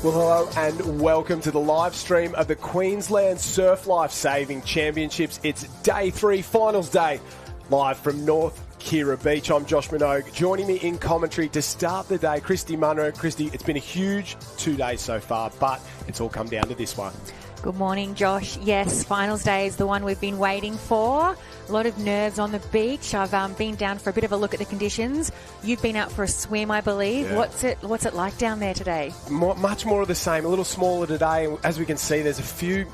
Well, hello and welcome to the live stream of the Queensland Surf Life Saving Championships. It's day 3, finals day, live from North Kira Beach. I'm Josh Minogue. Joining me in commentary to start the day, Christy Munro. Christy, it's been a huge 2 days so far, but it's all come down to this one. Good morning, Josh. Yes, finals day is the one we've been waiting for. A lot of nerves on the beach. I've been down for a bit of a look at the conditions. You've been out for a swim, I believe. Yeah. What's it like down there today? Much more of the same. A little smaller today. And as we can see, there's a few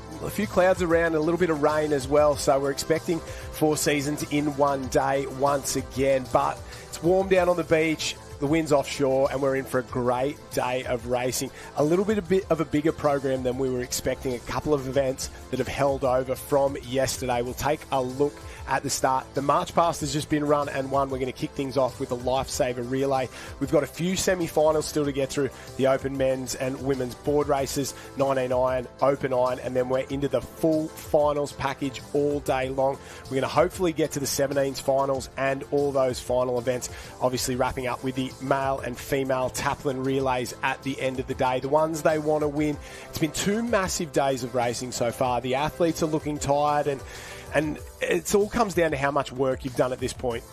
clouds around, a little bit of rain as well. So we're expecting 4 seasons in one day once again. But it's warm down on the beach. The wind's offshore, and we're in for a great day of racing. A little bit of a bigger program than we were expecting. A couple of events that have held over from yesterday. We'll take a look at the start. The March Past has just been run and won. We're going to kick things off with the Lifesaver relay. We've got a few semi-finals still to get through. The open men's and women's board races, 19 iron, open iron, and then we're into the full finals package all day long. We're going to hopefully get to the 17s finals and all those final events, obviously wrapping up with the male and female taplin relays at the end of the day. The ones they want to win. It's been 2 massive days of racing so far. The athletes are looking tired, and it all comes down to how much work you've done at this point.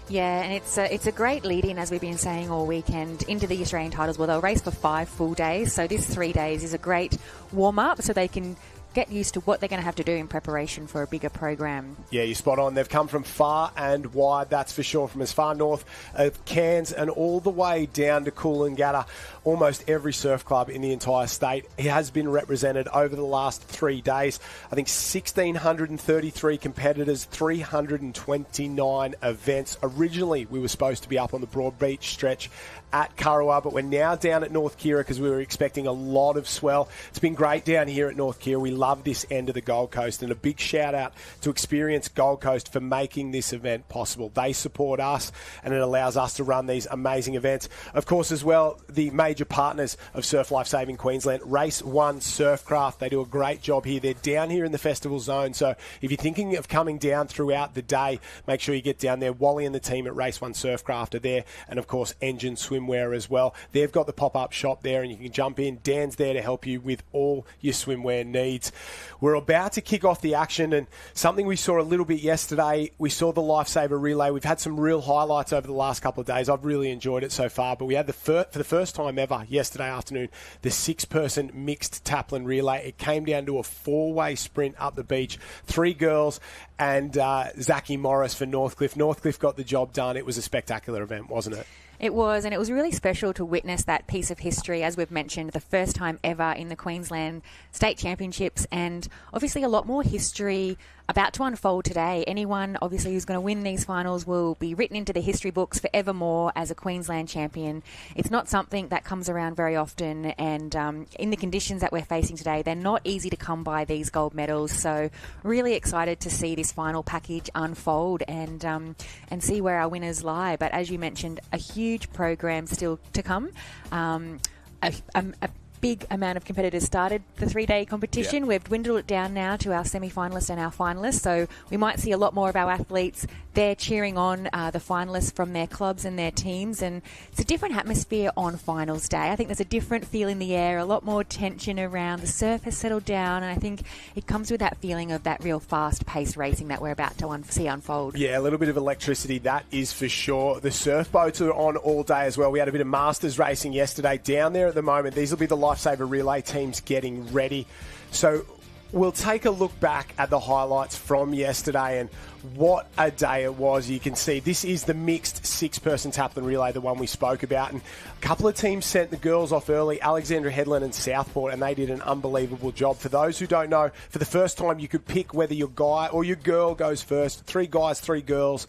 Yeah, and it's a great lead-in, as we've been saying all weekend, into the Australian titles. Well, they'll race for 5 full days, so this 3 days is a great warm-up so they can get used to what they're going to have to do in preparation for a bigger program. Yeah, you're spot on. They've come from far and wide, that's for sure, from as far north of Cairns and all the way down to Coolangatta. Almost every surf club in the entire state has been represented over the last 3 days. I think 1,633 competitors, 329 events. Originally, we were supposed to be up on the Broad Beach stretch at Kurrawa, but we're now down at North Kira because we were expecting a lot of swell. It's been great down here at North Kira. We love this end of the Gold Coast, and a big shout out to Experience Gold Coast for making this event possible. They support us, and it allows us to run these amazing events. Of course, as well, the major partners of Surf Life Saving Queensland, Race 1 Surfcraft. They do a great job here. They're down here in the festival zone, so if you're thinking of coming down throughout the day, make sure you get down there. Wally and the team at Race 1 Surfcraft are there, and of course, Engine Swimwear as well. They've got the pop-up shop there, and you can jump in. Dan's there to help you with all your swimwear needs. We're about to kick off the action, and something we saw a little bit yesterday, we saw the Lifesaver relay. We've had some real highlights over the last couple of days. I've really enjoyed it so far, but we had for the first time ever yesterday afternoon, the 6-person mixed taplin relay. It came down to a 4-way sprint up the beach. 3 girls and Zachy Morris for Northcliffe. Northcliffe got the job done. It was a spectacular event, wasn't it? It was, and it was really special to witness that piece of history, as we've mentioned, the first time ever in the Queensland State Championships, and obviously a lot more history about to unfold today. Anyone, obviously, who's going to win these finals will be written into the history books forevermore as a Queensland champion. It's not something that comes around very often, and in the conditions that we're facing today, they're not easy to come by, these gold medals. So really excited to see this final package unfold and see where our winners lie. But as you mentioned, a huge program still to come. A big amount of competitors started the 3-day competition. Yep. We've dwindled it down now to our semi-finalists and our finalists, so we might see a lot more of our athletes there cheering on the finalists from their clubs and their teams, and it's a different atmosphere on finals day. I think there's a different feel in the air, a lot more tension around. The surf has settled down, and I think it comes with that feeling of that real fast-paced racing that we're about to see unfold. Yeah, a little bit of electricity, that is for sure. The surf boats are on all day as well. We had a bit of Masters racing yesterday down there at the moment. These will be the Lifesaver relay teams getting ready. So we'll take a look back at the highlights from yesterday, and what a day it was. You can see this is the mixed 6-person taplin relay, the one we spoke about, and a couple of teams sent the girls off early, Alexandra Headland and Southport, and they did an unbelievable job. For those who don't know, for the first time you could pick whether your guy or your girl goes first. 3 guys, 3 girls.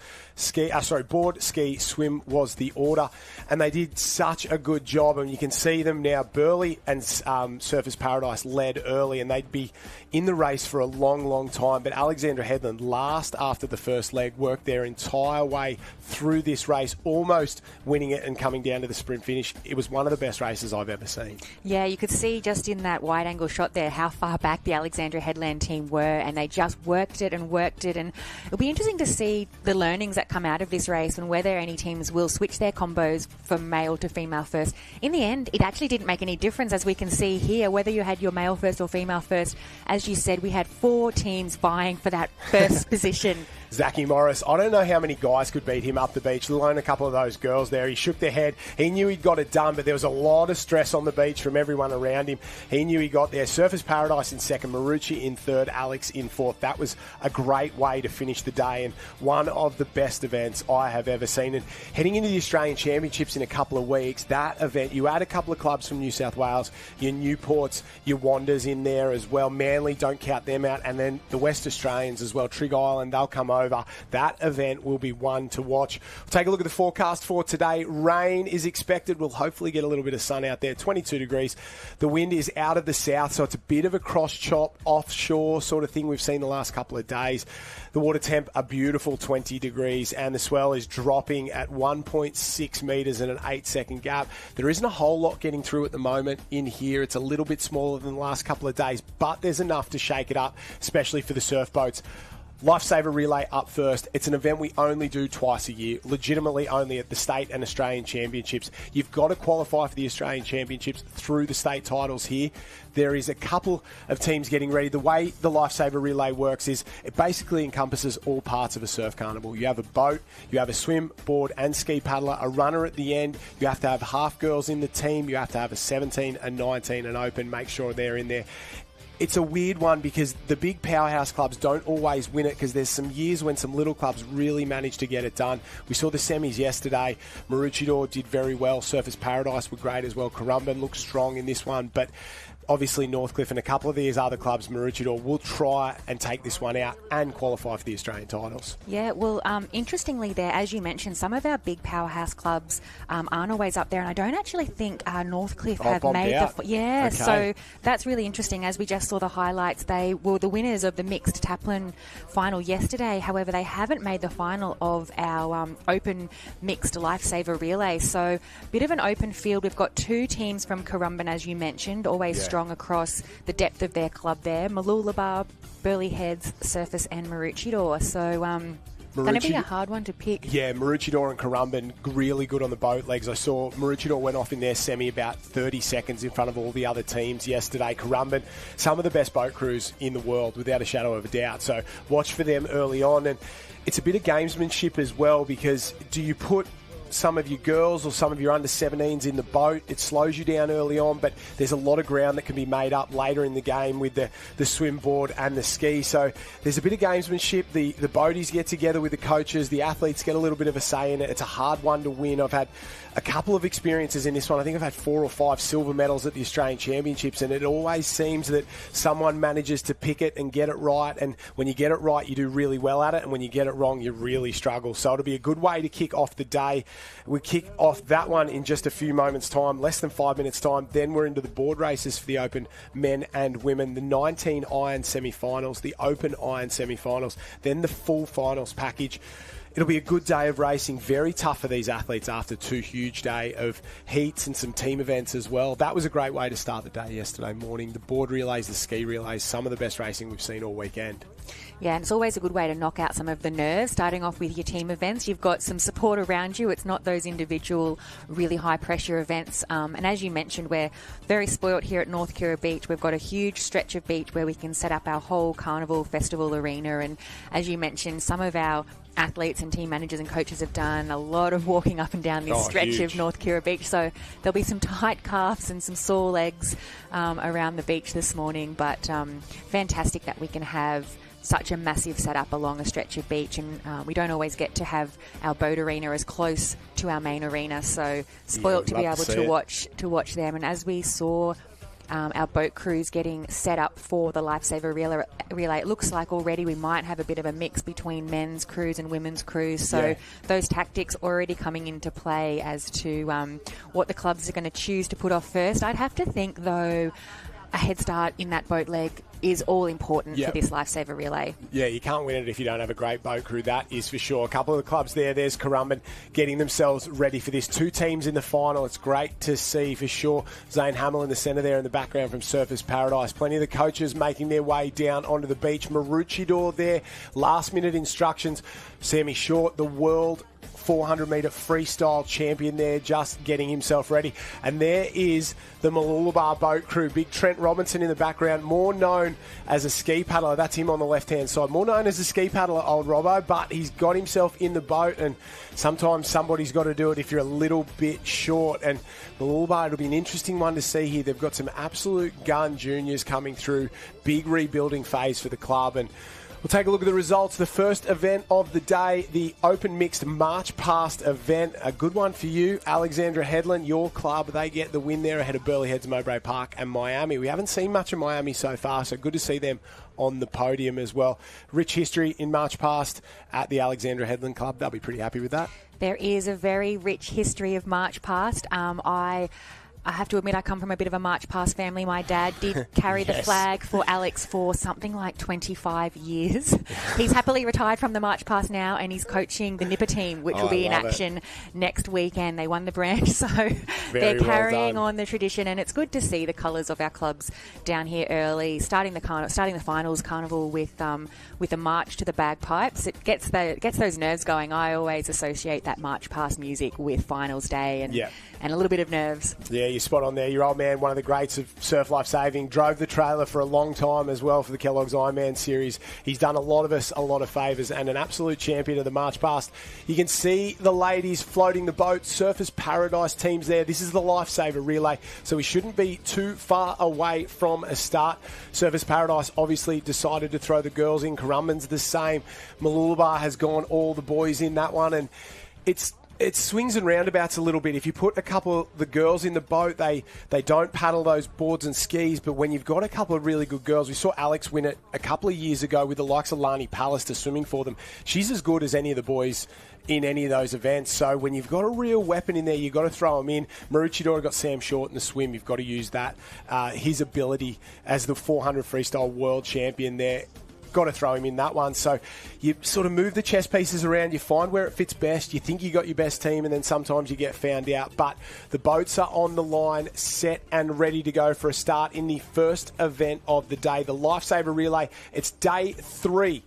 Board, ski, swim was the order, and they did such a good job, and you can see them now. Burleigh and Surfers Paradise led early, and they'd be in the race for a long, long time. But Alexandra Headland, last after the first leg, worked their entire way through this race, almost winning it and coming down to the sprint finish. It was one of the best races I've ever seen. Yeah, you could see just in that wide-angle shot there how far back the Alexandra Headland team were, and they just worked it. And it'll be interesting to see the learnings that come out of this race and whether any teams will switch their combos from male to female first. In the end, it actually didn't make any difference, as we can see here, whether you had your male first or female first. As you said, we had 4 teams vying for that first position. Zachy Morris, I don't know how many guys could beat him up the beach, let alone a couple of those girls there. He shook their head. He knew he'd got it done, but there was a lot of stress on the beach from everyone around him. He knew he got there. Surfers Paradise in second, Marucci in third, Alex in fourth. That was a great way to finish the day and one of the best events I have ever seen. And heading into the Australian Championships in a couple of weeks, that event, you add a couple of clubs from New South Wales, your Newports, your Wanders in there as well. Manly, don't count them out. And then the West Australians as well. Trig Island, they'll come over. That event will be one to watch. We'll take a look at the forecast for today. Rain is expected. We'll hopefully get a little bit of sun out there. 22 degrees. The wind is out of the south, so it's a bit of a cross-chop, offshore sort of thing we've seen the last couple of days. The water temp, a beautiful 20 degrees, and the swell is dropping at 1.6 metres in an 8-second gap. There isn't a whole lot getting through at the moment in here. It's a little bit smaller than the last couple of days, but there's enough to shake it up, especially for the surf boats. Lifesaver Relay up first. It's an event we only do twice a year, legitimately only at the state and Australian Championships. You've got to qualify for the Australian Championships through the state titles here. There is a couple of teams getting ready. The way the Lifesaver Relay works is it basically encompasses all parts of a surf carnival. You have a boat, you have a swim, board and ski paddler, a runner at the end. You have to have half girls in the team. You have to have a 17, a 19, an open. Make sure they're in there. It's a weird one because the big powerhouse clubs don't always win it because there's some years when some little clubs really manage to get it done. We saw the semis yesterday. Maroochydore did very well. Surfers Paradise were great as well. Currumbin looked strong in this one, but obviously Northcliffe and a couple of these other clubs, Maroochydore, will try and take this one out and qualify for the Australian titles. Yeah, well, interestingly there, as you mentioned, some of our big powerhouse clubs aren't always up there, and I don't actually think Northcliffe have made out. Okay. So that's really interesting. As we just saw the highlights, they were the winners of the mixed taplin final yesterday. However, they haven't made the final of our open mixed Lifesaver relay. So bit of an open field. We've got 2 teams from Currumbin, as you mentioned, always strong across the depth of their club there. Mooloolaba, Burleigh Heads, Surfers and Maroochydore. So going to be a hard one to pick. Yeah, Maroochydore and Currumbin really good on the boat legs. I saw Maroochydore went off in their semi about 30 seconds in front of all the other teams yesterday. Currumbin, some of the best boat crews in the world, without a shadow of a doubt. So watch for them early on. And it's a bit of gamesmanship as well, because do you put some of your girls or some of your under-17s in the boat? It slows you down early on, but there's a lot of ground that can be made up later in the game with the swim board and the ski. So there's a bit of gamesmanship. The boaties get together with the coaches. The athletes get a little bit of a say in it. It's a hard one to win. I've had a couple of experiences in this one. I think I've had 4 or 5 silver medals at the Australian Championships, and it always seems that someone manages to pick it and get it right. And when you get it right, you do really well at it, and when you get it wrong, you really struggle. So it'll be a good way to kick off the day. We kick off that one in just a few moments' time, less than 5 minutes' time. Then we're into the board races for the Open men and women, the 19 iron semi-finals, the Open iron semi-finals, then the full finals package. It'll be a good day of racing, very tough for these athletes after 2 huge days of heats and some team events as well. That was a great way to start the day yesterday morning. The board relays, the ski relays, some of the best racing we've seen all weekend. Yeah, and it's always a good way to knock out some of the nerves. Starting off with your team events, you've got some support around you. It's not those individual, really high-pressure events. And as you mentioned, we're very spoilt here at North Kira Beach. We've got a huge stretch of beach where we can set up our whole carnival festival arena. And as you mentioned, some of our athletes and team managers and coaches have done a lot of walking up and down this stretch of North Kira Beach. So there'll be some tight calves and some sore legs around the beach this morning. But fantastic that we can have such a massive setup along a stretch of beach, and we don't always get to have our boat arena as close to our main arena, so spoilt to be able to watch them. And as we saw our boat crews getting set up for the Lifesaver relay, it looks like already we might have a bit of a mix between men's crews and women's crews, so those tactics already coming into play as to what the clubs are going to choose to put off first. I'd have to think, though, a head start in that boat leg is all important for this Lifesaver relay. Yeah, you can't win it if you don't have a great boat crew, that is for sure. A couple of the clubs there's Currumbin getting themselves ready for this. 2 teams in the final. It's great to see for sure. Zane Hamill in the centre there in the background from Surfers Paradise. Plenty of the coaches making their way down onto the beach. Maroochydore there, last minute instructions. Sammy Short, the world 400-metre freestyle champion there, just getting himself ready. And there is the Mooloolaba boat crew. Big Trent Robinson in the background, more known as a ski paddler. That's him on the left-hand side. More known as a ski paddler, old Robbo, but he's got himself in the boat, and sometimes somebody's got to do it if you're a little bit short. And Mooloolaba, it'll be an interesting one to see here. They've got some absolute gun juniors coming through. Big rebuilding phase for the club, and we'll take a look at the results. The first event of the day, the Open Mixed March Past event. A good one for you, Alexandra Headland, your club. They get the win there ahead of Burleigh Heads, Mowbray Park and Miami. We haven't seen much of Miami so far, so good to see them on the podium as well. Rich history in March Past at the Alexandra Headland Club. They'll be pretty happy with that. There is a very rich history of March Past. I have to admit I come from a bit of a March Past family. My dad did carry the flag for Alex for something like 25 years. He's happily retired from the March Past now, and he's coaching the Nipper team, which will be in action next weekend. They won the brand, so they're carrying on the tradition, and it's good to see the colours of our clubs down here early, starting the finals carnival with a march to the bagpipes. It gets those nerves going. I always associate that March Past music with finals day and a little bit of nerves. Yeah, you're spot on there. Your old man, one of the greats of surf life saving, drove the trailer for a long time as well for the Kellogg's Ironman series. He's done a lot of us a lot of favours, and an absolute champion of the March Past. You can see the ladies floating the boat. Surfers Paradise teams there. This is the Lifesaver relay, so we shouldn't be too far away from a start. Surfers Paradise obviously decided to throw the girls in. Currumbin's the same. Mooloolaba has gone all the boys in that one, and it swings and roundabouts a little bit. If you put a couple of the girls in the boat, they don't paddle those boards and skis. But when you've got a couple of really good girls, we saw Alex win it a couple of years ago with the likes of Lani Pallister swimming for them. She's as good as any of the boys in any of those events. So when you've got a real weapon in there, you've got to throw them in. Maroochydore got Sam Short in the swim. You've got to use that. His ability as the 400 freestyle world champion there, got to throw him in that one. So you sort of move the chess pieces around, you find where it fits best, you think you got your best team, and then sometimes you get found out. But the boats are on the line, set and ready to go for a start in the first event of the day, the Lifesaver Relay. It's day 3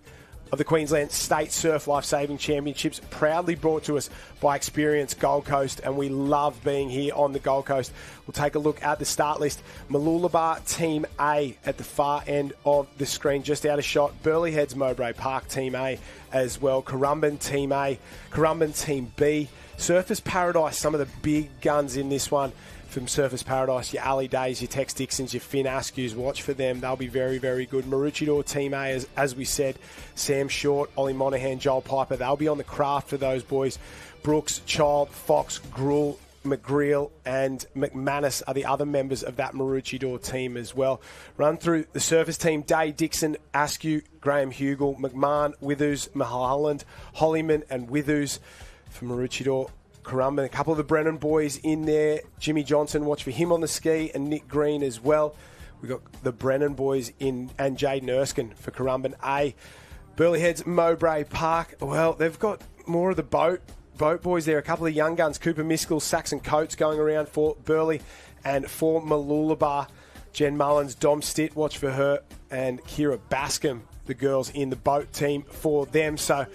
of the Queensland State Surf Life Saving Championships, proudly brought to us by Experience Gold Coast, and we love being here on the Gold Coast. We'll take a look at the start list. Mooloolaba Team A at the far end of the screen, just out of shot. Burleigh Heads Mowbray Park Team A as well. Currumbin Team A, Currumbin Team B. Surfers Paradise, some of the big guns in this one. From Surfers Paradise, your Ali Days, your Tex Dixons, your Finn Askews, watch for them. They'll be very, very good. Maroochydore Team A, as we said, Sam Short, Ollie Monaghan, Joel Piper, they'll be on the craft for those boys. Brooks, Child, Fox, Gruel, McGreal and McManus are the other members of that Maroochydore team as well. Run through the Surfers team: Day, Dixon, Askew, Graham Hugel, McMahon, Withers, Mahaland, Hollyman and Withers for Maroochydore. Currumbin, a couple of the Brennan boys in there. Jimmy Johnson, watch for him on the ski, and Nick Green as well. We've got the Brennan boys in, and Jaden Erskine for Currumbin A. Burleigh Heads Mowbray Park, well, they've got more of the boat boys there. A couple of young guns, Cooper Miskell, Saxon Coates going around for Burleigh, and for Mooloolaba, Jen Mullins, Dom Stitt, watch for her, and Kira Bascom, the girls in the boat team for them. So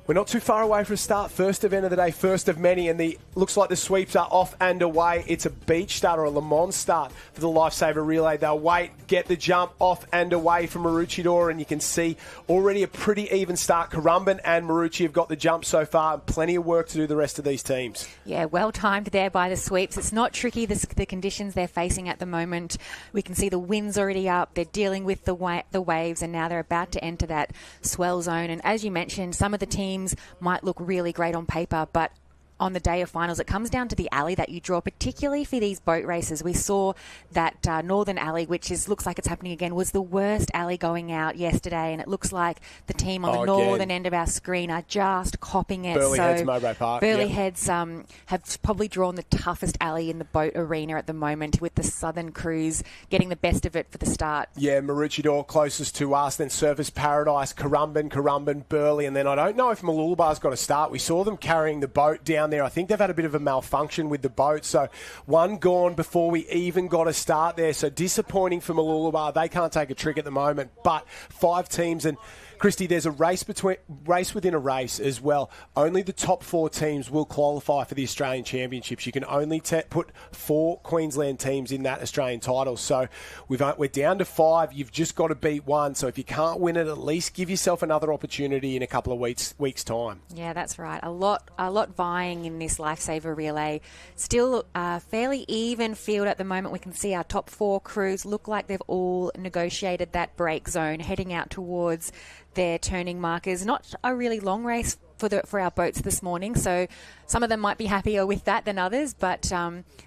we're not too far away from a start. First event of the day, first of many, and looks like the sweeps are off and away. It's a beach start or a Le Mans start for the Lifesaver Relay. They'll wait, get the jump off and away from Maroochydore, and you can see already a pretty even start. Currumbin and Maroochydore have got the jump so far, and plenty of work to do the rest of these teams. Yeah, well timed there by the sweeps. It's not tricky, the conditions they're facing at the moment. We can see the wind's already up. They're dealing with the waves, and now they're about to enter that swell zone. And as you mentioned, some of the teams might look really great on paper, but on the day of finals. It comes down to the alley that you draw, particularly for these boat races. We saw that Northern Alley, which looks like it's happening again, was the worst alley going out yesterday, and it looks like the team on the northern end of our screen are just copping it. Burleigh Heads, Mowbray Park. Burleigh Heads have probably drawn the toughest alley in the boat arena at the moment, with the Southern Cruise getting the best of it for the start. Yeah, Maroochydore closest to us, then Surfers Paradise, Currumbin, Burleigh, and then I don't know if Mooloolabah's got a start. We saw them carrying the boat down there. I think they've had a bit of a malfunction with the boat, so one gone before we even got a start there. So disappointing for Mooloolabah. They can't take a trick at the moment, but 5 teams, and Christy, there's a race within a race as well. Only the top 4 teams will qualify for the Australian Championships. You can only put 4 Queensland teams in that Australian title. So we're down to 5. You've just got to beat 1. So if you can't win it, at least give yourself another opportunity in a couple of weeks' time. Yeah, that's right. A lot vying in this Lifesaver relay. Still a fairly even field at the moment. We can see our top 4 crews look like they've all negotiated that break zone, heading out towards their turning markers. Not a really long race for our boats this morning, so some of them might be happier with that than others, but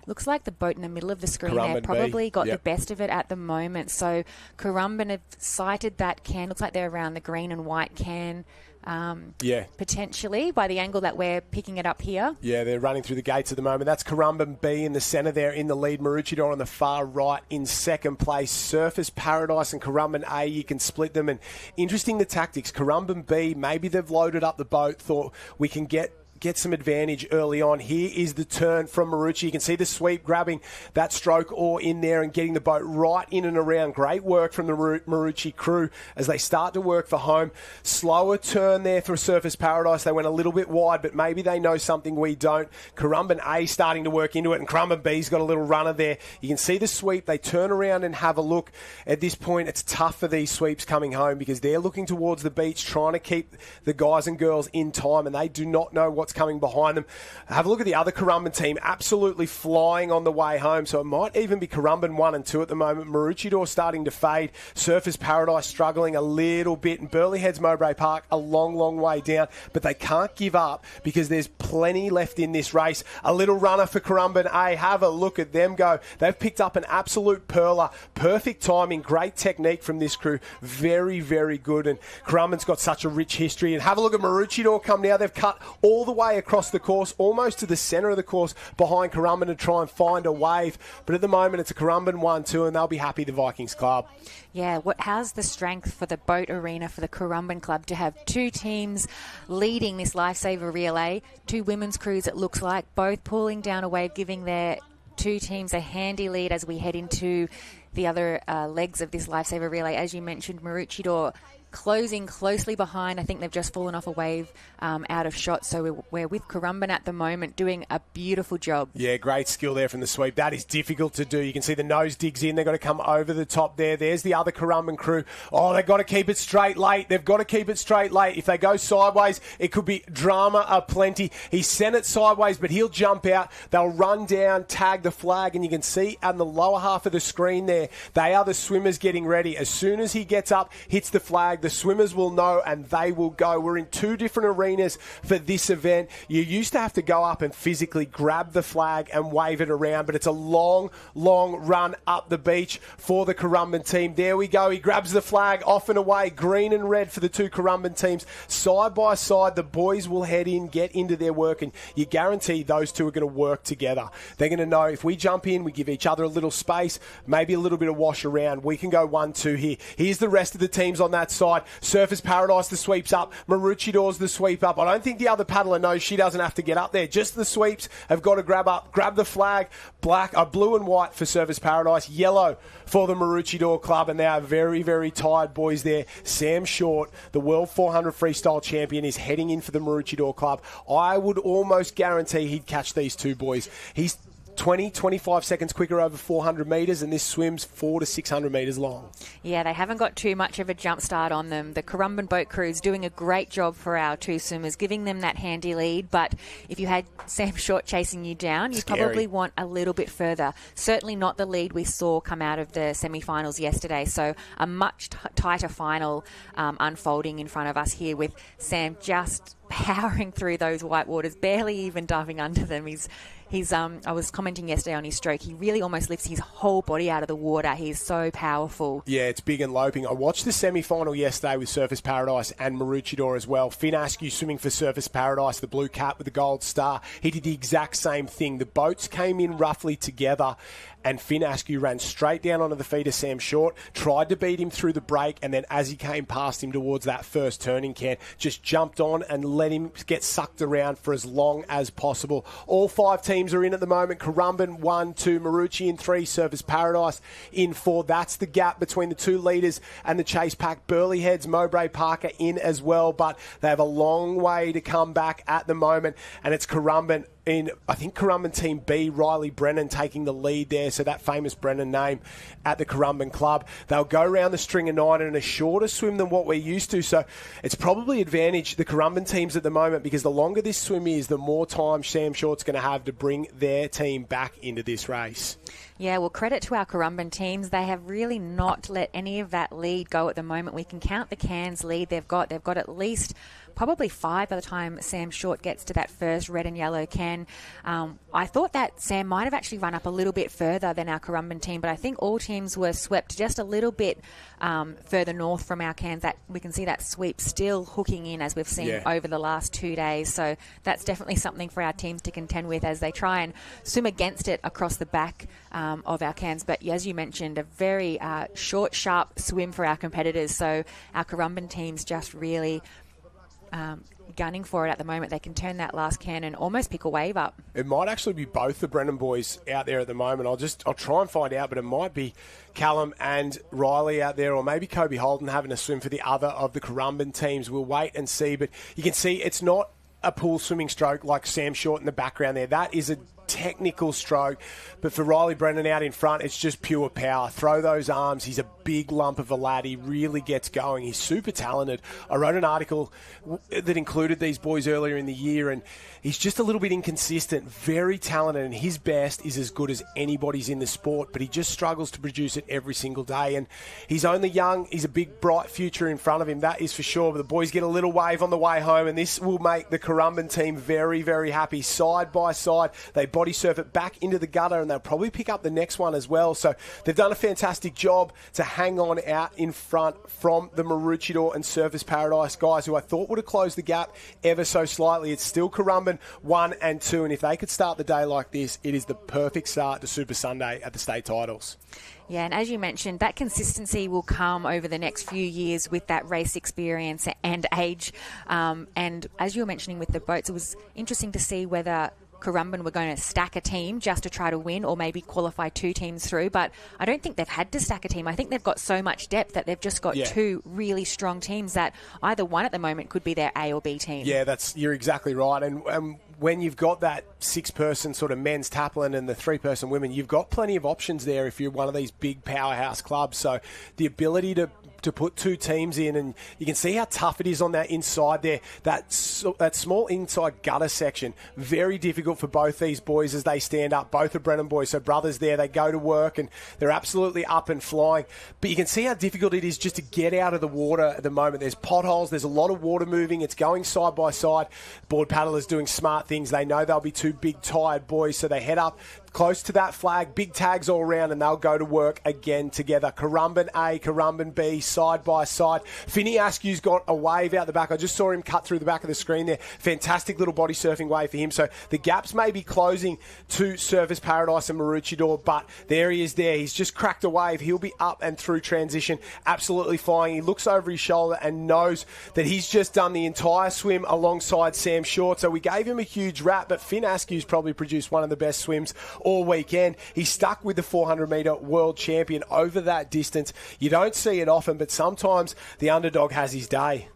looks like the boat in the middle of the screen there probably got the best of it at the moment. So Currumbin have sighted that can. Looks like they're around the green and white can. Potentially by the angle that we're picking it up here. Yeah, they're running through the gates at the moment. That's Currumbin B in the centre there in the lead. Maroochydore on the far right in second place. Surfers Paradise and Currumbin A, you can split them. And interesting the tactics. Currumbin B, maybe they've loaded up the boat, thought we can get some advantage early on. Here is the turn from Marucci. You can see the sweep grabbing that stroke oar in there and getting the boat right in and around. Great work from the Marucci crew as they start to work for home. Slower turn there for Surfers Paradise. They went a little bit wide, but maybe they know something we don't. Currumbin A starting to work into it, and Currumbin B's got a little runner there. You can see the sweep. They turn around and have a look. At this point, it's tough for these sweeps coming home because they're looking towards the beach, trying to keep the guys and girls in time, and they do not know what's coming behind them. Have a look at the other Currumbin team, absolutely flying on the way home. So it might even be Currumbin 1 and 2 at the moment. Maroochydore starting to fade. Surfers Paradise struggling a little bit. And Burleigh Heads Mowbray Park a long, long way down. But they can't give up because there's plenty left in this race. A little runner for Currumbin A. Have a look at them go. They've picked up an absolute perler. Perfect timing. Great technique from this crew. Very, very good. And Currumbin's got such a rich history. And have a look at Maroochydore come now. They've cut all the way across the course, almost to the centre of the course behind Currumbin to try and find a wave. But at the moment, it's a Currumbin 1-2, and they'll be happy, the Vikings club. Yeah, how's the strength for the boat arena for the Currumbin club to have 2 teams leading this Lifesaver relay, 2 women's crews it looks like, both pulling down a wave, giving their 2 teams a handy lead as we head into the other legs of this Lifesaver relay. As you mentioned, Maroochydore closing closely behind. I think they've just fallen off a wave out of shot. So we're with Currumbin at the moment doing a beautiful job. Yeah, great skill there from the sweep. That is difficult to do. You can see the nose digs in. They've got to come over the top there. There's the other Currumbin crew. Oh, they've got to keep it straight late. They've got to keep it straight late. If they go sideways, it could be drama aplenty. He sent it sideways, but he'll jump out. They'll run down, tag the flag, and you can see on the lower half of the screen there, they are the swimmers getting ready. As soon as he gets up, hits the flag, the swimmers will know and they will go. We're in 2 different arenas for this event. You used to have to go up and physically grab the flag and wave it around, but it's a long, long run up the beach for the Currumbin team. There we go. He grabs the flag off and away. Green and red for the 2 Currumbin teams. Side by side, the boys will head in, get into their work, and you guarantee those 2 are going to work together. They're going to know if we jump in, we give each other a little space, maybe a little bit of wash around. We can go 1-2 here. Here's the rest of the teams on that side. Surfers Paradise, the sweeps up. Maroochidore's the sweep up. I don't think the other paddler knows she doesn't have to get up there. Just the sweeps have got to grab the flag. Blue and white for Surfers Paradise. Yellow for the Maroochydore club. And they are very, very tired boys there. Sam Short, the World 400 Freestyle Champion, is heading in for the Maroochydore club. I would almost guarantee he'd catch these 2 boys. He's 25 seconds quicker over 400 metres, and this swim's 400 to 600 metres long. Yeah, they haven't got too much of a jump start on them. The Currumbin boat crew's doing a great job for our 2 swimmers, giving them that handy lead, but if you had Sam Short chasing you down, you probably want a little bit further. Certainly not the lead we saw come out of the semi-finals yesterday, so a much tighter final unfolding in front of us here with Sam just powering through those white waters, barely even diving under them. I was commenting yesterday on his stroke. He really almost lifts his whole body out of the water. He's so powerful. Yeah, it's big and loping. I watched the semi-final yesterday with Surfers Paradise and Maroochydore as well. Finn Askew swimming for Surfers Paradise, the blue cap with the gold star. He did the exact same thing. The boats came in roughly together, and Finn Askew ran straight down onto the feet of Sam Short, tried to beat him through the break, and then as he came past him towards that first turning can, just jumped on and let him get sucked around for as long as possible. All 5 teams are in at the moment. Currumbin 1, 2, Maroochy in 3, Surfers Paradise in 4. That's the gap between the 2 leaders and the chase pack. Burley Heads, Mowbray Parker in as well, but they have a long way to come back at the moment, and it's Currumbin in, I think, Currumbin Team B, Riley Brennan taking the lead there, so that famous Brennan name at the Currumbin Club. They'll go around the string of 9 in a shorter swim than what we're used to, so it's probably advantage the Currumbin teams at the moment, because the longer this swim is, the more time Sam Short's going to have to bring their team back into this race. Yeah, well, credit to our Currumbin teams. They have really not let any of that lead go at the moment. We can count the Cairns lead they've got. They've got at least probably 5 by the time Sam Short gets to that first red and yellow can. I thought that Sam might have actually run up a little bit further than our Currumbin team, but I think all teams were swept just a little bit further north from our cans. That we can see that sweep still hooking in, as we've seen over the last 2 days. So that's definitely something for our teams to contend with as they try and swim against it across the back of our cans. But as you mentioned, a very short, sharp swim for our competitors. So our Currumbin teams just really gunning for it at the moment. They can turn that last can and almost pick a wave up. It might actually be both the Brennan boys out there at the moment. I'll try and find out, but it might be Callum and Riley out there, or maybe Kobe Holden having a swim for the other of the Currumbin teams. We'll wait and see, but you can see it's not a pool swimming stroke like Sam Short in the background there. That is a technical stroke, but for Riley Brennan out in front, it's just pure power. Throw those arms. He's a big lump of a lad. He really gets going. He's super talented. I wrote an article that included these boys earlier in the year, and he's just a little bit inconsistent. Very talented, and his best is as good as anybody's in the sport, but he just struggles to produce it every single day. And he's only young. He's a big, bright future in front of him, that is for sure. But the boys get a little wave on the way home, and this will make the Currumbin team very, very happy. Side by side, they body surf it back into the gutter, and they'll probably pick up the next one as well. So they've done a fantastic job to hang on out in front from the Maroochydore and Surfers Paradise guys, who I thought would have closed the gap ever so slightly. It's still Currumbin 1 and 2, and if they could start the day like this, it is the perfect start to Super Sunday at the state titles. Yeah, and as you mentioned, that consistency will come over the next few years with that race experience and age. And as you were mentioning with the boats, it was interesting to see whether Currumbin were going to stack a team just to try to win, or maybe qualify 2 teams through, but I don't think they've had to stack a team. I think they've got so much depth that they've just got 2 really strong teams that either one at the moment could be their A or B team. Yeah, you're exactly right. And when you've got that 6-person sort of men's taplin and the 3-person women, you've got plenty of options there if you're one of these big powerhouse clubs. So the ability to put 2 teams in, and you can see how tough it is on that inside there, that small inside gutter section. Very difficult for both these boys as they stand up. Both are Brennan boys, so brothers there. They go to work and they're absolutely up and flying. But you can see how difficult it is just to get out of the water at the moment. There's potholes. There's a lot of water moving. It's going side by side. Board paddlers doing smart things. They know they'll be 2 big, tired boys, so they head up close to that flag, big tags all around, and they'll go to work again together. Currumbin A, Currumbin B, side by side. Finney Askew's got a wave out the back. I just saw him cut through the back of the screen there. Fantastic little body surfing wave for him. So the gaps may be closing to Surfers Paradise and Maroochydore, but there he is there. He's just cracked a wave. He'll be up and through transition, absolutely flying. He looks over his shoulder and knows that he's just done the entire swim alongside Sam Short. So we gave him a huge rap, but Finn Askew's probably produced one of the best swims all weekend. He's stuck with the 400-metre world champion over that distance. You don't see it often, but sometimes the underdog has his day.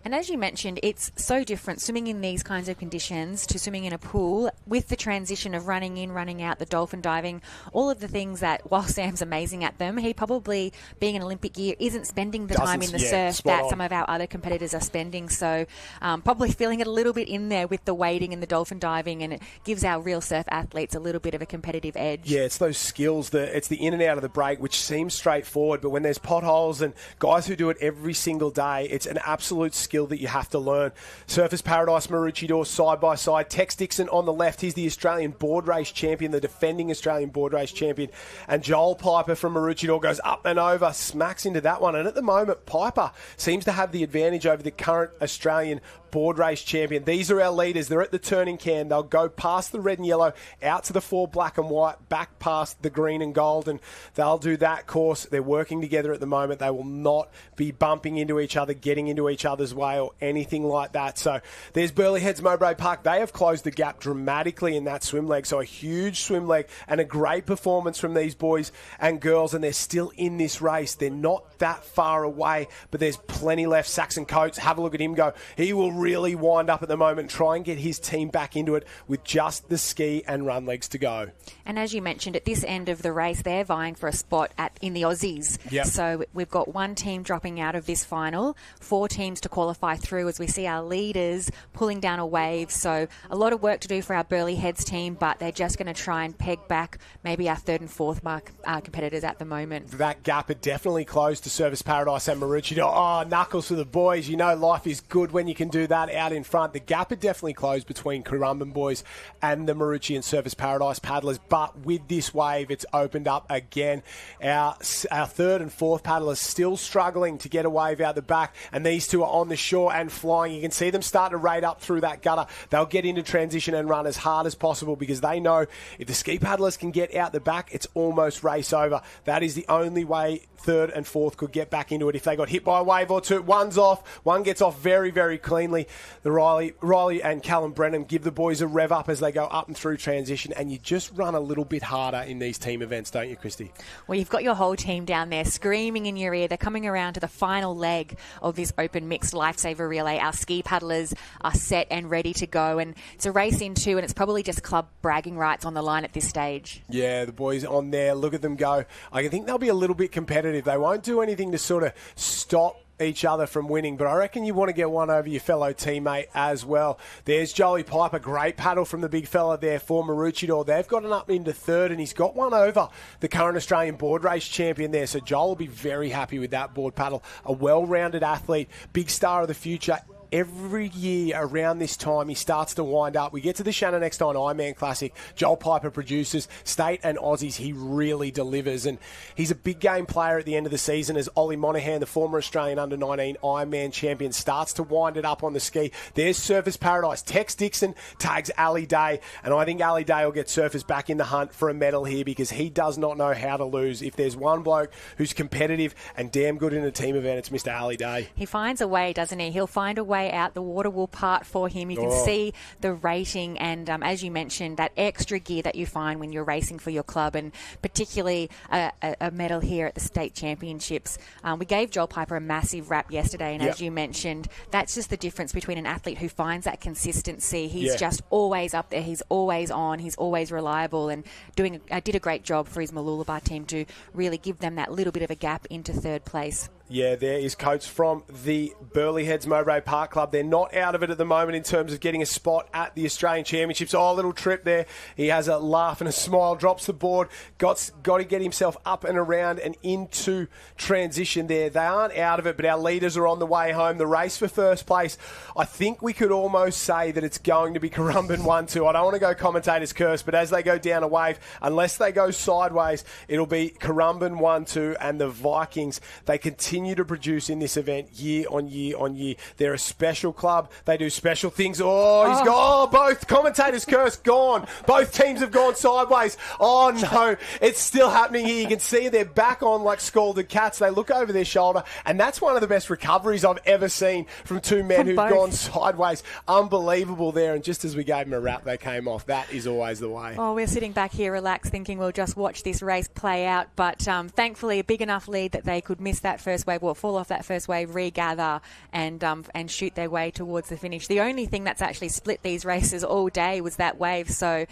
And as you mentioned, it's so different swimming in these kinds of conditions to swimming in a pool, with the transition of running in, running out, the dolphin diving, all of the things that, while Sam's amazing at them, he probably, being an Olympic year, isn't spending the time in the surf that some of our other competitors are spending. So probably feeling it a little bit in there with the wading and the dolphin diving, and it gives our real surf athletes a little bit of a competitive edge. Yeah, it's those skills, it's the in and out of the break, which seems straightforward, but when there's potholes and guys who do it every single day, it's an absolute skill skill that you have to learn. Surfers Paradise, Maroochydore side by side. Tex Dixon on the left. He's the Australian board race champion, the defending Australian board race champion. And Joel Piper from Maroochydore goes up and over, smacks into that one. And at the moment, Piper seems to have the advantage over the current Australian board race champion. These are our leaders. They're at the turning can. They'll go past the red and yellow, out to the 4 black and white, back past the green and gold, and they'll do that course. They're working together at the moment. They will not be bumping into each other, getting into each other's way or anything like that. So there's Burleigh Heads Mowbray Park. They have closed the gap dramatically in that swim leg. So a huge swim leg and a great performance from these boys and girls, and they're still in this race. They're not that far away, but there's plenty left. Saxon Coates, have a look at him go. He will really wind up at the moment and try and get his team back into it with just the ski and run legs to go. And as you mentioned, at this end of the race, they're vying for a spot in the Aussies. Yep. So we've got one team dropping out of this final, 4 teams to qualify through as we see our leaders pulling down a wave. So a lot of work to do for our Burleigh Heads team, but they're just going to try and peg back maybe our 3rd and 4th mark competitors at the moment. That gap had definitely closed to Surfers Paradise and Maroochydore. Oh, knuckles for the boys. You know life is good when you can do that out in front. The gap had definitely closed between Currumbin boys and the Maroochydore and Surfers Paradise paddlers, but with this wave, it's opened up again. Our 3rd and 4th paddlers still struggling to get a wave out the back, and these two are on the shore and flying. You can see them start to rate up through that gutter. They'll get into transition and run as hard as possible because they know if the ski paddlers can get out the back, it's almost race over. That is the only way 3rd and 4th could get back into it. If they got hit by a wave or two, one's off. One gets off very, very cleanly. The Riley and Callum Brennan give the boys a rev up as they go up and through transition, and you just run a little bit harder in these team events, don't you, Christy? Well, you've got your whole team down there screaming in your ear. They're coming around to the final leg of this open mixed Lifesaver relay. Our ski paddlers are set and ready to go, and it's a race in 2, and it's probably just club bragging rights on the line at this stage. Yeah, the boys on there, look at them go. I think they'll be a little bit competitive. They won't do anything to sort of stop each other from winning, but I reckon you want to get one over your fellow teammate as well. There's Jolie Piper, great paddle from the big fella there for Maroochydore. They've gotten up into 3rd, and he's got one over the current Australian board race champion there, so Joel will be very happy with that board paddle. A well-rounded athlete, big star of the future. Every year around this time, he starts to wind up. We get to the Shannon Eckstein Ironman Classic. Joel Piper produces state and Aussies. He really delivers, and he's a big game player at the end of the season as Ollie Monaghan, the former Australian under-19 Ironman champion, starts to wind it up on the ski. There's Surfers Paradise. Tex Dixon tags Ali Day, and I think Ali Day will get Surfers back in the hunt for a medal here because he does not know how to lose. If there's one bloke who's competitive and damn good in a team event, it's Mr. Ali Day. He finds a way, doesn't he? He'll find a way out. The water will part for him. You can see the rating and, as you mentioned, that extra gear that you find when you're racing for your club, and particularly a medal here at the state championships. We gave Joel Piper a massive rap yesterday, and as you mentioned, that's just the difference between an athlete who finds that consistency. He's just always up there. He's always on. He's always reliable, and did a great job for his Mooloolaba team to really give them that little bit of a gap into 3rd place. Yeah, there is Coates from the Burleigh Heads Mowbray Park Club. They're not out of it at the moment in terms of getting a spot at the Australian Championships. Oh, a little trip there. He has a laugh and a smile, drops the board, got to get himself up and around and into transition there. They aren't out of it, but our leaders are on the way home. The race for first place, I think we could almost say that it's going to be Currumbin 1-2. I don't want to go commentator's curse, but as they go down a wave, unless they go sideways, it'll be Currumbin 1-2, and the Vikings, they continue to produce in this event year on year on year. They're a special club. They do special things. Oh, he's gone. Oh, both commentators curse gone. Both teams have gone sideways. Oh, no. It's still happening here. You can see they're back on like scalded cats. They look over their shoulder, and that's one of the best recoveries I've ever seen from two men who've gone sideways. Unbelievable there, and just as we gave them a wrap, they came off. That is always the way. Oh, we're sitting back here relaxed thinking we'll just watch this race play out, but thankfully a big enough lead that they could miss that first wave, or fall off that first wave, regather, and shoot their way towards the finish. The only thing that's actually split these races all day was that wave, so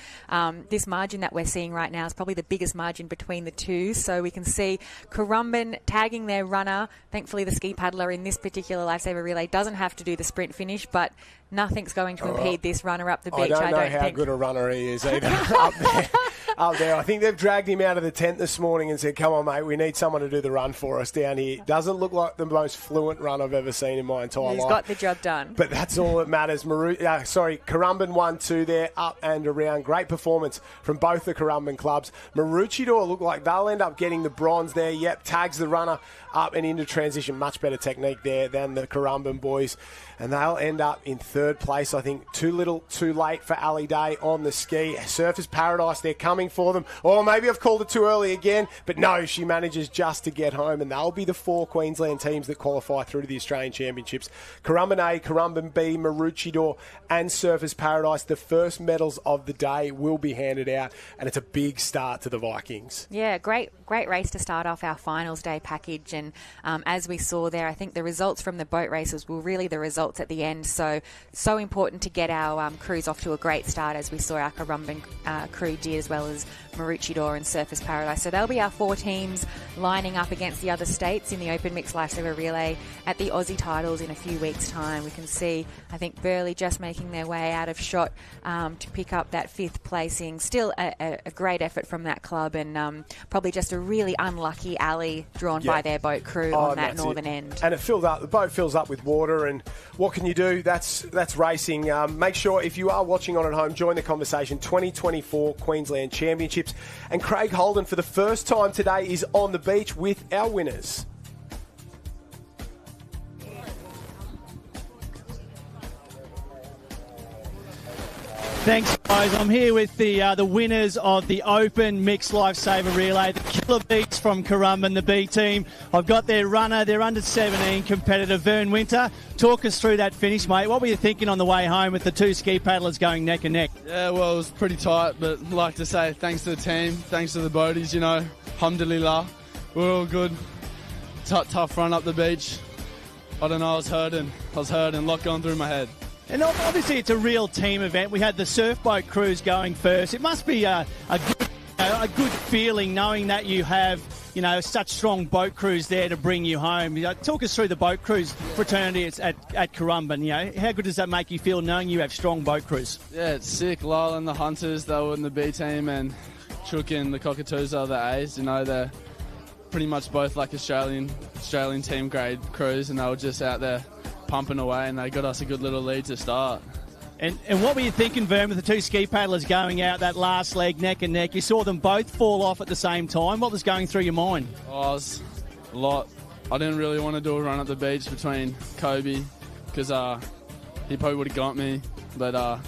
this margin that we're seeing right now is probably the biggest margin between the two. So we can see Currumbin tagging their runner. Thankfully the ski paddler in this particular Lifesaver relay doesn't have to do the sprint finish, but nothing's going to impede this runner up the beach. I don't know how good a runner he is either up there. I think they've dragged him out of the tent this morning and said, come on, mate, we need someone to do the run for us down here. Doesn't look like the most fluent run I've ever seen in my entire life. He's got the job done. But that's all that matters. Currumbin 1-2 there, up and around. Great performance from both the Currumbin clubs. Maroochydore look like they'll end up getting the bronze there. Yep, tags the runner up and into transition. Much better technique there than the Currumbin boys. And they'll end up in third place, I think. Too little, too late for Ali Day on the ski. Surfers Paradise, they're coming for them. Or maybe I've called it too early again. But no, she manages just to get home. And they'll be the 4 Queensland teams that qualify through to the Australian Championships. Currumbin A, Currumbin B, Maroochydore and Surfers Paradise. The first medals of the day will be handed out. And it's a big start to the Vikings. Yeah, great race to start off our finals day package. And as we saw there, I think the results from the boat races were really the results at the end. So important to get our crews off to a great start, as we saw our Currumbin crew did, as well as Maroochydore and Surfers Paradise. So they'll be our 4 teams lining up against the other states in the Open Mixed Lifesaver Relay at the Aussie titles in a few weeks' time. We can see, I think, Burleigh just making their way out of shot to pick up that 5th placing. Still a great effort from that club, and probably just a really unlucky alley drawn by their boat crew on that northern end. And it filled up. The boat fills up with water, and what can you do? That's racing. Make sure, if you are watching on at home, join the conversation. 2024 Queensland Championships. And Craig Holden, for the first time today, is on the beach with our winners. Thanks, guys. I'm here with the winners of the Open Mixed Lifesaver Relay, the Killer Beats from Currumbin, the B team. I've got their runner, their under-17 competitor, Vern Winter. Talk us through that finish, mate. What were you thinking on the way home with the 2 ski paddlers going neck and neck? Yeah, well, it was pretty tight, but I'd like to say thanks to the team, thanks to the boaties, alhamdulillah. We're all good. Tough run up the beach. I don't know, I was hurting, a lot going through my head. And obviously it's a real team event. We had the surf boat crews going first. It must be a good feeling knowing that you have, such strong boat crews there to bring you home. Talk us through the boat crews fraternity at Currumbin. How good does that make you feel knowing you have strong boat crews? Yeah, it's sick. Lyle and the Hunters, they were in the B team, and Chook and the Cockatoos are the A's. They're pretty much both like Australian team grade crews, and they were just out there pumping away, and they got us a good little lead to start. And what were you thinking, Vern, with the 2 ski paddlers going out that last leg neck and neck? You saw them both fall off at the same time. What was going through your mind? Oh, it was a lot. I didn't really want to do a run at the beach between Kobe, because he probably would have got me. But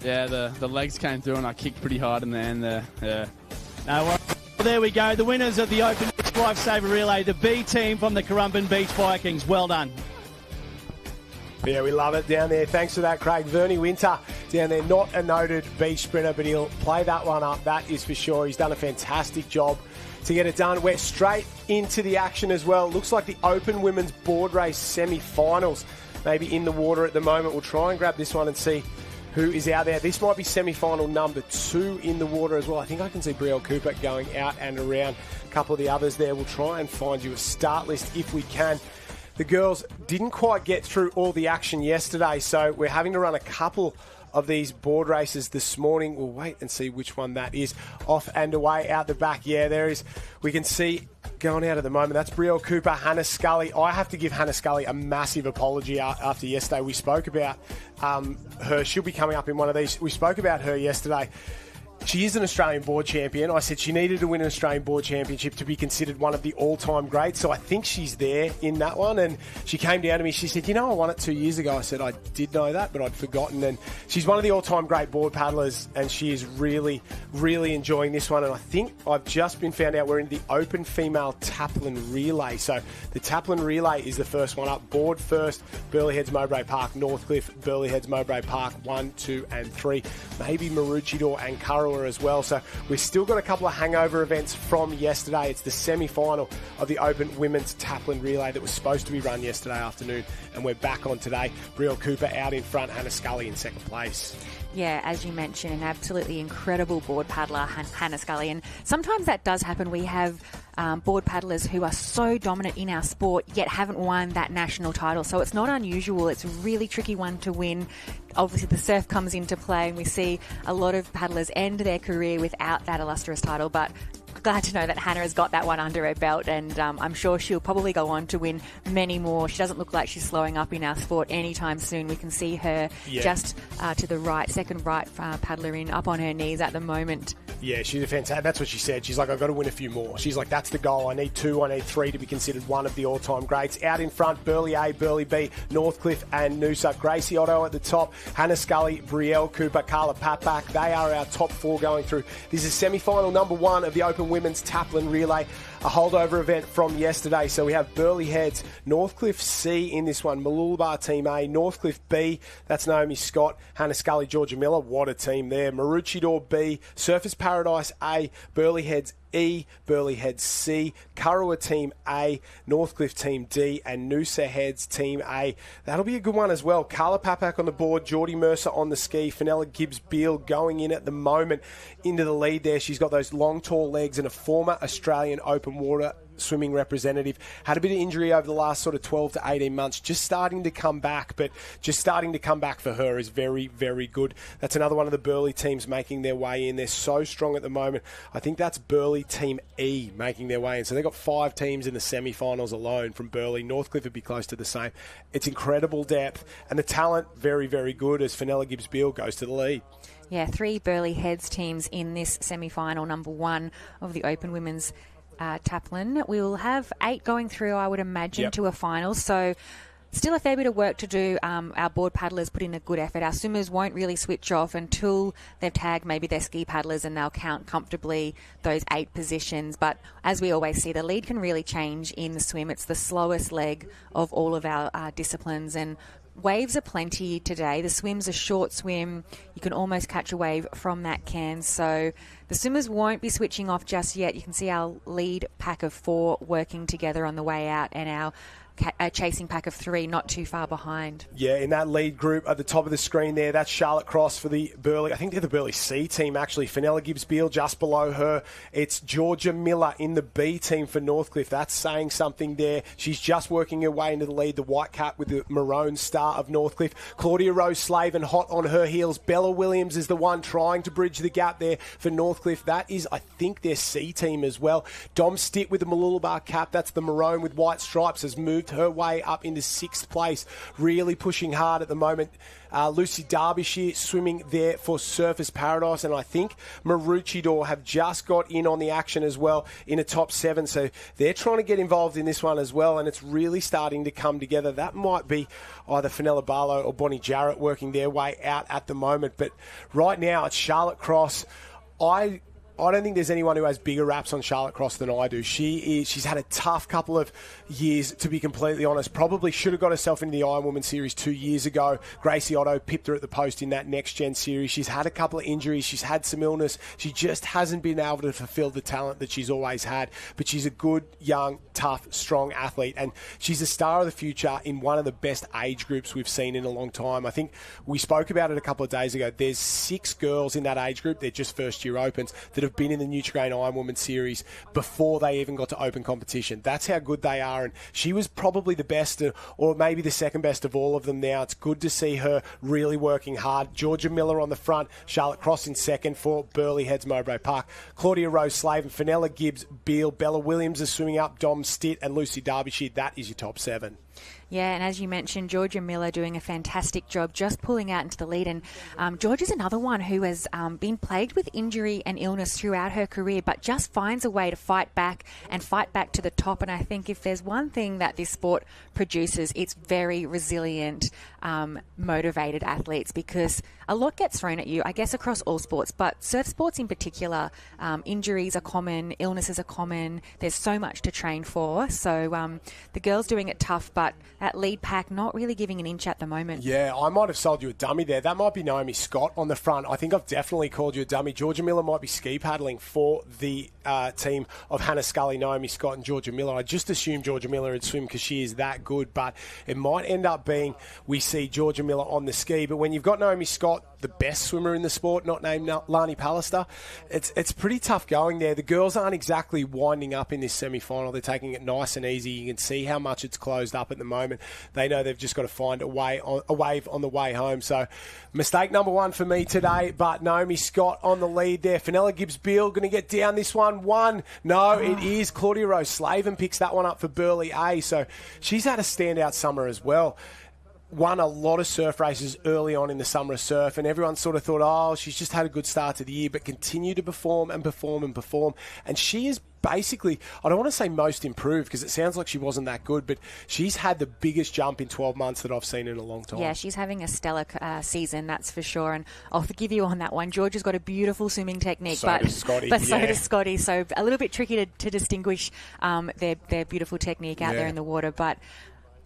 the legs came through, and I kicked pretty hard in the end there. Yeah. No worries. Well, there we go. The winners of the Open Lifesaver Relay, the B team from the Currumbin Beach Vikings. Well done. Yeah, we love it down there. Thanks for that, Craig. Vernie Winter down there, not a noted beach sprinter, but he'll play that one up, that is for sure. He's done a fantastic job to get it done. We're straight into the action as well. Looks like the Open Women's Board Race semi-finals maybe in the water at the moment. We'll try and grab this one and see who is out there. This might be semi-final number 2 in the water as well. I think I can see Brielle Cooper going out and around. A couple of the others there. We'll try and find you a start list if we can. The girls didn't quite get through all the action yesterday, so we're having to run a couple of these board races this morning. We'll wait and see which one that is. Off and away out the back. Yeah, there is. We can see going out at the moment. That's Brielle Cooper, Hannah Scully. I have to give Hannah Scully a massive apology after yesterday. We spoke about her. She'll be coming up in one of these. We spoke about her yesterday. She is an Australian board champion. I said she needed to win an Australian board championship to be considered one of the all-time greats. So I think she's there in that one. And she came down to me. She said, I won it 2 years ago. I said, I did know that, but I'd forgotten. And she's one of the all-time great board paddlers, and she is really, really enjoying this one. And I think I've just been found out we're in the Open Female Taplin Relay. So the Taplin Relay is the first one up. Board first, Burleigh Heads, Mowbray Park, Northcliffe, Burleigh Heads, Mowbray Park, 1, 2 and 3. Maybe Maroochydore and Currawong as well. So we've still got a couple of hangover events from yesterday. It's the semi-final of the Open Women's Taplin Relay that was supposed to be run yesterday afternoon, and we're back on today. Brielle Cooper out in front, Hannah Scully in second place. Yeah, as you mentioned, an absolutely incredible board paddler, Hannah Scully. And sometimes that does happen. We have board paddlers who are so dominant in our sport yet haven't won that national title. So it's not unusual. It's a really tricky one to win. Obviously, the surf comes into play and we see a lot of paddlers end their career without that illustrious title. But glad to know that Hannah has got that one under her belt, and I'm sure she'll probably go on to win many more. She doesn't look like she's slowing up in our sport anytime soon. We can see her just to the right, second right paddler in, up on her knees at the moment. Yeah, she's a fantastic. That's what she said. She's like, I've got to win a few more. She's like, that's the goal. I need 2, I need 3 to be considered one of the all-time greats. Out in front, Burleigh A, Burleigh B, Northcliffe and Noosa. Gracie Otto at the top, Hannah Scully, Brielle Cooper, Carla Patback. They are our top 4 going through. This is semi-final number 1 of the Open Women's Taplin Relay, a holdover event from yesterday. So we have Burleigh Heads, Northcliffe C in this one, Mooloolaba Team A, Northcliffe B, that's Naomi Scott, Hannah Scully, Georgia Miller, what a team there, Maroochydore B, Surfers Paradise A, Burleigh Heads E, Burleigh Heads C, Kurrawa Team A, Northcliffe Team D, and Noosa Heads Team A. That'll be a good one as well. Carla Papak on the board, Geordie Mercer on the ski, Fenella Gibbs-Beale going in at the moment into the lead there. She's got those long, tall legs and a former Australian open water swimming representative. Had a bit of injury over the last sort of 12 to 18 months. Just starting to come back, but just starting to come back for her is very, very good. That's another one of the Burleigh teams making their way in. They're so strong at the moment. I think that's Burleigh Team E making their way in. So they've got 5 teams in the semi-finals alone from Burleigh. Northcliffe would be close to the same. It's incredible depth, and the talent very, very good as Fenella Gibbs-Beale goes to the lead. Yeah, 3 Burleigh Heads teams in this semi-final, number 1 of the Open Women's Taplin. We will have 8 going through, I would imagine, to a final. So still a fair bit of work to do. Our board paddlers put in a good effort. Our swimmers won't really switch off until they've tagged maybe their ski paddlers, and they'll count comfortably those 8 positions. But as we always see, the lead can really change in the swim. It's the slowest leg of all of our disciplines, and waves are plenty today. The swim's a short swim. You can almost catch a wave from that can. So the swimmers won't be switching off just yet. You can see our lead pack of 4 working together on the way out, and our chasing pack of 3 not too far behind. Yeah, in that lead group at the top of the screen there, that's Charlotte Cross for the Burleigh. I think they're the Burleigh C team, actually. Fenella Gibbs-Beale just below her. It's Georgia Miller in the B team for Northcliffe. That's saying something there. She's just working her way into the lead, the white cap with the maroon star of Northcliffe. Claudia Rose Slavin hot on her heels. Bella Williams is the one trying to bridge the gap there for Northcliffe. That is, I think, their C team as well. Dom Stitt with the Mooloolaba cap. That's the maroon with white stripes, has moved her way up into 6th place, really pushing hard at the moment. Lucy Derbyshire swimming there for Surfers Paradise, and I think Maroochydore have just got in on the action as well in a top 7, so they're trying to get involved in this one as well, and it's really starting to come together. That might be either Fenella Barlow or Bonnie Jarrett working their way out at the moment, but right now it's Charlotte Cross. I don't think there's anyone who has bigger raps on Charlotte Cross than I do. She's had a tough couple of years, to be completely honest. Probably should have got herself into the Iron Woman series 2 years ago. Gracie Otto pipped her at the post in that Next Gen series. She's had a couple of injuries. She's had some illness. She just hasn't been able to fulfill the talent that she's always had. But she's a good, young, tough, strong athlete. And she's a star of the future in one of the best age groups we've seen in a long time. I think we spoke about it a couple of days ago. There's 6 girls in that age group. They're just first-year opens that have been in the Nutrigrain Iron Woman series before they even got to open competition. That's how good they are, and she was probably the best, or maybe the second best of all of them now. It's good to see her really working hard. Georgia Miller on the front, Charlotte Cross in second for Burleigh Heads Mowbray Park. Claudia Rose Slavin, Fenella Gibbs-Beale, Bella Williams is swimming up, Dom Stitt and Lucy Derbyshire. That is your top 7. Yeah, and as you mentioned, Georgia Miller doing a fantastic job just pulling out into the lead. And Georgia's another one who has been plagued with injury and illness throughout her career, but just finds a way to fight back to the top. And I think if there's one thing that this sport produces, it's very resilient, motivated athletes, because a lot gets thrown at you, I guess, across all sports, but surf sports in particular. Injuries are common, illnesses are common. There's so much to train for. So the girls doing it tough, but but that lead pack not really giving an inch at the moment. Yeah, I might have sold you a dummy there. That might be Naomi Scott on the front. I think I've definitely called you a dummy. Georgia Miller might be ski paddling for the team of Hannah Scully, Naomi Scott and Georgia Miller. I just assumed Georgia Miller would swim because she is that good, but it might end up being we see Georgia Miller on the ski. But when you've got Naomi Scott, the best swimmer in the sport, not named Lani Pallister, it's pretty tough going there. The girls aren't exactly winding up in this semi-final. They're taking it nice and easy. You can see how much it's closed up at the moment. They know they've just got to find a wave on the way home. So mistake number one for me today, but Naomi Scott on the lead there. Fenella Gibbs-Beale going to get down this one. No, it is Claudia Rose-Slaven picks that one up for Burleigh A. So she's had a standout summer as well. Won a lot of surf races early on in the summer of surf, and everyone sort of thought, oh, she's just had a good start to the year, but continued to perform. And she is basically, I don't want to say most improved because it sounds like she wasn't that good, but she's had the biggest jump in 12 months that I've seen in a long time. Yeah, she's having a stellar season, that's for sure. And I'll forgive you on that one. Georgia's got a beautiful swimming technique, so does Scotty. So a little bit tricky to distinguish their beautiful technique out there in the water, but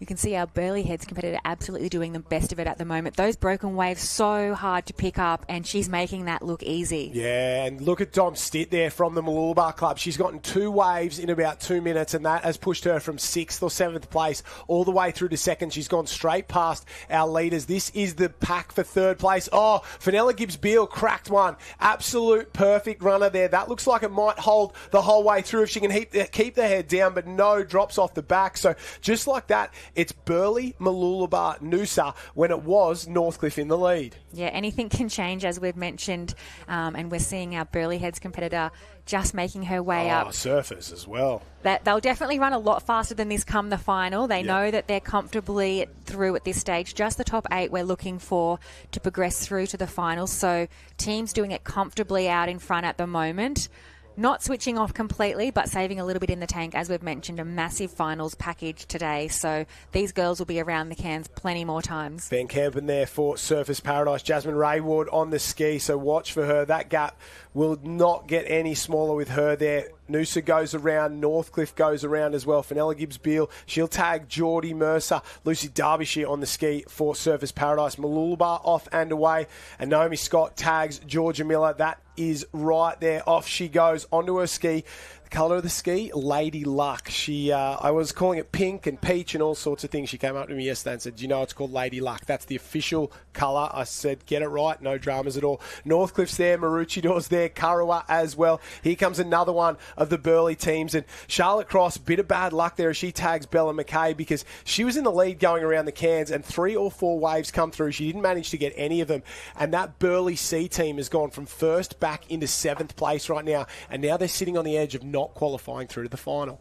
you can see our Burleigh Heads competitor absolutely doing the best of it at the moment. Those broken waves, so hard to pick up, and she's making that look easy. Yeah, and look at Dom Stitt there from the Mooloolaba Club. She's gotten 2 waves in about 2 minutes, and that has pushed her from 6th or 7th place all the way through to 2nd. She's gone straight past our leaders. This is the pack for 3rd place. Oh, Fenella Gibbs-Beale cracked one. Absolute perfect runner there. That looks like it might hold the whole way through if she can keep the head down, but no, drops off the back. So just like that, it's Burleigh, Mooloolaba, Noosa when it was Northcliffe in the lead. Yeah, anything can change, as we've mentioned, and we're seeing our Burleigh Heads competitor just making her way up. Surfers as well. They'll definitely run a lot faster than this come the final. They know that they're comfortably through at this stage. Just the top 8 we're looking for to progress through to the finals. So teams doing it comfortably out in front at the moment. Not switching off completely, but saving a little bit in the tank. As we've mentioned, a massive finals package today. So these girls will be around the cans plenty more times. Van Campen there for Surfers Paradise. Jasmine Rayward on the ski, so watch for her. That gap will not get any smaller with her there. Noosa goes around, Northcliffe goes around as well. Fenella Gibbs-Beale, she'll tag Geordie Mercer. Lucy Derbyshire on the ski for Surfers Paradise. Mooloolaba off and away. And Naomi Scott tags Georgia Miller. That is right there. Off she goes onto her ski. The colour of the ski, Lady Luck. I was calling it pink and peach and all sorts of things. She came up to me yesterday and said, do you know it's called Lady Luck? That's the official colour. I said, get it right. No dramas at all. Northcliffe's there. Maroochydor's there. Kurrawa as well. Here comes another one of the Burleigh teams. And Charlotte Cross, bit of bad luck there as she tags Bella McKay because she was in the lead going around the cans and 3 or 4 waves come through. She didn't manage to get any of them. And that Burleigh C team has gone from 1st back into 7th place right now. And now they're sitting on the edge of not qualifying through to the final.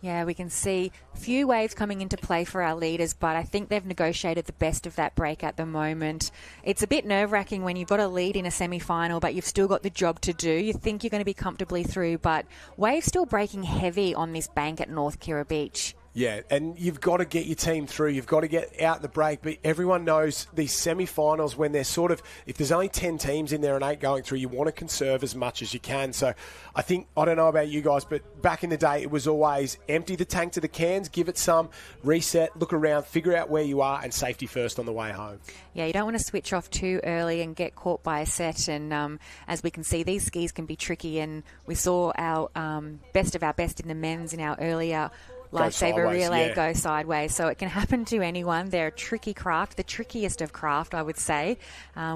Yeah, we can see a few waves coming into play for our leaders, but I think they've negotiated the best of that break at the moment. It's a bit nerve-wracking when you've got a lead in a semi-final, but you've still got the job to do. You think you're going to be comfortably through, but waves still breaking heavy on this bank at North Kira Beach. Yeah, and you've got to get your team through. You've got to get out the break. But everyone knows these semi-finals, when they're sort of, if there's only 10 teams in there and 8 going through, you want to conserve as much as you can. So I think, I don't know about you guys, but back in the day, it was always empty the tank to the cans, give it some, reset, look around, figure out where you are, and safety first on the way home. Yeah, you don't want to switch off too early and get caught by a set. And as we can see, these skis can be tricky. And we saw our best of our best in the men's in our earlier Lifesaver relay go sideways. So it can happen to anyone. They're a tricky craft, the trickiest of craft, I would say.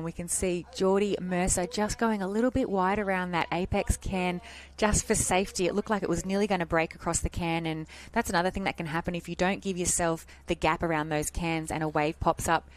We can see Geordie Mercer just going a little bit wide around that apex can just for safety. It looked like it was nearly going to break across the can, and that's another thing that can happen if you don't give yourself the gap around those cans and a wave pops up.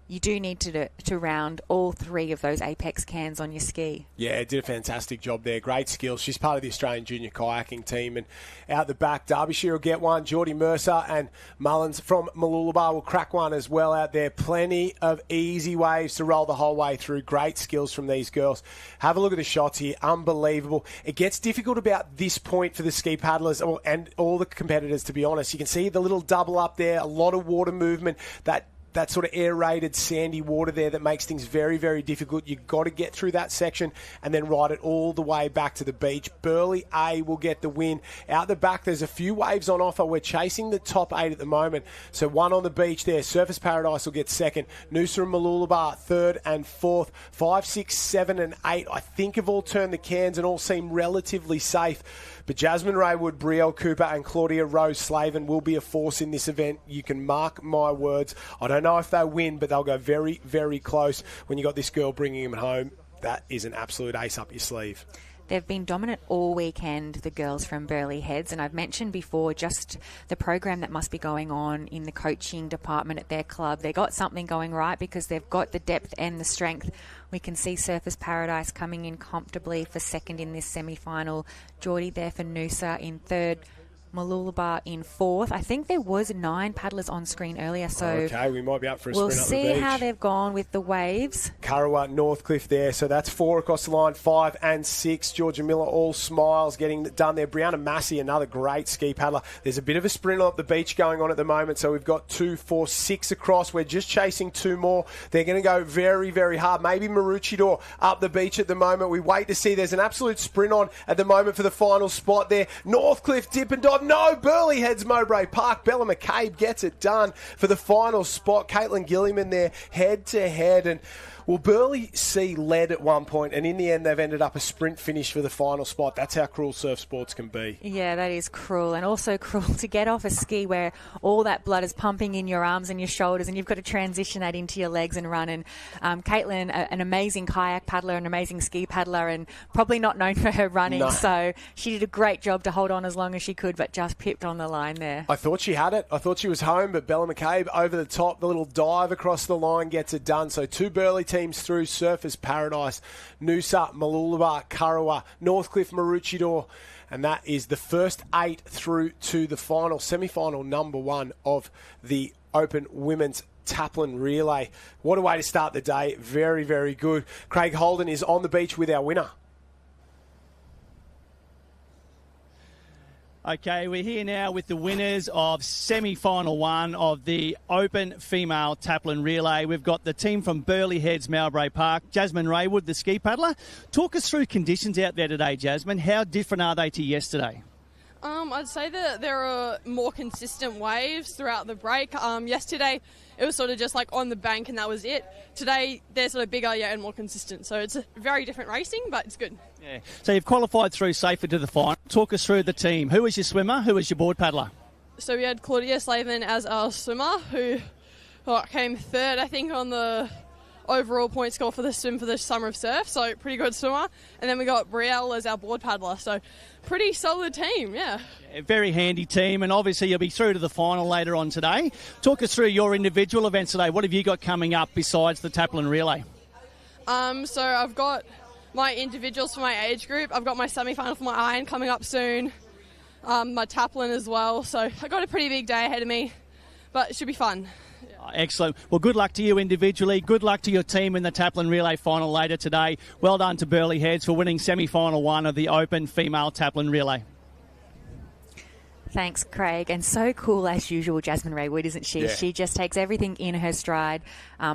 You do need to round all 3 of those apex cans on your ski. Yeah, did a fantastic job there. Great skills. She's part of the Australian junior kayaking team. And out the back, Derbyshire will get one. Geordie Mercer and Mullins from Mooloolaba will crack one as well out there. Plenty of easy waves to roll the whole way through. Great skills from these girls. Have a look at the shots here. Unbelievable. It gets difficult about this point for the ski paddlers and all the competitors, to be honest. You can see the little double up there, a lot of water movement. That that sort of aerated, sandy water there that makes things very, very difficult. You've got to get through that section and then ride it all the way back to the beach. Burleigh A will get the win. Out the back, there's a few waves on offer. We're chasing the top 8 at the moment. So one on the beach there. Surfers Paradise will get second. Noosa and Mooloolaba third and fourth. 5, 6, 7 and 8, I think, have all turned the cans and all seem relatively safe. But Jasmine Raywood, Brielle Cooper and Claudia Rose Slavin will be a force in this event. You can mark my words. I don't know if they'll win, but they'll go very, very close. When you got this girl bringing them home, that is an absolute ace up your sleeve. They've been dominant all weekend, the girls from Burleigh Heads, and I've mentioned before just the program that must be going on in the coaching department at their club. They've got something going right because they've got the depth and the strength. We can see Surfers Paradise coming in comfortably for second in this semi-final. Geordie there for Noosa in third. Mooloolaba in fourth. I think there was 9 paddlers on screen earlier, so okay, we might be up for a we'll sprint up the beach. see how they've gone with the waves. Currawa, Northcliffe there, so that's 4 across the line, 5 and 6. Georgia Miller, all smiles, getting done there. Brianna Massey, another great ski paddler. There's a bit of a sprint up the beach going on at the moment, so we've got 2, 4, 6 across. We're just chasing 2 more. They're going to go very, very hard. Maybe Maroochydore up the beach at the moment. We wait to see. There's an absolute sprint on at the moment for the final spot there. Northcliffe, dip and dive. No, Burleigh Heads, Mowbray Park. Bella McCabe gets it done for the final spot. Caitlin Gilliman there, head to head. And well, Burleigh C led at one point, and in the end, they've ended up a sprint finish for the final spot. That's how cruel surf sports can be. Yeah, that is cruel, and also cruel to get off a ski where all that blood is pumping in your arms and your shoulders, and you've got to transition that into your legs and run. And Caitlin, an amazing kayak paddler, an amazing ski paddler, and probably not known for her running. No. So she did a great job to hold on as long as she could, but just pipped on the line there. I thought she had it. I thought she was home, but Bella McCabe over the top, the little dive across the line gets it done. So 2 Burleigh teams through: Surfers Paradise, Noosa, Mooloolaba, Currawa, Northcliffe, Maroochydore. And that is the first 8 through to the final, semi-final number 1 of the Open Women's Taplin Relay. What a way to start the day. Very, very good. Craig Holden is on the beach with our winner. Okay, we're here now with the winners of semi-final 1 of the Open Female Taplin Relay. We've got the team from Burleigh Heads, Mowbray Park. Jasmine Raywood, the ski paddler. Talk us through conditions out there today, Jasmine. How different are they to yesterday? I'd say that there are more consistent waves throughout the break. Yesterday, it was sort of just like on the bank and that was it. Today, they're sort of bigger, and more consistent. So it's a very different racing, but it's good. Yeah. So you've qualified through safely to the final. Talk us through the team. Who was your swimmer? Who was your board paddler? So we had Claudia Slavin as our swimmer, who came third, I think, on the overall point score for the swim for the Summer of Surf, so pretty good swimmer. And then we got Brielle as our board paddler, so pretty solid team, yeah. Very handy team, and obviously you'll be through to the final later on today. Talk us through your individual events today. What have you got coming up besides the Taplin Relay? So I've got my individuals for my age group. I've got my semi-final for my iron coming up soon, my Taplin as well. So I've got a pretty big day ahead of me, but it should be fun. Excellent. Well, good luck to you individually. Good luck to your team in the Taplin Relay final later today. Well done to Burleigh Heads for winning semi-final 1 of the Open Female Taplin Relay. Thanks, Craig. And so cool as usual, Jasmine Raywood, isn't she? Yeah. She just takes everything in her stride.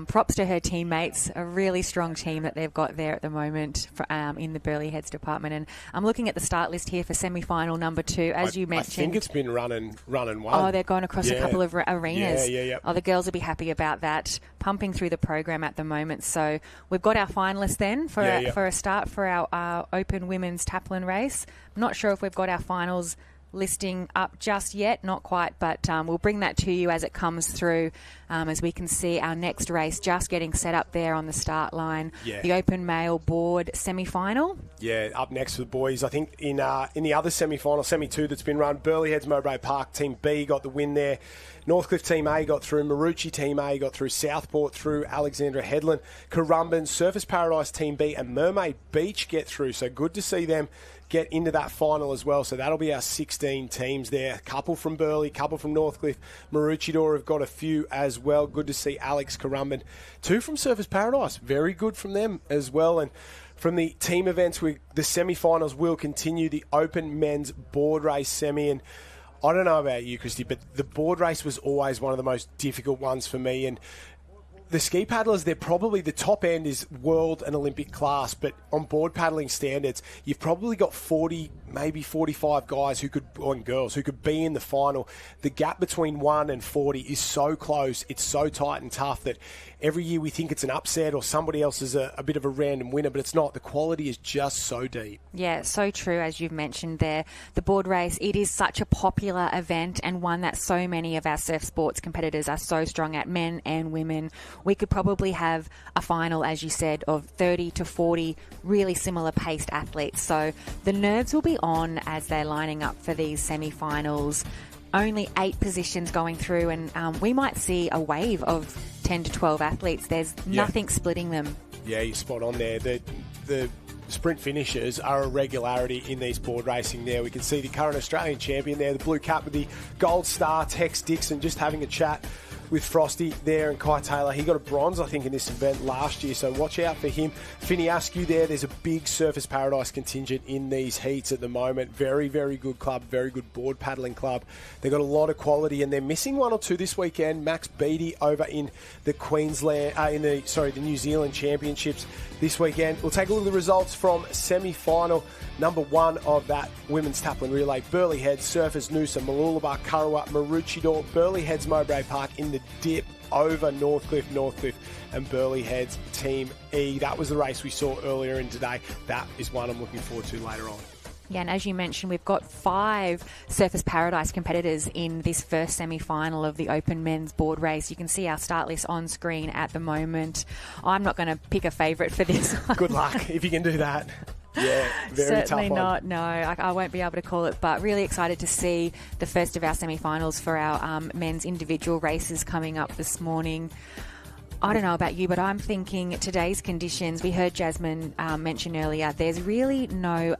Props to her teammates, a really strong team that they've got there at the moment for, in the Burleigh Heads department. And I'm looking at the start list here for semi-final number 2, as you mentioned. I think it's been running one. Oh, they're going across a couple of arenas. Yeah. Oh, the girls will be happy about that, pumping through the program at the moment. So we've got our finalists then for a start for our Open Women's Taplin race. I'm not sure if we've got our finals listing up just yet, not quite, but we'll bring that to you as it comes through, as we can see our next race just getting set up there on the start line. The Open Male Board semi-final. Yeah, up next for the boys. I think in the other semi-final, semi-2 that's been run, Burleigh Heads Mowbray Park, Team B got the win there. Northcliffe Team A got through, Maroochy Team A got through, Southport through, Alexandra Headland, Currumbin, Surfers Paradise Team B and Mermaid Beach get through. So good to see them get into that final as well. So that'll be our 16 teams there. A couple from Burleigh, couple from Northcliffe. Maroochydore have got a few as well. Good to see Alex Currumbin. 2 from Surfers Paradise. Very good from them as well. And from the team events, the semi-finals will continue. The Open Men's Board Race semi. And I don't know about you, Christy, but the board race was always one of the most difficult ones for me. And the ski paddlers, they're probably the top end is world and Olympic class, but on board paddling standards, you've probably got 40, maybe 45 guys and girls who could be in the final. The gap between 1 and 40 is so close, it's so tight and tough that every year we think it's an upset or somebody else is a bit of a random winner, but it's not. The quality is just so deep. Yeah, so true, as you've mentioned there. The board race, it is such a popular event and one that so many of our surf sports competitors are so strong at, men and women. We could probably have a final, as you said, of 30 to 40 really similar paced athletes. So the nerves will be on as they're lining up for these semi-finals. Only 8 positions going through, and we might see a wave of 10 to 12 athletes. There's nothing splitting them. Yeah, you're spot on there. The sprint finishes are a regularity in these board racing there. We can see the current Australian champion there, the blue cap with the gold star, Tex Dixon, just having a chat with Frosty there and Kai Taylor. He got a bronze, I think, in this event last year, so watch out for him. Finney Askew there. There's a big Surfers Paradise contingent in these heats at the moment. Very, very good club, very good board paddling club. They've got a lot of quality, and they're missing 1 or 2 this weekend. Max Beattie over in the the New Zealand Championships this weekend. We'll take a look at the results from semi-final number 1 of that women's taplin relay. Burleigh Heads, Surfers Noosa, Mooloolaba, Kurrawa, Maroochydore, Burleigh Heads, Mowbray Park in the dip over Northcliffe, and Burleigh Heads Team E. That was the race we saw earlier in today. That is one I'm looking forward to later on. Yeah, and as you mentioned, we've got 5 Surfers Paradise competitors in this first semi-final of the Open Men's Board Race. You can see our start list on screen at the moment. I'm not going to pick a favourite for this one. Good luck if you can do that. Yeah, very Certainly tough one. not, no. I won't be able to call it, but really excited to see the first of our semi-finals for our men's individual races coming up this morning. I don't know about you, but I'm thinking today's conditions, we heard Jasmine mention earlier, there's really no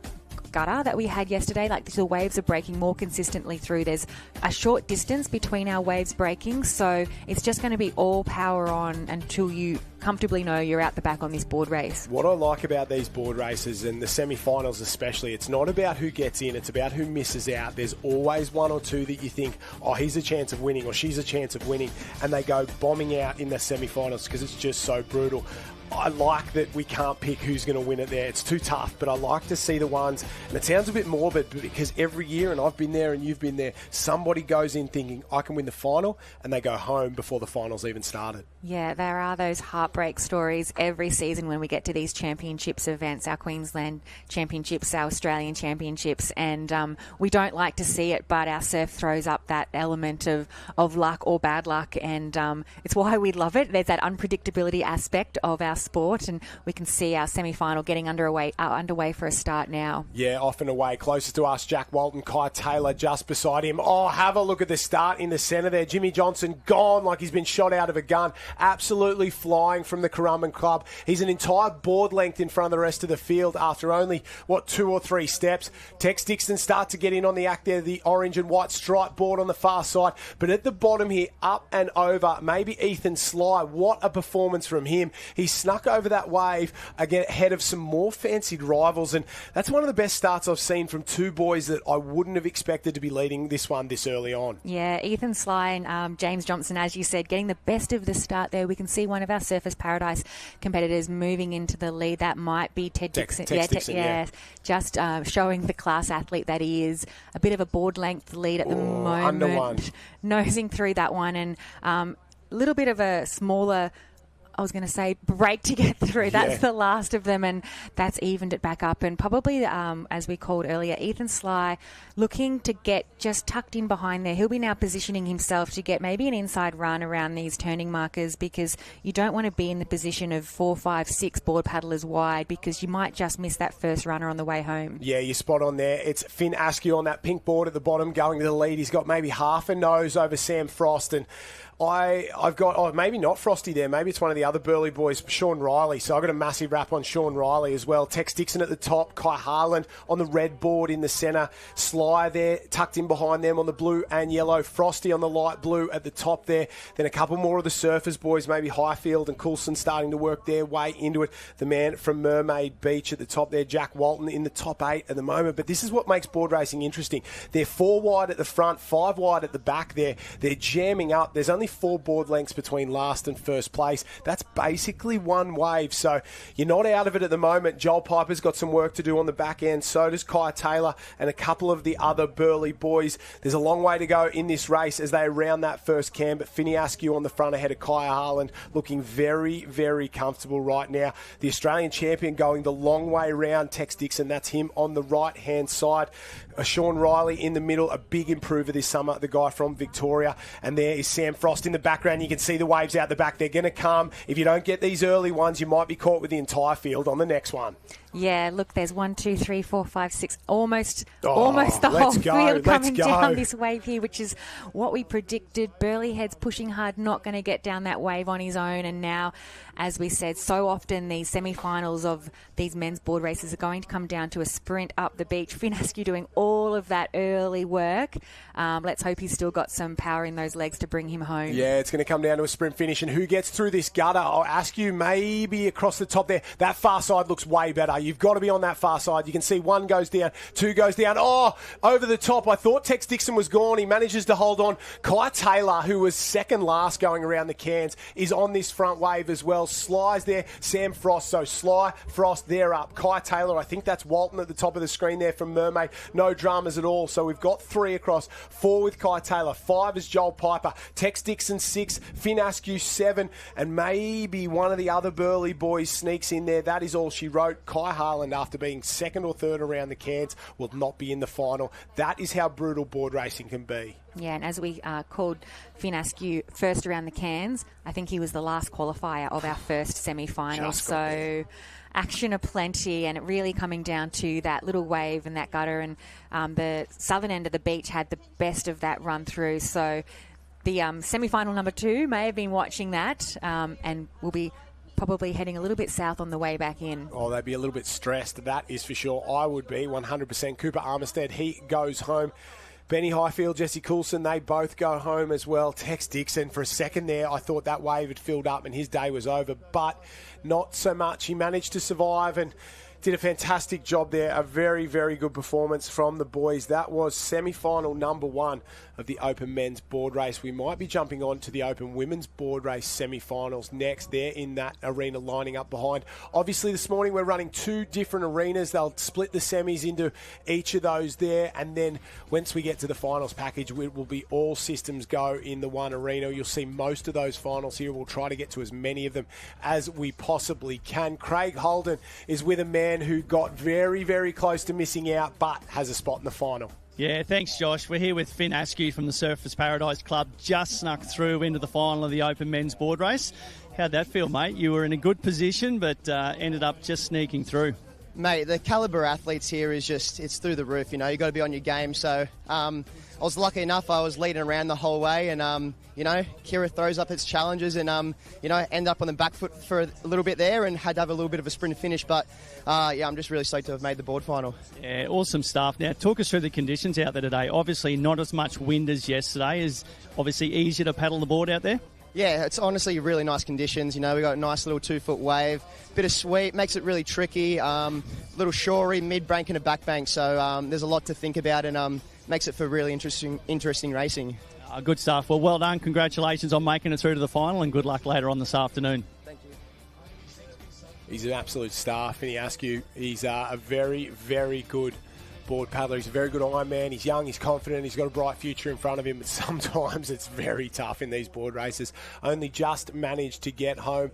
gutter that we had yesterday. Like, the waves are breaking more consistently through. There's a short distance between our waves breaking, so it's just going to be all power on until you comfortably know you're out the back on this board race. What I like about these board races and the semi-finals especially, it's not about who gets in, it's about who misses out. There's always 1 or 2 that you think, oh, he's a chance of winning or she's a chance of winning, and they go bombing out in the semi-finals because it's just so brutal. I like that we can't pick who's going to win it there. It's too tough, but I like to see the ones, and it sounds a bit morbid because every year, and I've been there and you've been there, somebody goes in thinking, I can win the final, and they go home before the finals even started. Yeah, there are those heartbreak stories every season when we get to these championships events, our Queensland championships, our Australian championships, and we don't like to see it, but our surf throws up that element of luck or bad luck, and it's why we love it. There's that unpredictability aspect of our sport, and we can see our semi-final getting underway for a start now. Yeah, off and away. Closest to us, Jack Walton, Kai Taylor just beside him. Oh, have a look at the start in the centre there. Jimmy Johnson gone like he's been shot out of a gun. Absolutely flying from the Currumbin Club. He's an entire board length in front of the rest of the field after only, 2 or 3 steps. Tex Dixon starts to get in on the act there, the orange and white stripe board on the far side. But at the bottom here, up and over, maybe Ethan Sly. What a performance from him. He's snuck over that wave again ahead of some more fancied rivals, and that's one of the best starts I've seen from 2 boys that I wouldn't have expected to be leading this one this early on. Yeah, Ethan Sly and James Johnson, as you said, getting the best of the start there. We can see one of our Surfers Paradise competitors moving into the lead. That might be Ted Dixon. Dixon, just showing the class athlete that he is. A bit of a board length lead at the moment. Under one. Nosing through that one, and a little bit of a smaller, I was going to say, break to get through. That's the last of them, and that's evened it back up. And probably, as we called earlier, Ethan Sly looking to get just tucked in behind there. He'll be now positioning himself to get maybe an inside run around these turning markers, because you don't want to be in the position of 4, 5, 6 board paddlers wide, because you might just miss that first runner on the way home. Yeah, you're spot on there. It's Finn Askew on that pink board at the bottom going to the lead. He's got maybe half a nose over Sam Frost, and I've got, maybe not Frosty there. Maybe it's one of the other Burleigh boys, Sean Riley. So I've got a massive wrap on Sean Riley as well. Tex Dixon at the top, Kai Harland on the red board in the centre, Sly there tucked in behind them on the blue and yellow, Frosty on the light blue at the top there. Then a couple more of the Surfers boys, maybe Highfield and Coulson starting to work their way into it. The man from Mermaid Beach at the top there, Jack Walton in the top 8 at the moment. But this is what makes board racing interesting. They're 4 wide at the front, 5 wide at the back there. They're jamming up. There's only 4 board lengths between last and first place. That's basically one wave. So you're not out of it at the moment. Joel Piper's got some work to do on the back end. So does Kai Taylor and a couple of the other Burleigh boys. There's a long way to go in this race as they round that first cam. But Finney Askew on the front ahead of Kai Harland, looking very, very comfortable right now. The Australian champion going the long way round, Tex Dixon. That's him on the right-hand side. Sean Riley in the middle, a big improver this summer, the guy from Victoria. And there is Sam Frost in the background. You can see the waves out the back. They're going to come. If you don't get these early ones, you might be caught with the entire field on the next one. Yeah, look, there's 1, 2, 3, 4, 5, 6, almost the whole field coming down this wave here, which is what we predicted. Burleigh Head's pushing hard, not going to get down that wave on his own. And now, as we said, so often these semi-finals of these men's board races are going to come down to a sprint up the beach. Finn Askew doing all of that early work. Let's hope he's still got some power in those legs to bring him home. Yeah, it's going to come down to a sprint finish. And who gets through this gutter? I'll ask you, maybe across the top there. That far side looks way better. You've got to be on that far side. You can see 1 goes down, 2 goes down. Oh, over the top. I thought Tex Dixon was gone. He manages to hold on. Kai Taylor, who was second last going around the cans, is on this front wave as well. Sly's there. Sam Frost. So Sly, Frost, they're up. Kai Taylor, I think that's Walton at the top of the screen there from Mermaid. No dramas at all. So we've got 3 across. 4 with Kai Taylor. 5 is Joel Piper. Tex Dixon 6. Finn Askew 7. And maybe one of the other Burleigh boys sneaks in there. That is all she wrote. Kai Harland, after being second or third around the cans, will not be in the final. That is how brutal board racing can be. Yeah, and as we called Finn Askew first around the cans, I think he was the last qualifier of our first semi-final. So action aplenty, and it really coming down to that little wave and that gutter. And the southern end of the beach had the best of that run through. So the semi-final number 2 may have been watching that and will be probably heading a little bit south on the way back in. Oh, they'd be a little bit stressed, that is for sure. I would be 100%. Cooper Armistead, he goes home. Benny Highfield, Jesse Coulson, they both go home as well. Tex Dixon, for a second there, I thought that wave had filled up and his day was over, but not so much. He managed to survive and did a fantastic job there. A very, very good performance from the boys. That was semi-final number 1 of the Open Men's Board Race. We might be jumping on to the Open Women's Board Race semi-finals next. They're in that arena lining up behind. Obviously, this morning we're running 2 different arenas. They'll split the semis into each of those there, and then once we get to the finals package, it will be all systems go in the one arena. You'll see most of those finals here. We'll try to get to as many of them as we possibly can. Craig Holden is with a man who got very, very close to missing out, but has a spot in the final. Yeah, thanks, Josh. We're here with Finn Askew from the Surfers Paradise Club. Just snuck through into the final of the Open Men's Board Race. How'd that feel, mate? You were in a good position, but ended up just sneaking through. Mate, the calibre athletes here is just, it's through the roof, you know. You've got to be on your game. So I was lucky enough, I was leading around the whole way, and, you know, Kira throws up its challenges and, you know, ended up on the back foot for a little bit there and had to have a little bit of a sprint finish. But, yeah, I'm just really stoked to have made the board final. Yeah, awesome stuff. Now, talk us through the conditions out there today. Obviously, not as much wind as yesterday. Is obviously easier to paddle the board out there? Yeah, it's honestly really nice conditions. You know, we got a nice little 2-foot wave, bit of sweep, makes it really tricky. Little shorey, mid-bank and a back bank. So there's a lot to think about and makes it for really interesting racing. Good stuff. Well done. Congratulations on making it through to the final and good luck later on this afternoon. Thank you. He's an absolute star, Finney Askew. He's a very, very good board paddler. He's a very good Ironman. He's young, he's confident, he's got a bright future in front of him, but sometimes it's very tough in these board races. Only just managed to get home.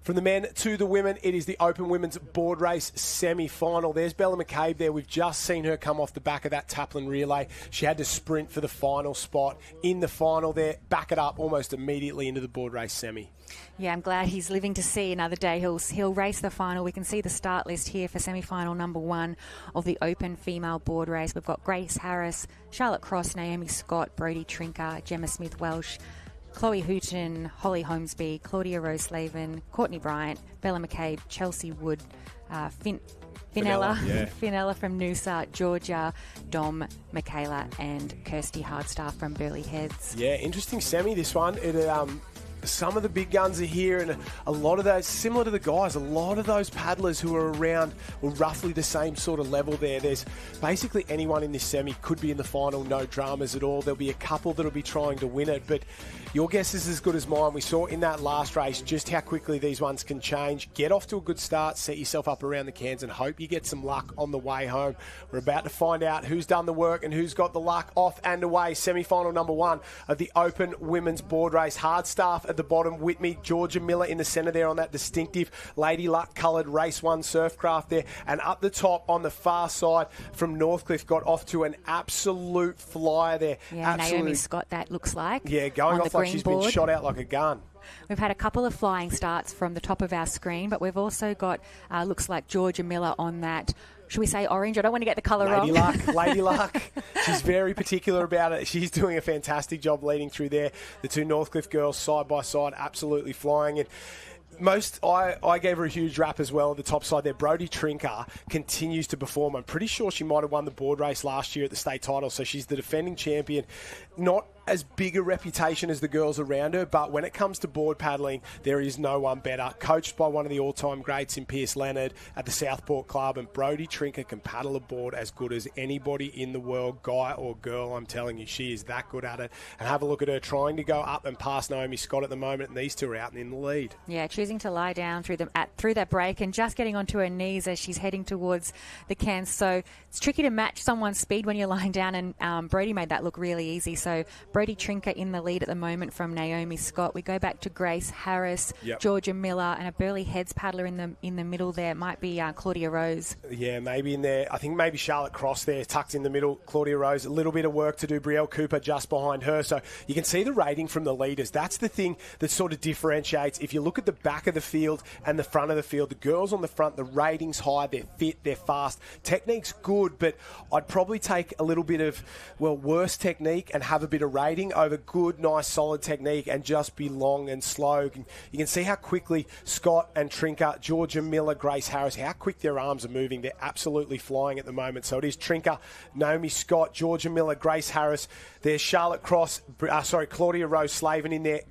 From the men to the women, it is the Open Women's Board Race semi-final. There's Bella McCabe there. We've just seen her come off the back of that taplin relay. She had to sprint for the final spot. In the final there, back it up almost immediately into the board race semi. Yeah, I'm glad he's living to see another day. He'll race the final. We can see the start list here for semi-final number 1 of the Open Female Board Race. We've got Grace Harris, Charlotte Cross, Naomi Scott, Brodie Trinker, Gemma Smith-Welsh, Chloe Hooton, Holly Holmesby, Claudia Rose-Slavin, Courtney Bryant, Bella McCabe, Chelsea Wood, Finella from Noosa, Georgia, Dom, Michaela, and Kirsty Hardstaff from Burleigh Heads. Yeah, interesting semi, this one. Some of the big guns are here, and a lot of those, similar to the guys, a lot of those paddlers who are around were roughly the same sort of level there. There's basically anyone in this semi could be in the final, no dramas at all. There'll be a couple that'll be trying to win it, but your guess is as good as mine. We saw in that last race just how quickly these ones can change. Get off to a good start, set yourself up around the cans, and hope you get some luck on the way home. We're about to find out who's done the work and who's got the luck. Off and away, semi-final number 1 of the Open Women's Board Race. Hardstaff at the bottom, Whitney, Georgia Miller in the centre there on that distinctive Lady Luck coloured Race 1 Surfcraft there. And up the top on the far side from Northcliffe, got off to an absolute flyer there. Yeah, Naomi Scott, that looks like. Yeah, going off like she's been shot out like a gun. We've had a couple of flying starts from the top of our screen, but we've also got, looks like Georgia Miller on that, should we say orange? I don't want to get the colour wrong. Lady Luck. She's very particular about it. She's doing a fantastic job leading through there. The two Northcliffe girls side by side, absolutely flying. And I gave her a huge rap as well at the top side there. Brodie Trinker continues to perform. I'm pretty sure she might have won the board race last year at the state title, so she's the defending champion. Not as big a reputation as the girls around her, but when it comes to board paddling, there is no one better. Coached by one of the all-time greats in Pierce Leonard at the Southport Club, and Brodie Trinker can paddle a board as good as anybody in the world, guy or girl. I'm telling you, she is that good at it. And have a look at her trying to go up and past Naomi Scott at the moment, and these two are out and in the lead. Yeah, choosing to lie down through that break and just getting onto her knees as she's heading towards the cans. So it's tricky to match someone's speed when you're lying down, and Brodie made that look really easy. So Brodie Trinker in the lead at the moment from Naomi Scott. We go back to Grace Harris, Georgia Miller, and a Burleigh Heads paddler in the middle there. It might be Claudia Rose. Yeah, maybe in there. I think maybe Charlotte Cross there, tucked in the middle. Claudia Rose, a little bit of work to do. Brielle Cooper just behind her. So you can see the rating from the leaders. That's the thing that sort of differentiates. If you look at the back of the field and the front of the field, the girls on the front, the rating's high, they're fit, they're fast. Technique's good, but I'd probably take a little bit of, worse technique and have a bit of rating over good, nice, solid technique and just be long and slow. You can see how quickly Scott and Trinker, Georgia Miller, Grace Harris, how quick their arms are moving. They're absolutely flying at the moment. So it is Trinker, Naomi Scott, Georgia Miller, Grace Harris. There's Charlotte Cross, Claudia Rose Slavin in there,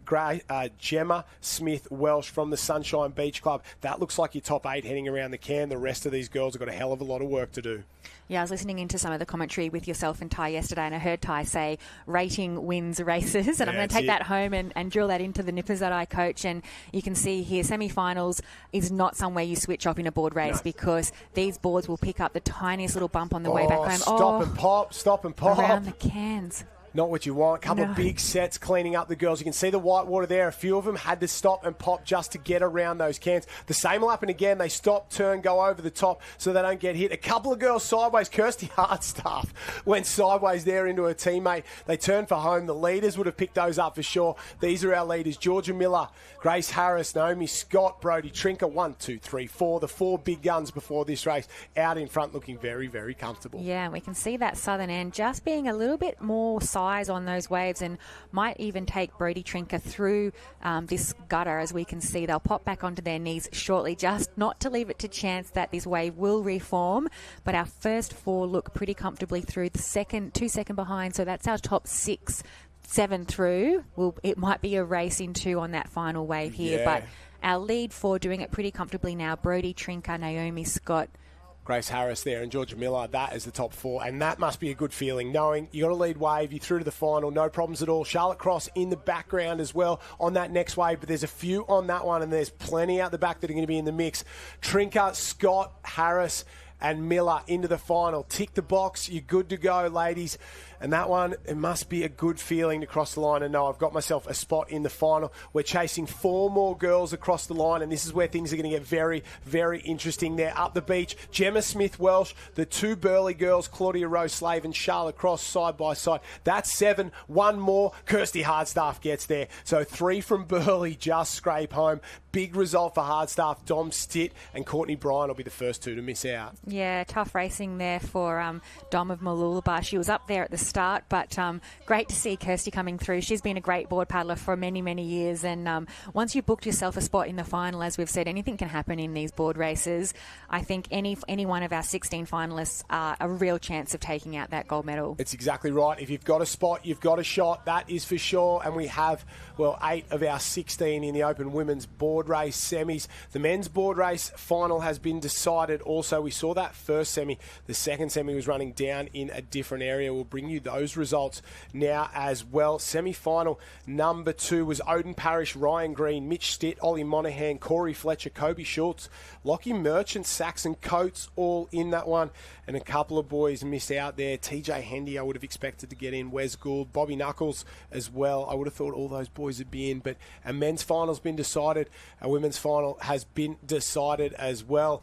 Gemma Smith Welsh from the Sunshine Beach Club. That looks like your top 8 heading around the can. The rest of these girls have got a hell of a lot of work to do. Yeah, I was listening into some of the commentary with yourself and Ty yesterday, and I heard Ty say rating wins races, and I'm going to take that home and drill that into the nippers that I coach. And you can see here, semi-finals is not somewhere you switch off in a board race because these boards will pick up the tiniest little bump on the way back home. Stop and pop. Around the cans. Not what you want. A couple of big sets cleaning up the girls. You can see the white water there. A few of them had to stop and pop just to get around those cans. The same will happen again. They stop, turn, go over the top so they don't get hit. A couple of girls sideways. Kirsty Hardstaff went sideways there into her teammate. They turned for home. The leaders would have picked those up for sure. These are our leaders. Georgia Miller, Grace Harris, Naomi Scott, Brodie Trinker. 1, 2, 3, 4. The 4 big guns before this race out in front looking very, very comfortable. Yeah, and we can see that southern end just being a little bit more size on those waves, and might even take Brodie Trinker through this gutter. As we can see, they'll pop back onto their knees shortly, just not to leave it to chance that this wave will reform. But our first 4 look pretty comfortably through. The second, 2 second behind, so that's our top 6, 7 through. It might be a race into on that final wave here, but our lead 4 doing it pretty comfortably now. Brodie Trinker, Naomi Scott, Grace Harris there and Georgia Miller, that is the top 4. And that must be a good feeling, knowing you got a lead wave, you through to the final, no problems at all. Charlotte Cross in the background as well on that next wave, but there's a few on that one and there's plenty out the back that are going to be in the mix. Trinker, Scott, Harris and Miller into the final. Tick the box, you're good to go, ladies. And that one, it must be a good feeling to cross the line and know I've got myself a spot in the final. We're chasing 4 more girls across the line, and this is where things are going to get very, very interesting there. Up the beach, Gemma Smith Welsh, the 2 Burleigh girls, Claudia Rose Slave and Charlotte Cross side by side. That's 7. 1 more, Kirsty Hardstaff gets there. So 3 from Burleigh just scrape home. Big result for Hardstaff. Dom Stitt and Courtney Bryan will be the first 2 to miss out. Yeah, tough racing there for Dom of Mooloolaba. She was up there at the start, but great to see Kirsty coming through. She's been a great board paddler for many, many years, and once you've booked yourself a spot in the final, as we've said, anything can happen in these board races. I think any one of our 16 finalists are a real chance of taking out that gold medal. It's exactly right. If you've got a spot, you've got a shot. That is for sure. And we have, 8 of our 16 in the open women's board race semis. The men's board race final has been decided also. We saw that first semi. The second semi was running down in a different area. We'll bring you those results now as well. Semi-final number 2 was Odin Parrish, Ryan Green, Mitch Stitt, Ollie Monaghan, Corey Fletcher, Kobe Schultz, Lockie Merchant, Saxon Coates, all in that one. And a couple of boys missed out there. TJ Hendy, I would have expected to get in. Wes Gould, Bobby Knuckles as well. I would have thought all those boys would be in. But our men's final's been decided. Our women's final has been decided as well.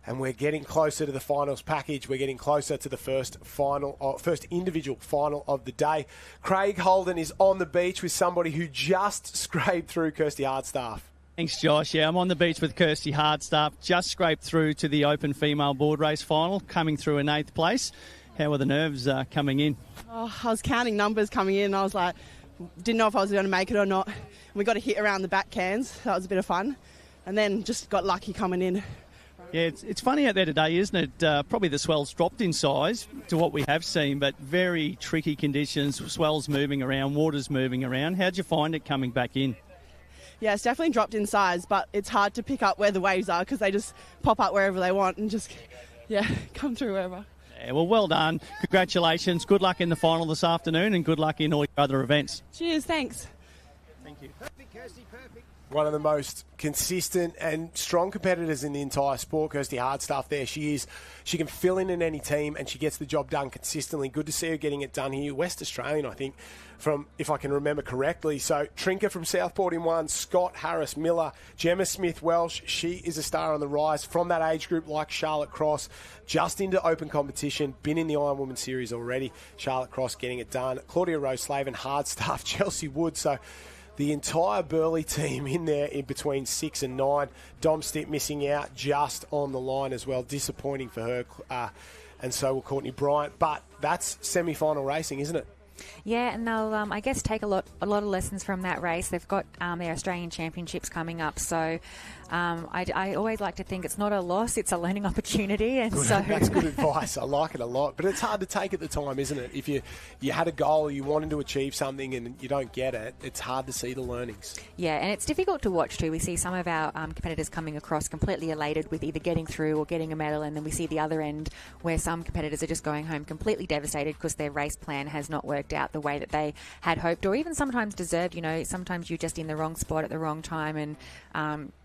And we're getting closer to the finals package. We're getting closer to the first individual final of the day. Craig Holden is on the beach with somebody who just scraped through Kirsty Hardstaff. Thanks, Josh. Yeah, I'm on the beach with Kirsty Hardstaff. Just scraped through to the open female board race final, coming through in 8th place. How were the nerves coming in? Oh, I was counting numbers coming in. I was like, didn't know if I was going to make it or not. We got a hit around the back cans. That was a bit of fun. And then just got lucky coming in. Yeah, it's funny out there today, isn't it? Probably the swells dropped in size to what we have seen, but very tricky conditions, swells moving around, water's moving around. How'd you find it coming back in? Yeah, it's definitely dropped in size, but it's hard to pick up where the waves are because they just pop up wherever they want and just, come through wherever. Yeah, well done. Congratulations. Good luck in the final this afternoon and good luck in all your other events. Cheers, thanks. Thank you. Perfect, Kirsty, perfect. One of the most consistent and strong competitors in the entire sport, Kirsty Hardstaff there. She can fill in any team and she gets the job done consistently. Good to see her getting it done here. West Australian, I think, from, if I can remember correctly. So Trinker from Southport in 1, Scott Harris Miller, Gemma Smith-Welsh. She is a star on the rise from that age group like Charlotte Cross. Just into open competition, been in the Iron Woman Series already. Charlotte Cross getting it done. Claudia Rose-Slavin, Hardstaff, Chelsea Wood. So the entire Burleigh team in there in between 6 and 9. Dom Stitt missing out just on the line as well. Disappointing for her. And so will Courtney Bryant. But that's semi-final racing, isn't it? Yeah, and they'll, I guess, take a lot of lessons from that race. They've got their Australian Championships coming up, so I always like to think it's not a loss, it's a learning opportunity. And that's good advice. I like it a lot, but it's hard to take at the time, isn't it? If you had a goal, you wanted to achieve something and you don't get it, it's hard to see the learnings. Yeah, and it's difficult to watch too. We see some of our competitors coming across completely elated with either getting through or getting a medal, and then we see the other end where some competitors are just going home completely devastated because their race plan has not worked out the way that they had hoped or even sometimes deserved. Sometimes you're just in the wrong spot at the wrong time, and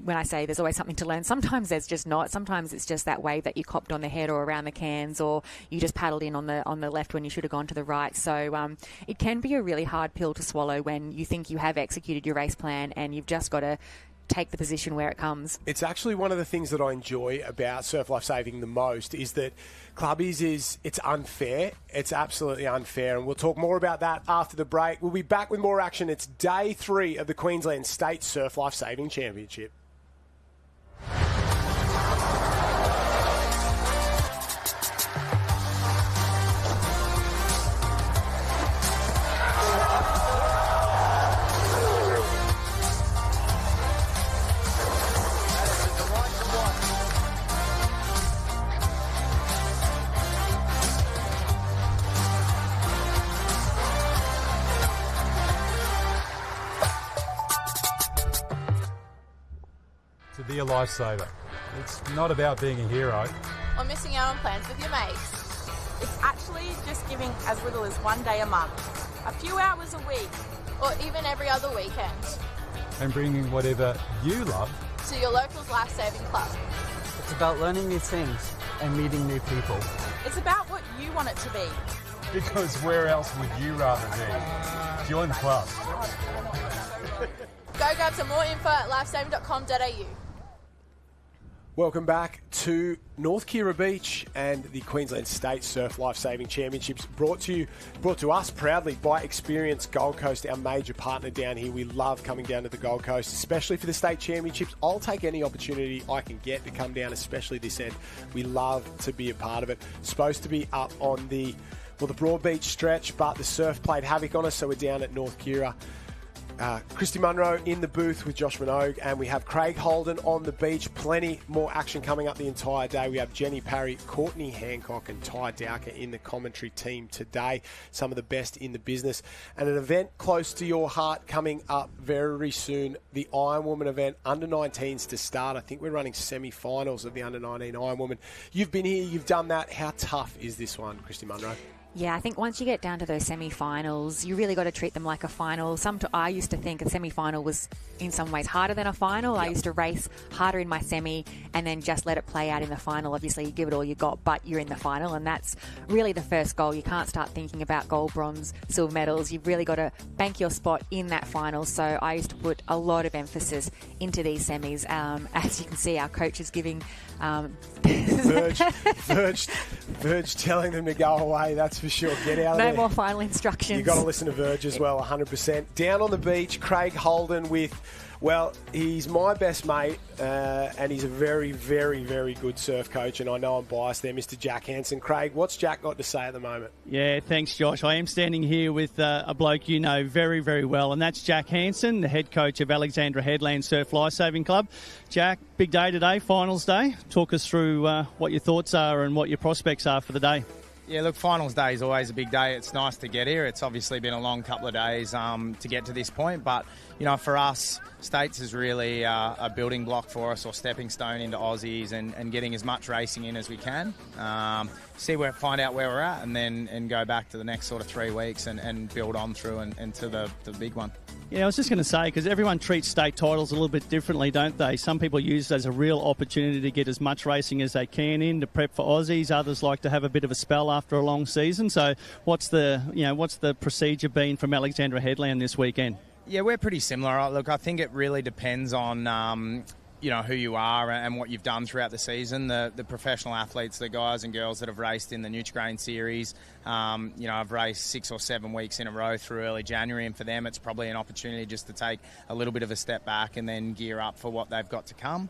when I say there's always something to learn, sometimes there's just not. Sometimes it's just that wave that you copped on the head or around the cans, or you just paddled in on the left when you should have gone to the right. So it can be a really hard pill to swallow when you think you have executed your race plan and you've just got to take the position where it comes. It's actually one of the things that I enjoy about Surf Life Saving the most is that Clubbies it's unfair. It's absolutely unfair, and we'll talk more about that after the break. We'll be back with more action. It's day 3 of the Queensland State Surf Life Saving Championship. To be a lifesaver. It's not about being a hero. Or missing out on plans with your mates. It's actually just giving as little as 1 day a month, a few hours a week, or even every other weekend. And bringing whatever you love to your local lifesaving club. It's about learning new things and meeting new people. It's about what you want it to be. Because where else would you rather be? Join the club. Go grab some more info at lifesaving.com.au. Welcome back to North Kira Beach and the Queensland State Surf Life Saving Championships, brought to us proudly by Experience Gold Coast, our major partner down here. We love coming down to the Gold Coast, especially for the state championships. I'll take any opportunity I can get to come down, especially this end. We love to be a part of it. Supposed to be up on the the Broadbeach stretch, but the surf played havoc on us, so we're down at North Kira. Christy Munro in the booth with Josh Minogue, and we have Craig Holden on the beach. Plenty more action coming up the entire day. We have Jenny Parry, Courtney Hancock and Ty Dowker in the commentary team today. Some of the best in the business. And an event close to your heart coming up very soon, the Ironwoman event, under-19s to start. I think we're running semi-finals of the under-19 Ironwoman. You've been here, you've done that. How tough is this one, Christy Munro? Yeah, I think once you get down to those semi-finals, you really got to treat them like a final. I used to think a semi-final was in some ways harder than a final. Yep. I used to race harder in my semi and then just let it play out in the final. Obviously, you give it all you got, but you're in the final, and that's really the first goal. You can't start thinking about gold, bronze, silver medals. You've really got to bank your spot in that final. So I used to put a lot of emphasis into these semis. As you can see, our coach is giving... Verge telling them to go away, that's for sure. Get out of there. No more final instructions. You've got to listen to Verge as well, 100%. Down on the beach, Craig Holden with, well, he's my best mate, and he's a very, very, very good surf coach, and I know I'm biased there, Mr. Jack Hansen. Craig, what's Jack got to say at the moment? Yeah, thanks, Josh. I am standing here with a bloke you know very, very well, and that's Jack Hansen, the head coach of Alexandra Headland Surf Lifesaving Club. Jack, big day today, finals day. Talk us through what your thoughts are and what your prospects are for the day. Yeah, look, finals day is always a big day. It's nice to get here. It's obviously been a long couple of days to get to this point, but you know, for us, States is really a building block for us, or stepping stone into Aussies, and getting as much racing in as we can. Find out where we're at, and then go back to the next sort of 3 weeks and build on through and to the big one. Yeah, I was just going to say, because everyone treats state titles a little bit differently, don't they? Some people use it as a real opportunity to get as much racing as they can in to prep for Aussies. Others like to have a bit of a spell after a long season. So what's the procedure been from Alexandra Headland this weekend? Yeah, we're pretty similar. Look, I think it really depends on who you are and what you've done throughout the season. The professional athletes, the guys and girls that have raced in the Nutrigrain series, I've raced 6 or 7 weeks in a row through early January, and for them it's probably an opportunity just to take a little bit of a step back and then gear up for what they've got to come.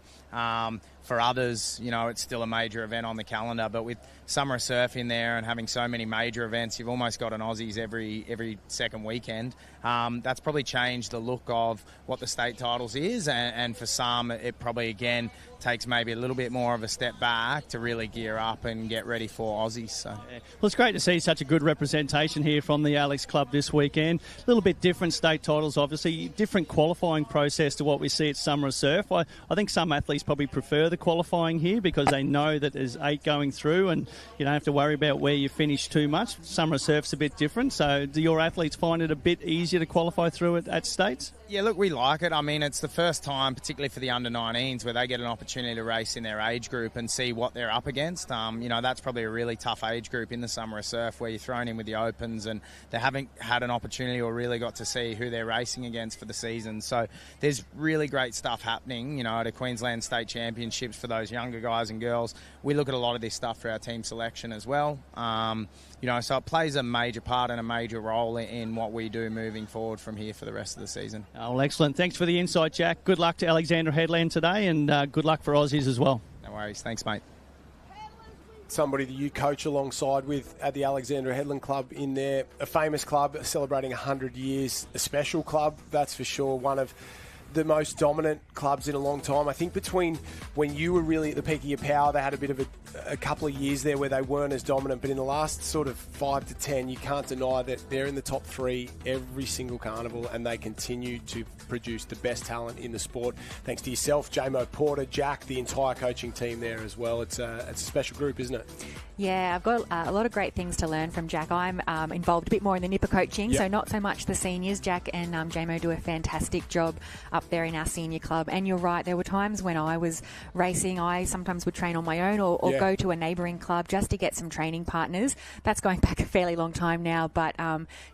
For others, it's still a major event on the calendar, but with summer surf in there and having so many major events, you've almost got an Aussies every second weekend. That's probably changed the look of what the state titles is, and for some it probably again takes maybe a little bit more of a step back to really gear up and get ready for Aussies. So. Yeah. Well, it's great to see such a good representation here from the Alex Club this weekend. A little bit different state titles, obviously, different qualifying process to what we see at Summer Surf. I think some athletes probably prefer the qualifying here because they know that there's 8 going through and you don't have to worry about where you finish too much. Summer Surf's a bit different, so do your athletes find it a bit easier to qualify through it at States? Yeah, look, we like it. I mean, it's the first time, particularly for the under-19s, where they get an opportunity to race in their age group and see what they're up against. That's probably a really tough age group in the Summer of Surf where you're thrown in with the Opens and they haven't had an opportunity or really got to see who they're racing against for the season. So there's really great stuff happening, at a Queensland State Championships for those younger guys and girls. We look at a lot of this stuff for our team selection as well. So it plays a major part and a major role in what we do moving forward from here for the rest of the season. Oh, well, excellent. Thanks for the insight, Jack. Good luck to Alexandra Headland today, and good luck for Aussies as well. No worries. Thanks, mate. Somebody that you coach alongside with at the Alexandra Headland Club in there, a famous club celebrating 100 years, a special club, that's for sure, one of the most dominant clubs in a long time. I think between when you were really at the peak of your power, they had a bit of a couple of years there where they weren't as dominant, but in the last sort of 5 to 10, you can't deny that they're in the top 3 every single carnival, and they continue to produce the best talent in the sport. Thanks to yourself, J-Mo Porter, Jack, the entire coaching team there as well. It's a special group, isn't it? Yeah, I've got a lot of great things to learn from Jack. I'm involved a bit more in the nipper coaching, so not so much the seniors. Jack and J-Mo do a fantastic job up there in our senior club. And you're right, there were times when I was racing, I sometimes would train on my own or go to a neighbouring club just to get some training partners. That's going back a fairly long time now, but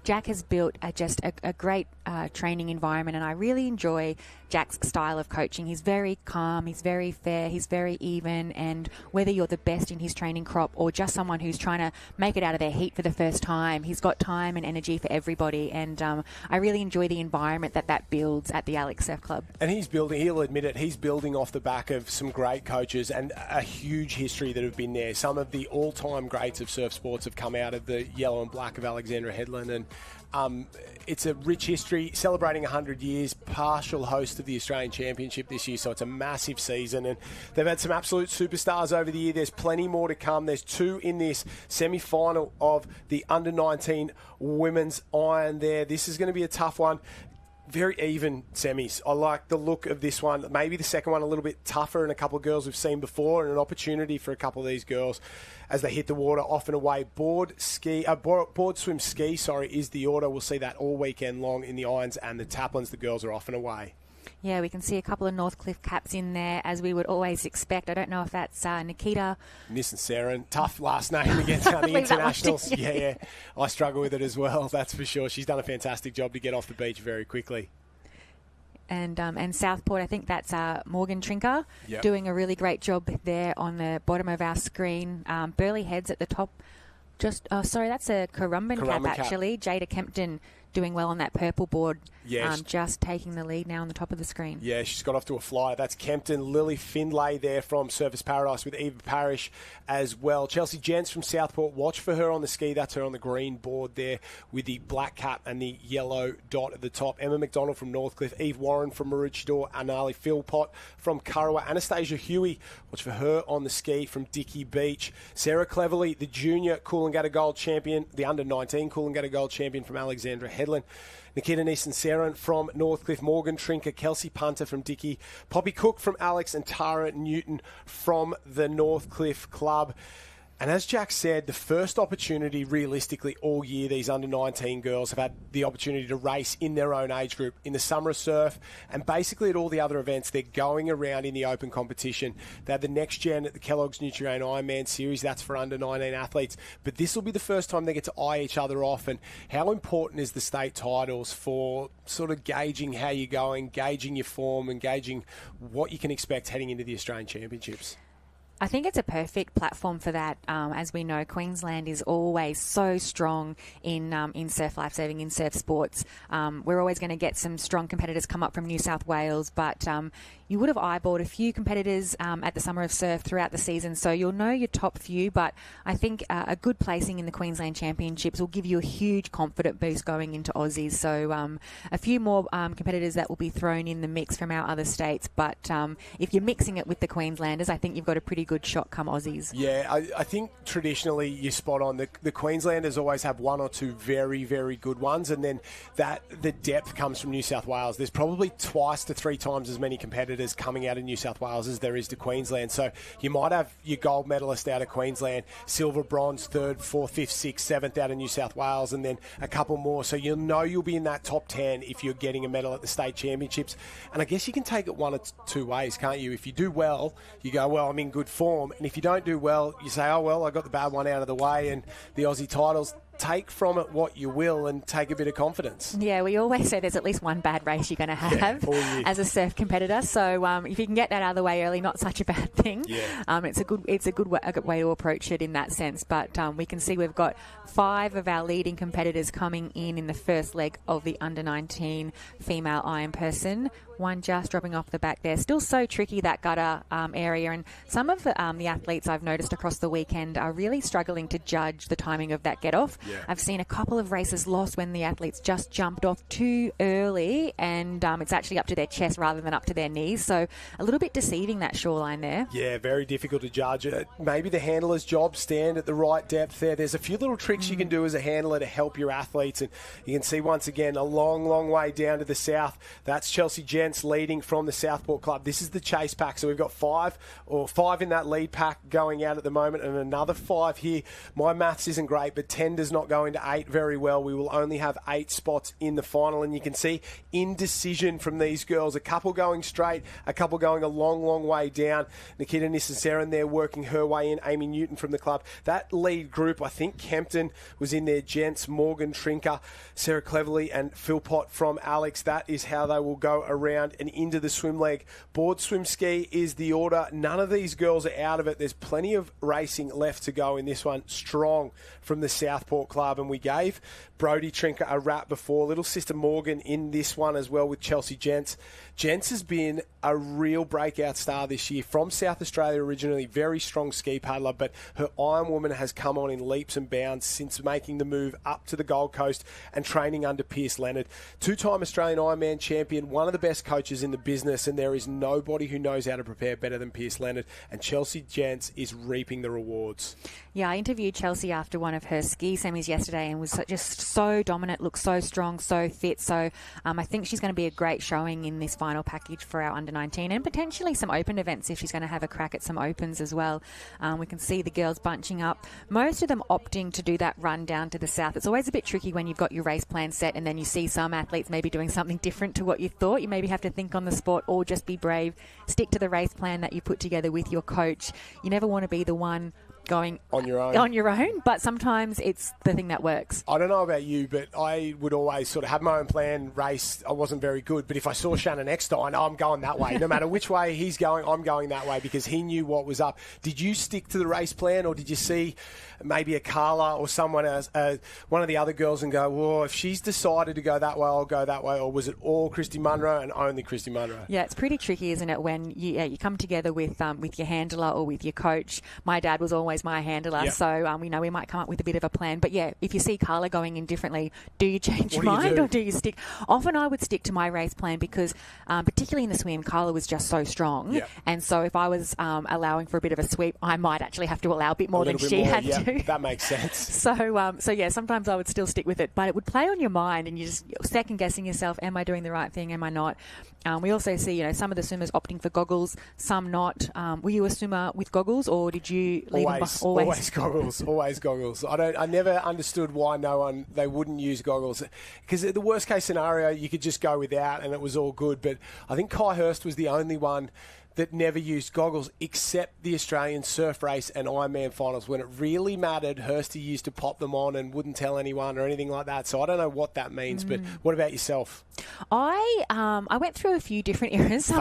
Jack has built just a great training environment, and I really enjoy Jack's style of coaching. He's very calm, he's very fair, he's very even, and whether you're the best in his training crop or just someone who's trying to make it out of their heat for the first time, he's got time and energy for everybody, and I really enjoy the environment that builds at the Alex Surf Club. And he'll admit it, he's building off the back of some great coaches and a huge history that have been there. Some of the all-time greats of surf sports have come out of the yellow and black of Alexandra Headland, and it's a rich history, celebrating 100 years, partial host of the Australian Championship this year, so it's a massive season, and they've had some absolute superstars over the year. There's plenty more to come. There's 2 in this semi-final of the under-19 women's iron there. This is going to be a tough one. Very even semis. I like the look of this one. Maybe the second one a little bit tougher, and a couple of girls we've seen before, and an opportunity for a couple of these girls as they hit the water off and away. Board swim ski, is the order. We'll see that all weekend long in the irons and the taplins. The girls are off and away. Yeah, we can see a couple of Northcliffe caps in there, as we would always expect. I don't know if that's Nikita. Nissen-Seren. Tough last name against the internationals. Yeah. I struggle with it as well, that's for sure. She's done a fantastic job to get off the beach very quickly. And Southport, I think that's Morgan Trinker, doing a really great job there on the bottom of our screen. Burley Heads at the top. That's a Currumbin cap, actually. Jada Kempton doing well on that purple board, just taking the lead now on the top of the screen. Yeah, she's got off to a flyer. That's Kempton. Lily Findlay there from Surface Paradise with Eva Parrish as well. Chelsea Jentz from Southport. Watch for her on the ski. That's her on the green board there with the black cap and the yellow dot at the top. Emma McDonald from Northcliffe. Eve Warren from Maroochydore. Anali Philpott from Kurrawa. Anastasia Huey. Watch for her on the ski from Dickey Beach. Sarah Cleverly, the junior Coolangatta Gold champion, the under-19 Coolangatta Gold champion from Alexandra Headland. Nikita Nissen-Seren from Northcliffe, Morgan Trinker, Kelsey Punter from Dickey, Poppy Cook from Alex, and Tara Newton from the Northcliffe Club. And as Jack said, the first opportunity realistically all year, these under-19 girls have had the opportunity to race in their own age group in the summer of surf, and basically at all the other events they're going around in the open competition. They have the next gen at the Kellogg's Nutrirain Ironman Series, that's for under-19 athletes, but this will be the first time they get to eye each other off. And how important is the state titles for sort of gauging how you're going, gauging your form, and gauging what you can expect heading into the Australian Championships? I think it's a perfect platform for that. As we know, Queensland is always so strong in surf lifesaving, in surf sports. We're always going to get some strong competitors come up from New South Wales, but you would have eyeballed a few competitors at the Summer of Surf throughout the season, so you'll know your top few, but I think a good placing in the Queensland Championships will give you a huge confidence boost going into Aussies. So a few more competitors that will be thrown in the mix from our other states, but if you're mixing it with the Queenslanders, I think you've got a pretty good shot come Aussies. Yeah, I think traditionally you're spot on. The Queenslanders always have one or two very, very good ones, and then the depth comes from New South Wales. There's probably 2 to 3 times as many competitors coming out of New South Wales as there is to Queensland. So you might have your gold medalist out of Queensland, silver, bronze, 3rd, 4th, 5th, 6th, 7th out of New South Wales, and then a couple more. So you'll know you'll be in that top 10 if you're getting a medal at the state championships. And I guess you can take it one or two ways, can't you? If you do well, you go, well, I'm in good form. And if you don't do well, you say, oh, well, I got the bad one out of the way, and the Aussie titles. Take from it what you will and take a bit of confidence. Yeah, we always say there's at least one bad race you're going to have as a surf competitor. So if you can get that out of the way early, not such a bad thing. Yeah. It's a good way to approach it in that sense. But we can see we've got 5 of our leading competitors coming in the first leg of the under-19 female iron person. One just dropping off the back there. Still so tricky, that gutter area. And some of the athletes I've noticed across the weekend are really struggling to judge the timing of that get-off. Yeah. I've seen a couple of races lost when the athletes just jumped off too early, and it's actually up to their chest rather than up to their knees. So a little bit deceiving, that shoreline there. Yeah, very difficult to judge. Maybe the handler's job, stand at the right depth there. There's a few little tricks you can do as a handler to help your athletes. And you can see once again a long, long way down to the south. That's Chelsea Jentz leading from the Southport Club. This is the chase pack. So we've got 5 in that lead pack going out at the moment, and another 5 here. My maths isn't great, but 10 does not go into 8 very well. We will only have 8 spots in the final, and you can see indecision from these girls. A couple going straight, a couple going a long, long way down. Nikita Nissen-Seren there working her way in. Amy Newton from the club. That lead group, I think Kempton was in there. Gents, Morgan Trinker, Sarah Cleverly, and Philpott from Alex. That is how they will go around around and into the swim leg. Board swim ski is the order. None of these girls are out of it. There's plenty of racing left to go in this one. Strong from the Southport Club, and we gave Brodie Trinker a wrap before. Little sister Morgan in this one as well with Chelsea Gents. Gents has been a real breakout star this year. From South Australia originally, very strong ski paddler, but her Iron Woman has come on in leaps and bounds since making the move up to the Gold Coast and training under Pierce Leonard. Two-time Australian Ironman champion, one of the best coaches in the business, and there is nobody who knows how to prepare better than Pierce Leonard, and Chelsea Gents is reaping the rewards. Yeah, I interviewed Chelsea after one of her ski semis yesterday and was just so dominant, looked so strong, so fit. So I think she's going to be a great showing in this final package for our under-19 and potentially some open events if she's going to have a crack at some opens as well. We can see the girls bunching up, most of them opting to do that run down to the south. It's always a bit tricky when you've got your race plan set and then you see some athletes maybe doing something different to what you thought. You maybe have to think on the spot or just be brave, stick to the race plan that you put together with your coach. You never want to be the one going on your own, but sometimes it's the thing that works. I don't know about you, but I would always sort of have my own plan. Race, I wasn't very good, but if I saw Shannon Eckstein, I'm going that way. No matter which way he's going, I'm going that way because he knew what was up. Did you stick to the race plan, or did you see maybe a Carla or someone else, one of the other girls, and go, well, if she's decided to go that way, I'll go that way? Or was it all Christy Munro and only Christy Munro? Yeah, it's pretty tricky, isn't it, when you come together with your handler or with your coach. My dad was always my handler, so we might come up with a bit of a plan. But yeah, if you see Carla going in differently, do you change your mind or do you stick? Often I would stick to my race plan because particularly in the swim, Carla was just so strong. And so if I was allowing for a bit of a sweep, I might actually have to allow a bit more than she had to. That makes sense. So yeah, sometimes I would still stick with it, but it would play on your mind and you're just second guessing yourself. Am I doing the right thing? Am I not? We also see, some of the swimmers opting for goggles, some not. Were you a swimmer with goggles, or did you leave them always? Always goggles. Always goggles. I never understood why they wouldn't use goggles, because the worst case scenario you could just go without and it was all good. But I think Kai Hurst was the only one that never used goggles, except the Australian surf race and Ironman finals. When it really mattered, Hursty used to pop them on and wouldn't tell anyone or anything like that. So I don't know what that means, but what about yourself? I went through a few different eras.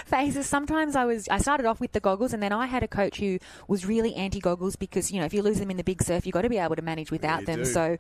Phases. Sometimes I started off with the goggles, and then I had a coach who was really anti-goggles because, if you lose them in the big surf, you've got to be able to manage without them. So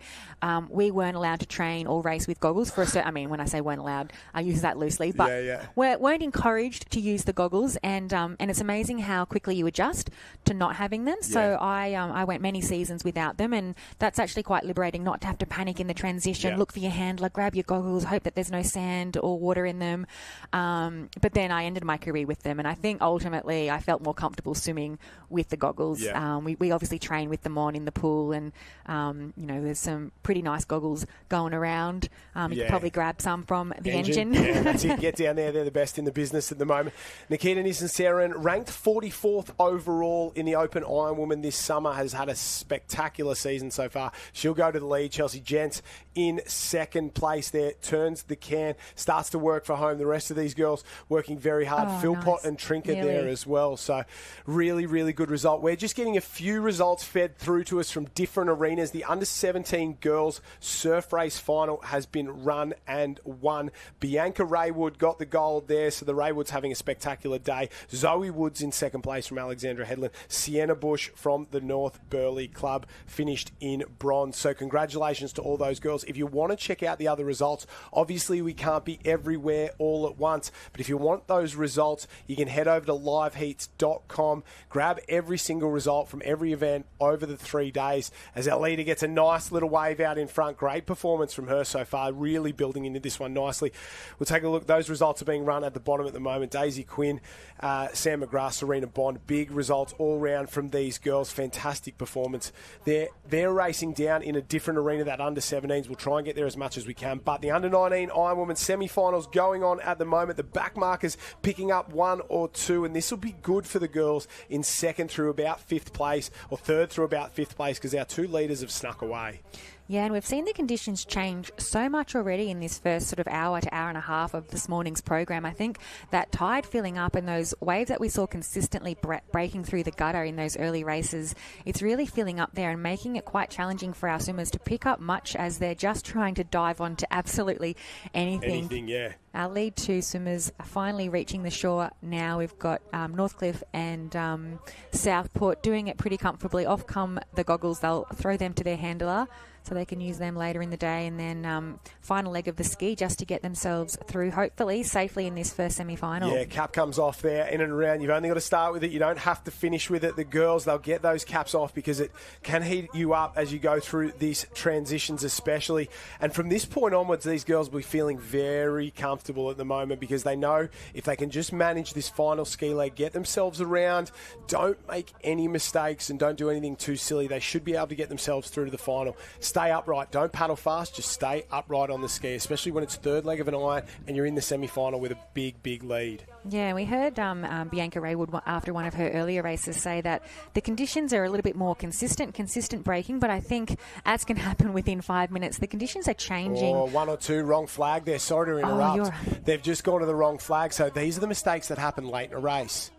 we weren't allowed to train or race with goggles for a certain... I mean, when I say weren't allowed, I use that loosely, but weren't encouraged to use the goggles, and it's amazing how quickly you adjust to not having them. So I went many seasons without them, and that's actually quite liberating, not to have to panic in the transition, look for your handler, grab your goggles, hope that there's no sand or water in them. But then I ended my career with them, and I think ultimately I felt more comfortable swimming with the goggles. We obviously train with them on in the pool, and there's some pretty nice goggles going around. You could probably grab some from the engine. Yeah, that's it. Get down there. They're the best in the business at the moment. Nikita Nissen-Seren, ranked 44th overall in the Open Ironwoman this summer, has had a spectacular season so far. She'll go to the lead. Chelsea Gents in second place there, turns the can, starts to work for home. The rest of these girls working very hard. Philpott and Trinket there as well. So really, really good result. We're just getting a few results fed through to us from different arenas. The under-17 girls surf race final has been run and won. Bianca Raywood got the gold there, so the Raywoods having a spectacular day. Zoe Woods in second place from Alexandra Headland. Sienna Bush from the North Burleigh Club finished in bronze. So congratulations to all those girls. If you want to check out the other results, obviously we can't be everywhere all at once, but if you want those results, you can head over to liveheats.com, grab every single result from every event over the 3 days, as our leader gets a nice little wave out in front. Great performance from her so far, really building into this one nicely. We'll take a look. Those results are being run at the bottom at the moment. Daisy Quinn, Sam McGrath, Serena Bond. Big results all round from these girls. Fantastic performance. They're racing down in a different arena, that under-17s. We'll try and get there as much as we can. But the under-19 Ironwoman semi-finals going on at the moment. The backmarkers picking up 1 or 2, and this will be good for the girls in second through about 5th place, or third through about 5th place, because our 2 leaders have snuck away. Yeah, and we've seen the conditions change so much already in this first sort of hour to hour and a half of this morning's program. I think that tide filling up and those waves that we saw consistently breaking through the gutter in those early races, it's really filling up there and making it quite challenging for our swimmers to pick up much as they're just trying to dive onto absolutely anything. Anything, yeah. Our lead two swimmers are finally reaching the shore now. We've got Northcliffe and Southport doing it pretty comfortably. Off come the goggles. They'll throw them to their handler so they can use them later in the day. And then final leg of the ski just to get themselves through, hopefully, safely in this first semi-final. Yeah, cap comes off there, in and around. You've only got to start with it. You don't have to finish with it. The girls, they'll get those caps off because it can heat you up as you go through these transitions especially. And from this point onwards, these girls will be feeling very comfortable at the moment because they know if they can just manage this final ski leg, get themselves around, don't make any mistakes and don't do anything too silly, they should be able to get themselves through to the final. Stay upright. Don't paddle fast. Just stay upright on the ski, especially when it's third leg of an iron and you're in the semi-final with a big, big lead. Yeah, we heard Bianca Raywood after one of her earlier races say that the conditions are a little bit more consistent braking, but I think as can happen within 5 minutes, the conditions are changing. Oh, one or two, wrong flag there. Sorry to interrupt. They've just gone to the wrong flag. So these are the mistakes that happen late in a race.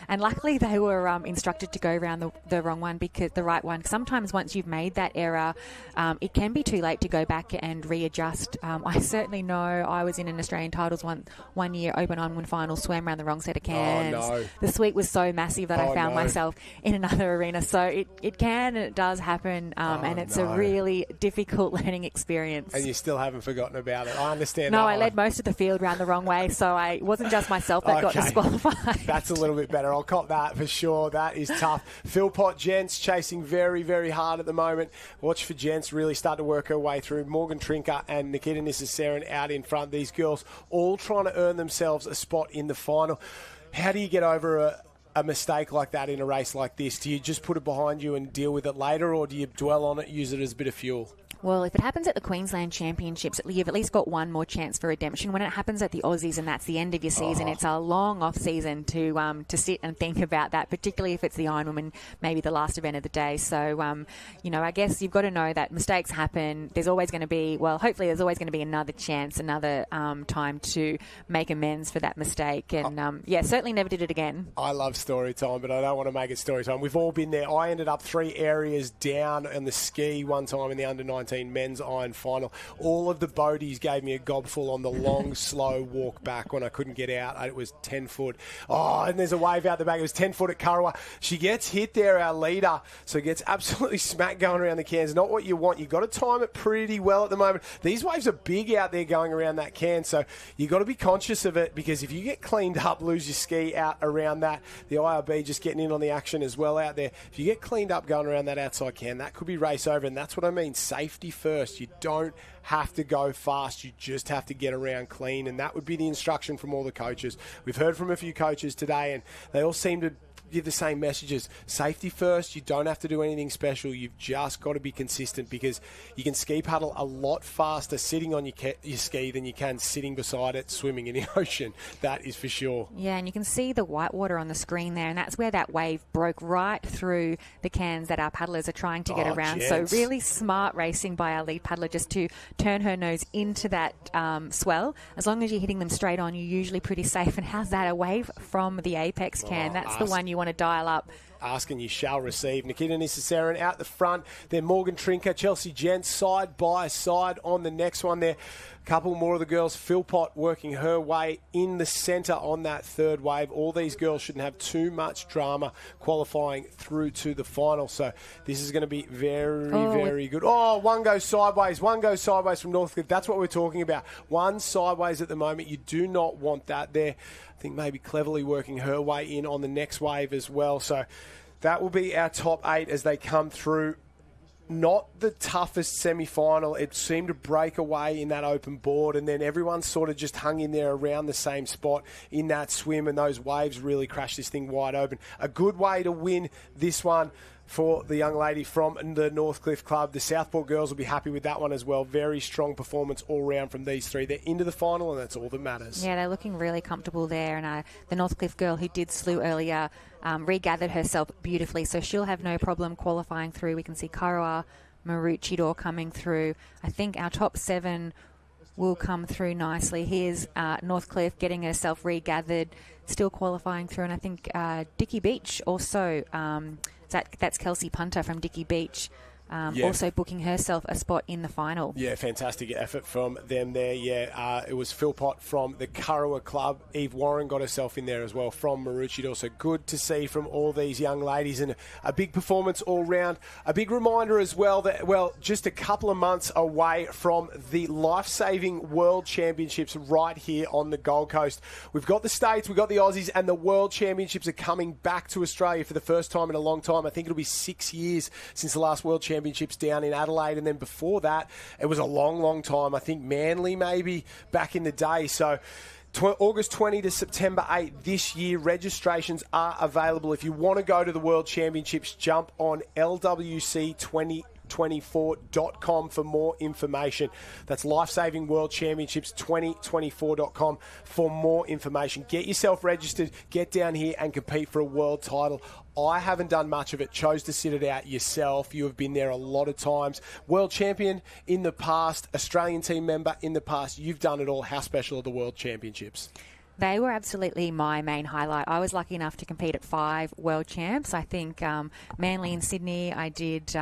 And luckily they were instructed to go around the wrong one, because the right one. Sometimes once you've made that error, it can be too late to go back and readjust. I certainly know I was in an Australian titles one year, open Ironman final, swam around the wrong set of cans. Oh, no. The sweep was so massive that I found myself in another arena. So it can and it does happen, and it's a really difficult learning experience. And you still haven't forgotten about it. I understand. No, I led most of the field round the wrong way, so it wasn't just myself that got disqualified. That's a little bit better. I'll cop that for sure. That is tough. Philpott Gents chasing very, very hard at the moment. Watch for Gents really start to work her way through. Morgan Trinker and Nikita Nissasaran out in front. These girls all trying to earn themselves a spot in the final. How do you get over a mistake like that in a race like this? Do you just put it behind you and deal with it later, or do you dwell on it, use it as a bit of fuel? Well, if it happens at the Queensland Championships, you've at least got one more chance for redemption. When it happens at the Aussies and that's the end of your season, it's a long off season to sit and think about that, particularly if it's the Ironwoman, maybe the last event of the day. So, I guess you've got to know that mistakes happen. There's always going to be, hopefully there's always going to be another chance, another time to make amends for that mistake. And, certainly never did it again. I love story time, but I don't want to make it story time. We've all been there. I ended up 3 areas down on the ski one time in the under-19 men's iron final. All of the boaties gave me a gobful on the long, slow walk back when I couldn't get out. It was 10 foot. Oh, and there's a wave out the back. It was 10 foot at Kurrawa. She gets hit there, our leader, so gets absolutely smacked going around the cans. Not what you want. You've got to time it pretty well at the moment. These waves are big out there going around that can, so you've got to be conscious of it, because if you get cleaned up, lose your ski out around that, the IRB just getting in on the action as well out there. If you get cleaned up going around that outside can, that could be race over, and that's what I mean. Safety first. You don't have to go fast. You just have to get around clean, and that would be the instruction from all the coaches. We've heard from a few coaches today, and they all seem to give the same messages. Safety first. You don't have to do anything special. You've just got to be consistent, because you can ski paddle a lot faster sitting on your ski than you can sitting beside it swimming in the ocean. That is for sure. Yeah, and you can see the white water on the screen there, and that's where that wave broke right through the cans that our paddlers are trying to get around. Gents. So really smart racing by our lead paddler just to turn her nose into that swell. As long as you're hitting them straight on, you're usually pretty safe. And how's that? A wave from the apex can. That's the one you want to dial up. Asking you shall receive. Nikita Nissasaran out the front. Then Morgan Trinker, Chelsea Gents side by side on the next one there. A couple more of the girls. Philpott working her way in the centre on that third wave. All these girls shouldn't have too much drama qualifying through to the final. So this is going to be very, very good. Oh, one goes sideways from Northcliffe. That's what we're talking about. One sideways at the moment. You do not want that there. I think maybe cleverly working her way in on the next wave as well. So that will be our top 8 as they come through. Not the toughest semi-final. It seemed to break away in that open board, and then everyone sort of just hung in there around the same spot in that swim, and those waves really crashed this thing wide open. A good way to win this one for the young lady from the Northcliffe Club. The Southport girls will be happy with that one as well. Very strong performance all round from these 3. They're into the final, and that's all that matters. Yeah, they're looking really comfortable there. And the Northcliffe girl who did slew earlier regathered herself beautifully, so she'll have no problem qualifying through. We can see Kurrawa, Maroochydore coming through. I think our top 7 will come through nicely. Here's Northcliffe getting herself regathered, still qualifying through. And I think Dicky Beach also... That's Kelsey Punter from Dicky Beach. also booking herself a spot in the final. Yeah, fantastic effort from them there. Yeah, it was Philpott from the Kurrawa Club. Eve Warren got herself in there as well from Maroochydore. So good to see from all these young ladies, and a big performance all round. A big reminder as well that, well, just a couple of months away from the Lifesaving World Championships right here on the Gold Coast. We've got the States, we've got the Aussies, and the World Championships are coming back to Australia for the first time in a long time. I think it'll be 6 years since the last World Championships down in Adelaide, and then before that, it was a long, long time. I think Manly maybe back in the day. So August 20 to September 8 this year, registrations are available. If you want to go to the World Championships, jump on LWC2024.com for more information. That's Lifesaving World Championships 2024.com for more information. Get yourself registered, get down here and compete for a world title. I haven't done much of it, chose to sit it out yourself. You have been there a lot of times. World champion in the past, Australian team member in the past. You've done it all. How special are the World Championships? They were absolutely my main highlight. I was lucky enough to compete at 5 World Champs. I think Manly in Sydney, I did...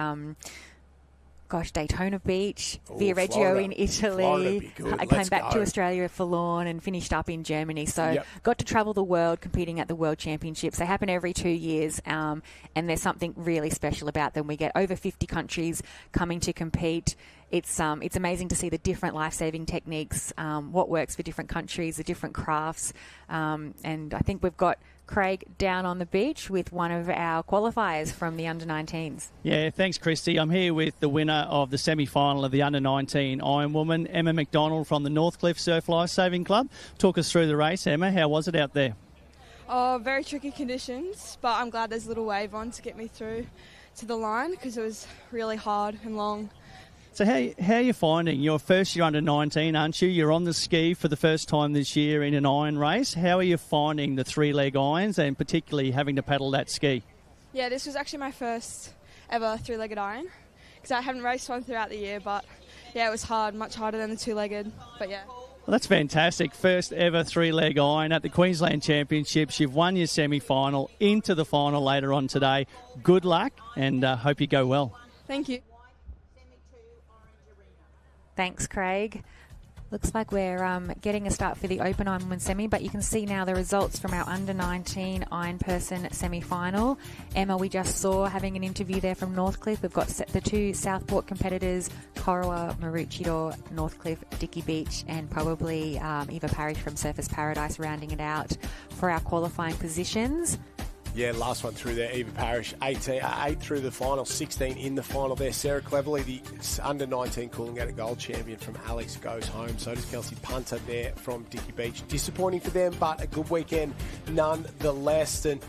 Daytona Beach, Via Reggio in Italy. I came back to Australia for Lawn and finished up in Germany. So got to travel the world competing at the World Championships. They happen every 2 years, and there's something really special about them. We get over 50 countries coming to compete. It's amazing to see the different life-saving techniques, what works for different countries, the different crafts. And I think we've got Craig down on the beach with one of our qualifiers from the under-19s. Yeah, thanks, Christy. I'm here with the winner of the semi-final of the under-19 Ironwoman, Emma McDonald from the Northcliffe Surf Life Saving Club. Talk us through the race, Emma. How was it out there? Oh, very tricky conditions, but I'm glad there's a little wave on to get me through to the line because it was really hard and long. So how are you finding your first year under 19, aren't you? You're on the ski for the first time this year in an iron race. How are you finding the 3-leg irons and particularly having to paddle that ski? Yeah, this was actually my first ever 3-legged iron because I haven't raced one throughout the year, but yeah, it was hard, much harder than the 2-legged, but yeah. Well, that's fantastic. First ever 3-leg iron at the Queensland Championships. You've won your semi-final, into the final later on today. Good luck and hope you go well. Thank you. Thanks, Craig. Looks like we're getting a start for the Open Ironwoman semi, but you can see now the results from our under-19 iron person semi-final. Emma, we just saw having an interview there from Northcliffe. We've got the 2 Southport competitors, Kurrawa, Maroochydore, Northcliffe, Dicky Beach, and probably Eva Parish from Surfers Paradise rounding it out for our qualifying positions. Yeah, last one through there, Eva Parish, 8 through the final, 16 in the final there. Sarah Cleverly, the under-19 Coolangatta Gold champion from Alex, goes home. So does Kelsey Punter there from Dicky Beach. Disappointing for them, but a good weekend nonetheless. And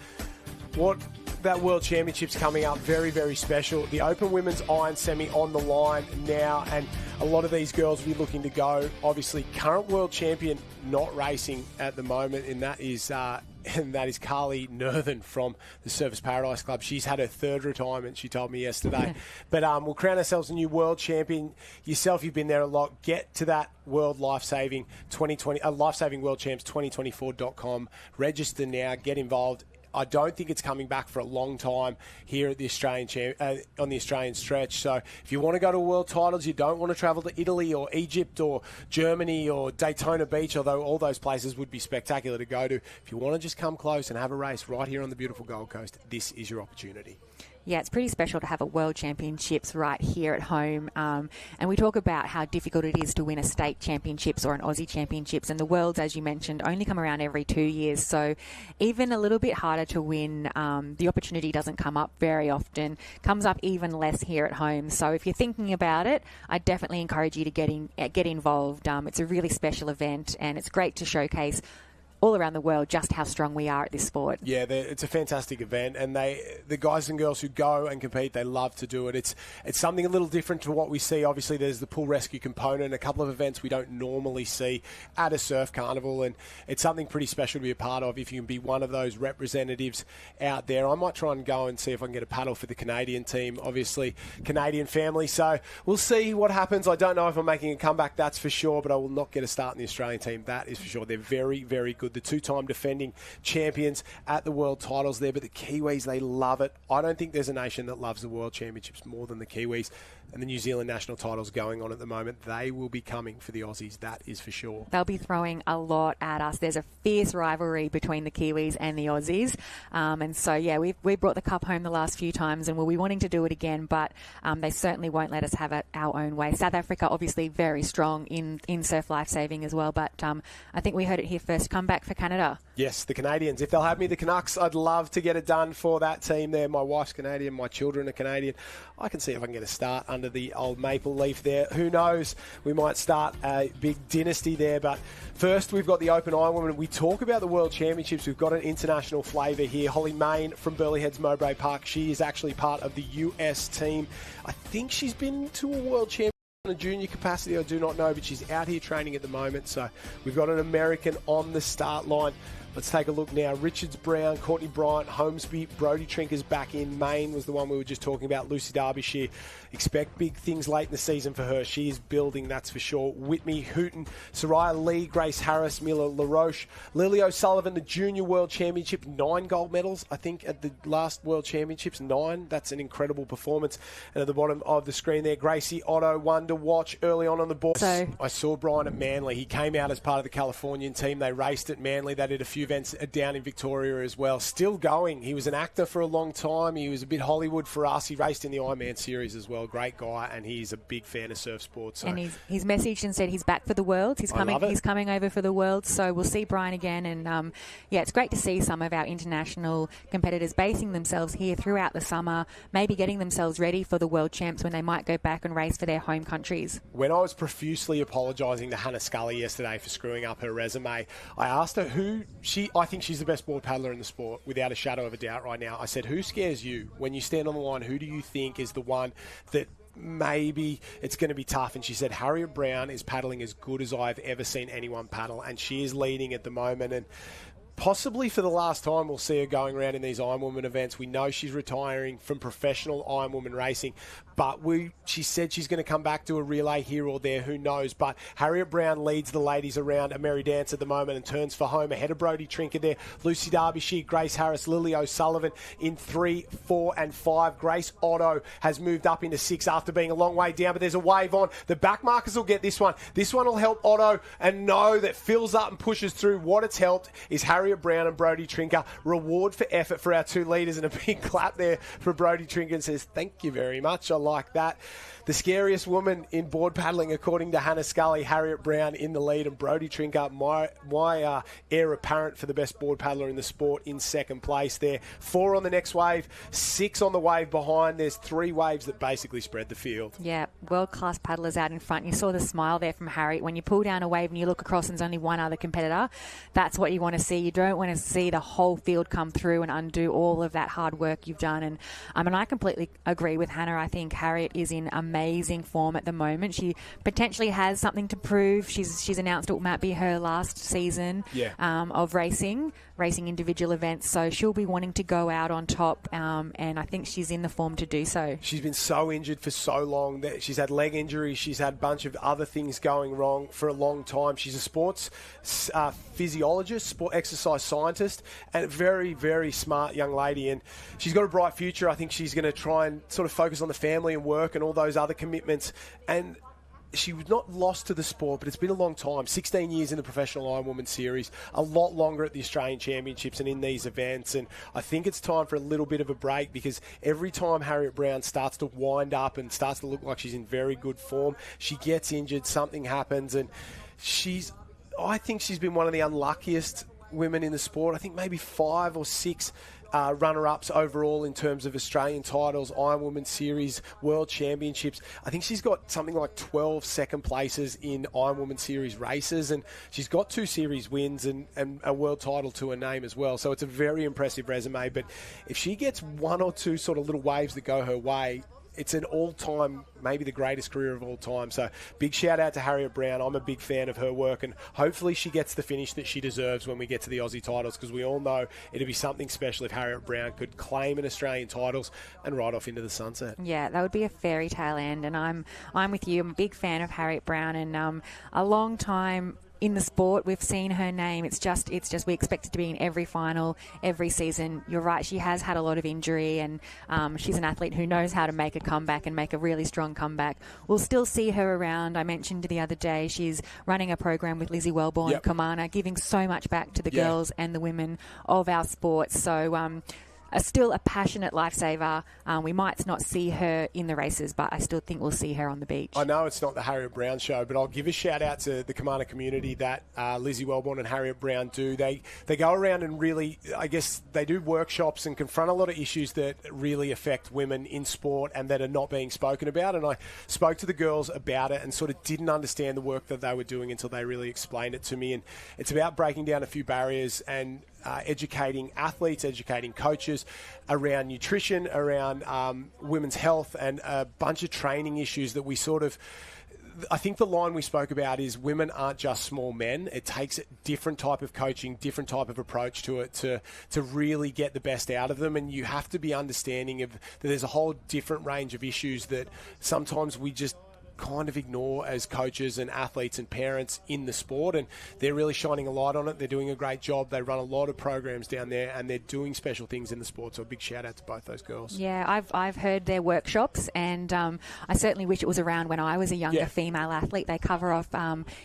what that World Championships coming up, very, very special. The Open Women's Iron Semi on the line now, and a lot of these girls will be looking to go. Obviously, current world champion not racing at the moment, and that is Carly Nerthen from the Surfers Paradise Club. She's had her 3rd retirement, she told me yesterday. But we'll crown ourselves a new world champion. Yourself, you've been there a lot. Get to that World Lifesaving 2020, Lifesaving World Champs 2024.com. Register now, get involved. I don't think it's coming back for a long time here at the on the Australian stretch. So if you want to go to world titles, you don't want to travel to Italy or Egypt or Germany or Daytona Beach, although all those places would be spectacular to go to. If you want to just come close and have a race right here on the beautiful Gold Coast, this is your opportunity. Yeah, it's pretty special to have a World Championships right here at home. And we talk about how difficult it is to win a state championships or an Aussie championships. And the Worlds, as you mentioned, only come around every 2 years. So even a little bit harder to win. The opportunity doesn't come up very often. Comes up even less here at home. So if you're thinking about it, I definitely encourage you to get involved. It's a really special event, and it's great to showcase all around the world just how strong we are at this sport. Yeah, it's a fantastic event, and the guys and girls who go and compete, they love to do it. It's something a little different to what we see. Obviously, there's the pool rescue component, a couple of events we don't normally see at a surf carnival, and it's something pretty special to be a part of if you can be one of those representatives out there. I might try and go and see if I can get a paddle for the Canadian team, obviously, Canadian family. So we'll see what happens. I don't know if I'm making a comeback, that's for sure, but I will not get a start in the Australian team, that is for sure. They're very, very good good. The two-time defending champions at the world titles there, but the Kiwis, they love it. I don't think there's a nation that loves the World Championships more than the Kiwis. And the New Zealand national titles going on at the moment, they will be coming for the Aussies, that is for sure. They'll be throwing a lot at us. There's a fierce rivalry between the Kiwis and the Aussies. And so, yeah, we've brought the cup home the last few times and we'll be wanting to do it again, but they certainly won't let us have it our own way. South Africa, obviously, very strong in surf lifesaving as well, but I think we heard it here first. Comeback for Canada. Yes, the Canadians. If they'll have me, the Canucks, I'd love to get it done for that team there. My wife's Canadian, my children are Canadian. I can see if I can get a start under the old maple leaf there. Who knows? We might start a big dynasty there. But first, we've got the Open Ironwoman. We talk about the World Championships. We've got an international flavour here. Holly Main from Burleigh Heads Mowbray Park. She is actually part of the US team. I think she's been to a World Championship in a junior capacity. I do not know, but she's out here training at the moment. So we've got an American on the start line. Let's take a look now. Richards, Brown, Courtney Bryant, Holmesby, Brodie Trinker's back in. Maine was the one we were just talking about. Lucy Derbyshire. Expect big things late in the season for her. She is building, that's for sure. Whitney, Hooton, Soraya Lee, Grace Harris, Mila LaRoche, Lily O'Sullivan, the Junior World Championship, 9 gold medals, I think, at the last World Championships. 9. That's an incredible performance. And at the bottom of the screen there, Gracie Otto, one to watch early on the board. So I saw Brian at Manly. He came out as part of the Californian team. They raced at Manly. They did a few events down in Victoria as well. Still going. He was an actor for a long time. He was a bit Hollywood for us. He raced in the Ironman series as well. Great guy, and he's a big fan of surf sports. So. And he's messaged and said he's back for the Worlds. He's coming over for the Worlds, so we'll see Brian again. And yeah, it's great to see some of our international competitors basing themselves here throughout the summer, maybe getting themselves ready for the World Champs when they might go back and race for their home countries. When I was profusely apologising to Hannah Scully yesterday for screwing up her resume, I asked her I think she's the best board paddler in the sport, without a shadow of a doubt right now. I said, who scares you? When you stand on the line, who do you think is the one that maybe it's going to be tough? And she said, Harriet Brown is paddling as good as I've ever seen anyone paddle, and she is leading at the moment. And possibly for the last time we'll see her going around in these Ironwoman events. We know she's retiring from professional Ironwoman racing, but she said she's going to come back to a relay here or there, who knows. But Harriet Brown leads the ladies around a merry dance at the moment and turns for home ahead of Brodie Trinker there. Lucy Derbyshire, Grace Harris, Lily O'Sullivan in 3, 4 and 5. Grace Otto has moved up into 6 after being a long way down, but there's a wave on. The back markers will get this one. This one will help Otto, and know that fills up and pushes through. What it's helped is Harriet Brown and Brodie Trinker. Reward for effort for our two leaders, and a big clap there for Brodie Trinker, and says, thank you very much. I like that. The scariest woman in board paddling, according to Hannah Scully, Harriet Brown in the lead, and Brodie Trinker, my heir apparent for the best board paddler in the sport, in second place there. 4 on the next wave, 6 on the wave behind. There's 3 waves that basically spread the field. Yeah, world-class paddlers out in front. You saw the smile there from Harriet. When you pull down a wave and you look across and there's only one other competitor, that's what you want to see. You don't want to see the whole field come through and undo all of that hard work you've done. And I completely agree with Hannah. I think Harriet is in amazing form at the moment. She potentially has something to prove. She's announced it might be her last season of racing individual events, so she'll be wanting to go out on top, and I think she's in the form to do so. She's been so injured for so long. That she's had leg injuries, she's had a bunch of other things going wrong for a long time. She's a sports physiologist, sport exercise scientist, and a very, very smart young lady, and she's got a bright future. I think she's going to try and sort of focus on the family and work and all those other commitments, and she was not lost to the sport, but it's been a long time. 16 years in the professional Ironwoman series, a lot longer at the Australian Championships and in these events. And I think it's time for a little bit of a break, because every time Harriet Brown starts to wind up and starts to look like she's in very good form, she gets injured, something happens, and I think she's been one of the unluckiest women in the sport. I think maybe 5 or 6 runner-ups overall in terms of Australian titles, Ironwoman Series, World Championships. I think she's got something like 12 second places in Ironwoman Series races, and she's got 2 series wins and a world title to her name as well. So it's a very impressive resume, but if she gets 1 or 2 sort of little waves that go her way, it's an all-time, maybe the greatest career of all time. So big shout out to Harriet Brown. I'm a big fan of her work, and hopefully she gets the finish that she deserves when we get to the Aussie titles, because we all know it'd be something special if Harriet Brown could claim an Australian titles and ride off into the sunset. Yeah, that would be a fairy tale end, and I'm with you. I'm a big fan of Harriet Brown, and a long time in the sport. We've seen her name. It's just we expect it to be in every final, every season. You're right, she has had a lot of injury, and she's an athlete who knows how to make a comeback and make a really strong comeback. We'll still see her around. I mentioned the other day she's running a program with Lizzie Wellborn, Comana, giving so much back to the girls and the women of our sports. So still a passionate lifesaver. We might not see her in the races, but I still think we'll see her on the beach. I know it's not the Harriet Brown show, but I'll give a shout out to the Commander community that Lizzie Wellborn and Harriet Brown do. They go around and really, I guess, they do workshops and confront a lot of issues that really affect women in sport and that are not being spoken about. And I spoke to the girls about it and sort of didn't understand the work that they were doing until they really explained it to me. And it's about breaking down a few barriers and educating athletes, educating coaches around nutrition, around women's health, and a bunch of training issues that we sort of... I think the line we spoke about is women aren't just small men. It takes a different type of coaching, different type of approach to it to really get the best out of them. And you have to be understanding of that there's a whole different range of issues that sometimes we just kind of ignore as coaches and athletes and parents in the sport, and they're really shining a light on it. They're doing a great job. They run a lot of programs down there, and they're doing special things in the sport. So a big shout out to both those girls. Yeah, I've heard their workshops, and I certainly wish it was around when I was a younger female athlete. They cover off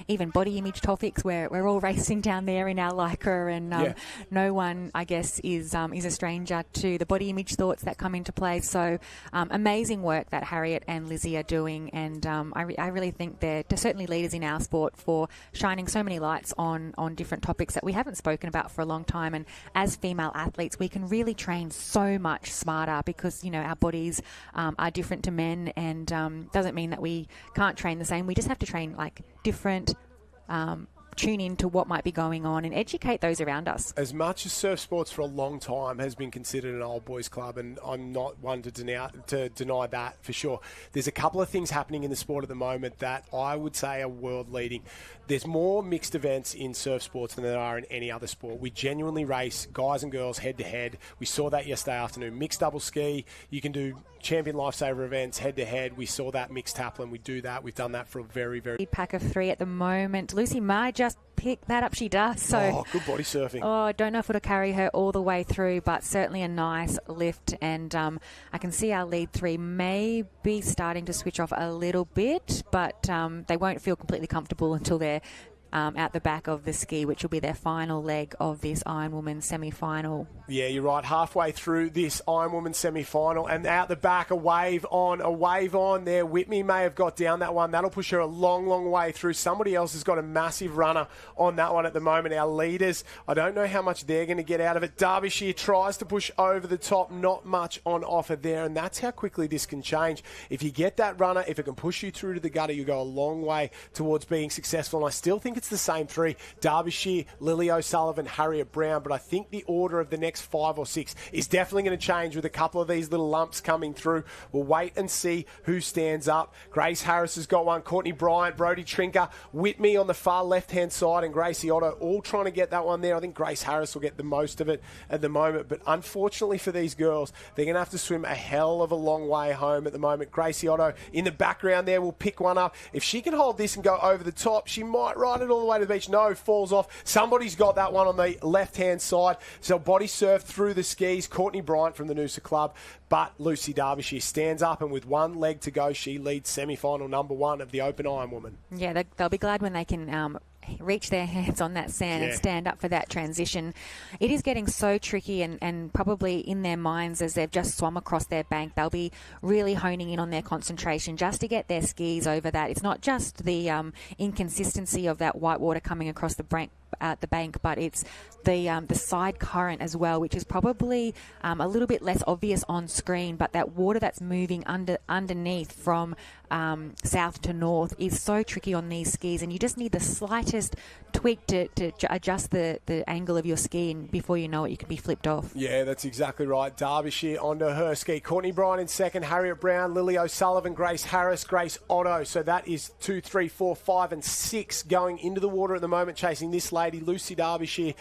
even body image topics where we're all racing down there in our Lycra, and no one, I guess, is a stranger to the body image thoughts that come into play. So amazing work that Harriet and Lizzie are doing, and I really think they're certainly leaders in our sport for shining so many lights on different topics that we haven't spoken about for a long time. And as female athletes, we can really train so much smarter because, our bodies are different to men, and doesn't mean that we can't train the same. We just have to train like different, tune in to what might be going on and educate those around us. As much as surf sports for a long time has been considered an old boys club, and I'm not one to deny that for sure, there's a couple of things happening in the sport at the moment that I would say are world leading. There's more mixed events in surf sports than there are in any other sport. We genuinely race guys and girls head to head. We saw that yesterday afternoon. Mixed double ski, you can do champion Lifesaver events head to head. We saw that mixed taplin. We do that. We've done that for a very, very... pack of 3 at the moment. Lucy Mai just picked that up. She does. So, good body surfing. I don't know if it'll carry her all the way through, but certainly a nice lift. And I can see our lead 3 may be starting to switch off a little bit, but they won't feel completely comfortable until they're out the back of the ski, which will be their final leg of this Ironwoman semi-final. Yeah, you're right. Halfway through this Ironwoman semi-final, and out the back, a wave on there. Whitney may have got down that one. That'll push her a long, long way through. Somebody else has got a massive runner on that one at the moment. Our leaders, I don't know how much they're going to get out of it. Derbyshire tries to push over the top. Not much on offer there, and that's how quickly this can change. If you get that runner, if it can push you through to the gutter, you go a long way towards being successful. And I still think it's the same 3, Derbyshire, Lily O'Sullivan, Harriet Brown, but I think the order of the next 5 or 6 is definitely going to change with a couple of these little lumps coming through. We'll wait and see who stands up. Grace Harris has got one, Courtney Bryant, Brodie Trinker, Whitney on the far left-hand side, and Gracie Otto all trying to get that one there. I think Grace Harris will get the most of it at the moment, but unfortunately for these girls, they're going to have to swim a hell of a long way home at the moment. Gracie Otto in the background there will pick one up. If she can hold this and go over the top, she might ride it all the way to the beach. No, falls off. Somebody's got that one on the left-hand side. So body surf through the skis. Courtney Bryant from the Noosa Club. But Lucy Derbyshire stands up, and with one leg to go, she leads semi-final number 1 of the Open Ironwoman. Yeah, they'll be glad when they can reach their hands on that sand and stand up for that transition. It is getting so tricky, and probably in their minds as they've just swum across their bank, they'll be really honing in on their concentration just to get their skis over that. It's not just the inconsistency of that white water coming across the bank, but it's the side current as well, which is probably a little bit less obvious on screen, but that water that's moving underneath from south to north is so tricky on these skis, and you just need the slightest tweak to adjust the angle of your ski, and before you know it, you could be flipped off. Yeah, that's exactly right. Derbyshire onto her ski. Courtney Bryant in second, Harriet Brown, Lily O'Sullivan, Grace Harris, Grace Otto. So that is 2, 3, 4, 5 and 6 going into the water at the moment, chasing this lady, Lucy Derbyshire.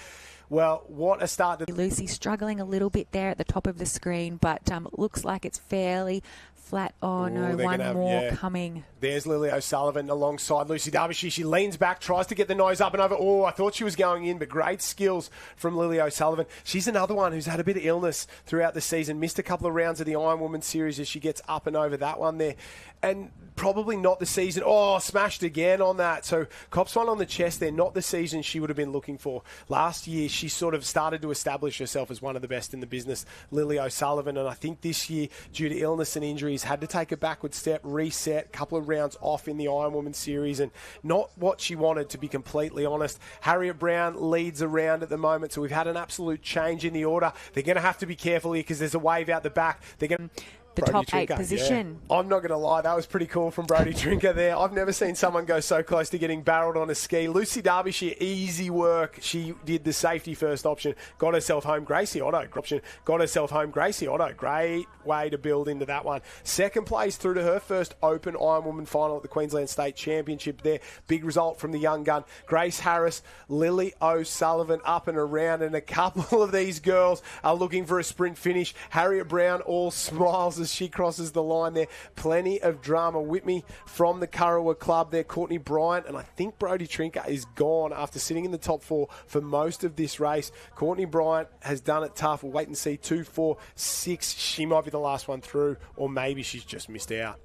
Well, what a start. Lucy struggling a little bit there at the top of the screen, but looks like it's fairly flat. Oh, no, one more coming. There's Lily O'Sullivan alongside Lucy Derbyshire. She leans back, tries to get the nose up and over. Oh, I thought she was going in, but great skills from Lily O'Sullivan. She's another one who's had a bit of illness throughout the season, missed a couple of rounds of the Iron Woman series as she gets up and over that one there. And probably not the season. Oh, smashed again on that. So cops one on the chest there, not the season she would have been looking for. Last year, she sort of started to establish herself as one of the best in the business, Lily O'Sullivan. And I think this year, due to illness and injuries, had to take a backward step, reset, a couple of rounds off in the Iron Woman series, and not what she wanted, to be completely honest. Harriet Brown leads around at the moment, so we've had an absolute change in the order. They're going to have to be careful here because there's a wave out the back. They're going to... The Brody top 8 Trinker, position. Yeah. I'm not going to lie, that was pretty cool from Brody Trinker there. I've never seen someone go so close to getting barreled on a ski. Lucy Derbyshire, easy work. She did the safety first option, got herself home. Gracie Otto option, got herself home. Gracie Otto, great way to build into that one. Second place through to her first Open Iron Woman final at the Queensland State Championship there. Big result from the young gun. Grace Harris, Lily O'Sullivan up and around, and a couple of these girls are looking for a sprint finish. Harriet Brown all smiles as she crosses the line there. Plenty of drama. Whitney from the Currawa Club there. Courtney Bryant, and I think Brody Trinker is gone after sitting in the top 4 for most of this race. Courtney Bryant has done it tough. We'll wait and see. 2, 4, 6. She might be the last one through, or maybe she's just missed out.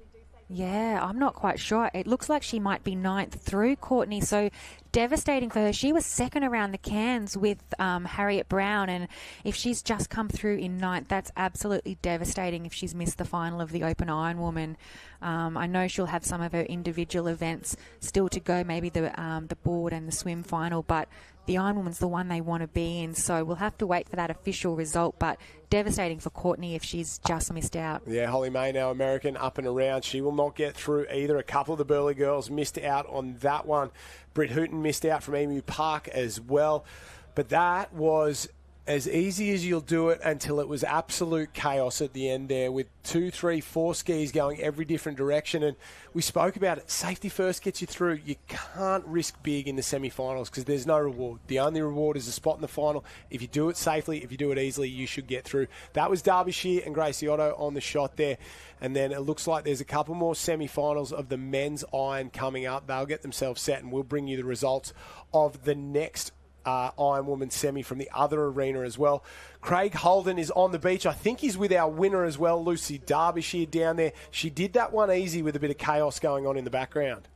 Yeah, I'm not quite sure. It looks like she might be 9th through, Courtney, so devastating for her. She was second around the cans with Harriet Brown, and if she's just come through in 9th, that's absolutely devastating if she's missed the final of the Open Iron Woman. I know she'll have some of her individual events still to go, maybe the board and the swim final, but the Iron Woman's the one they want to be in, so we'll have to wait for that official result, but devastating for Courtney if she's just missed out. Yeah, Holly May, now American, up and around. She will not get through either. A couple of the Burleigh girls missed out on that one. Britt Hooton missed out from Emu Park as well. But that was as easy as you'll do it until it was absolute chaos at the end there with 2, 3, 4 skis going every different direction. And we spoke about it. Safety first gets you through. You can't risk big in the semi-finals because there's no reward. The only reward is a spot in the final. If you do it safely, if you do it easily, you should get through. That was Derbyshire and Gracie Otto on the shot there. And then it looks like there's a couple more semi-finals of the men's iron coming up. They'll get themselves set, and we'll bring you the results of the next Iron Woman semi from the other arena as well. Craig Holden is on the beach. I think he's with our winner as well, Lucy Derbyshire down there. She did that one easy with a bit of chaos going on in the background.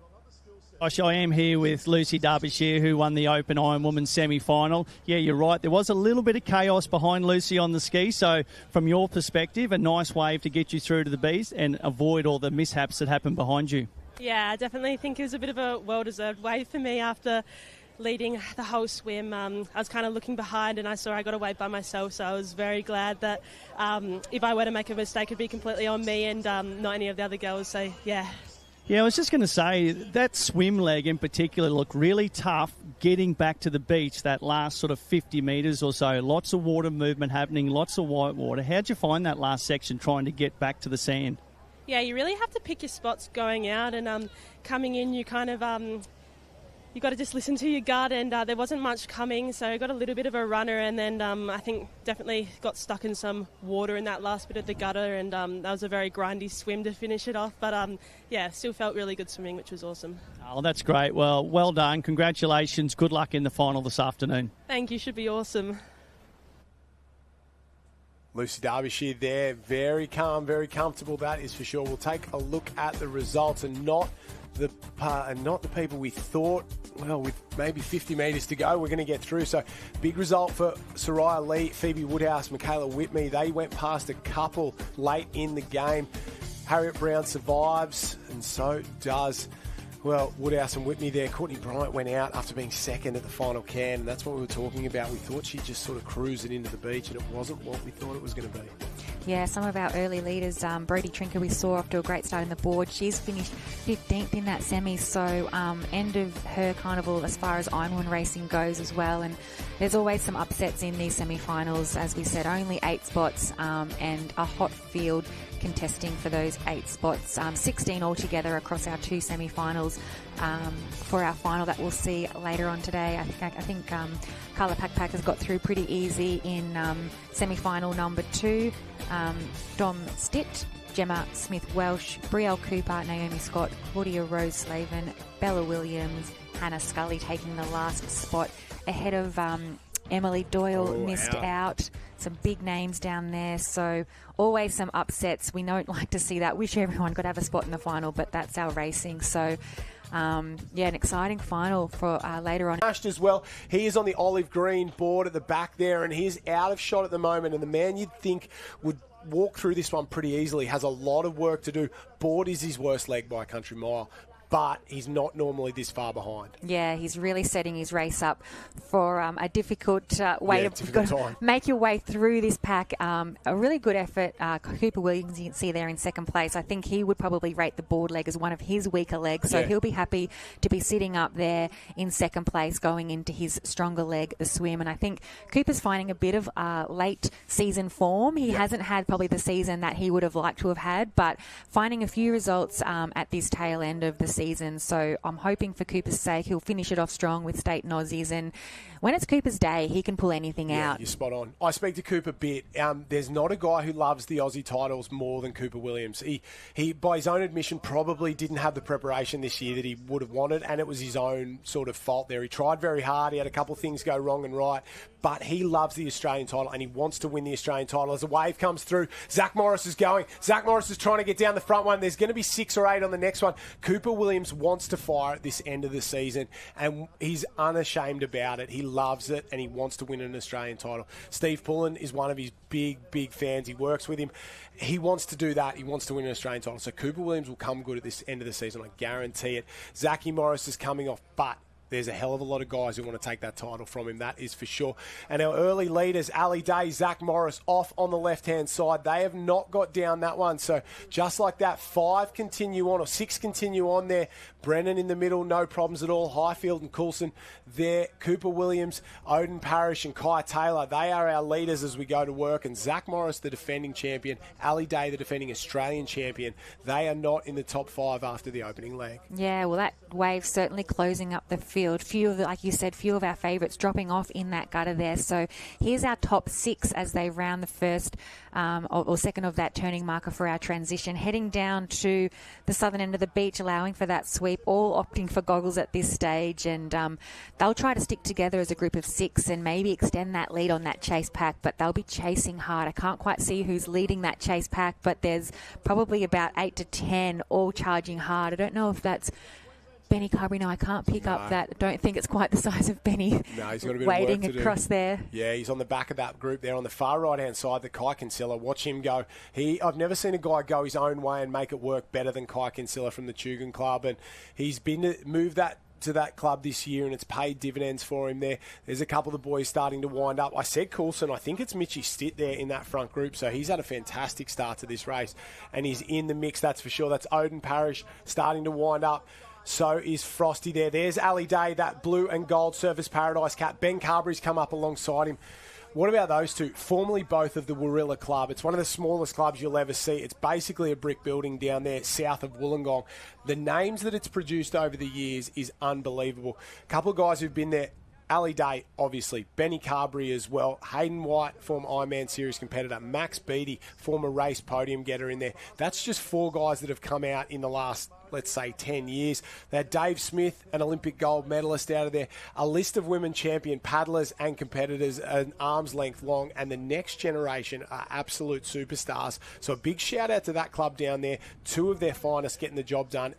Gosh, I am here with Lucy Derbyshire, who won the Open Iron Woman semi-final. Yeah, you're right. There was a little bit of chaos behind Lucy on the ski. So from your perspective, a nice wave to get you through to the beach and avoid all the mishaps that happened behind you. Yeah, I definitely think it was a bit of a well-deserved wave for me after leading the whole swim. I was kind of looking behind and I saw I got away by myself, so I was very glad that if I were to make a mistake, it'd be completely on me and not any of the other girls. So, yeah. Yeah, I was just going to say, that swim leg in particular looked really tough getting back to the beach, that last sort of 50 metres or so. Lots of water movement happening, lots of white water. How'd you find that last section trying to get back to the sand? Yeah, you really have to pick your spots going out, and coming in you kind of... you got to just listen to your gut, and there wasn't much coming, so I got a little bit of a runner, and then I think definitely got stuck in some water in that last bit of the gutter, and that was a very grindy swim to finish it off, but yeah, still felt really good swimming, which was awesome. Oh, that's great. Well done. Congratulations. Good luck in the final this afternoon. Thank you. Should be awesome. Lucy Derbyshire there, very calm, very comfortable, that is for sure. We'll take a look at the results and not the people we thought. Well, with maybe 50 metres to go, we're going to get through. So, big result for Soraya Lee, Phoebe Woodhouse, Michaela Whitney. They went past a couple late in the game. Harriet Brown survives, and so does, well, Woodhouse and Whitney there. Courtney Bryant went out after being second at the final can, and that's what we were talking about. We thought she'd just sort of cruise it into the beach, and it wasn't what we thought it was going to be. Yeah, some of our early leaders, Brody Trinker, we saw off to a great start in the board. She's finished 15th in that semi, so end of her carnival as far as Ironwood racing goes as well. And there's always some upsets in these semi-finals. As we said, only 8 spots and a hot field contesting for those 8 spots. 16 altogether across our 2 semi-finals for our final that we'll see later on today. I think Carla Pakpak has got through pretty easy in semi-final number 2. Dom Stitt, Gemma Smith-Welsh, Brielle Cooper, Naomi Scott, Claudia Rose Slavin, Bella Williams, Hannah Scully taking the last spot ahead of Emily Doyle missed out. Some big names down there, so always some upsets. We don't like to see that. Wish everyone could have a spot in the final, but that's our racing. So, an exciting final for later on. As well, he is on the olive green board at the back there, and he's out of shot at the moment. And the man you'd think would walk through this one pretty easily has a lot of work to do. Board is his worst leg by a country mile, but he's not normally this far behind. Yeah, he's really setting his race up for a difficult way to make your way through this pack. A really good effort. Cooper Williams, you can see there in second place. I think he would probably rate the board leg as one of his weaker legs, so he'll be happy to be sitting up there in second place going into his stronger leg, the swim. And I think Cooper's finding a bit of late season form. He hasn't had probably the season that he would have liked to have had, but finding a few results at this tail end of the season. So I'm hoping for Cooper's sake he'll finish it off strong with state and Aussies, and when it's Cooper's day he can pull anything out. You're spot on. I speak to Cooper a bit. There's not a guy who loves the Aussie titles more than Cooper Williams. He by his own admission probably didn't have the preparation this year that he would have wanted, and it was his own sort of fault there. He tried very hard. He had a couple of things go wrong and right, but he loves the Australian title and he wants to win the Australian title. As a wave comes through, Zach Morris is going. Zach Morris is trying to get down the front one. There's going to be 6 or 8 on the next one. Cooper Williams wants to fire at this end of the season, and he's unashamed about it. He loves it, and he wants to win an Australian title. Steve Pullen is one of his big fans. He works with him. He wants to do that. He wants to win an Australian title. So Cooper Williams will come good at this end of the season. I guarantee it. Zachy Morris is coming off, but there's a hell of a lot of guys who want to take that title from him, that is for sure. And our early leaders, Ali Day, Zach Morris, off on the left-hand side. They have not got down that one. So just like that, 5 continue on, or 6 continue on there. Brennan in the middle, no problems at all. Highfield and Coulson there. Cooper Williams, Odin Parrish and Kai Taylor, they are our leaders as we go to work. And Zach Morris, the defending champion, Ali Day, the defending Australian champion, they are not in the top 5 after the opening leg. Yeah, well, that wave's certainly closing up the field. Few of, like you said, few of our favourites dropping off in that gutter there. So here's our top 6 as they round the first or second of that turning marker for our transition, heading down to the southern end of the beach, allowing for that sweep, all opting for goggles at this stage. And they'll try to stick together as a group of 6 and maybe extend that lead on that chase pack, but they'll be chasing hard. I can't quite see who's leading that chase pack, but there's probably about 8 to 10 all charging hard. I don't know if that's Benny Carberry. No, I can't pick up that. I don't think it's quite the size of Benny. No, he's got a bit waiting of work to across do. There. Yeah, he's on the back of that group there on the far right-hand side, the Kai Kinsella. Watch him go. I've never seen a guy go his own way and make it work better than Kai Kinsella from the Tugun Club, and he's been moved that to that club this year, and it's paid dividends for him there. There's a couple of the boys starting to wind up. I said Coulson. I think it's Mitchy Stitt there in that front group, so he's had a fantastic start to this race, and he's in the mix, that's for sure. That's Odin Parrish starting to wind up. So is Frosty there. There's Ali Day, that blue and gold Surfers Paradise cap. Ben Carberry's come up alongside him. What about those two? Formerly both of the Warilla Club. It's one of the smallest clubs you'll ever see. It's basically a brick building down there south of Wollongong. The names that it's produced over the years is unbelievable. A couple of guys who've been there. Ali Day, obviously. Benny Carberry as well. Hayden White, former Ironman Series competitor. Max Beattie, former race podium getter in there. That's just 4 guys that have come out in the last, let's say, 10 years. They had Dave Smith, an Olympic gold medalist out of there. A list of women champion paddlers and competitors an arm's length long. And the next generation are absolute superstars. So a big shout out to that club down there. 2 of their finest getting the job done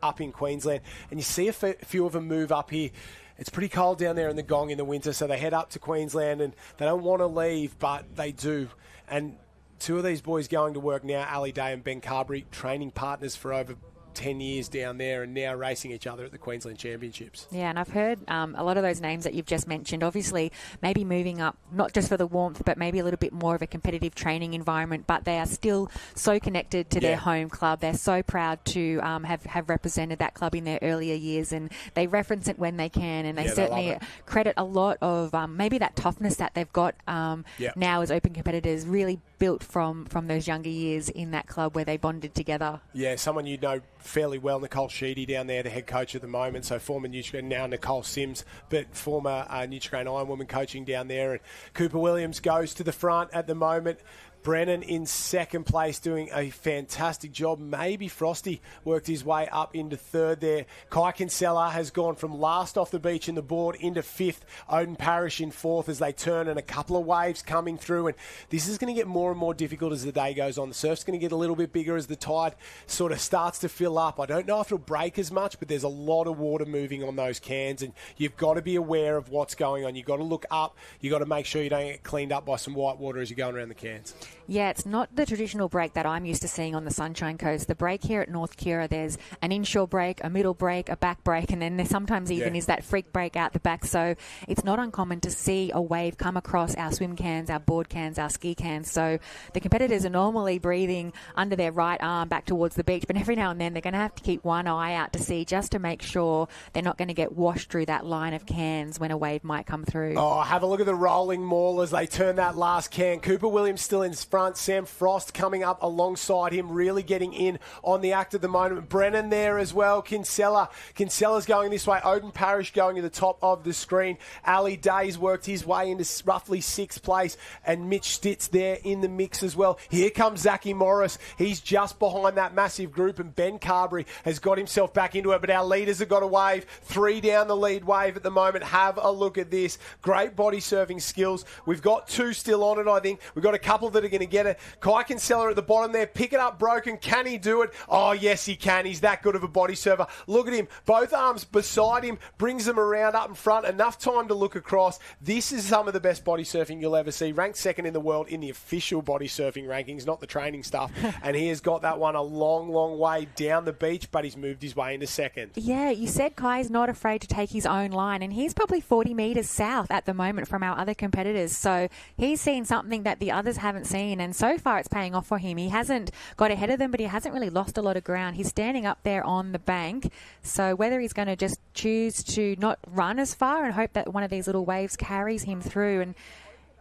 up in Queensland. And you see a few of them move up here. It's pretty cold down there in the Gong in the winter, so they head up to Queensland and they don't want to leave, but they do. And 2 of these boys going to work now, Ali Day and Ben Carberry, training partners for over 10 years down there and now racing each other at the Queensland Championships. Yeah, and I've heard a lot of those names that you've just mentioned, obviously maybe moving up, not just for the warmth, but maybe a little bit more of a competitive training environment, but they are still so connected to their home club. They're so proud to have represented that club in their earlier years, and they reference it when they can, and they certainly credit a lot of maybe that toughness that they've got now as open competitors, really built from those younger years in that club where they bonded together. Yeah, someone you know fairly well, Nicole Sheedy down there, the head coach at the moment, so former Nutrigrain, now Nicole Sims, but former Nutrigrain Ironwoman coaching down there. And Cooper Williams goes to the front at the moment. Brennan in second place doing a fantastic job. Maybe Frosty worked his way up into third there. Kai Kinsella has gone from last off the beach in the board into fifth. Odin Parrish in fourth as they turn, and a couple of waves coming through. And this is going to get more and more difficult as the day goes on. The surf's going to get a little bit bigger as the tide sort of starts to fill up. I don't know if it'll break as much, but there's a lot of water moving on those cans, and you've got to be aware of what's going on. You've got to look up. You've got to make sure you don't get cleaned up by some white water as you're going around the cans. Yeah, it's not the traditional break that I'm used to seeing on the Sunshine Coast. The break here at North Kira, there's an inshore break, a middle break, a back break, and then there sometimes even is that freak break out the back. So it's not uncommon to see a wave come across our swim cans, our board cans, our ski cans. So the competitors are normally breathing under their right arm back towards the beach, but every now and then they're going to have to keep one eye out to see, just to make sure they're not going to get washed through that line of cans when a wave might come through. Oh, have a look at the rolling maul as they turn that last can. Cooper Williams still in front. Sam Frost coming up alongside him, really getting in on the act at the moment. Brennan there as well. Kinsella's going this way. Odin Parrish going to the top of the screen. Ali Day's worked his way into roughly sixth place, and Mitch Stitz there in the mix as well. Here comes Zachy Morris. He's just behind that massive group, and Ben Carberry has got himself back into it, but our leaders have got a wave. 3 down the lead wave at the moment. Have a look at this. Great body surfing skills. We've got 2 still on it, I think. We've got a couple that are going to get it. Kai Kinsella at the bottom there. Pick it up broken. Can he do it? Oh, yes, he can. He's that good of a body surfer. Look at him. Both arms beside him. Brings them around up in front. Enough time to look across. This is some of the best body surfing you'll ever see. Ranked second in the world in the official body surfing rankings, not the training stuff. And he has got that one a long, long way down the beach, but he's moved his way into second. Yeah, you said Kai's not afraid to take his own line, and he's probably 40 metres south at the moment from our other competitors. So he's seen something that the others haven't seen, and so far it's paying off for him. He hasn't got ahead of them, but he hasn't really lost a lot of ground. He's standing up there on the bank. So whether he's going to just choose to not run as far and hope that one of these little waves carries him through, and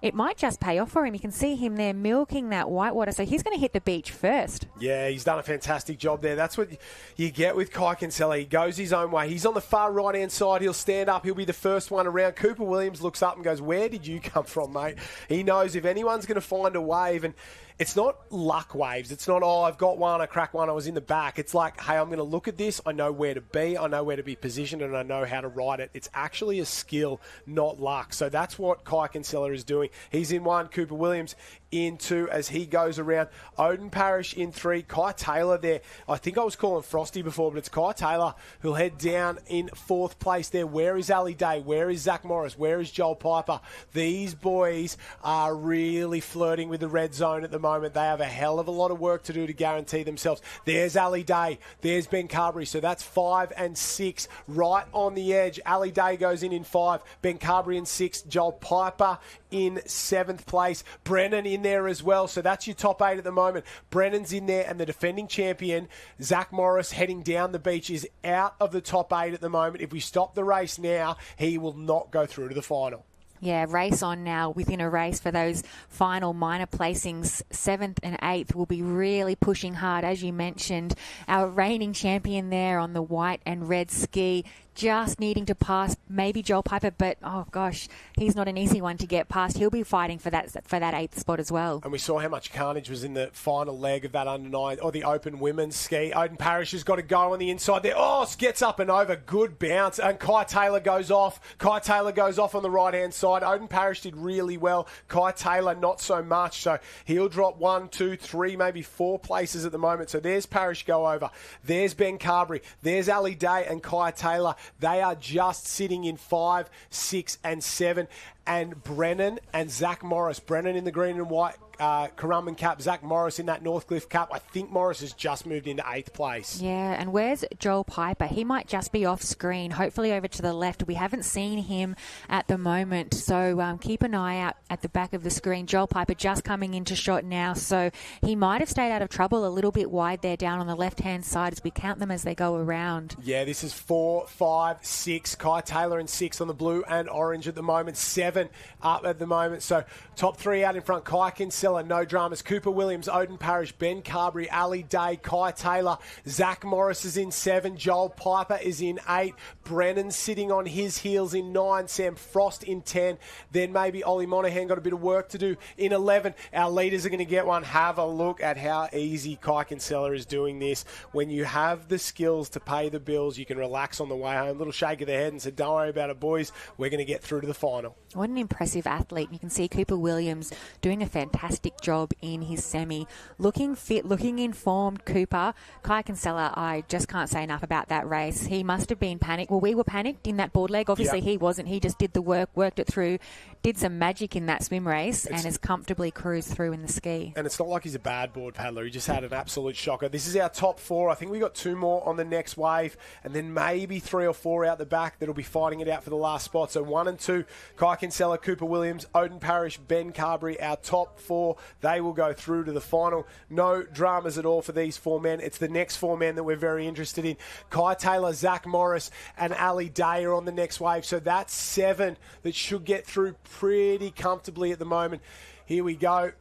it might just pay off for him. You can see him there milking that whitewater, so he's going to hit the beach first. Yeah, he's done a fantastic job there. That's what you get with Kai Kinsella. He goes his own way. He's on the far right-hand side. He'll stand up. He'll be the first one around. Cooper Williams looks up and goes, where did you come from, mate? He knows if anyone's going to find a wave, and it's not luck waves. It's not, oh, I've got one, I cracked one, I was in the back. It's like, hey, I'm going to look at this. I know where to be. I know where to be positioned, and I know how to ride it. It's actually a skill, not luck. So that's what Kai Kinsella is doing. He's in 1, Cooper Williams in 2 as he goes around. Odin Parrish in 3. Kai Taylor there. I think I was calling Frosty before, but it's Kai Taylor who'll head down in 4th place there. Where is Ali Day? Where is Zach Morris? Where is Joel Piper? These boys are really flirting with the red zone at the moment. They have a hell of a lot of work to do to guarantee themselves. There's Ali Day. There's Ben Carberry. So that's 5 and 6 right on the edge. Ali Day goes in 5. Ben Carberry in 6. Joel Piper in 7th place. Brennan in there as well. So that's your top 8 at the moment. Brennan's in there, and the defending champion, Zach Morris, heading down the beach, is out of the top 8 at the moment. If we stop the race now, he will not go through to the final. Yeah, race on now within a race for those final minor placings. 7th and 8th will be really pushing hard. As you mentioned, our reigning champion there on the white and red ski, just needing to pass maybe Joel Piper, but oh gosh, he's not an easy one to get past. He'll be fighting for that 8th spot as well. And we saw how much carnage was in the final leg of that under 9 or the open women's ski. Odin Parrish has got to go on the inside there. Oh, gets up and over. Good bounce. And Kai Taylor goes off. Kai Taylor goes off on the right-hand side. Odin Parrish did really well. Kai Taylor not so much. So he'll drop 1, 2, 3, maybe 4 places at the moment. So there's Parrish go over. There's Ben Carberry. There's Ali Day and Kai Taylor. They are just sitting in 5, 6 and 7. and Brennan and Zach Morris. Brennan in the green and white Currumbin cap, Zach Morris in that Northcliffe cap. I think Morris has just moved into 8th place. Yeah, and where's Joel Piper? He might just be off screen, hopefully over to the left. We haven't seen him at the moment, so keep an eye out at the back of the screen. Joel Piper just coming into shot now, so he might have stayed out of trouble a little bit wide there down on the left-hand side as we count them as they go around. Yeah, this is 4, 5, 6. Kai Taylor in 6 on the blue and orange at the moment. 7 up at the moment. So top 3 out in front. Kai Kinsella, no dramas. Cooper Williams, Odin Parrish, Ben Carberry, Ali Day, Kai Taylor. Zach Morris is in 7. Joel Piper is in 8. Brennan sitting on his heels in 9. Sam Frost in 10. Then maybe Ollie Monaghan got a bit of work to do in 11. Our leaders are going to get one. Have a look at how easy Kai Kinsella is doing this. When you have the skills to pay the bills, you can relax on the way home. Little shake of the head and say, don't worry about it, boys. We're going to get through to the final. What an impressive athlete. You can see Cooper Williams doing a fantastic job in his semi. Looking fit, looking informed, Cooper. Kai Kinsella, I just can't say enough about that race. He must have been panicked. Well, we were panicked in that board leg. Obviously, He wasn't. He just did the work, worked it through, did some magic in that swim race and has comfortably cruised through in the ski. And it's not like he's a bad board paddler. He just had an absolute shocker. This is our top 4. I think we got 2 more on the next wave and then maybe 3 or 4 out the back that'll be fighting it out for the last spot. So 1 and 2, Kai Kinsella, Cooper Williams, Odin Parrish, Ben Carberry, our top 4. They will go through to the final. No dramas at all for these 4 men. It's the next 4 men that we're very interested in. Kai Taylor, Zach Morris and Ali Day are on the next wave. So that's 7 that should get through pretty comfortably at the moment. Here we go.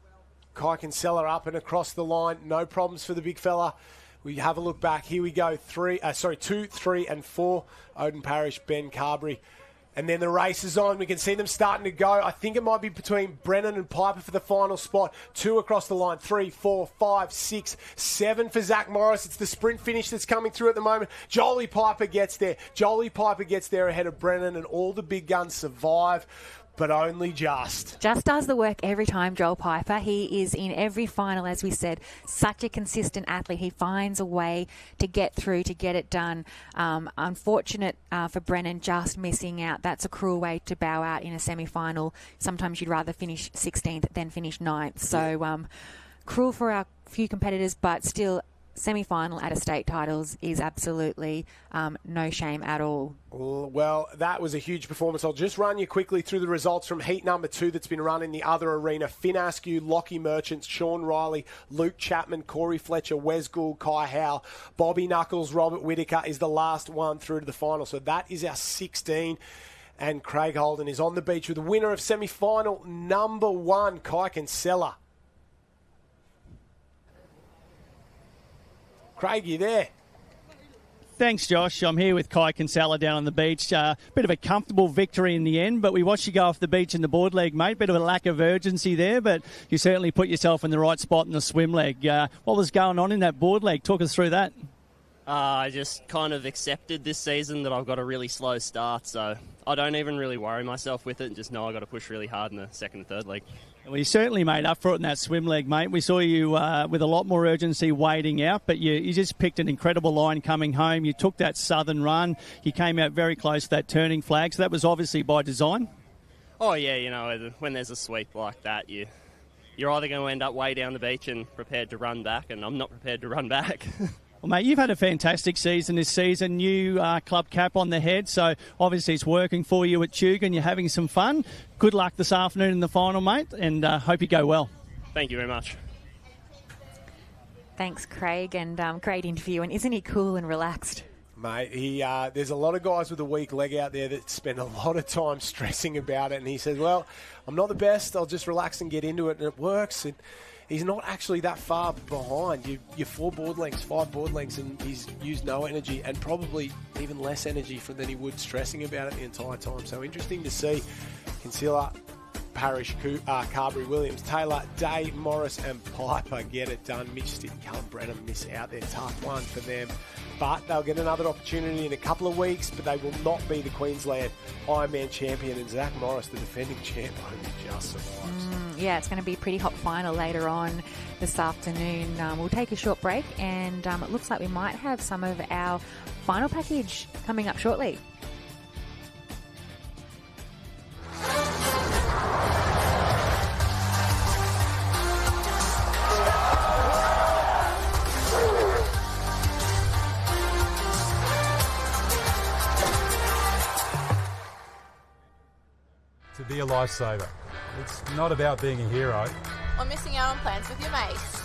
Kai Kinsella up and across the line. No problems for the big fella. We have a look back. Here we go. 2, 3 and 4. Odin Parrish, Ben Carberry. And then the race is on. We can see them starting to go. I think it might be between Brennan and Piper for the final spot. 2 across the line. 3, 4, 5, 6, 7 for Zach Morris. It's the sprint finish that's coming through at the moment. Jolie Piper gets there. Jolie Piper gets there ahead of Brennan, and all the big guns survive. But only just. Just does the work every time, Joel Piper. He is in every final, as we said. Such a consistent athlete. He finds a way to get through, to get it done. Unfortunate for Brennan, just missing out. That's a cruel way to bow out in a semi-final. Sometimes you'd rather finish 16th than finish 9th. So cruel for our few competitors, but still semi-final at a state titles is absolutely no shame at all. Well, that was a huge performance. I'll just run you quickly through the results from heat number 2 that's been run in the other arena. Finn Askew, Lockie Merchants, Sean Riley, Luke Chapman, Corey Fletcher, Wes Gould, Kai Howe, Bobby Knuckles, Robert Whittaker is the last one through to the final. So that is our 16. And Craig Holden is on the beach with the winner of semi-final number 1, Kai Kinsella. Craig, you there? Thanks, Josh. I'm here with Kai Kinsella down on the beach. Bit of a comfortable victory in the end, but we watched you go off the beach in the board leg, mate. Bit of a lack of urgency there, but you certainly put yourself in the right spot in the swim leg. What was going on in that board leg? Talk us through that. I just kind of accepted this season that I've got a really slow start, so I don't even really worry myself with it and just know I've got to push really hard in the second and third leg. Well, you certainly made up for it in that swim leg, mate. We saw you with a lot more urgency wading out, but you just picked an incredible line coming home. You took that southern run. You came out very close to that turning flag, so that was obviously by design. Oh, yeah, you know, when there's a sweep like that, you're either going to end up way down the beach and prepared to run back, and I'm not prepared to run back. Well, mate, you've had a fantastic season this season. New club cap on the head, so obviously it's working for you at Tuga and you're having some fun. Good luck this afternoon in the final, mate, and hope you go well. Thank you very much. Thanks, Craig, and great interview. And isn't he cool and relaxed? Mate, there's a lot of guys with a weak leg out there that spend a lot of time stressing about it, and he says, well, I'm not the best, I'll just relax and get into it, and it works. And he's not actually that far behind. You're 4 board lengths, 5 board lengths, and he's used no energy and probably even less energy than he would stressing about it the entire time. So interesting to see Kinsella, Parrish, Carberry, Williams, Taylor, Day, Morris and Piper get it done. Mitch Stitton, Callum Brennan miss out there. Tough one for them. But they'll get another opportunity in a couple of weeks, but they will not be the Queensland Ironman champion. And Zach Morris, the defending champ, only just survives. Yeah, it's going to be a pretty hot final later on this afternoon. We'll take a short break, and it looks like we might have some of our final package coming up shortly. to be a lifesaver. It's not about being a hero. Or missing out on plans with your mates.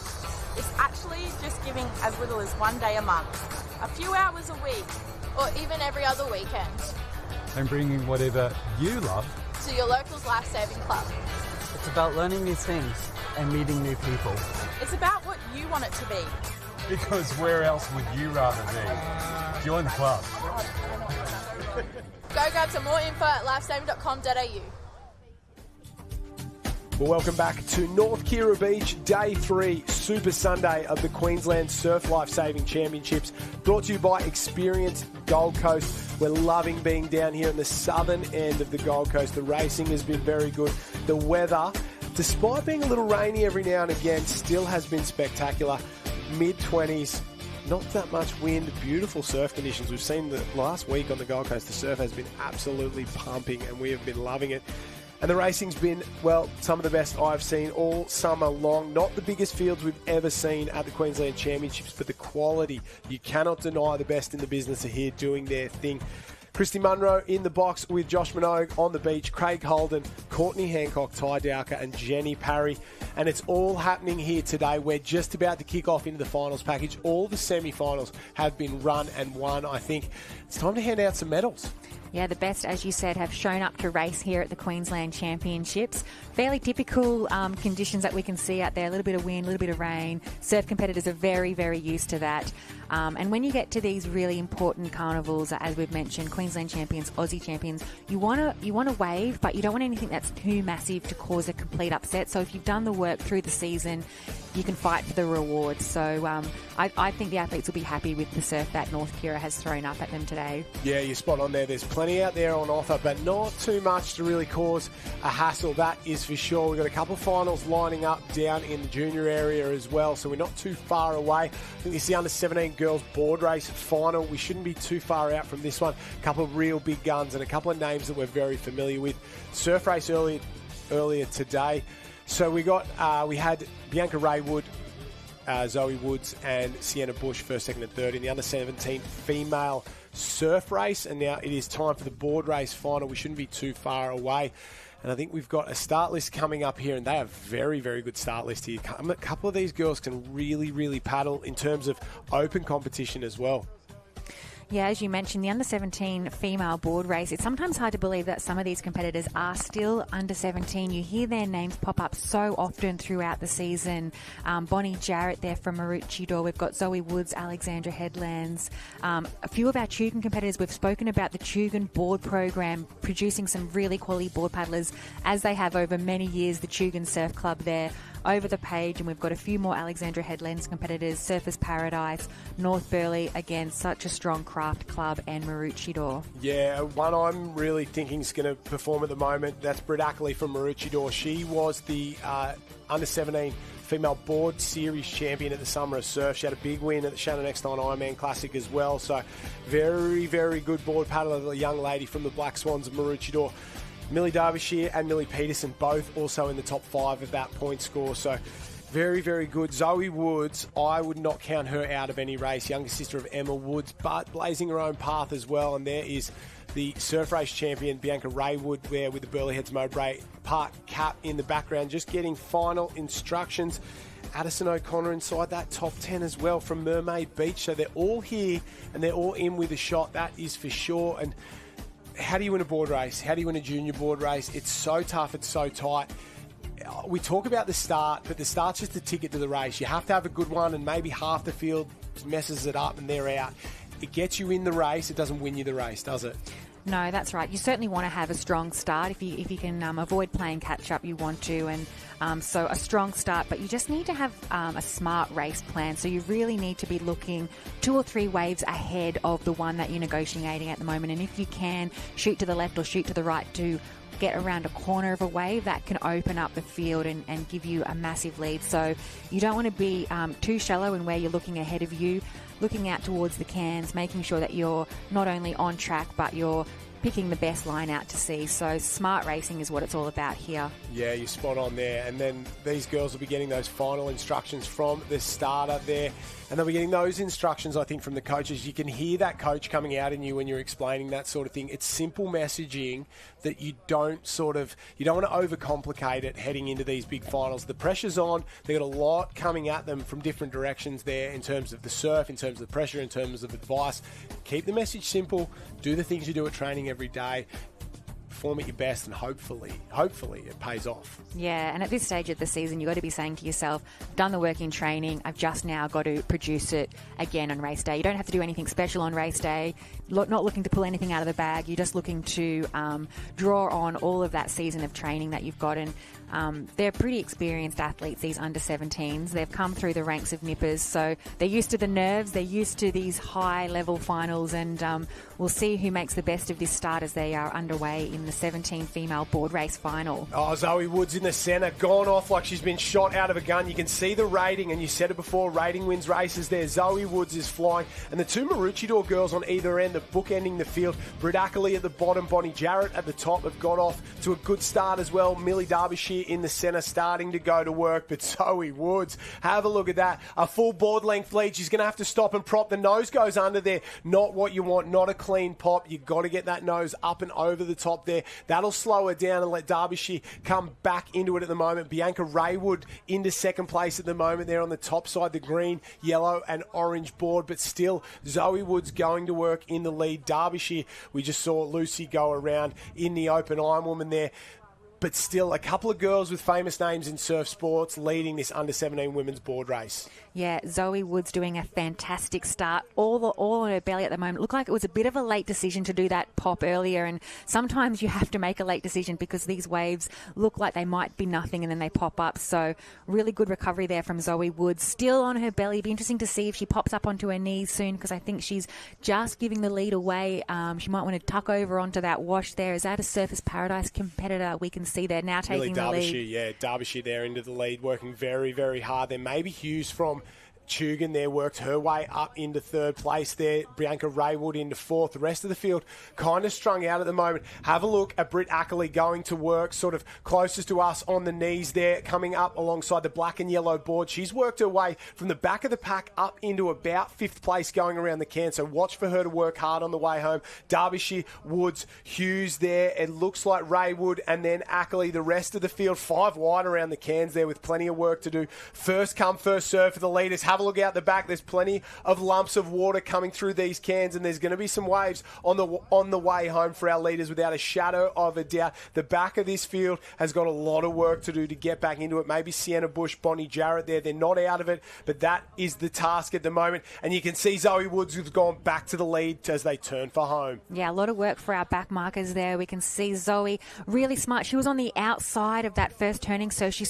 It's actually just giving as little as 1 day a month, a few hours a week, or even every other weekend. And bringing whatever you love to your local's Lifesaving Club. It's about learning new things and meeting new people. It's about what you want it to be. Because where else would you rather be? Join the club. Go grab some more info at lifesaving.com.au. Well, welcome back to North Kira Beach, Day 3, Super Sunday of the Queensland Surf Lifesaving Championships, brought to you by Experience Gold Coast. We're loving being down here in the southern end of the Gold Coast. The racing has been very good. The weather, despite being a little rainy every now and again, still has been spectacular. Mid-20s, not that much wind, beautiful surf conditions. We've seen the last week on the Gold Coast, the surf has been absolutely pumping and we have been loving it. And the racing's been, well, some of the best I've seen all summer long. Not the biggest fields we've ever seen at the Queensland Championships, but the quality. You cannot deny the best in the business are here doing their thing. Christy Munro in the box with Josh Minogue on the beach, Craig Holden, Courtney Hancock, Ty Dowker and Jenny Parry. And it's all happening here today. We're just about to kick off into the finals package. All the semi-finals have been run and won. I think it's time to hand out some medals. Yeah, the best, as you said, have shown up to race here at the Queensland Championships. Fairly typical conditions that we can see out there. A little bit of wind, a little bit of rain. Surf competitors are very, very used to that. And when you get to these really important carnivals, as we've mentioned, Queensland champions, Aussie champions, you want to wave, but you don't want anything that's too massive to cause a complete upset. So if you've done the work through the season, you can fight for the rewards. So I think the athletes will be happy with the surf that North Kira has thrown up at them today. Yeah, you're spot on there. There's plenty out there on offer, but not too much to really cause a hassle, that is for sure. We've got a couple of finals lining up down in the junior area as well, so we're not too far away. I think this is the under-17 girls board race final. We shouldn't be too far out from this one. A couple of real big guns and a couple of names that we're very familiar with. Surf race earlier today. So we had Bianca Raywood, Zoe Woods and Sienna Bush first, second and third in the under-17 female surf race, and now it is time for the board race final. We shouldn't be too far away, and I think we've got a start list coming up here, and they have very, very good start list here. A couple of these girls can really, really paddle in terms of open competition as well. Yeah, as you mentioned, the under-17 female board race, it's sometimes hard to believe that some of these competitors are still under-17. You hear their names pop up so often throughout the season. Bonnie Jarrett there from Maroochydore. We've got Zoe Woods, Alexandra Headlands. A few of our Tugun competitors, we've spoken about the Tugun board program, producing some really quality board paddlers, as they have over many years, the Tugun Surf Club there over the page, and we've got a few more Alexandra Headlands competitors, Surfers Paradise, North Burleigh, again, such a strong craft club, and Maroochydore. Yeah, one I'm really thinking is going to perform at the moment, that's Britt Ackley from Maroochydore. She was the under-17 female board series champion at the Summer of Surf. She had a big win at the Shannon Eckstein Ironman Classic as well, so very, very good board paddler, the young lady from the Black Swans of Maroochydore. Millie Derbyshire and Millie Peterson both also in the top 5 of that point score. So very, very good. Zoe Woods, I would not count her out of any race. Younger sister of Emma Woods, but blazing her own path as well. And there is the surf race champion, Bianca Raywood, there with the Burleigh Heads Mowbray Park cap in the background, just getting final instructions. Addison O'Connor inside that top 10 as well from Mermaid Beach. So they're all here and they're all in with a shot, that is for sure. And how do you win a board race? How do you win a junior board race? It's so tough, it's so tight. We talk about the start, but the start's just a ticket to the race. You have to have a good one, and maybe half the field messes it up and they're out. It gets you in the race, it doesn't win you the race, does it? No, that's right. You certainly want to have a strong start. If you can avoid playing catch-up, you want to. And so a strong start, but you just need to have a smart race plan. So you really need to be looking 2 or 3 waves ahead of the one that you're negotiating at the moment. And if you can, shoot to the left or shoot to the right to get around a corner of a wave, that can open up the field and give you a massive lead. So you don't want to be too shallow in where you're looking ahead of you, looking out towards the cans, making sure that you're not only on track, but you're picking the best line out to see. So smart racing is what it's all about here. Yeah, you're spot on there. And then these girls will be getting those final instructions from the starter there. And they'll be getting those instructions, I think, from the coaches. You can hear that coach coming out in you when you're explaining that sort of thing. It's simple messaging that you don't want to overcomplicate it heading into these big finals. The pressure's on. They've got a lot coming at them from different directions there in terms of the surf, in terms of the pressure, in terms of advice. Keep the message simple. Do the things you do at training every day. Perform at your best, and hopefully it pays off. Yeah, and at this stage of the season, you've got to be saying to yourself, I've done the work in training, I've just now got to produce it again on race day. You don't have to do anything special on race day, not looking to pull anything out of the bag. You're just looking to draw on all of that season of training that you've got. And they're pretty experienced athletes, these under-17s. They've come through the ranks of nippers, so they're used to the nerves, they're used to these high-level finals, and we'll see who makes the best of this start as they are underway in the 17 female board race final. Oh, Zoe Woods in the centre, gone off like she's been shot out of a gun. You can see the rating, and you said it before, rating wins races there. Zoe Woods is flying, and the two Maroochydore girls on either end, the bookending the field. Britt Ackley at the bottom, Bonnie Jarrett at the top have got off to a good start as well. Millie Derbyshire in the centre starting to go to work, but Zoe Woods, have a look at that. A full board length lead. She's going to have to stop and prop. The nose goes under there. Not what you want, not a clean pop. You've got to get that nose up and over the top there. That'll slow her down and let Derbyshire come back into it at the moment. Bianca Raywood into second place at the moment there on the top side, the green, yellow and orange board, but still Zoe Woods going to work in the lead. Derbyshire, we just saw Lucy go around in the open Ironwoman there. But still, a couple of girls with famous names in surf sports leading this under-17 women's board race. Yeah, Zoe Woods doing a fantastic start. All on her belly at the moment. Looked like it was a bit of a late decision to do that pop earlier, and sometimes you have to make a late decision because these waves look like they might be nothing and then they pop up. So really good recovery there from Zoe Woods. Still on her belly. Be interesting to see if she pops up onto her knees soon, because I think she's just giving the lead away. She might want to tuck over onto that wash there. Is that a Surfers Paradise competitor we can see there now taking the lead? Yeah, Derbyshire there into the lead, working very, very hard there. Maybe Hughes from Tugan there worked her way up into third place there. Bianca Raywood into fourth. The rest of the field kind of strung out at the moment. Have a look at Britt Ackley going to work sort of closest to us on the knees there, coming up alongside the black and yellow board. She's worked her way from the back of the pack up into about fifth place going around the can, so watch for her to work hard on the way home. Derbyshire, Woods, Hughes there. It looks like Raywood and then Ackley. The rest of the field 5 wide around the cans there with plenty of work to do. First come, first serve for the leaders. Have a look out the back. There's plenty of lumps of water coming through these cans, and there's going to be some waves on the way home for our leaders without a shadow of a doubt. The back of this field has got a lot of work to do to get back into it. Maybe Sienna Bush, Bonnie Jarrett there. They're not out of it, but that is the task at the moment. And you can see Zoe Woods has gone back to the lead as they turn for home. Yeah, a lot of work for our back markers there. We can see Zoe really smart. She was on the outside of that first turning, so she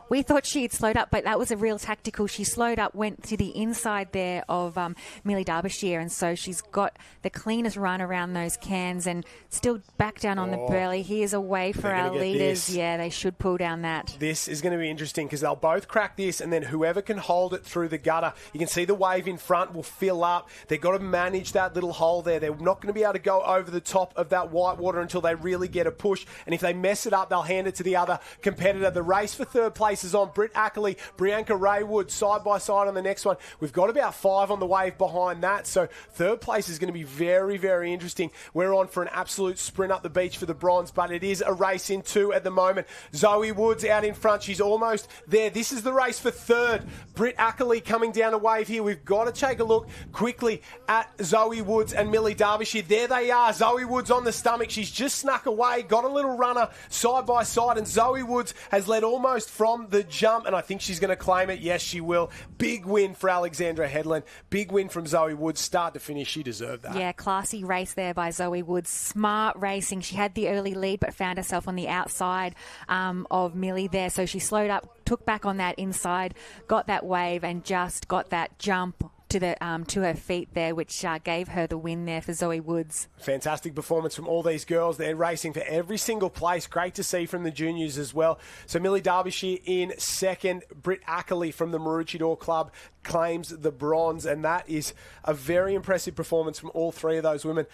we thought she had slowed up, but that was a real tactical. She slowed up, went to the inside there of Millie Derbyshire, and so she's got the cleanest run around those cans and still back down on the belly. Here's a way for our leaders. This. Yeah, they should pull down that. This is going to be interesting because they'll both crack this, and then whoever can hold it through the gutter, you can see the wave in front will fill up. They've got to manage that little hole there. They're not going to be able to go over the top of that white water until they really get a push, and if they mess it up, they'll hand it to the other competitor. The race for third place is on. Britt Ackley, Bianca Raywood side by side on the next one. We've got about 5 on the wave behind that, so third place is going to be very, very interesting. We're on for an absolute sprint up the beach for the bronze, but it is a race in 2 at the moment. Zoe Woods out in front. She's almost there. This is the race for third. Britt Ackley coming down a wave here. We've got to take a look quickly at Zoe Woods and Millie Derbyshire. There they are. Zoe Woods on the stomach. She's just snuck away, got a little runner side by side, and Zoe Woods has led almost from the jump, and I think she's going to claim it. Yes, she will. Big win for Alexandra Headland. Big win from Zoe Woods. Start to finish, she deserved that. Yeah, classy race there by Zoe Woods. Smart racing. She had the early lead but found herself on the outside of Millie there. So she slowed up, took back on that inside, got that wave and just got that jump to her feet there, which gave her the win there for Zoe Woods. Fantastic performance from all these girls. They're racing for every single place. Great to see from the juniors as well. So Millie Derbyshire in second. Britt Ackley from the Maroochydore Club claims the bronze, and that is a very impressive performance from all 3 of those women.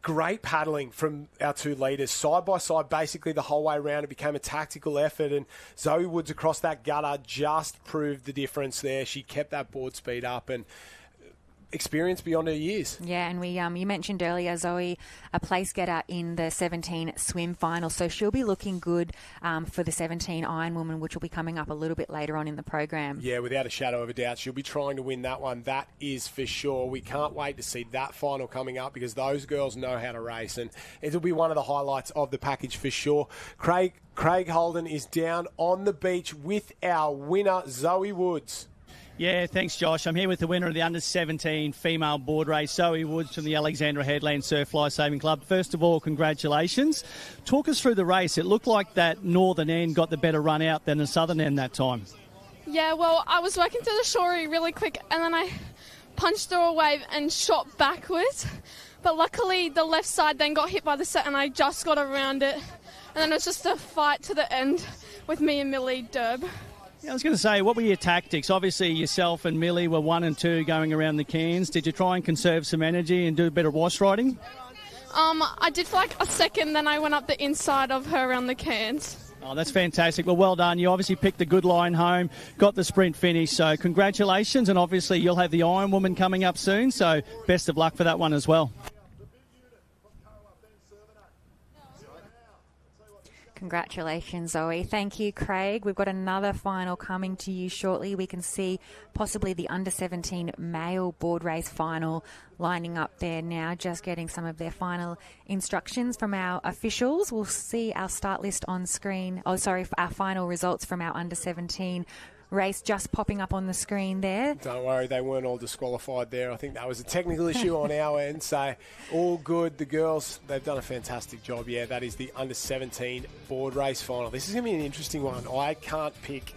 great paddling from our two leaders, side by side, basically the whole way around. It became a tactical effort, and Zoe Woods across that gutter just proved the difference there. She kept that board speed up and experience beyond her years. Yeah, and we you mentioned earlier, Zoe, a place getter in the 17 swim final, so she'll be looking good for the 17 Ironwoman, which will be coming up a little bit later on in the program. Yeah, without a shadow of a doubt, she'll be trying to win that one. That is for sure. We can't wait to see that final coming up because those girls know how to race, and it'll be one of the highlights of the package for sure. Craig Holden is down on the beach with our winner, Zoe Woods. Yeah, thanks, Josh. I'm here with the winner of the under-17 female board race, Zoe Woods from the Alexandra Headland Surf Lifesaving Club. First of all, congratulations. Talk us through the race. It looked like that northern end got the better run out than the southern end that time. Yeah, well, I was working through the shorey really quick and then I punched through a wave and shot backwards. But luckily the left side then got hit by the set and I just got around it. And then it was just a fight to the end with me and Millie Derb. Yeah, I was going to say, what were your tactics? Obviously, yourself and Millie were 1 and 2 going around the cairns. Did you try and conserve some energy and do a bit of wash riding? I did for like a second, then I went up the inside of her around the cairns. Oh, that's fantastic. Well done. You obviously picked a good line home, got the sprint finish, so congratulations. And obviously, you'll have the Ironwoman coming up soon, so best of luck for that one as well. Congratulations, Zoe. Thank you, Craig. We've got another final coming to you shortly. We can see possibly the under-17 male board race final lining up there now, just getting some of their final instructions from our officials. We'll see our start list on screen. Our final results from our under-17 race just popping up on the screen there. Don't worry, they weren't all disqualified there. I think that was a technical issue on our end, so all good. The girls, they've done a fantastic job. Yeah, that is the under-17 board race final. This is going to be an interesting one. I can't pick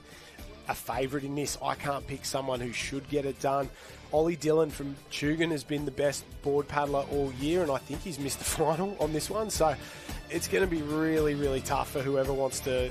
a favourite in this. I can't pick someone who should get it done. Ollie Dillon from Tugan has been the best board paddler all year, and I think he's missed the final on this one, so it's going to be really, really tough for whoever wants to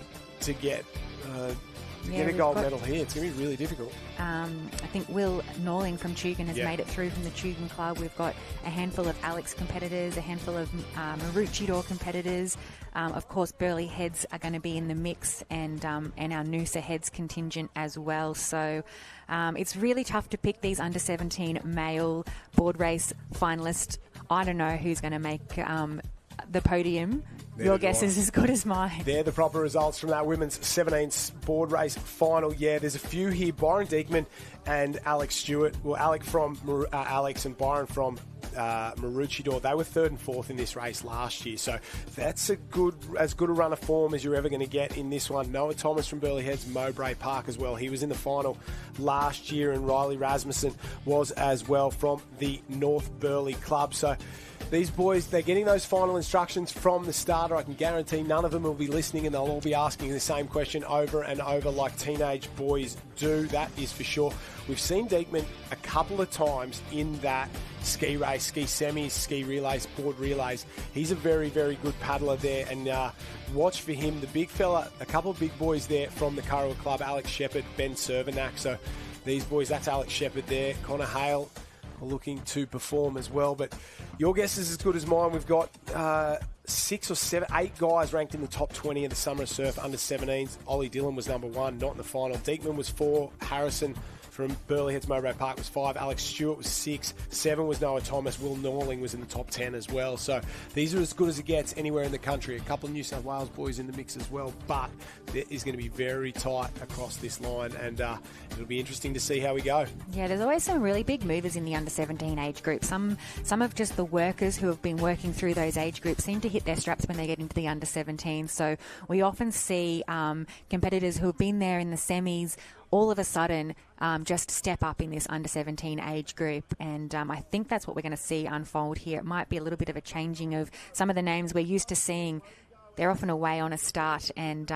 get a gold medal here. It's going to be really difficult. I think Will Norling from Tugan has made it through from the Tugan Club. We've got a handful of Alex competitors, a handful of Maroochydore competitors. Of course, Burleigh Heads are going to be in the mix, and our Noosa Heads contingent as well. So it's really tough to pick these under-17 male board race finalists. I don't know who's going to make the podium. Your guess is as good as mine. They're the proper results from that women's 17th board race final. Yeah, there's a few here. Byron Diekman and Alex Stewart. Well, Alex and Byron from Maroochydore. They were 3rd and 4th in this race last year. So that's as good a run of form as you're ever going to get in this one. Noah Thomas from Burleigh Heads, Mowbray Park as well. He was in the final last year, and Riley Rasmussen was as well from the North Burleigh Club. So these boys, they're getting those final instructions from the starter. I can guarantee none of them will be listening and they'll all be asking the same question over and over like teenage boys do. That is for sure. We've seen Diekman a couple of times in that ski race, ski semis, ski relays, board relays. He's a very, very good paddler there, and watch for him. The big fella, a couple of big boys there from the Kurrawa Club, Alex Shepherd, Ben Cervenak. So these boys, that's Alex Shepherd there. Connor Hale are looking to perform as well, but your guess is as good as mine. We've got 6 or 7, 8 guys ranked in the top 20 of the Summer Surf under-17s. Ollie Dillon was number 1, not in the final. Diekman was 4. Harrison from Burleigh Heads Mowbray Park was 5. Alex Stewart was 6. 7 was Noah Thomas. Will Norling was in the top 10 as well. So these are as good as it gets anywhere in the country. A couple of New South Wales boys in the mix as well. But it is going to be very tight across this line, and it'll be interesting to see how we go. Yeah, there's always some really big movers in the under-17 age group. Some of just the workers who have been working through those age groups seem to hit their straps when they get into the under-17. So we often see competitors who have been there in the semis all of a sudden just step up in this under-17 age group, and I think that's what we're going to see unfold here. It might be a little bit of a changing of some of the names we're used to seeing. They're often away on a start, and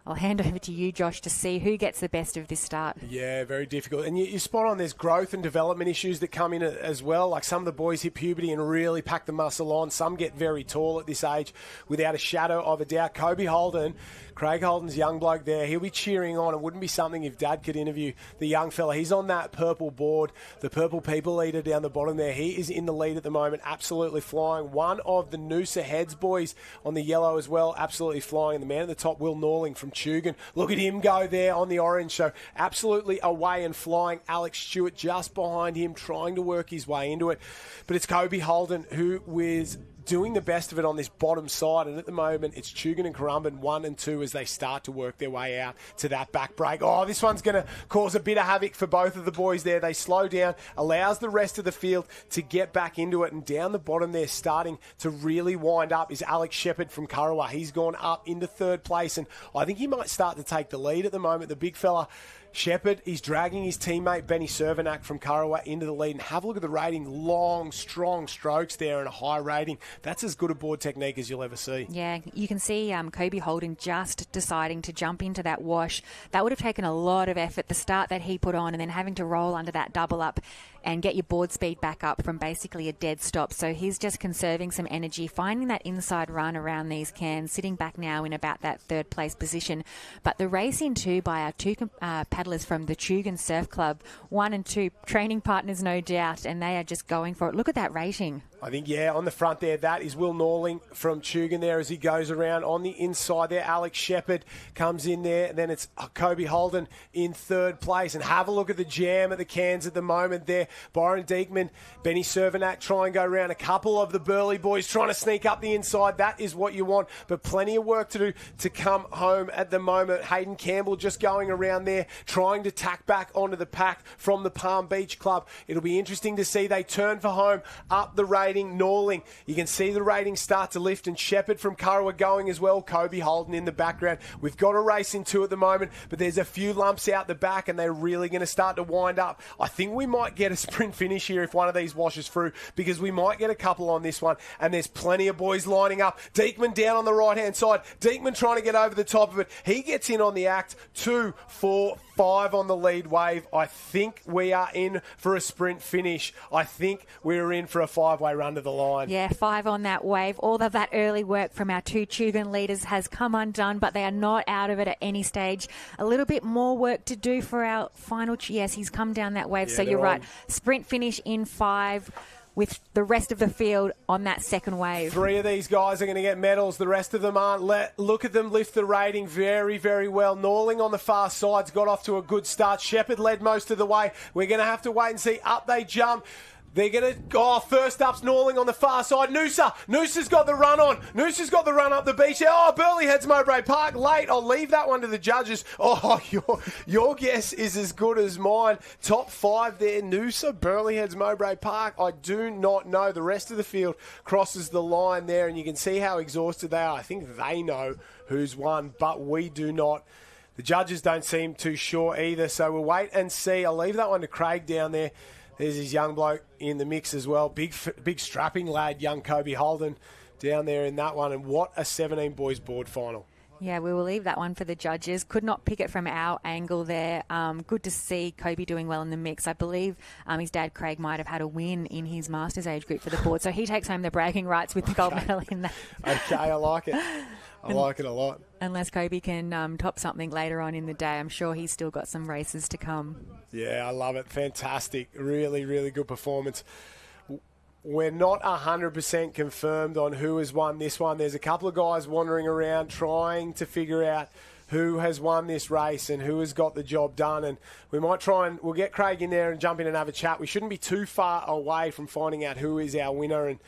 I'll hand over to you, Josh, to see who gets the best of this start. Yeah, very difficult. And you're spot on. There's growth and development issues that come in as well. Like some of the boys hit puberty and really pack the muscle on. Some get very tall at this age without a shadow of a doubt. Kobe Holden, Craig Holden's young bloke there, he'll be cheering on. It wouldn't be something if Dad could interview the young fella. He's on that purple board, the purple people leader down the bottom there. He is in the lead at the moment, absolutely flying. One of the Noosa Heads boys on the yellow as well, absolutely flying. And the man at the top, Will Norling from Tugan. Look at him go there on the orange. So absolutely away and flying. Alex Stewart just behind him, trying to work his way into it. But it's Kobe Holden who was doing the best of it on this bottom side, and at the moment it's Tugan and Currumbin 1 and 2 as they start to work their way out to that back break. Oh, this one's going to cause a bit of havoc for both of the boys there. They slow down, allows the rest of the field to get back into it, and down the bottom there starting to really wind up is Alex Shepherd from Kurrawa. He's gone up into third place, and I think he might start to take the lead at the moment. The big fella Shepherd, he's dragging his teammate Benny Cervenak from Kurrawa into the lead. And have a look at the rating. Long, strong strokes there and a high rating. That's as good a board technique as you'll ever see. Yeah, you can see Kobe Holden just deciding to jump into that wash. That would have taken a lot of effort, the start that he put on, and then having to roll under that double up and get your board speed back up from basically a dead stop. So he's just conserving some energy, finding that inside run around these cans, sitting back now in about that third place position. But the race in two by our two paddlers from the Tugan Surf Club, 1 and 2, training partners no doubt, and they are just going for it. Look at that rating. I think, yeah, on the front there, that is Will Norling from Tugan there as he goes around. On the inside there, Alex Shepherd comes in there. And then it's Kobe Holden in third place. And have a look at the jam at the cans at the moment there. Byron Diekman, Benny Cervenak try and go around. A couple of the Burley boys trying to sneak up the inside. That is what you want. But plenty of work to do to come home at the moment. Hayden Campbell just going around there, trying to tack back onto the pack from the Palm Beach Club. It'll be interesting to see. They turn for home, up the rating. Norling, you can see the ratings start to lift, and Shepherd from Kurrawa going as well. Kobe Holden in the background. We've got a race in two at the moment, but there's a few lumps out the back, and they're really going to start to wind up. I think we might get a sprint finish here if one of these washes through, because we might get a couple on this one, and there's plenty of boys lining up. Diekman down on the right-hand side. Diekman trying to get over the top of it. He gets in on the act. 2, 4, 5 on the lead wave. I think we are in for a sprint finish. I think we're in for a 5-way run to the line. Yeah, 5 on that wave. All of that early work from our two Tugan leaders has come undone, but they are not out of it at any stage. A little bit more work to do for our final. Yes, he's come down that wave, so you're right. Sprint finish in 5 with the rest of the field on that second wave. 3 of these guys are going to get medals. The rest of them aren't. Look at them lift the rating very, very well. Norling on the far side's got off to a good start. Shepherd led most of the way. We're going to have to wait and see. Up they jump. They're going to go. First up's Norling on the far side. Noosa's got the run on. Noosa's got the run up the beach. Oh, Burleigh Heads Mowbray Park late. I'll leave that one to the judges. Oh, your guess is as good as mine. Top 5 there. Noosa, Burleigh Heads Mowbray Park. I do not know. The rest of the field crosses the line there, and you can see how exhausted they are. I think they know who's won, but we do not. The judges don't seem too sure either, so we'll wait and see. I'll leave that one to Craig down there. There's his young bloke in the mix as well. Big strapping lad, young Kobe Holden down there in that one. And what a 17 boys board final. Yeah, we will leave that one for the judges. Could not pick it from our angle there. Good to see Kobe doing well in the mix. I believe his dad, Craig, might have had a win in his Masters age group for the board. So he takes home the bragging rights with the gold medal in that. Okay, I like it. I like it a lot. Unless Kobe can top something later on in the day, I'm sure he's still got some races to come. Yeah, I love it. Fantastic. Really, really good performance. We're not 100% confirmed on who has won this one. There's a couple of guys wandering around trying to figure out who has won this race and who has got the job done. And we might we'll get Craig in there and jump in and have a chat. We shouldn't be too far away from finding out who is our winner, and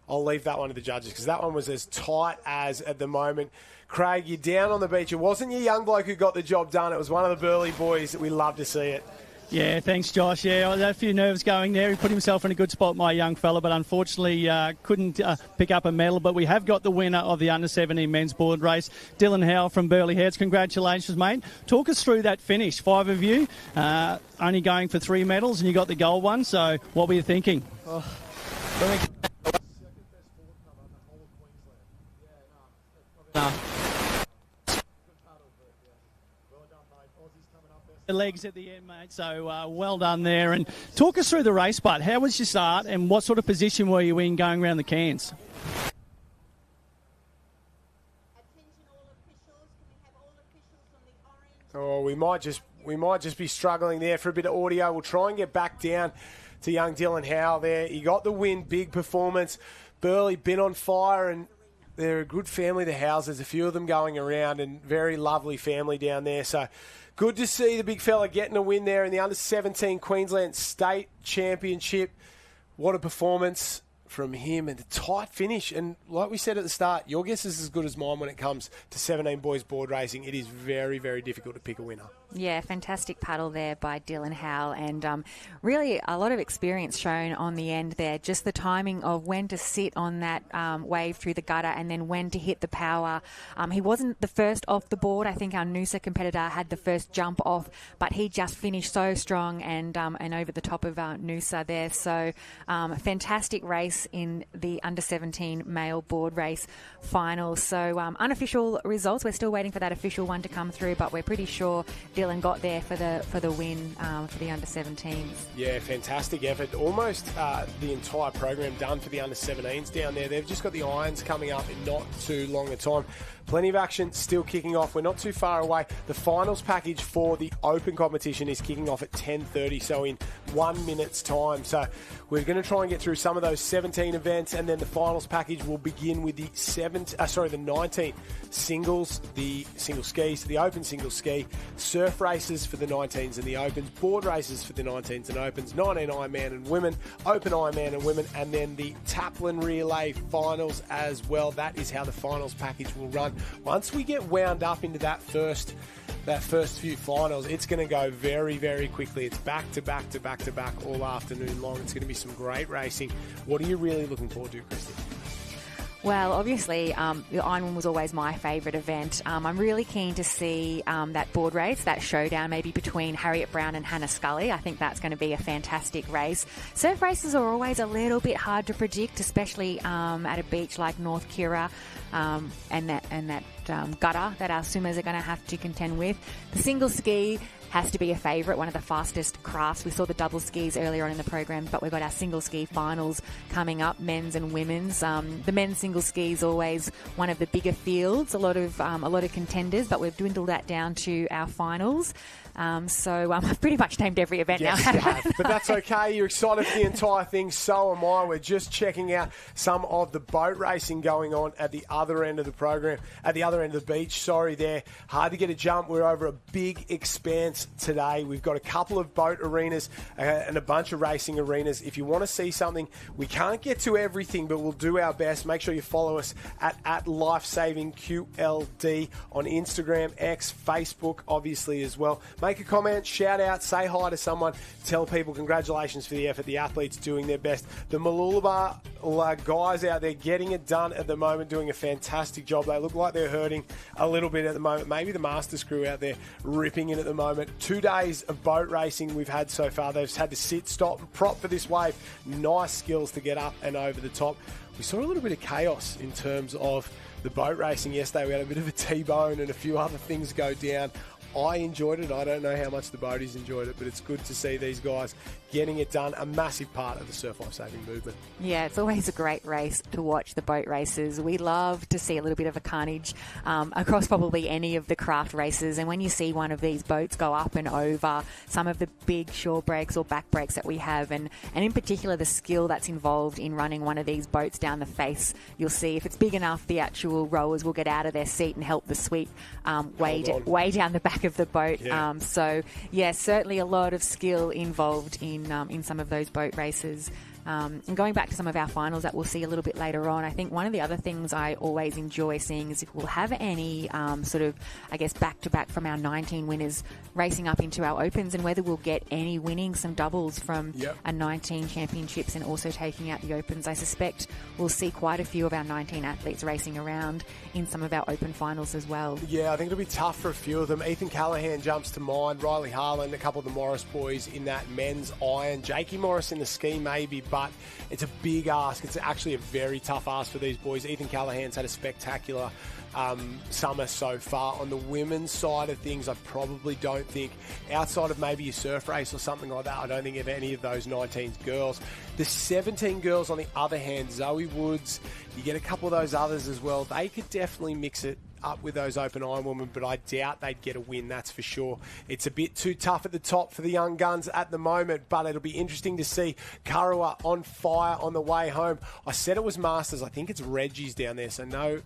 I'll leave that one to the judges because that one was as tight as at the moment. Craig, you're down on the beach. It wasn't your young bloke who got the job done. It was one of the Burley boys. We love to see it. Yeah, thanks, Josh. Yeah, I had a few nerves going there. He put himself in a good spot, my young fella, but unfortunately couldn't pick up a medal. But we have got the winner of the under-17 men's board race, Dylan Howe from Burley Heads. Congratulations, mate. Talk us through that finish. 5 of you, only going for 3 medals, and you got the gold one. So what were you thinking? the legs at the end, mate. So well done there. And talk us through the race, Bud. How was your start and what sort of position were you in going around the cans? Oh, we might just be struggling there for a bit of audio. We'll try and get back down to young Dylan Howe there. He got the win, big performance. Burley been on fire, and they're a good family, the Howes. There's a few of them going around, and very lovely family down there. So good to see the big fella getting a win there in the under-17 Queensland State Championship. What a performance from him, and a tight finish. And like we said at the start, your guess is as good as mine when it comes to 17 boys board racing. It is very, very difficult to pick a winner. Yeah, fantastic paddle there by Dylan Howell, and really a lot of experience shown on the end there. Just the timing of when to sit on that wave through the gutter and then when to hit the power. He wasn't the first off the board. I think our Noosa competitor had the first jump off, but he just finished so strong and over the top of Noosa there. So fantastic race in the under-17 male board race final. So unofficial results. We're still waiting for that official one to come through, but we're pretty sure Dylan got there for the win for the under-17s. Yeah, fantastic effort. Almost the entire program done for the under-17s down there. They've just got the irons coming up in not too long a time. Plenty of action still kicking off. We're not too far away. The finals package for the open competition is kicking off at 10:30, so in 1 minute's time. So we're going to try and get through some of those 17 events, and then the finals package will begin with the 19 singles, the single skis, the open single ski, surf races for the 19s and the opens, board races for the 19s and opens, 19 Ironman and women, open Ironman and women, and then the taplin relay finals as well. That is how the finals package will run. Once we get wound up into that first few finals, it's going to go very, very quickly. It's back to back to back to back all afternoon long. It's going to be some great racing. What are you really looking forward to, Christy? Well, obviously, the Ironman was always my favourite event. I'm really keen to see that board race, that showdown maybe between Harriet Brown and Hannah Scully. I think that's going to be a fantastic race. Surf races are always a little bit hard to predict, especially at a beach like North Kira and that gutter that our swimmers are going to have to contend with. The single ski has to be a favourite, one of the fastest crafts. We saw the double skis earlier on in the program, but we've got our single ski finals coming up, men's and women's. The men's single ski is always one of the bigger fields, a lot of contenders, but we've dwindled that down to our finals. So I've pretty much named every event now. You have, but that's okay. You're excited for the entire thing. So am I. We're just checking out some of the boat racing going on at the other end of the program, at the other end of the beach. Sorry there. Hard to get a jump. We're over a big expanse today. We've got a couple of boat arenas and a bunch of racing arenas. If you want to see something, we can't get to everything, but we'll do our best. Make sure you follow us at LifesavingQLD on Instagram, X, Facebook, obviously as well. Make a comment, shout out, say hi to someone, tell people congratulations for the effort. The athletes doing their best. The Mooloolaba guys out there getting it done at the moment, doing a fantastic job. They look like they're hurting a little bit at the moment. Maybe the Masters crew out there ripping in at the moment. 2 days of boat racing we've had so far. They've had to sit, stop, and prop for this wave. Nice skills to get up and over the top. We saw a little bit of chaos in terms of the boat racing yesterday. We had a bit of a T-bone and a few other things go down. I enjoyed it. I don't know how much the boaties enjoyed it, but it's good to see these guys getting it done. A massive part of the surf lifesaving movement. Yeah, it's always a great race to watch, the boat races. We love to see a little bit of a carnage across probably any of the craft races. And when you see one of these boats go up and over some of the big shore breaks or back breaks that we have, and in particular the skill that's involved in running one of these boats down the face, you'll see if it's big enough, the actual rowers will get out of their seat and help the sweep way down the back of the boat. Yeah. So, yeah, certainly a lot of skill involved in some of those boat races. And going back to some of our finals that we'll see a little bit later on, I think one of the other things I always enjoy seeing is if we'll have any back-to-back from our 19 winners racing up into our opens, and whether we'll get any winning some doubles from our 19 championships and also taking out the opens. I suspect we'll see quite a few of our 19 athletes racing around in some of our open finals as well. Yeah, I think it'll be tough for a few of them. Ethan Callahan jumps to mind, Riley Harlan, a couple of the Morris boys in that men's iron, Jakey Morris in the ski maybe, but it's a big ask. It's actually a very tough ask for these boys. Ethan Callahan's had a spectacular summer so far. On the women's side of things, I probably don't think, outside of maybe a surf race or something like that, I don't think of any of those 19 girls. The 17 girls, on the other hand, Zoe Woods, you get a couple of those others as well. They could definitely mix it up with those open iron women, but I doubt they'd get a win, that's for sure. It's a bit too tough at the top for the young guns at the moment, but it'll be interesting to see Kurrawa on fire on the way home. I said it was Masters. I think it's Reggie's down there, so no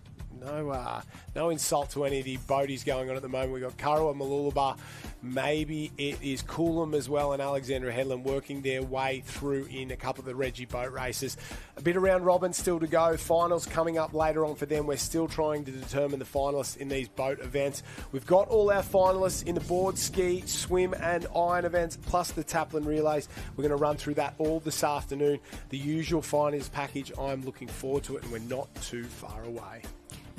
insult to any of the boaties going on at the moment. We've got Kurrawa, Mooloolaba, maybe it is Coolum as well, and Alexandra Headland working their way through in a couple of the Reggie boat races. A bit around robin still to go. Finals coming up later on for them. We're still trying to determine the finalists in these boat events. We've got all our finalists in the board, ski, swim and iron events, plus the taplin relays. We're going to run through that all this afternoon. The usual finals package. I'm looking forward to it, and we're not too far away.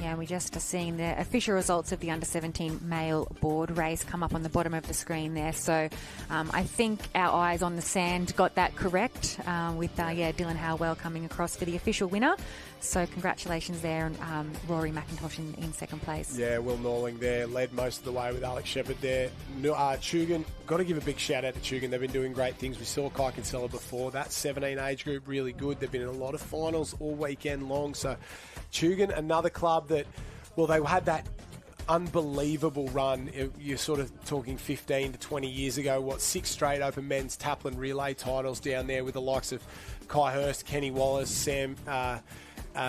Yeah, we just are seeing the official results of the under-17 male board race come up on the bottom of the screen there. So I think our eyes on the sand got that correct with Dylan Howell coming across for the official winner. So congratulations there on Rory McIntosh in second place. Yeah, Will Norling there led most of the way with Alex Shepherd there. Chugan, got to give a big shout out to Chugan. They've been doing great things. We saw Kai Kinsella before. That 17 age group really good. They've been in a lot of finals all weekend long. So Chugan, another club that, well, they had that unbelievable run. You're sort of talking 15 to 20 years ago. 6 straight open men's taplin relay titles down there with the likes of Kai Hurst, Kenny Wallace,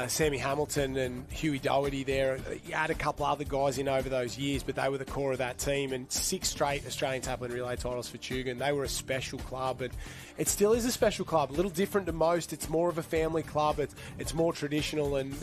Sammy Hamilton and Huey Doherty there. You had a couple other guys in over those years, but they were the core of that team. And 6 straight Australian taplin relay titles for Chugan. They were a special club, and it still is a special club. A little different to most. It's more of a family club. It's more traditional, and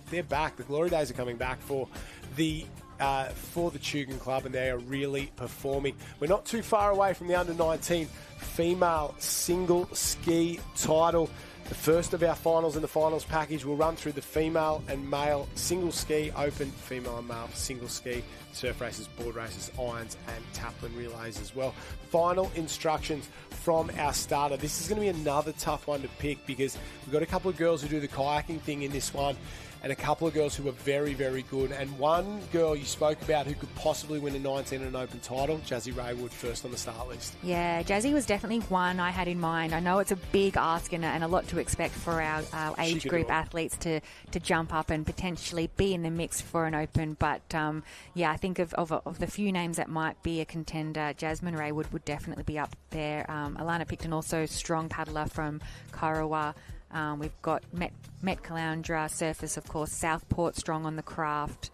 they're back. The glory days are coming back for the Chugan club, and they are really performing. We're not too far away from the under-19 female single ski title. The first of our finals in the finals package will run through the female and male single ski, open female and male single ski, surf races, board races, irons and taplin relays as well. Final instructions from our starter. This is going to be another tough one to pick because we've got a couple of girls who do the kayaking thing in this one, and a couple of girls who are very, very good. And one girl you spoke about who could possibly win a 19 and an open title, Jazzy Raywood, first on the start list. Yeah, Jazzy was definitely one I had in mind. I know it's a big ask and a lot to expect for our age group athletes to jump up and potentially be in the mix for an open. But, I think of the few names that might be a contender, Jasmine Raywood would definitely be up there. Alana Picton, also strong paddler from Kurrawa. We've got Met Caloundra, Surface, of course, Southport, strong on the craft,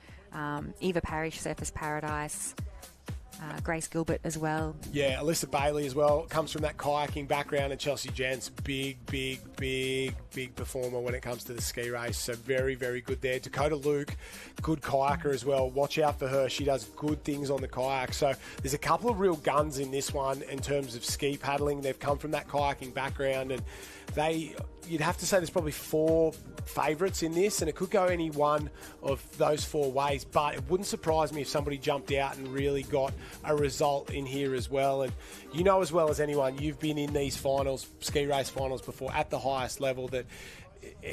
Eva Parrish, Surface Paradise, Grace Gilbert as well. Yeah, Alyssa Bailey as well, comes from that kayaking background, and Chelsea Jent's big performer when it comes to the ski race, so very, very good there. Dakota Luke, good kayaker as well. Watch out for her. She does good things on the kayak. So there's a couple of real guns in this one in terms of ski paddling. They've come from that kayaking background, and you'd have to say there's probably 4 favourites in this, and it could go any one of those 4 ways, but it wouldn't surprise me if somebody jumped out and really got a result in here as well. And you know as well as anyone, you've been in these finals, ski race finals before at the highest level, that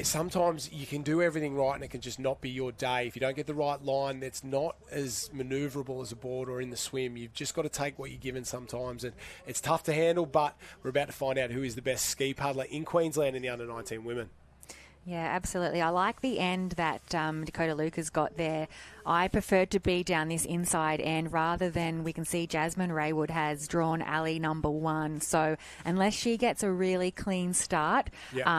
sometimes you can do everything right and it can just not be your day. If you don't get the right line, that's not as manoeuvrable as a board or in the swim. You've just got to take what you're given sometimes, and it's tough to handle, but we're about to find out who is the best ski paddler in Queensland in the under-19 women. Yeah, absolutely. I like the end that Dakota Luke has got there. I preferred to be down this inside end rather than we can see Jasmine Raywood has drawn alley number 1. So unless she gets a really clean start,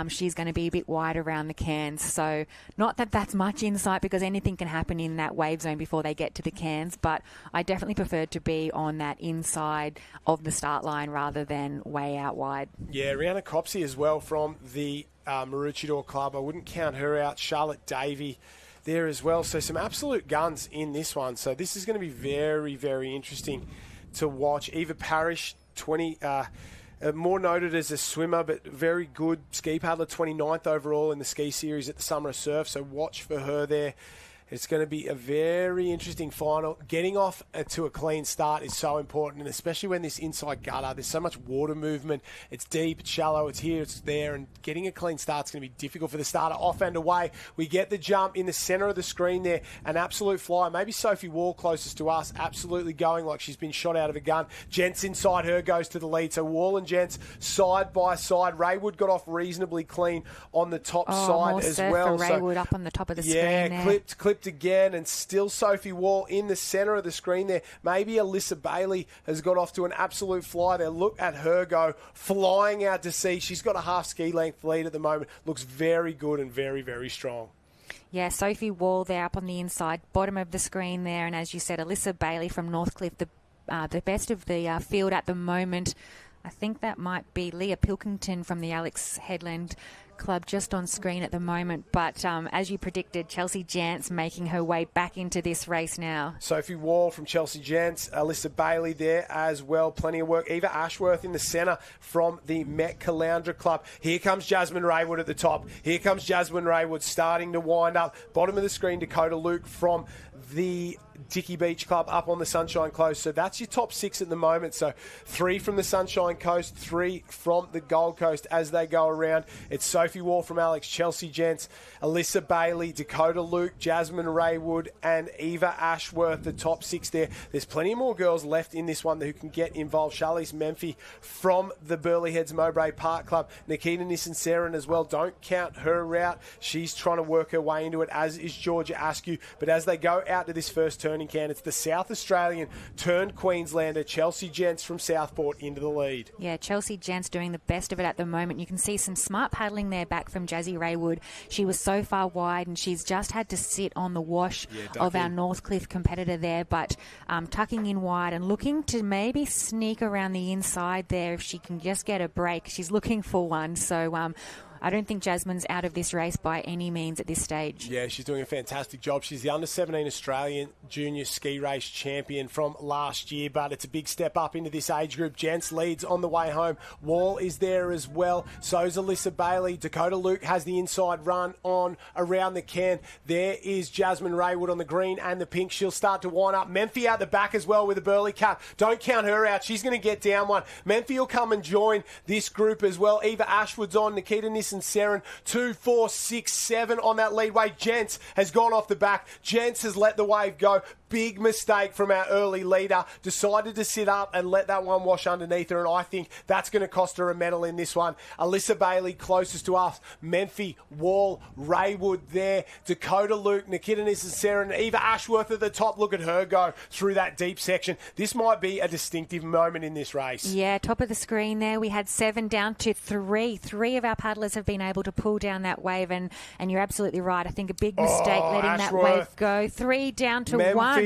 she's going to be a bit wide around the cans. So not that that's much insight because anything can happen in that wave zone before they get to the cans, but I definitely preferred to be on that inside of the start line rather than way out wide. Yeah, Rihanna Cropsey as well from the Maroochydore Club. I wouldn't count her out. Charlotte Davey there as well. So some absolute guns in this one. So this is going to be very, very interesting to watch. Eva Parrish, more noted as a swimmer, but very good ski paddler, 29th overall in the ski series at the Summer of Surf. So watch for her there. It's going to be a very interesting final. Getting off to a clean start is so important, and especially when this inside gutter, there's so much water movement. It's deep, it's shallow, it's here, it's there, and getting a clean start is going to be difficult for the starter. Off and away. We get the jump in the centre of the screen there. An absolute flyer. Maybe Sophie Wall closest to us, absolutely going like she's been shot out of a gun. Gents inside her goes to the lead. So Wall and Gents side by side. Raywood got off reasonably clean on the top side as well. For Raywood up on the top of the screen there. Yeah, clipped again, and still Sophie Wall in the centre of the screen there. Maybe Alyssa Bailey has got off to an absolute fly there. Look at her go, flying out to sea. She's got a half ski length lead at the moment. Looks very good and very, very strong. Yeah, Sophie Wall there up on the inside, bottom of the screen there, and as you said, Alyssa Bailey from Northcliffe, the best of the field at the moment. I think that might be Leah Pilkington from the Alex Headland Club just on screen at the moment. But as you predicted, Chelsea Jantz making her way back into this race now. Sophie Wall from Chelsea Jantz, Alyssa Bailey there as well. Plenty of work. Eva Ashworth in the centre from the Met Caloundra Club. Here comes Jasmine Raywood at the top. Here comes Jasmine Raywood starting to wind up. Bottom of the screen, Dakota Luke from the Dickey Beach Club up on the Sunshine Coast. So that's your top 6 at the moment. So 3 from the Sunshine Coast, 3 from the Gold Coast as they go around. It's Sophie Wall from Alex, Chelsea Jantz, Alyssa Bailey, Dakota Luke, Jasmine Raywood and Eva Ashworth, the top 6 there. There's plenty more girls left in this one who can get involved. Charlize Menfee from the Burleigh Heads Mowbray Park Club, Nikita Nissen-Seren as well. Don't count her out. She's trying to work her way into it, as is Georgia Askew. But as they go out to this first turning can, it's the South Australian turned Queenslander Chelsea Jantz from Southport into the lead. Yeah, Chelsea Jantz doing the best of it at the moment. You can see some smart paddling there back from Jazzy Raywood. She was so far wide and she's just had to sit on the wash of our Northcliffe competitor there, but tucking in wide and looking to maybe sneak around the inside there if she can just get a break. She's looking for one, so I don't think Jasmine's out of this race by any means at this stage. Yeah, she's doing a fantastic job. She's the under-17 Australian junior ski race champion from last year, but it's a big step up into this age group. Jantz leads on the way home. Wall is there as well. So's Alyssa Bailey. Dakota Luke has the inside run on around the can. There is Jasmine Raywood on the green and the pink. She'll start to wind up. Menfee out the back as well with a Burleigh cap. Don't count her out. She's going to get down one. Menfee will come and join this group as well. Eva Ashwood's on. Nikita Nissen-Seren, 2, 4, 6, 7 on that lead way. Jantz has gone off the back. Jantz has let the wave go. Big mistake from our early leader. Decided to sit up and let that one wash underneath her, and I think that's going to cost her a medal in this one. Alyssa Bailey closest to us. Menfee, Wall, Raywood there. Dakota Luke, Nikita Nissen-Seren, Eva Ashworth at the top. Look at her go through that deep section. This might be a distinctive moment in this race. Yeah, top of the screen there. We had 7 down to 3. 3 of our paddlers have been able to pull down that wave, and you're absolutely right. I think a big mistake letting Ashworth. That wave go. 3 down to 1.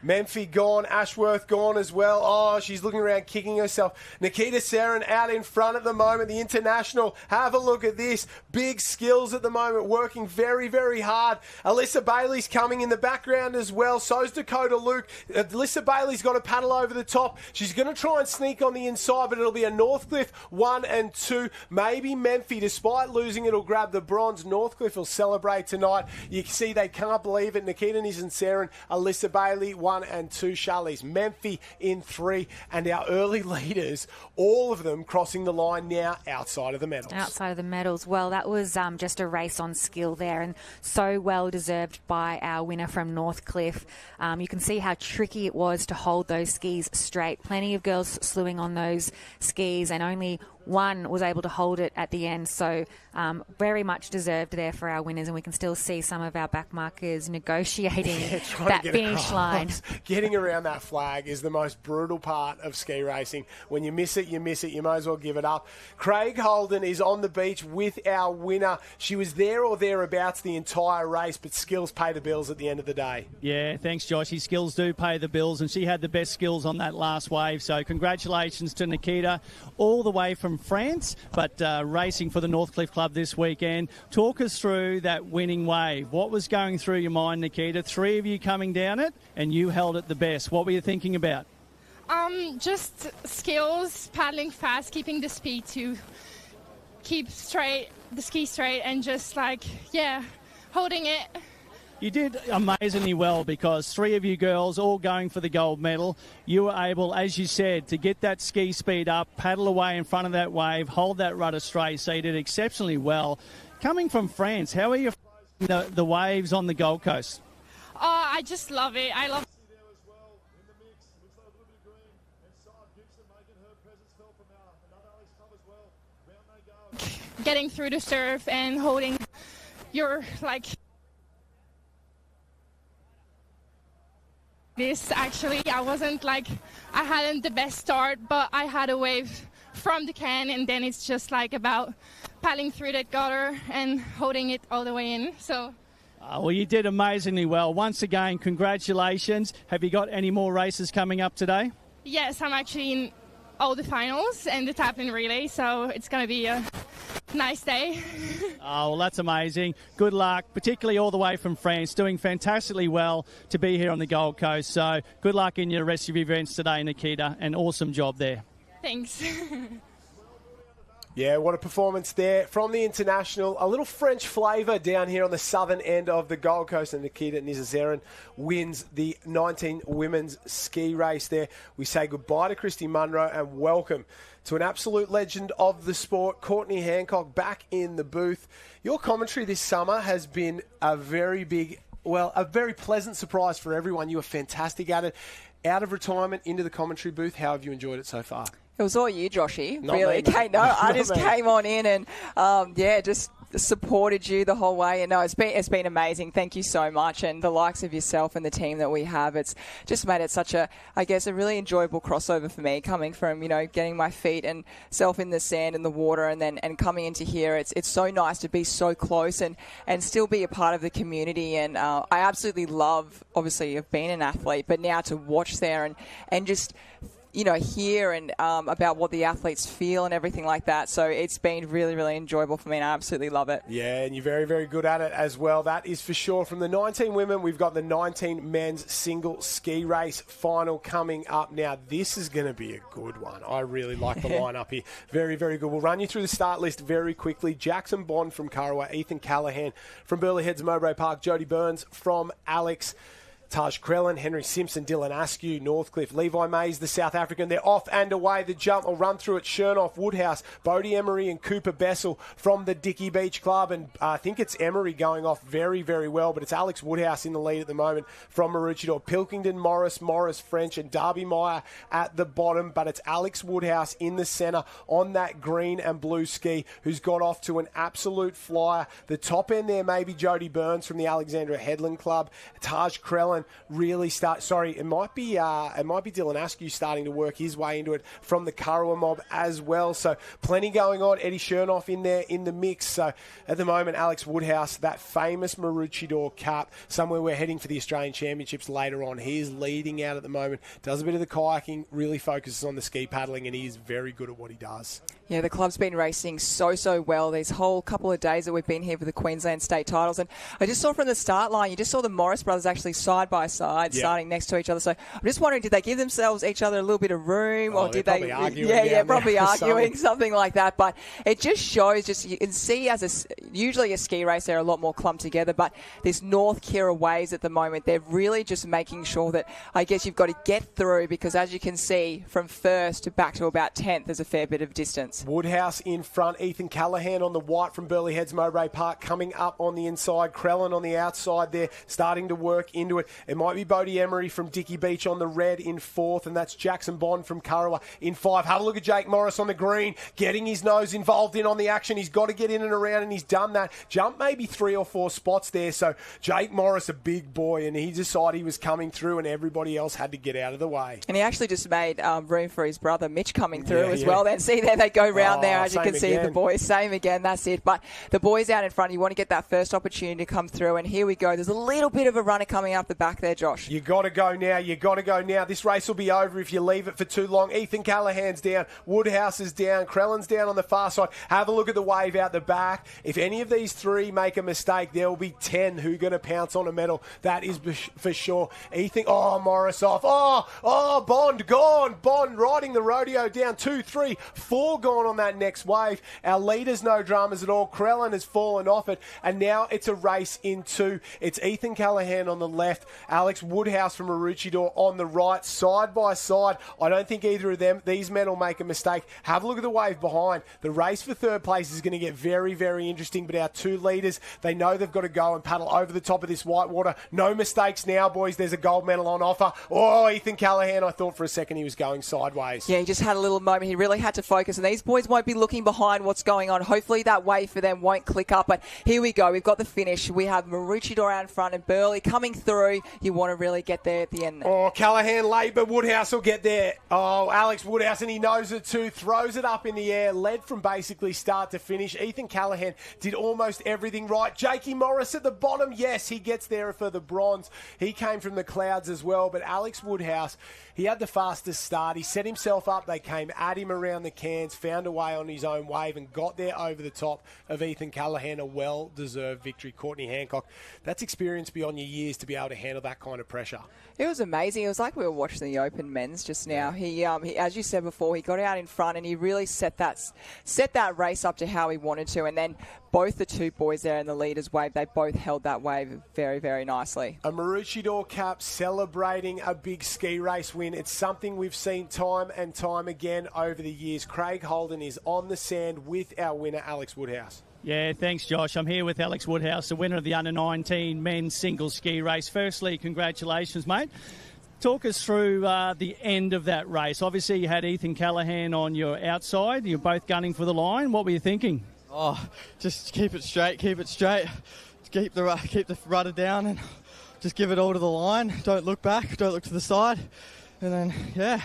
Menfee gone, Ashworth gone as well. Oh, she's looking around kicking herself. Nikita Seren out in front at the moment, the international. Have a look at this. Big skills at the moment, working very, very hard. Alyssa Bailey's coming in the background as well. So's Dakota Luke. Alyssa Bailey's got to paddle over the top. She's going to try and sneak on the inside, but it'll be a Northcliffe 1 and 2. Maybe Menfee, despite losing, it'll grab the bronze. Northcliffe will celebrate tonight. You can see they can't believe it. Nikita Nissen-Seren, Alyssa Bailey, 1 and 2. Charlize Menfee in 3, and our early leaders, all of them crossing the line now outside of the medals. Outside of the medals. Well, that was just a race on skill there, and so well deserved by our winner from Northcliffe. You can see how tricky it was to hold those skis straight. Plenty of girls slewing on those skis, and only one was able to hold it at the end. So very much deserved there for our winners, and we can still see some of our backmarkers negotiating that finish line. Getting around that flag is the most brutal part of ski racing. When you miss it, you miss it. You might as well give it up. Craig Holden is on the beach with our winner. She was there or thereabouts the entire race, but skills pay the bills at the end of the day. Yeah, thanks, Joshy. Skills do pay the bills, and she had the best skills on that last wave. So congratulations to Nikita, all the way from France, but racing for the Northcliffe Club this weekend. Talk us through that winning wave. What was going through your mind, Nikita? 3 of you coming down it, and you held it the best. What were you thinking about? Just skills, paddling fast, keeping the speed to keep the ski straight, and just holding it. You did amazingly well because 3 of you girls all going for the gold medal. You were able, as you said, to get that ski speed up, paddle away in front of that wave, hold that rudder straight. So you did exceptionally well. Coming from France, how are you the waves on the Gold Coast? Oh, I just love it. I love getting through the surf and holding your, like, this. Actually, I hadn't the best start, but I had a wave from the can, and then it's just like about paddling through that gutter and holding it all the way in. So well, you did amazingly well. Once again, congratulations. Have you got any more races coming up today? yes, I'm actually in all the finals and the taplin relay, so it's going to be a nice day. Oh, well, that's amazing. Good luck, particularly all the way from France, doing fantastically well to be here on the Gold Coast. So good luck in your rest of your events today, Nikita. An awesome job there. Thanks. Yeah, what a performance there from the international. A little French flavour down here on the southern end of the Gold Coast, and Nikita Nizazaren wins the 19 women's ski race there. We say goodbye to Christy Munro and welcome to an absolute legend of the sport, Courtney Hancock, back in the booth. Your commentary this summer has been a very pleasant surprise for everyone. You were fantastic at it. Out of retirement into the commentary booth, how have you enjoyed it so far? It was all you, Joshy. Not really. me, mate. I just came on in and, just supported you the whole way. And no, it's been amazing. Thank you so much. And the likes of yourself and the team that we have, it's just made it such a really enjoyable crossover for me, coming from, getting my feet and self in the sand and the water and coming into here. It's so nice to be so close and still be a part of the community. And I absolutely love, obviously, of being an athlete, but now to watch there and just hear and about what the athletes feel and everything like that. So it's been really, really enjoyable for me, and I absolutely love it. Yeah, and you're very, very good at it as well. That is for sure. From the 19 women, we've got the 19 men's single ski race final coming up. Now, this is going to be a good one. I really like the lineup here. Very, very good. We'll run you through the start list very quickly. Jackson Bond from Kurrawa, Ethan Callahan from Burleigh Heads Mowbray Park, Jodie Burns from Alex, Taj Krellin, Henry Simpson, Dylan Askew, Northcliffe, Levi Mays, the South African. They're off and away. The jump will run through at Chernoff, Woodhouse, Bodie Emery and Cooper Bessel from the Dickey Beach Club. And I think it's Emery going off very, very well, but it's Alex Woodhouse in the lead at the moment from Maroochydore. Pilkington, Morris French and Darby Meyer at the bottom, but it's Alex Woodhouse in the centre on that green and blue ski who's got off to an absolute flyer. The top end there may be Jodie Burns from the Alexandra Headland Club. Taj Krellin really it might be Dylan Askew starting to work his way into it from the Kurrawa mob as well. So plenty going on. Eddie Chernoff in there in the mix. So at the moment, Alex Woodhouse, that famous Maroochydore Cup, somewhere we're heading for the Australian Championships later on. He is leading out at the moment, does a bit of the kayaking, really focuses on the ski paddling, and he is very good at what he does. Yeah, the club's been racing so well these whole couple of days that we've been here for the Queensland state titles. And I just saw from the start line, you just saw the Morris brothers actually side by side, starting next to each other. So I'm just wondering, did they give themselves each other a little bit of room, or did they? Probably arguing, something like that. But it just shows, you can see usually a ski race, they're a lot more clumped together. But this North Kira waves at the moment, they're really just making sure that I guess you've got to get through, because as you can see, from first to back to about 10th, there's a fair bit of distance. Woodhouse in front, Ethan Callahan on the white from Burleigh Heads Mowbray Park coming up on the inside, Krellin on the outside there starting to work into it. It might be Bodie Emery from Dickey Beach on the red in fourth, and that's Jackson Bond from Kurrawa in five. Have a look at Jake Morris on the green, getting his nose involved in on the action. He's got to get in and around, and he's done that. Jump maybe 3 or 4 spots there. So Jake Morris, a big boy, and he decided he was coming through, and everybody else had to get out of the way. And he actually just made room for his brother Mitch coming through as well. Then see there, they go round there, as you can see the boys. Same again, that's it. But the boys out in front, you want to get that first opportunity to come through, and here we go. There's a little bit of a runner coming up the back there, Josh. You got to go now. You got to go now. This race will be over if you leave it for too long. Ethan Callahan's down. Woodhouse is down. Crellin's down on the far side. Have a look at the wave out the back. If any of these three make a mistake, there will be 10 who are going to pounce on a medal. That is for sure. Ethan, Morris off. Bond gone. Bond riding the rodeo down. 2, 3, 4 gone on that next wave. Our leaders, no dramas at all. Crellin has fallen off it, and now it's a race in 2. It's Ethan Callahan on the left, Alex Woodhouse from Maroochydore on the right, side by side. I don't think either of them, these men will make a mistake. Have a look at the wave behind. The race for third place is going to get very, very interesting, but our 2 leaders, they know they've got to go and paddle over the top of this whitewater. No mistakes now, boys. There's a gold medal on offer. Ethan Callahan, I thought for a second he was going sideways. Yeah, he just had a little moment. He really had to focus, and these boys won't be looking behind what's going on. Hopefully that wave for them won't click up, but here we go. We've got the finish. We have Maroochydore out in front and Burley coming through. You want to really get there at the end. Callahan late, but Woodhouse will get there. Alex Woodhouse, and he knows it too. Throws it up in the air, led from basically start to finish. Ethan Callahan did almost everything right. Jakey Morris at the bottom, yes, he gets there for the bronze. He came from the clouds as well, but Alex Woodhouse, he had the fastest start. He set himself up. They came at him around the cans, found a way on his own wave and got there over the top of Ethan Callahan. A well-deserved victory. Courtney Hancock, that's experience beyond your years to be able to handle that kind of pressure. It was amazing. It was like we were watching the Open men's just now. He as you said before, he got out in front and he really set that race up to how he wanted to. And then both the 2 boys there in the leaders wave, they both held that wave very, very nicely. A Maroochydore Cup celebrating a big ski race win. It's something we've seen time and time again over the years. Craig Holden is on the sand with our winner, Alex Woodhouse. Yeah, thanks, Josh. I'm here with Alex Woodhouse, the winner of the Under-19 men's single ski race. Firstly, congratulations, mate. Talk us through the end of that race. Obviously, you had Ethan Callahan on your outside. You're both gunning for the line. What were you thinking? Just keep it straight. Keep the rudder down and just give it all to the line. Don't look back. Don't look to the side. And then, yeah.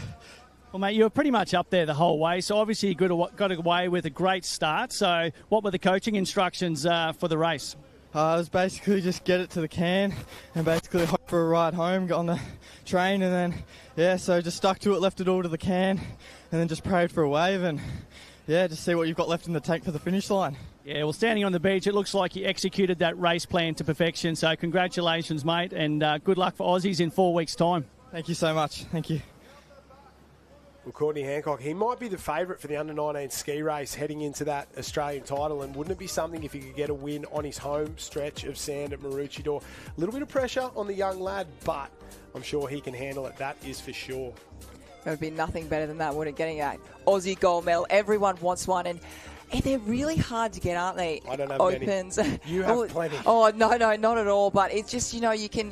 Well, mate, you were pretty much up there the whole way, so obviously you got away with a great start. So what were the coaching instructions for the race? It was basically just get it to the can and basically hope for a ride home, get on the train, and then, so just stuck to it, left it all to the can, and then just prayed for a wave and, just see what you've got left in the tank for the finish line. Yeah, well, standing on the beach, it looks like you executed that race plan to perfection, so congratulations, mate, and good luck for Aussies in 4 weeks' time. Thank you so much. Thank you. Well, Courtney Hancock, he might be the favourite for the Under-19 ski race heading into that Australian title, and wouldn't it be something if he could get a win on his home stretch of sand at Maroochydore? A little bit of pressure on the young lad, but I'm sure he can handle it, that is for sure. It would be nothing better than that, would it? Getting an Aussie gold medal. Everyone wants one, and they're really hard to get, aren't they? I don't have Opens. Many. You have plenty. Oh, no, not at all. But it's just, you can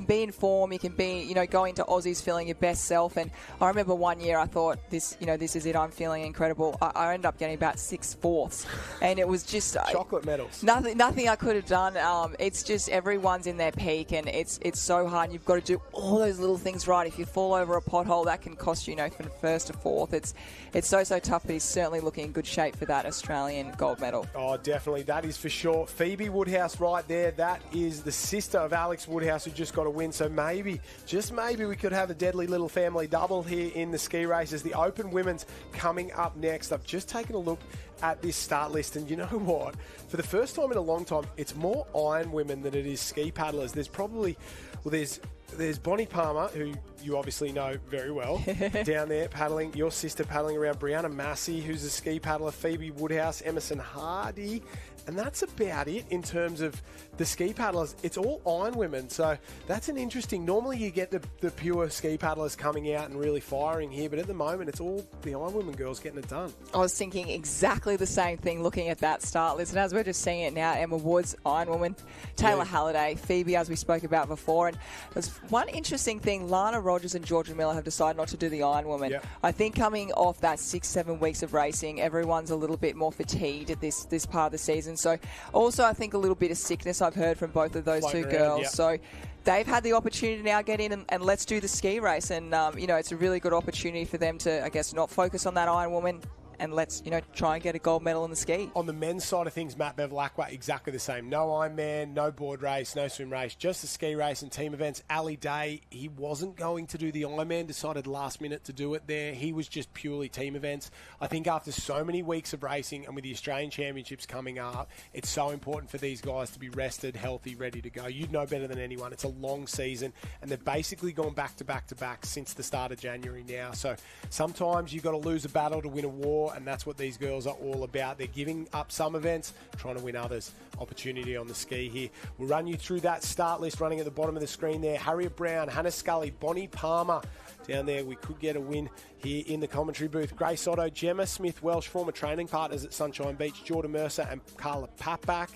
be in form. You can be, going to Aussies feeling your best self. And I remember one year I thought, this is it. I'm feeling incredible. I ended up getting about 6/4. And it was just... chocolate medals. Nothing I could have done. It's just everyone's in their peak, and it's so hard. You've got to do all those little things right. If you fall over a pothole, that can cost you, from first to fourth. It's so tough, but he's certainly looking in good shape for that Australian gold medal. Oh, definitely. That is for sure. Phoebe Woodhouse right there. That is the sister of Alex Woodhouse who just got a win. So maybe, just maybe, we could have a deadly little family double here in the ski races. The Open Women's coming up next. I've just taken a look at this start list, and you know what? For the first time in a long time, it's more iron women than it is ski paddlers. There's probably, there's Bonnie Palmer, who you obviously know very well, down there paddling. Your sister paddling around. Brianna Massey, who's a ski paddler. Phoebe Woodhouse, Emerson Hardy. And that's about it in terms of the ski paddlers. It's all iron women. So that's an interesting... Normally you get the pure ski paddlers coming out and really firing here. But at the moment, it's all the iron women girls getting it done. I was thinking exactly the same thing looking at that start list. And as we're just seeing it now, Emma Woods, iron woman. Taylor Halliday, Phoebe, as we spoke about before. And there's one interesting thing. Lana Rogers and Georgia Miller have decided not to do the iron woman. Yep. I think coming off that 6-7 weeks of racing, everyone's a little bit more fatigued at this part of the season. So also I think a little bit of sickness I've heard from both of those Floating two around, girls. yep. So they've had the opportunity to now get in and let's do the ski race. And, it's a really good opportunity for them to, I guess, not focus on that iron woman and let's, try and get a gold medal in the ski. On the men's side of things, Matt Bevilacqua, exactly the same. No Ironman, no board race, no swim race, just the ski race and team events. Ali Day, he wasn't going to do the Ironman, decided last minute to do it there. He was just purely team events. I think after so many weeks of racing and with the Australian Championships coming up, it's so important for these guys to be rested, healthy, ready to go. You'd know better than anyone. It's a long season, and they've basically gone back to back to back since the start of January now. So sometimes you've got to lose a battle to win a war, and that's what these girls are all about. They're giving up some events, trying to win others. Opportunity on the ski here. We'll run you through that start list running at the bottom of the screen there. Harriet Brown, Hannah Scully, Bonnie Palmer down there. We could get a win here in the commentary booth. Grace Otto, Gemma Smith-Welsh, former training partners at Sunshine Beach, Jordan Mercer and Carla Papak.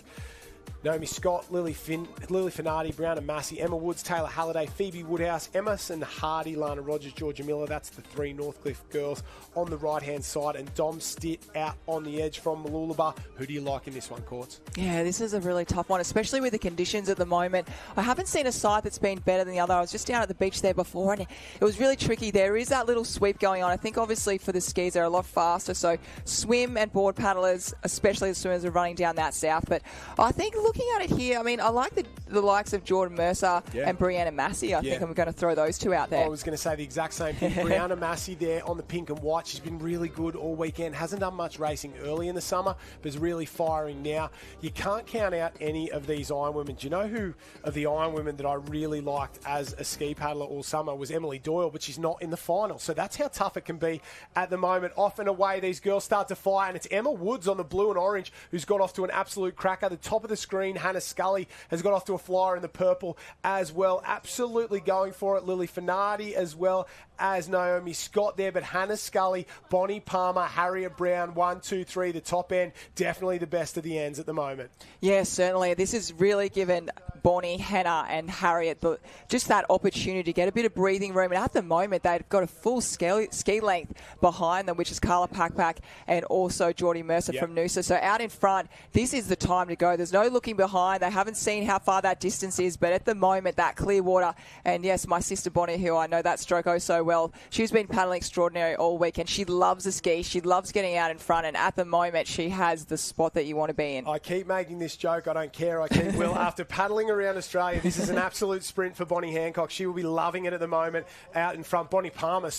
Naomi Scott, Lily Finardi, Brown and Massey, Emma Woods, Taylor Halliday, Phoebe Woodhouse, Emerson Hardy, Lana Rogers, Georgia Miller. That's the three Northcliffe girls on the right-hand side. And Dom Stitt out on the edge from Mooloolaba. Who do you like in this one, Courts? Yeah, this is a really tough one, especially with the conditions at the moment. I haven't seen a side that's been better than the other. I was just down at the beach there before, and it was really tricky. There is that little sweep going on. I think, obviously, for the skis, they're a lot faster. So swim and board paddlers, especially the swimmers, are running down that south. But I think looking at it here, I mean, I like the likes of Jordan Mercer and Brianna Massey. I think I'm going to throw those two out there. I was going to say the exact same thing. Brianna Massey there on the pink and white. She's been really good all weekend. Hasn't done much racing early in the summer, but is really firing now. You can't count out any of these Iron Women. Do you know who of the Iron Women that I really liked as a ski paddler all summer was Emily Doyle, but she's not in the final. So that's how tough it can be at the moment. Off and away, these girls start to fire, and it's Emma Woods on the blue and orange who's got off to an absolute cracker. The top of the screen, Hannah Scully has got off to a flyer in the purple as well. Absolutely going for it. Lily Finardi as well as Naomi Scott there. But Hannah Scully, Bonnie Palmer, Harriet Brown, 1, 2, 3, the top end. Definitely the best of the ends at the moment. Yeah, certainly. This has really given Bonnie, Hannah and Harriet just that opportunity to get a bit of breathing room. And at the moment, they've got a full ski length behind them, which is Carla Papak and also Geordie Mercer from Noosa. So out in front, this is the time to go. There's no looking behind. They haven't seen how far that distance is, but at the moment, that clear water. And yes, my sister Bonnie, who I know that stroke oh so well, she's been paddling extraordinary all week, and she loves the ski. She loves getting out in front, and at the moment, she has the spot that you want to be in. I keep making this joke. I don't care. I keep will. After paddling around Australia, this is an absolute sprint for Bonnie Hancock. She will be loving it at the moment out in front. Bonnie Palmer,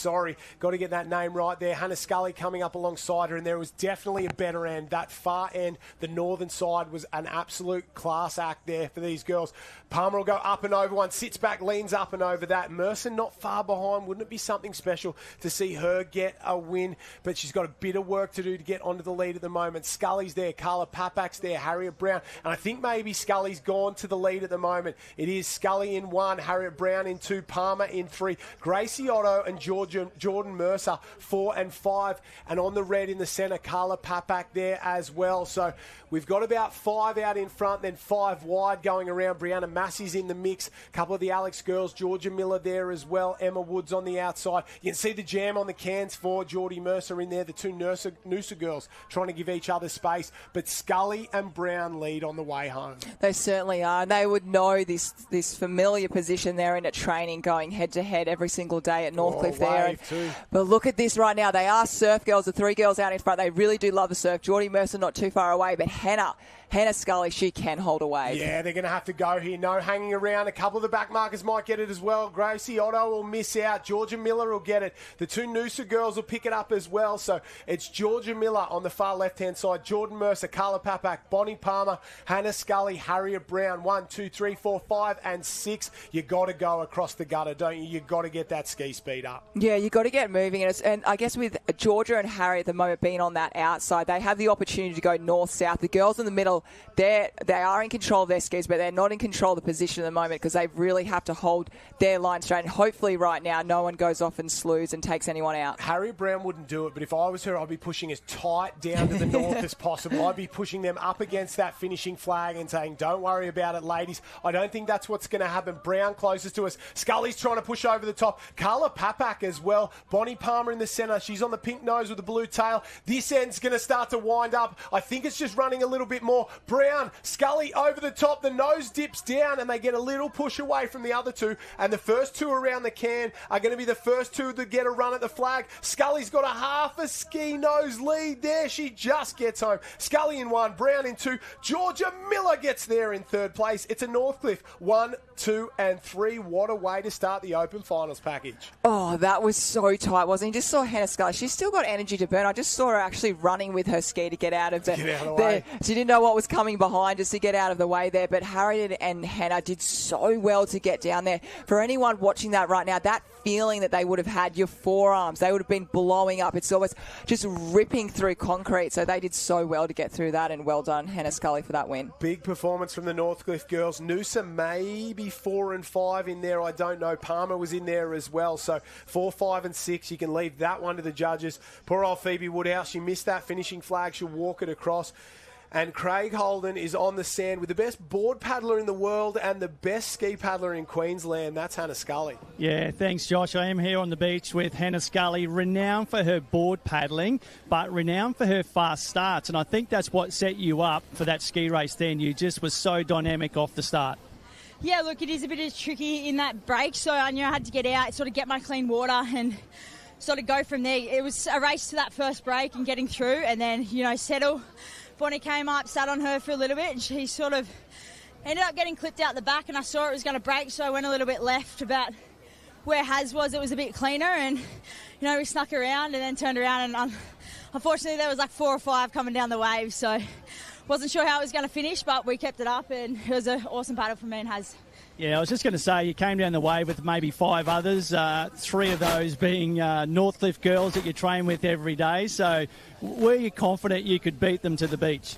got to get that name right there. Hannah Scully coming up alongside her, and there was definitely a better end. That far end, the northern side, was an absolute class act there for these girls. Palmer will go up and over one, sits back, leans up and over that. Mercer not far behind. Wouldn't it be something special to see her get a win? But she's got a bit of work to do to get onto the lead at the moment. Scully's there, Carla Papak's there, Harriet Brown. And I think maybe Scully's gone to the lead at the moment. It is Scully in 1, Harriet Brown in 2, Palmer in 3, Gracie Otto and Jordan Mercer 4 and 5. And on the red in the centre, Carla Papak there as well. So we've got about 5 out in front, then 5 wide going around. Brianna Massey's in the mix. A couple of the Alex girls, Georgia Miller there as well. Emma Woods on the outside. You can see the jam on the cans for Geordie Mercer in there. The two Noosa girls trying to give each other space. But Scully and Brown lead on the way home. They certainly are. And they would know this familiar position they're in at training, going head-to-head every single day at Northcliffe there. But look at this right now. They are surf girls. The 3 girls out in front. They really do love the surf. Geordie Mercer not too far away, but Hannah Scully, she can hold a wave. Yeah, they're going to have to go here. No hanging around. A couple of the back markers might get it as well. Gracie Otto will miss out. Georgia Miller will get it. The 2 Noosa girls will pick it up as well. So it's Georgia Miller on the far left-hand side. Jordan Mercer, Carla Papak, Bonnie Palmer, Hannah Scully, Harriet Brown. 1, 2, 3, 4, 5 and 6. You got to go across the gutter, don't you? You got to get that ski speed up. Yeah, you got to get moving. And I guess with Georgia and Harriet at the moment being on that outside, they have the opportunity to go north-south. The girls in the middle, they are in control of their skis, but they're not in control of the position at the moment because they really have to hold their line straight. And hopefully right now no one goes off and slews and takes anyone out. Harriet Brown wouldn't do it, but if I was her, I'd be pushing as tight down to the north as possible. I'd be pushing them up against that finishing flag and saying, don't worry about it, ladies. I don't think that's what's going to happen. Brown closest to us. Scully's trying to push over the top. Carla Papak as well. Bonnie Palmer in the centre. She's on the pink nose with the blue tail. This end's going to start to wind up. I think it's just running a little bit more. Brown, Scully over the top. The nose dips down and they get a little push away from the other two. And the first two around the can are going to be the first two to get a run at the flag. Scully's got a half a ski nose lead there. She just gets home. Scully in 1, Brown in 2. Georgia Miller gets there in 3rd place. It's a Northcliffe 1, 2 and 3. What a way to start the Open Finals package. Oh, that was so tight, wasn't it? You just saw Hannah Scully. She's still got energy to burn. I just saw her actually running with her ski to get out of the way. She didn't know what was coming behind just to get out of the way there. But Harriet and Hannah did so well to get down there. For anyone watching that right now, that feeling that they would have had, your forearms, they would have been blowing up. It's almost just ripping through concrete. So they did so well to get through that, and well done, Hannah Scully, for that win. Big performance from the Northcliffe girls. Noosa maybe 4 and 5 in there. I don't know. Palmer was in there as well. So 4, 5 and 6. You can leave that one to the judges. Poor old Phoebe Woodhouse. She missed that finishing flag. She'll walk it across. And Craig Holden is on the sand with the best board paddler in the world and the best ski paddler in Queensland. That's Hannah Scully. Yeah, thanks, Josh. I am here on the beach with Hannah Scully, renowned for her board paddling, but renowned for her fast starts. And I think that's what set you up for that ski race then. You just were so dynamic off the start. Yeah, look, it is a bit tricky in that break, so I knew I had to get out, sort of get my clean water and sort of go from there. It was a race to that first break and getting through, and then, settle. Bonnie came up, sat on her for a little bit, and she sort of ended up getting clipped out the back, and I saw it was going to break, so I went a little bit left about where Haz was. It was a bit cleaner, and, we snuck around and then turned around, and unfortunately there was like 4 or 5 coming down the wave, so wasn't sure how it was going to finish, but we kept it up, and it was an awesome battle for me and Haz. Yeah, I was just going to say, you came down the wave with maybe 5 others, 3 of those being Northcliffe girls that you train with every day. So were you confident you could beat them to the beach?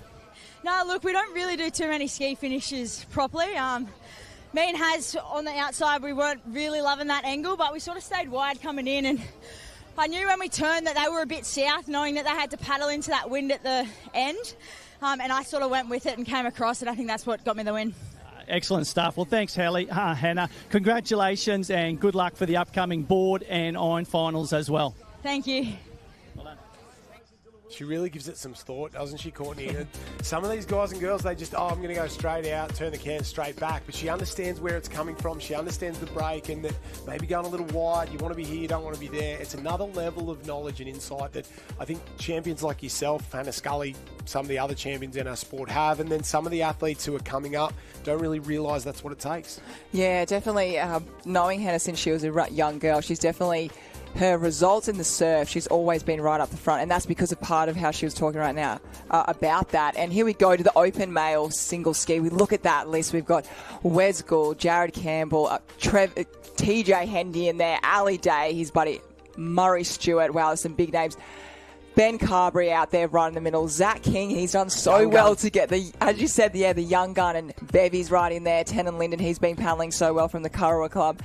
No, look, we don't really do too many ski finishes properly. Me and Haz on the outside, we weren't really loving that angle, but we sort of stayed wide coming in. And I knew when we turned that they were a bit south, knowing that they had to paddle into that wind at the end. And I sort of went with it and came across, and I think that's what got me the win. Excellent stuff. Well, thanks, Hannah. Congratulations and good luck for the upcoming board and iron finals as well. Thank you. She really gives it some thought, doesn't she, Courtney? And some of these guys and girls, they just, I'm going to go straight out, turn the can straight back. But she understands where it's coming from. She understands the break and that maybe going a little wide, you want to be here, you don't want to be there. It's another level of knowledge and insight that I think champions like yourself, Hannah Scully, some of the other champions in our sport have, and then some of the athletes who are coming up don't really realise that's what it takes. Yeah, definitely. Knowing Hannah since she was a young girl, she's definitely... her results in the surf, she's always been right up the front, and that's because of part of how she was talking right now about that. And here we go to the open male single ski. We look at that list. We've got Wes Gould, Jared Campbell, TJ Hendy in there, Ali Day, his buddy Murray Stewart. Wow, there's some big names. Ben Carberry out there right in the middle. Zach King, he's done so well to get the, as you said, the young gun, and Bevy's right in there. Tenon Linden, he's been paddling so well from the Kurrawa Club.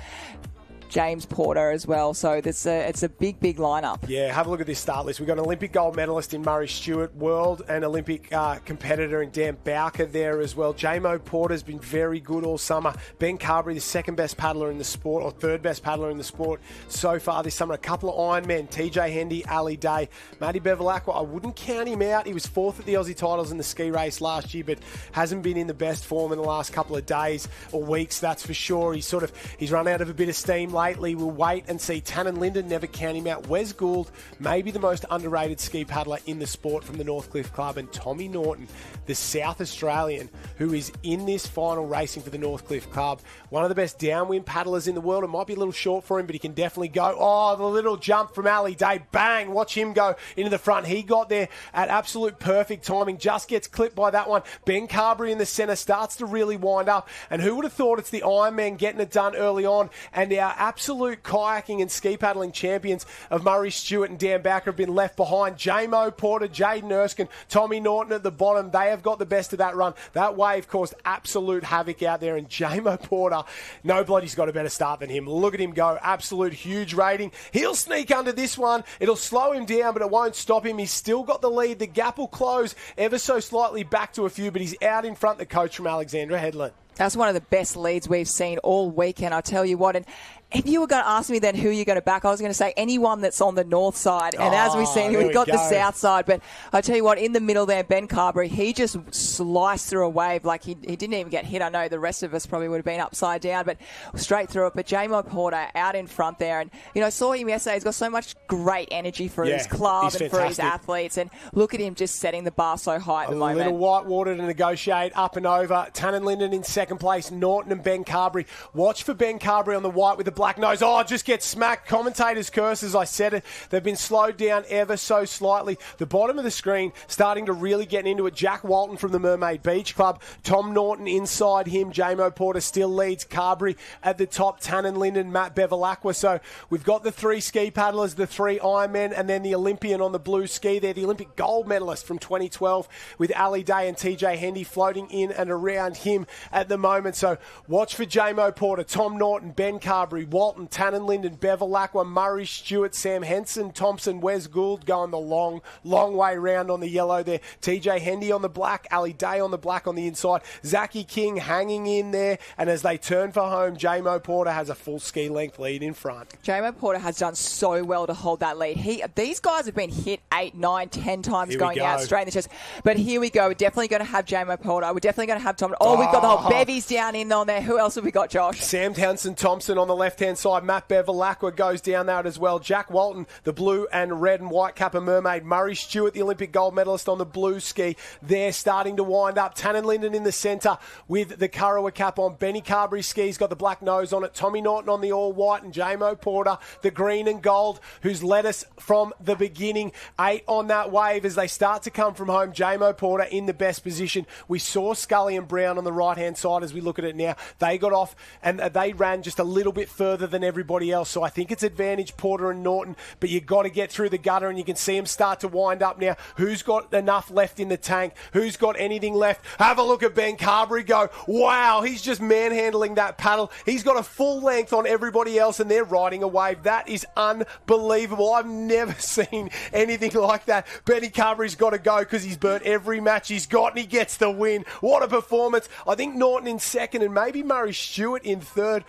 James Porter as well. So it's a big lineup. Yeah, have a look at this start list. We've got an Olympic gold medalist in Murray Stewart, world and Olympic competitor in Dan Bowker there as well. Jamo Porter's been very good all summer. Ben Carberry, the second best paddler in the sport, or third best paddler in the sport so far this summer. A couple of Ironmen, TJ Hendy, Ali Day. Matty Bevilacqua, I wouldn't count him out. He was 4th at the Aussie titles in the ski race last year, but hasn't been in the best form in the last couple of days or weeks, that's for sure. He's run out of a bit of steam lately. We'll wait and see. Tenon Linden, never count him out. Wes Gould, maybe the most underrated ski paddler in the sport from the Northcliffe Club. And Tommy Norton, the South Australian, who is in this final racing for the Northcliffe Club. One of the best downwind paddlers in the world. It might be a little short for him, but he can definitely go. Oh, the little jump from Ali Day. Bang! Watch him go into the front. He got there at absolute perfect timing. Just gets clipped by that one. Ben Carberry in the centre starts to really wind up. And who would have thought it's the Ironman getting it done early on, and our absolute kayaking and ski paddling champions of Murray Stewart and Dan Bowker have been left behind. Jamo Porter, Jaden Erskine, Tommy Norton at the bottom. They have got the best of that run. That wave caused absolute havoc out there, and Jamo Porter, nobody's got a better start than him. Look at him go. Absolute huge rating. He'll sneak under this one. It'll slow him down, but it won't stop him. He's still got the lead. The gap will close ever so slightly back to a few, but he's out in front, the coach from Alexandra Headland. That's one of the best leads we've seen all weekend, I tell you what. And If you were going to ask me then who you're going to back, I was going to say anyone that's on the north side. And as we've seen, we've got the south side. But I tell you what, in the middle there, Ben Carberry, he just sliced through a wave like he didn't even get hit. I know the rest of us probably would have been upside down, but straight through it. But J-Mo Porter out in front there. And, saw him yesterday. He's got so much great energy for his club and for his athletes. And look at him just setting the bar so high at the moment. A little white water to negotiate up and over. Tannen Linden in second place. Norton and Ben Carberry. Watch for Ben Carberry on the white with the black nose. Just gets smacked. Commentators curse as I said it. They've been slowed down ever so slightly. The bottom of the screen starting to really get into it. Jack Walton from the Mermaid Beach Club. Tom Norton inside him. J-Mo Porter still leads. Carberry at the top. Tannen Linden, Matt Bevilacqua. So we've got the 3 ski paddlers, the 3 Ironmen, and then the Olympian on the blue ski. They're the Olympic gold medalist from 2012 with Ali Day and TJ Hendy floating in and around him at the moment. So watch for J-Mo Porter, Tom Norton, Ben Carberry, Walton, Tannen Linden, Bevilacqua, Murray Stewart, Sam Henson, Thompson, Wes Gould going the long way round on the yellow there. TJ Hendy on the black, Ali Day on the black on the inside. Zachy King hanging in there. And as they turn for home, J-Mo Porter has a full ski length lead in front. J-Mo Porter has done so well to hold that lead. These guys have been hit 8, 9, 10 times going out straight in the chest. But here we go. We're definitely going to have J-Mo Porter. We're definitely going to have Tom. We've got the whole bevies down in on there. Who else have we got, Josh? Sam Townsend Thompson on the left-hand side. Matt Bevilacqua goes down there as well. Jack Walton, the blue and red and white Kappa Mermaid. Murray Stewart, the Olympic gold medalist on the blue ski. They're starting to wind up. Tannen Linden in the centre with the Kurrawa cap on. Benny Carberry skis got the black nose on it. Tommy Norton on the all-white and J-Mo Porter, the green and gold, who's led us from the beginning. 8 on that wave as they start to come from home. J-Mo Porter in the best position. We saw Scully and Brown on the right-hand side as we look at it now. They got off and they ran just a little bit further than everybody else. So I think it's advantage Porter and Norton, but you've got to get through the gutter and you can see them start to wind up now. Who's got enough left in the tank? Who's got anything left? Have a look at Ben Carberry go. Wow, he's just manhandling that paddle. He's got a full length on everybody else and they're riding a wave. That is unbelievable. I've never seen anything like that. Benny Carberry's got to go because he's burnt every match he's got and he gets the win. What a performance. I think Norton in second and maybe Murray Stewart in third.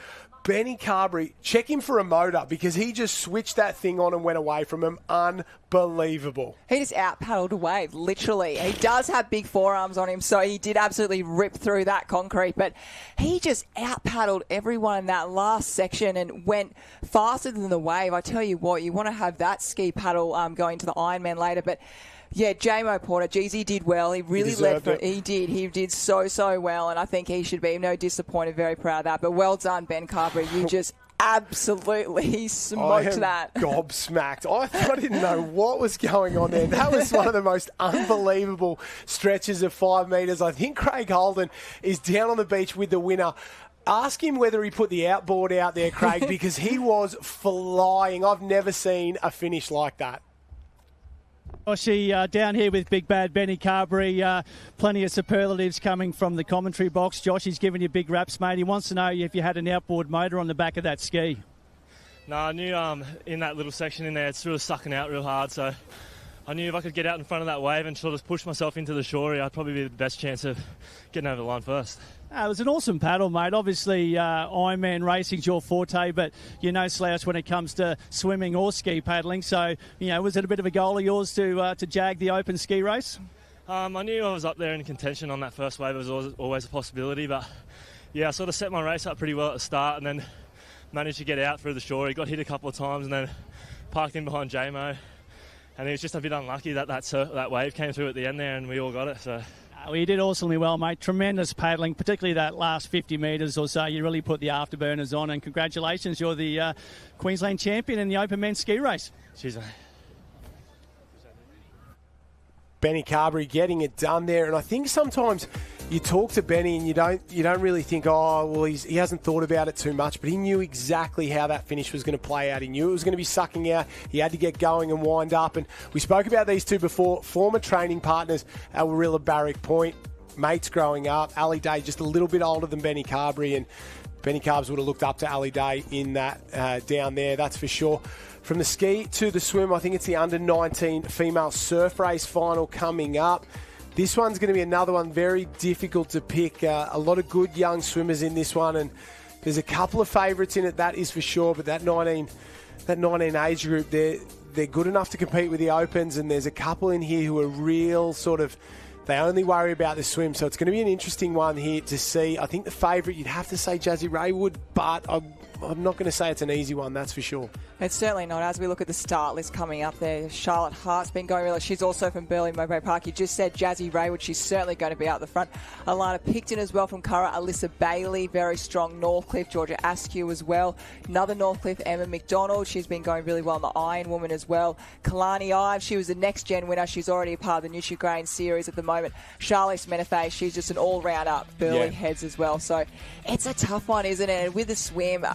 Benny Carberry, check him for a motor because he just switched that thing on and went away from him. Unbelievable. He just out-paddled a wave, literally. He does have big forearms on him, so he did absolutely rip through that concrete, but he just out-paddled everyone in that last section and went faster than the wave. I tell you what, you want to have that ski paddle going to the Ironman later, but yeah, J-Mo Porter, geez, he did well. He really led for it. He did so well, and I think he should be no disappointed, very proud of that. But well done, Ben Carberry. You just absolutely smoked that. Gobsmacked. I didn't know what was going on there. That was one of the most unbelievable stretches of 5 metres. I think Craig Holden is down on the beach with the winner. Ask him whether he put the outboard out there, Craig, because he was flying. I've never seen a finish like that. Joshy, down here with Big Bad Benny Carberry, plenty of superlatives coming from the commentary box. Josh, he's giving you big raps, mate. He wants to know if you had an outboard motor on the back of that ski. No, I knew in that little section in there, it's sort of sucking out real hard, so I knew if I could get out in front of that wave and sort of push myself into the shore, I'd probably be the best chance of getting over the line first. It was an awesome paddle, mate. Obviously, Ironman racing's your forte, but you're no slouch when it comes to swimming or ski paddling. So, was it a bit of a goal of yours to jag the open ski race? I knew I was up there in contention on that first wave. It was always a possibility, but yeah, I sort of set my race up pretty well at the start and then managed to get out through the shore. He got hit a couple of times and then parked in behind J-Mo. And he was just a bit unlucky that wave came through at the end there and we all got it. So. Well, you did awesomely well, mate. Tremendous paddling, particularly that last 50 metres or so. You really put the afterburners on, and congratulations, you're the Queensland champion in the open men's ski race. Cheers, mate. Benny Carberry getting it done there, and I think sometimes you talk to Benny and you don't really think, oh, well, he hasn't thought about it too much, but he knew exactly how that finish was going to play out. He knew it was going to be sucking out. He had to get going and wind up, and we spoke about these two before, former training partners at Warilla Barrack Point, mates growing up. Ali Day just a little bit older than Benny Carberry, and Benny Carbs would have looked up to Ali Day in that down there, that's for sure. From the ski to the swim, I think it's the under-19 female surf race final coming up. This one's going to be another one very difficult to pick. A lot of good young swimmers in this one, and There's a couple of favourites in it, that is for sure, but that 19 age group, they're good enough to compete with the Opens, and there's a couple in here who are real sort of, they only worry about the swim, so it's going to be an interesting one here to see. I think the favourite, you'd have to say Jazzy Raywood, but I'm not going to say it's an easy one, that's for sure. It's certainly not. As we look at the start list coming up there, Charlotte Hart's been going really. She's also from Burleigh Mowbray Park. You just said Jazzy Raywood. She's certainly going to be out the front. Alana Picton as well from Curra. Alyssa Bailey, very strong. Northcliffe, Georgia Askew as well. Another Northcliffe, Emma McDonald. She's been going really well in the Iron Woman as well. Kalani Ives, she was the next gen winner. She's already a part of the Nutri-Grain series at the moment. Charlize Menefee, she's just an all-round up. Burleigh heads as well. So it's a tough one, isn't it? And with the swim,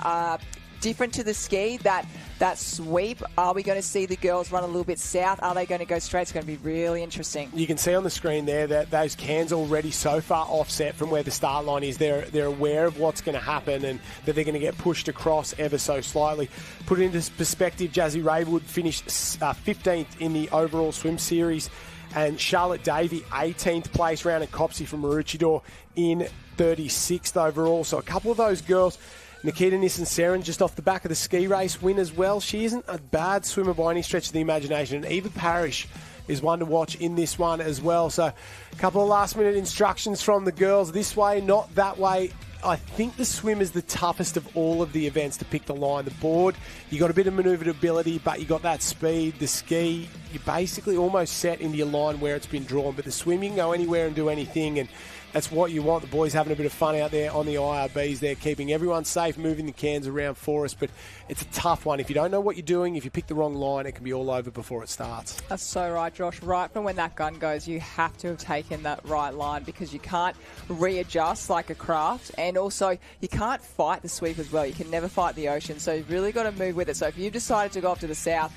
different to the ski, that sweep. Are we going to see the girls run a little bit south? Are they going to go straight? It's going to be really interesting. You can see on the screen there that those cans already so far offset from where the start line is. They're aware of what's going to happen and that they're going to get pushed across ever so slightly. Put it into perspective, Jazzy Raywood finished 15th in the overall swim series, and Charlotte Davey 18th place, round, and Copsey from Maroochydore in 36th overall. So a couple of those girls, Nikita Nissen-Seren, just off the back of the ski race win as well. She isn't a bad swimmer by any stretch of the imagination. And Eva Parrish is one to watch in this one as well. So a couple of last-minute instructions from the girls. This way, not that way. I think the swim is the toughest of all of the events to pick the line. The board, you got a bit of manoeuvrability, but you got that speed. The ski, you're basically almost set into your line where it's been drawn. But the swim, you can go anywhere and do anything, and that's what you want. The boys having a bit of fun out there on the IRBs. They're keeping everyone safe, moving the cans around for us. But it's a tough one. If you don't know what you're doing, if you pick the wrong line, it can be all over before it starts. That's so right, Josh. Right from when that gun goes, you have to have taken that right line because you can't readjust like a craft. And also, you can't fight the sweep as well. You can never fight the ocean. So you've really got to move with it. So if you've decided to go up to the south,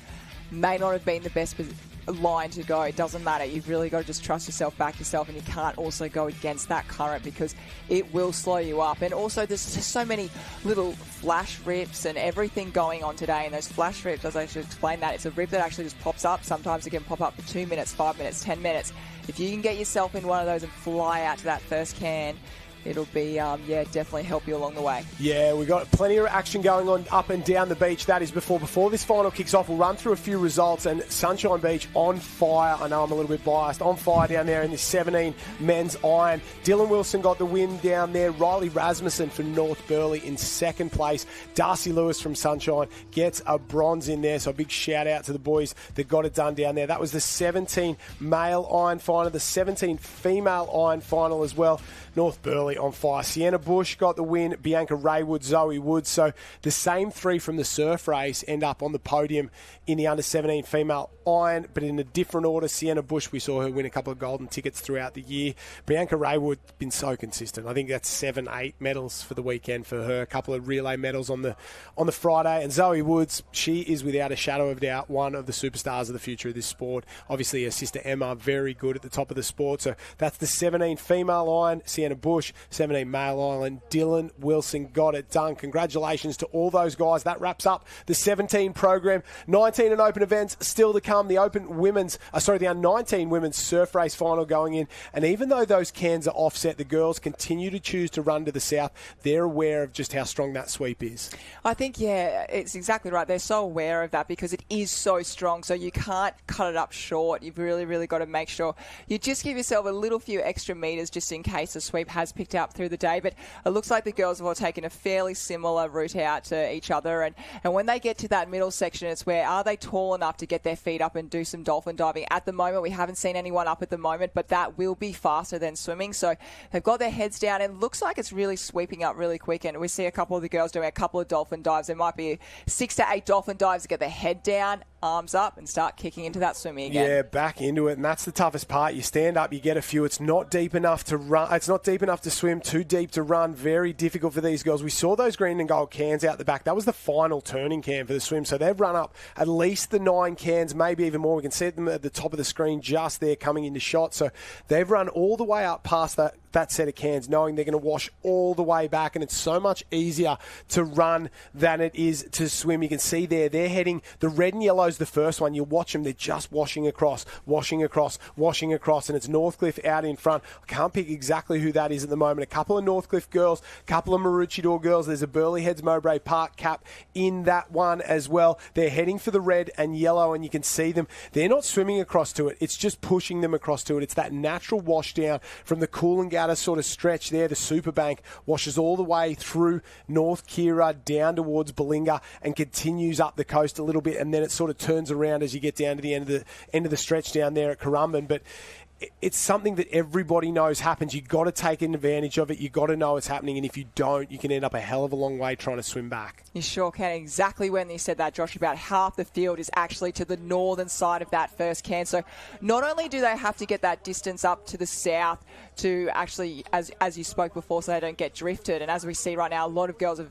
may not have been the best line to go. It doesn't matter. You've really got to just trust yourself, back yourself, and you can't also go against that current because it will slow you up. And also there's just so many little flash rips and everything going on today, and those flash rips, as I should explain that, it's a rip that actually just pops up. Sometimes it can pop up for 2 minutes, 5 minutes, 10 minutes. If you can get yourself in one of those and fly out to that first can, it'll be, definitely help you along the way. Yeah, we've got plenty of action going on up and down the beach. That is before this final kicks off. We'll run through a few results, and Sunshine Beach on fire. I know I'm a little bit biased. On fire down there in the 17 men's iron. Dylan Wilson got the win down there. Riley Rasmussen from North Burleigh in second place. Darcy Lewis from Sunshine gets a bronze in there. So a big shout out to the boys that got it done down there. That was the 17 male iron final, the 17 female iron final as well. North Burleigh on fire. Sienna Bush got the win. Bianca Raywood, Zoe Woods. So the same three from the surf race end up on the podium in the under-17 female iron, but in a different order. Sienna Bush, we saw her win a couple of golden tickets throughout the year. Bianca Raywood, been so consistent. I think that's 7-8 medals for the weekend for her. A couple of relay medals on the Friday. And Zoe Woods, she is without a shadow of doubt one of the superstars of the future of this sport. Obviously, her sister Emma, very good at the top of the sport. So that's the 17 female iron. Sienna Bush, 17 male iron. Dylan Wilson got it done. Congratulations to all those guys. That wraps up the 17 program. 19 and open events still to come. The under-19 women's surf race final going in. And even though those cans are offset, the girls continue to choose to run to the south. They're aware of just how strong that sweep is. I think, it's exactly right. They're so aware of that because it is so strong. So you can't cut it up short. You've really, really got to make sure you just give yourself a little few extra metres just in case the sweep has picked up through the day. But it looks like the girls have all taken a fairly similar route out to each other. And when they get to that middle section, it's where are they tall enough to get their feet up and do some dolphin diving? At the moment, we haven't seen anyone up at the moment, but that will be faster than swimming. So they've got their heads down and looks like it's really sweeping up really quick. And we see a couple of the girls doing a couple of dolphin dives. There might be 6 to 8 dolphin dives to get their head down, arms up, and start kicking into that swimming again. Yeah, back into it. And that's the toughest part. You stand up, you get a few. It's not deep enough to run. It's not deep enough to swim, too deep to run. Very difficult for these girls. We saw those green and gold cans out the back. That was the final turning can for the swim. So they've run up at least the 9 cans, maybe even more. We can see them at the top of the screen just there coming into shot. So they've run all the way up past that set of cans, knowing they're going to wash all the way back, and it's so much easier to run than it is to swim. You can see there, they're heading, the red and yellow's the first one. You watch them, they're just washing across, and it's Northcliffe out in front. I can't pick exactly who that is at the moment. A couple of Northcliffe girls, a couple of Maroochydore girls. There's a Burleigh Heads Mowbray Park cap in that one as well. They're heading for the red and yellow, and you can see them. They're not swimming across to it. It's just pushing them across to it. It's that natural wash down from the Coolangatta sort of stretch there. The Superbank washes all the way through North Kira down towards Balinga and continues up the coast a little bit, and then it sort of turns around as you get down to the end of the stretch down there at Currumbin. But it's something that everybody knows happens. You've got to take advantage of it. You've got to know it's happening, and if you don't, you can end up a hell of a long way trying to swim back. You sure can. Exactly when you said that, Josh, about half the field is actually to the northern side of that first can. So not only do they have to get that distance up to the south to actually, as you spoke before, so they don't get drifted, and as we see right now, a lot of girls have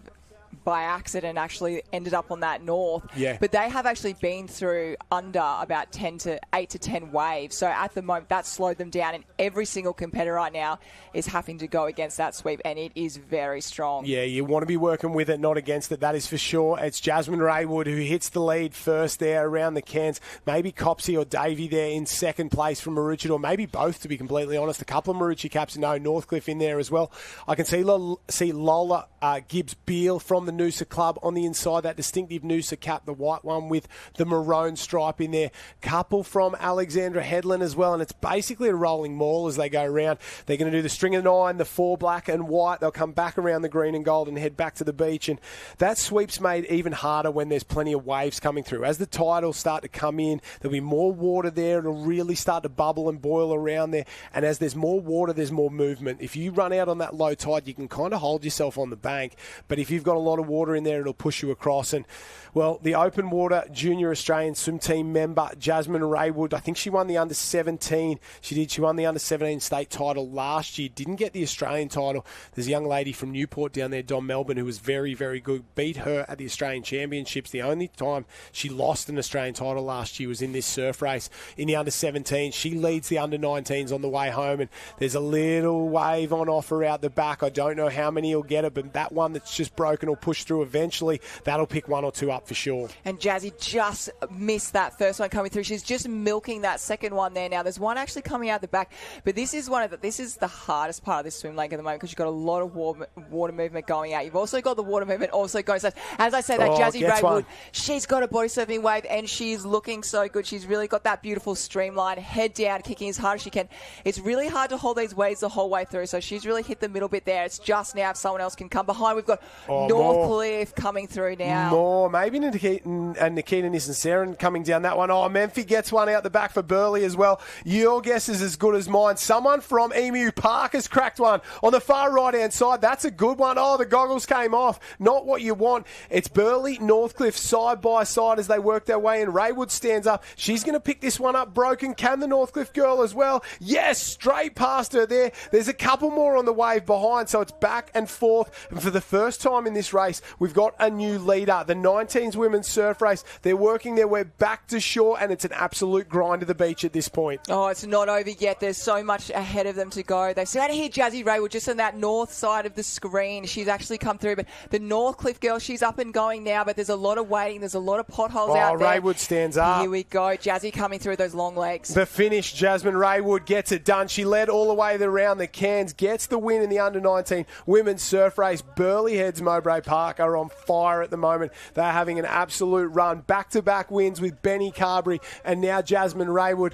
by accident actually ended up on that north. Yeah. But they have actually been through under about 8 to 10 waves. So at the moment, that slowed them down, and every single competitor right now is having to go against that sweep, and it is very strong. Yeah, you want to be working with it, not against it, that is for sure. It's Jasmine Raywood who hits the lead first there around the cans. Maybe Copsey or Davey there in second place from Maroochydore, or maybe both, to be completely honest. A couple of Maroochydore caps, no, Northcliffe in there as well. I can see Lola Gibbs-Beale from the Noosa Club on the inside, that distinctive Noosa cap, the white one with the maroon stripe in there. Couple from Alexandra Headland as well, and it's basically a rolling maul as they go around. They're going to do the string of 9, the 4 black and white. They'll come back around the green and gold and head back to the beach, and that sweep's made even harder when there's plenty of waves coming through. As the tide will start to come in, there'll be more water there. It'll really start to bubble and boil around there, and as there's more water, there's more movement. If you run out on that low tide, you can kind of hold yourself on the bank, but if you've got a lot of water in there, it'll push you across. And well, the open water junior Australian swim team member Jasmine Raywood, I think she won the under 17. She won the under 17 state title last year, didn't get the Australian title. There's a young lady from Newport down there, Dom Melbourne, who was very, very good, beat her at the Australian Championships. The only time she lost an Australian title last year was in this surf race in the under 17. She leads the under 19s on the way home, and there's a little wave on offer out the back. I don't know how many will get it, but that one that's just broken will push through eventually. That'll pick one or two up for sure. And Jazzy just missed that first one coming through. She's just milking that second one there now. There's one actually coming out the back, but this is the hardest part of this swim lane at the moment, because you've got a lot of water movement going out. You've also got the water movement also going south. As I say, that Jazzy Raywood, she's got a body surfing wave, and she's looking so good. She's really got that beautiful streamline, head down, kicking as hard as she can. It's really hard to hold these waves the whole way through, so she's really hit the middle bit there. It's just now if someone else can come behind. We've got Northcliffe coming through now. More. Maybe Nikita Nissen-Saren coming down that one. Memphi gets one out the back for Burleigh as well. Your guess is as good as mine. Someone from Emu Park has cracked one on the far right-hand side. That's a good one. The goggles came off. Not what you want. It's Burleigh, Northcliffe side by side as they work their way in. Raywood stands up. She's going to pick this one up broken. Can the Northcliffe girl as well? Yes, straight past her there. There's a couple more on the wave behind, so it's back and forth. And for the first time in this race, we've got a new leader. The 19s women's surf race. They're working their way back to shore, and it's an absolute grind to the beach at this point. It's not over yet. There's so much ahead of them to go. They see out here Jazzy Raywood just on that north side of the screen. She's actually come through, but the Northcliffe girl, she's up and going now, but there's a lot of waiting. There's a lot of potholes out there. Raywood stands up. Here we go. Jazzy coming through those long legs. The finish, Jasmine Raywood gets it done. She led all the way around the cans, gets the win in the under-19 women's surf race. Burleigh Heads Mowbray Park are on fire at the moment. They're having an absolute run. Back-to-back wins with Benny Carberry and now Jasmine Raywood.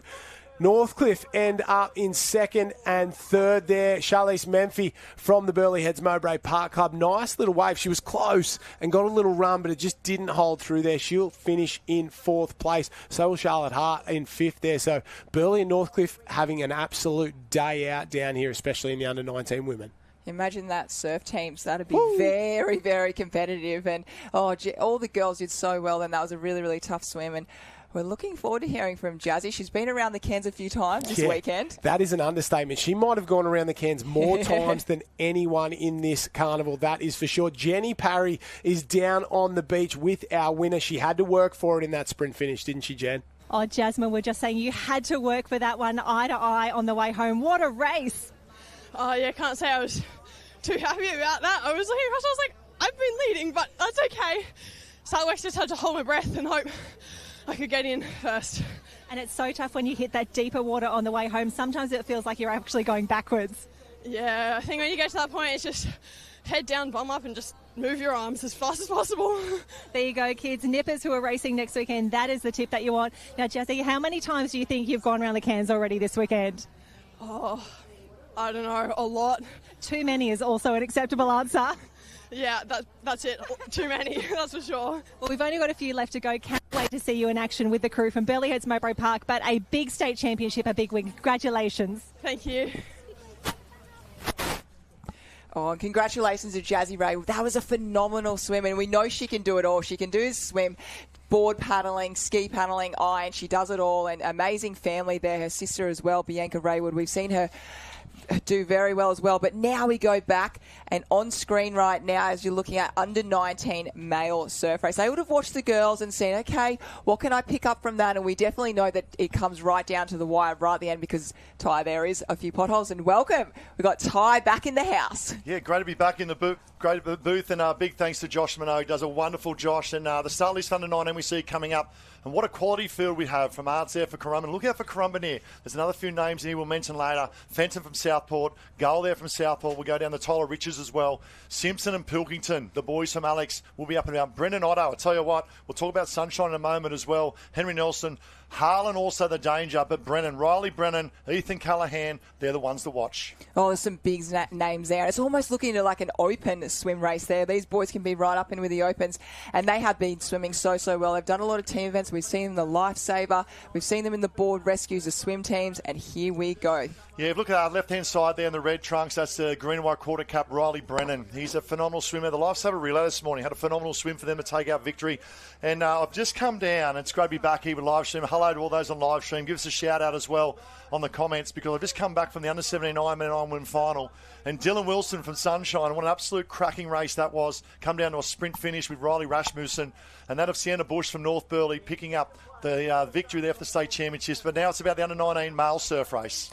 Northcliffe end up in second and third there. Charlize Memphi from the Burleigh Heads Mowbray Park Club. Nice little wave. She was close and got a little run, but it just didn't hold through there. She'll finish in fourth place. So will Charlotte Hart in fifth there. So Burleigh and Northcliffe having an absolute day out down here, especially in the under-19 women. Imagine that surf teams. That'd be very, very competitive. And all the girls did so well, and that was a really, really tough swim. And we're looking forward to hearing from Jazzy. She's been around the cans a few times this weekend. That is an understatement. She might have gone around the cans more times than anyone in this carnival, that is for sure. Jenny Parry is down on the beach with our winner. She had to work for it in that sprint finish, didn't she, Jen? Jasmine, we're just saying you had to work for that one eye to eye on the way home. What a race. Oh, yeah, can't say I was too happy about that. I was looking across, I was like, I've been leading, but that's okay. Startwex just had to hold my breath and hope I could get in first. And it's so tough when you hit that deeper water on the way home. Sometimes it feels like you're actually going backwards. Yeah, I think when you get to that point, it's just head down, bum up, and just move your arms as fast as possible. There you go, kids. Nippers who are racing next weekend, that is the tip that you want. Now, Jazzy, how many times do you think you've gone around the Cairns already this weekend? Oh, I don't know, a lot. Too many is also an acceptable answer. Yeah, that's it. Too many, that's for sure. Well, we've only got a few left to go. Can't wait to see you in action with the crew from Burleigh Mowbray Park. But a big state championship, a big win. Congratulations. Thank you. Oh, and congratulations to Jazzy Ray. That was a phenomenal swim, and we know she can do it all. She can do swim, board paddling, ski paddling, iron. She does it all, and amazing family there. Her sister as well, Bianca Raywood. We've seen her do very well as well. But now we go back, and on screen right now, as you're looking at under 19 male surf race, they would have watched the girls and seen, okay, what can I pick up from that? And we definitely know that it comes right down to the wire right at the end, because Ty, there is a few potholes. And welcome, we've got Ty back in the house. Yeah, great to be back in the booth, and big thanks to Josh Minogue. Does a wonderful Josh, and the start list under 19 we see coming up. And what a quality field we have from Arts there for Currumbin. Look out for Currumbin here. There's another few names here we'll mention later. Fenton from Southport. Gull there from Southport. We'll go down to Tyler Riches as well. Simpson and Pilkington, the boys from Alex, will be up and down. Brendan Otto, I'll tell you what, we'll talk about Sunshine in a moment as well. Henry Nelson. Harlan also the danger, but Brennan, Riley Brennan, Ethan Callahan, they're the ones to watch. Oh, there's some big names there. It's almost looking like an open swim race there. These boys can be right up in with the opens, and they have been swimming so well. They've done a lot of team events. We've seen them in the Lifesaver. We've seen them in the board rescues, the swim teams, and here we go. Yeah, look at our left-hand side there in the red trunks. That's the green and white quarter cap, Riley Brennan. He's a phenomenal swimmer. The Lifesaver relay this morning had a phenomenal swim for them to take out victory. And I've just come down. It's great to be back here with live stream. Hello to all those on live stream. Give us a shout-out as well on the comments, because I've just come back from the under-17 Ironman win final. And Dylan Wilson from Sunshine, what an absolute cracking race that was. Come down to a sprint finish with Riley Rasmussen. And that of Sienna Bush from North Burleigh picking up the victory there for the state championships. But now it's about the under-19 male surf race.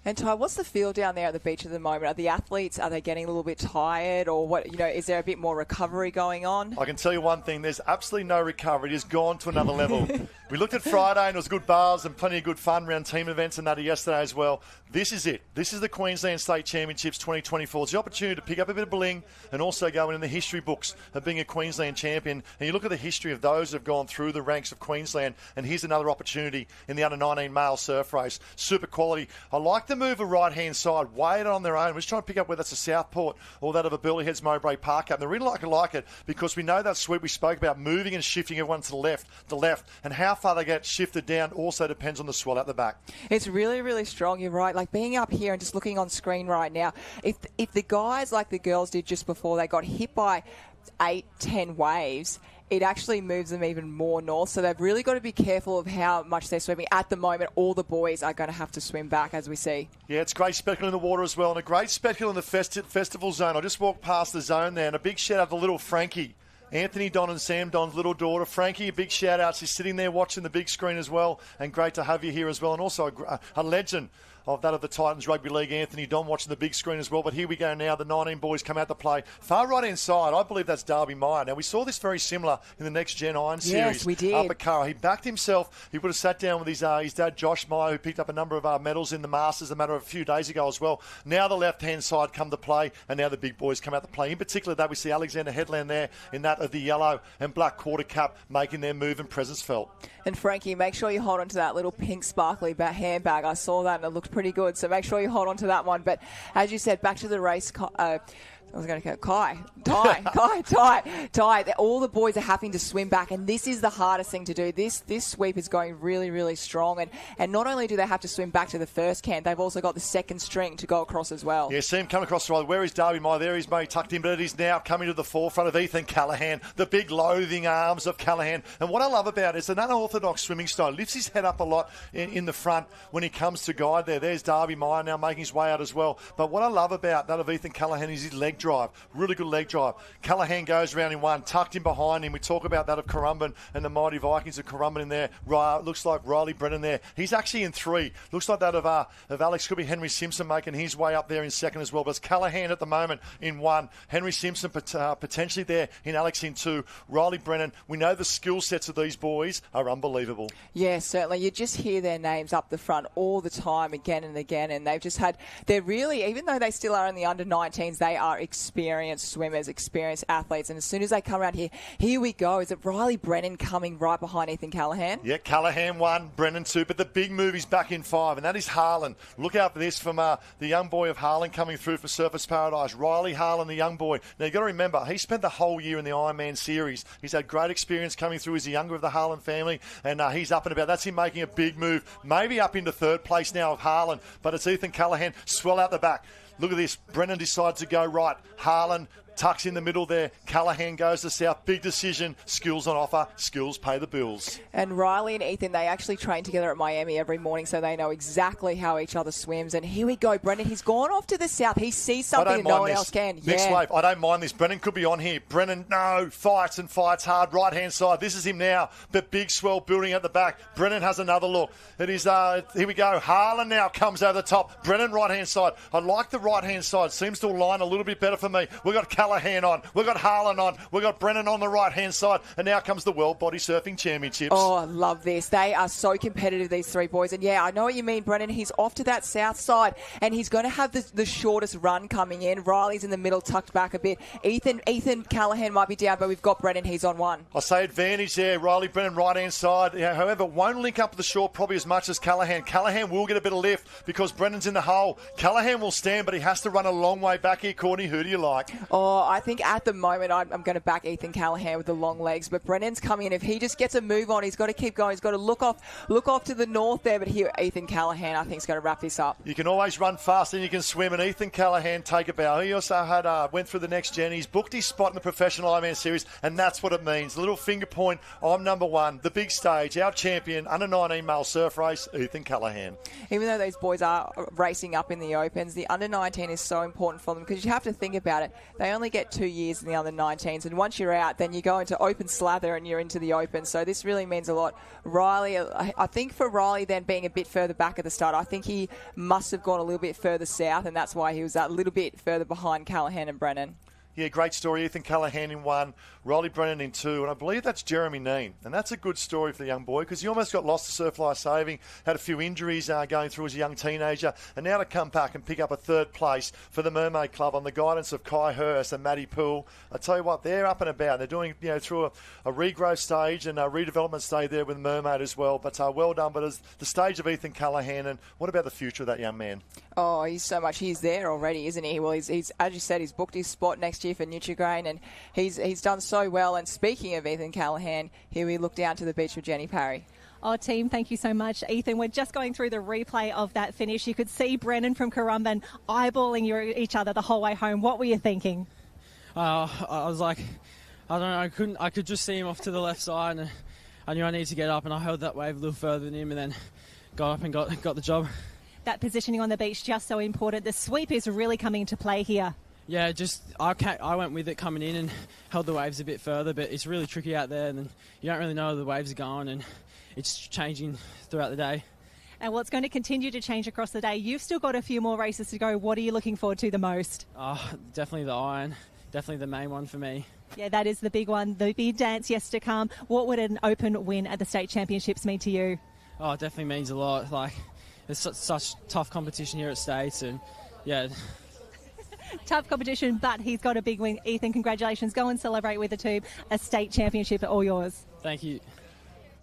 And Ty, what's the feel down there at the beach at the moment? Are the athletes, are they getting a little bit tired, or what? You know, is there a bit more recovery going on? I can tell you one thing, there's absolutely no recovery. It has gone to another level. We looked at Friday and it was good bars and plenty of good fun around team events and that yesterday as well. This is it. This is the Queensland State Championships 2024. It's the opportunity to pick up a bit of bling and also go in the history books of being a Queensland champion. And you look at the history of those who have gone through the ranks of Queensland, and here's another opportunity in the under-19 male surf race. Super quality. I like the move of right-hand side, way out on their own. We're just trying to pick up whether that's a Southport or that of a Burleigh Heads Mowbray Park Cup. And I really like it because we know that sweep we spoke about, moving and shifting everyone to the left, and how far they get shifted down also depends on the swell at the back. It's really, really strong. You're right. Like being up here and just looking on screen right now, if the guys like the girls did just before, they got hit by 8-10 waves, it actually moves them even more north. So they've really got to be careful of how much they're swimming. At the moment, all the boys are going to have to swim back, as we see. Yeah, it's great spectacle in the water as well, and a great spectacle in the festival zone. I just walked past the zone there, and a big shout out to little Frankie. Anthony Don and Sam Don's little daughter. Frankie, a big shout out. She's sitting there watching the big screen as well, and great to have you here as well. And also a legend of that of the Titans Rugby League, Anthony Don, watching the big screen as well. But here we go now. The 19 boys come out to play. Far right-hand side, I believe that's Darby Meyer. Now, we saw this very similar in the Next Gen Iron Series. Yes, we did. Up at Curra. He backed himself. He would have sat down with his dad, Josh Meyer, who picked up a number of medals in the Masters a matter of a few days ago as well. Now the left-hand side come to play, and now the big boys come out to play. In particular, that we see Alexander Headland there in that of the yellow and black quarter cap making their move and presence felt. And Frankie, make sure you hold on to that little pink sparkly handbag. I saw that and it looked pretty good. So make sure you hold on to that one. But as you said, back to the race. I was going to go, Ty. All the boys are having to swim back, and this is the hardest thing to do. This sweep is going really, really strong, and not only do they have to swim back to the first can, they've also got the second string to go across as well. Yeah, see him come across the right. Where is Darby Meyer? There he's made tucked in, but it is now coming to the forefront of Ethan Callahan, the big loathing arms of Callahan. And what I love about it is an unorthodox swimming style. Lifts his head up a lot in the front when he comes to guide there. There's Darby Meyer now making his way out as well. But what I love about that of Ethan Callahan is his leg leg drive, really good leg drive. Callaghan goes around in one, tucked in behind him. We talk about that of Currumbin and the mighty Vikings of Currumbin in there. Looks like Riley Brennan there. He's actually in 3. Looks like that of Alex. Could be Henry Simpson making his way up there in 2nd as well. But it's Callaghan at the moment in 1. Henry Simpson potentially there in Alex in 2. Riley Brennan. We know the skill sets of these boys are unbelievable. Yeah, certainly. You just hear their names up the front all the time, again and again, and they've just had, they're really, even though they still are in the under-19s, they are experienced swimmers, experienced athletes, and as soon as they come around here we go. Is it Riley Brennan coming right behind Ethan Callaghan? Yeah, Callaghan 1, Brennan 2, but the big move is back in 5, and that is Harlan. Look out for this from the young boy of Harlan coming through for Surfers Paradise. Riley Harlan, the young boy. Now, you've got to remember, he spent the whole year in the Ironman series. He's had great experience coming through as the younger of the Harlan family, and he's up and about. That's him making a big move, maybe up into 3rd place now of Harlan, but it's Ethan Callaghan, swell out the back. Look at this. Brennan decides to go right. Harlan tucks in the middle there. Callaghan goes to south. Big decision. Skills on offer. Skills pay the bills. And Riley and Ethan, they actually train together at Miami every morning, so they know exactly how each other swims. And here we go. Brennan, he's gone off to the south. He sees something that no one else can. Next wave. I don't mind this. Brennan could be on here. Brennan, no, fights hard. Right-hand side. This is him now. But big swell building at the back. Brennan has another look. It is, here we go. Harlan now comes over the top. Brennan, right-hand side. I like the right-hand side. Seems to align a little bit better for me. We've got Callaghan on. We've got Harlan on. We've got Brennan on the right-hand side. And now comes the World Body Surfing Championships. Oh, I love this. They are so competitive, these 3 boys. And yeah, I know what you mean, Brennan. He's off to that south side, and he's going to have the shortest run coming in. Riley's in the middle, tucked back a bit. Ethan Callaghan might be down, but we've got Brennan. He's on 1. I say advantage there. Riley Brennan, right-hand side. However, won't link up with the short probably as much as Callaghan. Callaghan will get a bit of lift because Brennan's in the hole. Callaghan will stand, but he has to run a long way back here. Courtney, who do you like? Oh, I think at the moment I'm going to back Ethan Callaghan with the long legs, but Brennan's coming in. If he just gets a move on, he's got to keep going. He's got to look off to the north there, but here Ethan Callaghan, I think, is going to wrap this up. You can always run fast and you can swim, and Ethan Callaghan take a bow. He also went through the next gen. He's booked his spot in the professional Ironman series, and that's what it means. A little finger point. I'm number 1. The big stage, our champion, under-19 male surf race, Ethan Callaghan. Even though these boys are racing up in the Opens, the under-19 is so important for them because you have to think about it. They only get 2 years in the under-19s, and once you're out, then you go into open slather and you're into the Open. So this really means a lot. Riley, I think for Riley then being a bit further back at the start, I think he must have gone a little bit further south, and that's why he was that little bit further behind Callaghan and Brennan. Yeah, great story. Ethan Callaghan in 1, Riley Brennan in 2, and I believe that's Jeremy Neen. And that's a good story for the young boy because he almost got lost to Surf Life Saving, had a few injuries going through as a young teenager, and now to come back and pick up a 3rd place for the Mermaid Club on the guidance of Kai Hurst and Maddie Poole. I tell you what, they're up and about. They're doing, through a regrowth stage and a redevelopment stage there with Mermaid as well. But well done. But as the stage of Ethan Callaghan, and what about the future of that young man? Oh, he's there already, isn't he? Well, he's as you said, he's booked his spot next year for Nutrigrain, and he's done so well. And speaking of Ethan Callaghan, here we look down to the beach with Jenny Parry. Oh, team, thank you so much. Ethan, we're just going through the replay of that finish. You could see Brennan from Currumbin eyeballing each other the whole way home. What were you thinking? I was like, I don't know, I could just see him off to the left side, and I knew I needed to get up, and I held that wave a little further than him, and then got up and got the job. That positioning on the beach just so important. The sweep is really coming into play here. Yeah, I went with it coming in and held the waves a bit further, but it's really tricky out there, and you don't really know where the waves are going, and it's changing throughout the day. And what's going to continue to change across the day? You've still got a few more races to go. What are you looking forward to the most? Definitely the iron. Definitely the main one for me. Yeah, that is the big one. The big dance yes to come. What would an Open win at the state championships mean to you? Oh, it definitely means a lot. Like, there's such tough competition here at States, and yeah. Tough competition, but he's got a big win. Ethan, congratulations. Go and celebrate with the team. A state championship, all yours. Thank you.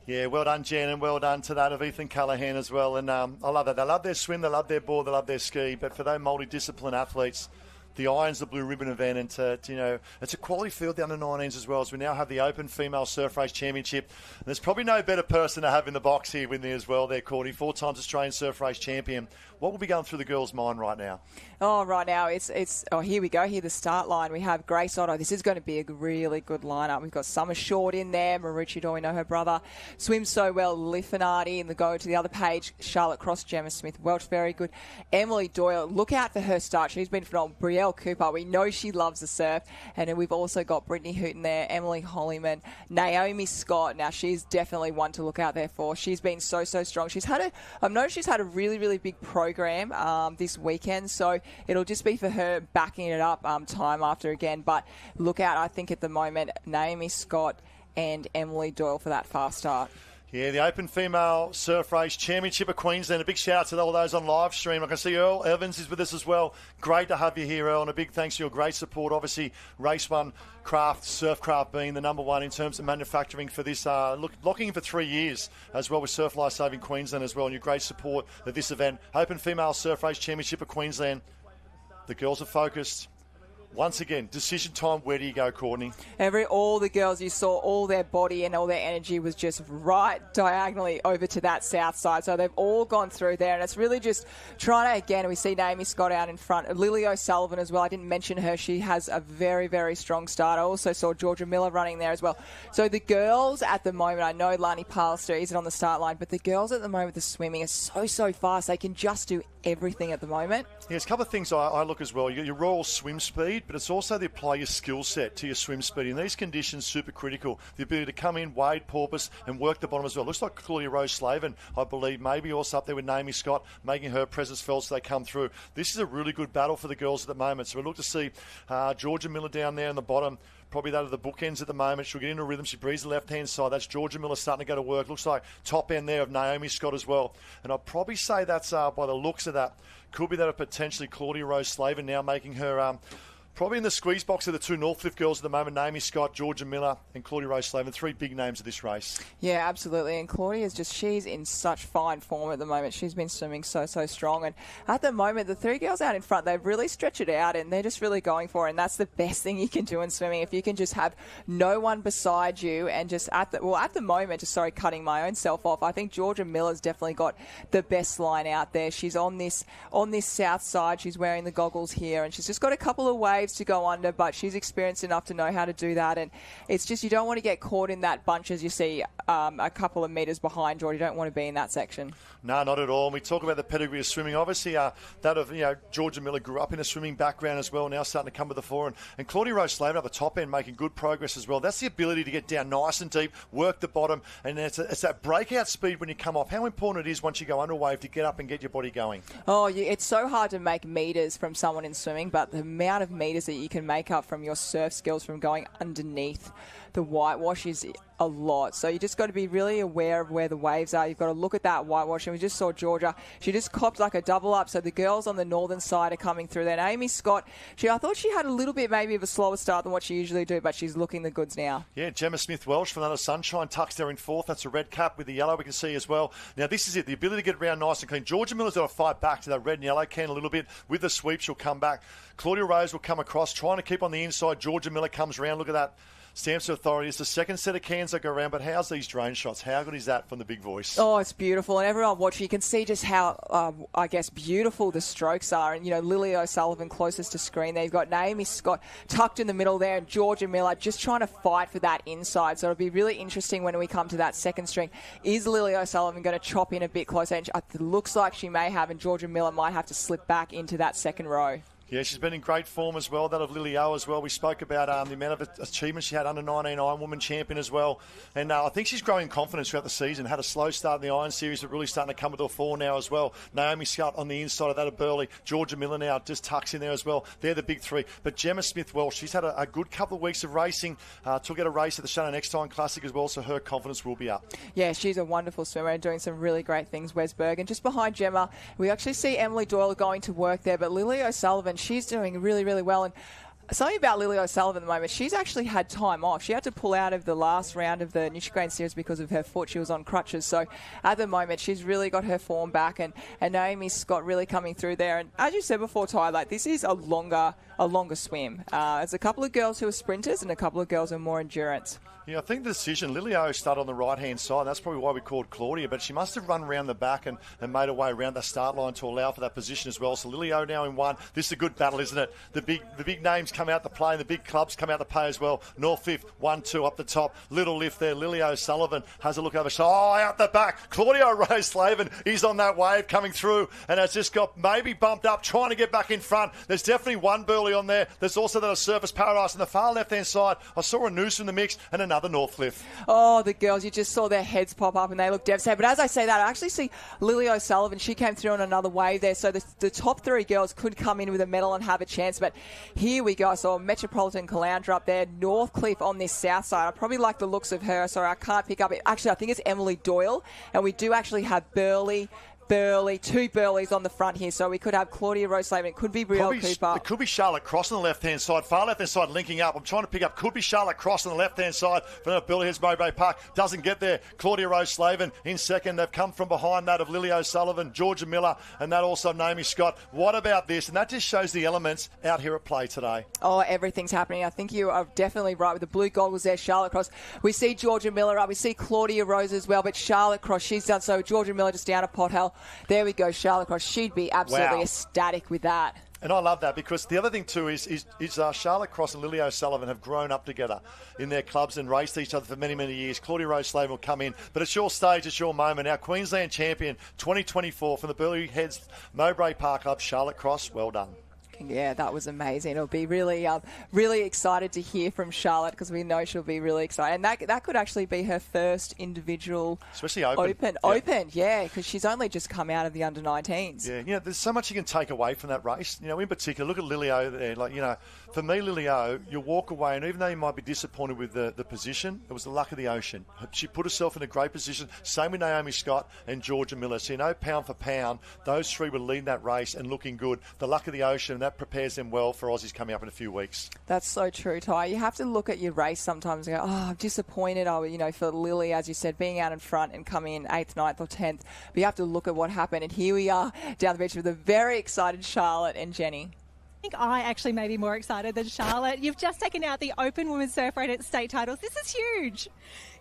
Yeah, well done, Jen, and well done to that of Ethan Callaghan as well. And I love that. They love their swim, they love their board, they love their ski. But for those multidiscipline athletes, the Iron's the blue ribbon event, and it's a quality field, the under-19s as well, as we now have the Open Female Surf Race Championship. And there's probably no better person to have in the box here with me as well there, Courtney, 4 times Australian Surf Race Champion. What will be going through the girls' mind right now? Right now here we go. Here the start line. We have Grace Otto. This is going to be a really good lineup. We've got Summer Short in there. Maroochydore, we know her brother. Swims so well. Lifinardi in the go to the other page. Charlotte Cross, Gemma Smith, Welch, very good. Emily Doyle, look out for her start. She's been phenomenal. Brielle Mel Cooper. We know she loves the surf. And then we've also got Brittany Hooton there, Emily Hollyman, Naomi Scott. Now, she's definitely one to look out there for. She's been so strong. I've noticed she's had a really, really big program this weekend. So it'll just be for her backing it up time after again. But look out, I think at the moment, Naomi Scott and Emily Doyle for that fast start. Yeah, the Open Female Surf Race Championship of Queensland. A big shout out to all those on live stream. I can see Earl Evans is with us as well. Great to have you here, Earl, and a big thanks for your great support. Obviously, Race 1 Craft, Surfcraft being the number one in terms of manufacturing for this, locking in for 3 years as well with Surf Lifesaving Queensland as well, and your great support of this event. Open Female Surf Race Championship of Queensland. The girls are focused. Once again, decision time. Where do you go, Courtney? All the girls you saw, all their body and all their energy was just right diagonally over to that south side. So they've all gone through there, and it's really just trying to, again, we see Naomi Scott out in front. Lily O'Sullivan as well. I didn't mention her. She has a very, very strong start. I also saw Georgia Miller running there as well. So the girls at the moment, I know Lani Pallister isn't on the start line, but the girls at the moment, the swimming is so fast. They can just do everything at the moment. Yeah, there's a couple of things I look as well. You got your raw swim speed, but it's also the apply your skill set to your swim speed. In these conditions, super critical. The ability to come in, wade, porpoise, and work the bottom as well. Looks like Claudia Rose Slavin, I believe, maybe also up there with Naomi Scott, making her presence felt as they come through. This is a really good battle for the girls at the moment. So we look to see Georgia Miller down there in the bottom. Probably that of the bookends at the moment. She'll get into a rhythm. She breathes the left-hand side. That's Georgia Miller starting to go to work. Looks like top end there of Naomi Scott as well. And I'll probably say that's, by the looks of that, could be that of potentially Claudia Rose Slavin now making her probably in the squeeze box of the two Northcliffe girls at the moment, Naomi Scott, Georgia Miller and Claudia Rose Slavin, three big names of this race. Yeah, absolutely. And Claudia's she's in such fine form at the moment. She's been swimming so strong. And at the moment, the three girls out in front, they've really stretched it out and they're just really going for it. And that's the best thing you can do in swimming. If you can just have no one beside you and just at the moment, cutting my own self off, I think Georgia Miller's definitely got the best line out there. She's on this south side. She's wearing the goggles here and she's just got a couple of waves to go under, but she's experienced enough to know how to do that. And it's just, you don't want to get caught in that bunch as you see a couple of metres behind Georgia. You don't want to be in that section. No, not at all. And we talk about the pedigree of swimming. Obviously, that of Georgia Miller grew up in a swimming background as well, now starting to come to the fore. And Claudia Rose Slavin at the top end making good progress as well. That's the ability to get down nice and deep, work the bottom, and it's that breakout speed when you come off. How important it is once you go under wave to get up and get your body going. Oh, it's so hard to make metres from someone in swimming, but the amount of metres that you can make up from your surf skills from going underneath the whitewash is a lot. So you just got to be really aware of where the waves are. You've got to look at that whitewash. And we just saw Georgia. She just copped like a double up. So the girls on the northern side are coming through there. And Amy Scott, I thought she had a little bit maybe of a slower start than what she usually do, but she's looking the goods now. Yeah, Gemma Smith-Welsh from Another Sunshine tucks there in fourth. That's a red cap with the yellow we can see as well. Now this is it, the ability to get around nice and clean. Georgia Miller's got to fight back to that red and yellow can a little bit. With the sweep, she'll come back. Claudia Rose will come across, trying to keep on the inside. Georgia Miller comes around. Look at that. Stamps of authority. It's the second set of cans that go around, but how's these drone shots? How good is that from the big voice? Oh, it's beautiful. And everyone watching, you can see just how, beautiful the strokes are. And, Lily O'Sullivan closest to screen there. You've got Naomi Scott tucked in the middle there and Georgia Miller just trying to fight for that inside. So it'll be really interesting when we come to that second string. Is Lily O'Sullivan going to chop in a bit closer? And it looks like she may have, and Georgia Miller might have to slip back into that second row. Yeah, she's been in great form as well. That of Lily O as well. We spoke about the amount of achievements she had under 19 Ironwoman champion as well. And I think she's growing confidence throughout the season. Had a slow start in the Iron Series, but really starting to come to the fore now as well. Naomi Scott on the inside of that of Burley. Georgia Miller now just tucks in there as well. They're the big three. But Gemma Smith-Welsh, she's had a good couple of weeks of racing. Took out a race at the Shannon Eckstein Classic as well, so her confidence will be up. Yeah, she's a wonderful swimmer and doing some really great things, Wesberg. And just behind Gemma, we actually see Emily Doyle going to work there. But Lily O'Sullivan, she's doing really well. And something about Lily O'Sullivan at the moment, she's actually had time off. She had to pull out of the last round of the Nutrigrain Series because of her foot. She was on crutches. So at the moment, she's really got her form back. And Naomi Scott really coming through there. And as you said before, Ty, this is a longer swim. There's a couple of girls who are sprinters and a couple of girls who are more endurance. Yeah, I think the decision, Lily O started on the right-hand side. That's probably why we called Claudia, but she must have run around the back and made her way around the start line to allow for that position as well. So Lily O now in one. This is a good battle, isn't it? The big names come out to play and the big clubs come out to play as well. North Fifth, 1-2 up the top. Little lift there. Lily O'Sullivan has a look over. Out the back. Claudia Rose-Slaven is on that wave coming through and has just got maybe bumped up, trying to get back in front. There's definitely one Burley on there. There's also that Surface Paradise on the far left-hand side. I saw a Noose in the mix and another Northcliffe. Oh, the girls, you just saw their heads pop up and they look devastated. But as I say that, I actually see Lily O'Sullivan. She came through on another wave there. So the top three girls could come in with a medal and have a chance. But here we go. I saw Metropolitan Caloundra up there. Northcliffe on this south side. I probably like the looks of her. Sorry, I can't pick up it. Actually, I think it's Emily Doyle. And we do actually have Burley, two Burleys on the front here, so we could have Claudia Rose-Slaven. It could be Brielle Cooper. It could be Charlotte Cross on the left-hand side. Far left-hand side linking up. I'm trying to pick up. Could be Charlotte Cross on the left-hand side from Burley Heads Mowbray Park. Doesn't get there. Claudia Rose-Slaven in second. They've come from behind that of Lily O'Sullivan, Georgia Miller, and that also of Naomi Scott. What about this? And that just shows the elements out here at play today. Oh, everything's happening. I think you are definitely right with the blue goggles there. Charlotte Cross. We see Georgia Miller up. We see Claudia Rose as well, but Charlotte Cross, she's done so. Georgia Miller just down a pothole. There we go. Charlotte Cross, she'd be absolutely ecstatic with that. And I love that because the other thing too is Charlotte Cross and Lily O'Sullivan have grown up together in their clubs and raced each other for many, many years. Claudia Rose-Slaven will come in, but it's your stage, it's your moment. Our Queensland champion 2024 from the Burley Heads Mowbray Park Club, Charlotte Cross, well done. Yeah, that was amazing. It'll be really, really excited to hear from Charlotte because we know she'll be really excited. And that could actually be her first individual, especially open, because she's only just come out of the under-19s. Yeah, there's so much you can take away from that race. In particular, look at Lily O there. For me, Lily O, you walk away, and even though you might be disappointed with the position, it was the luck of the ocean. She put herself in a great position. Same with Naomi Scott and Georgia Miller. So, pound for pound, those three were leading that race and looking good. The luck of the ocean, that prepares them well for Aussies coming up in a few weeks. That's so true, Ty. You have to look at your race sometimes and go, I'm disappointed. For Lily, as you said, being out in front and coming in 8th, 9th or 10th. But you have to look at what happened. And here we are down the beach with a very excited Charlotte and Jenny. I think I actually may be more excited than Charlotte. You've just taken out the Open Women's Surf Race at state titles. This is huge.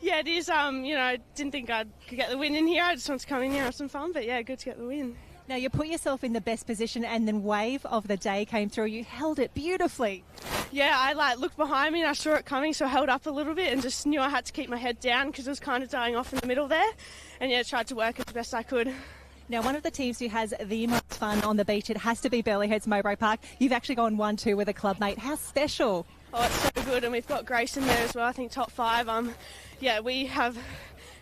Yeah, it is. I didn't think I could get the win in here. I just wanted to come in here and have some fun. But, yeah, good to get the win. Now, you put yourself in the best position and then wave of the day came through. You held it beautifully. Yeah, I looked behind me and I saw it coming, so I held up a little bit and just knew I had to keep my head down because it was kind of dying off in the middle there. And, yeah, tried to work as best I could. Now, one of the teams who has the most fun on the beach, it has to be Burley Heads Mowbray Park. You've actually gone 1-2 with a club mate. How special? Oh, it's so good, and we've got Grace in there as well. I think top 5. We have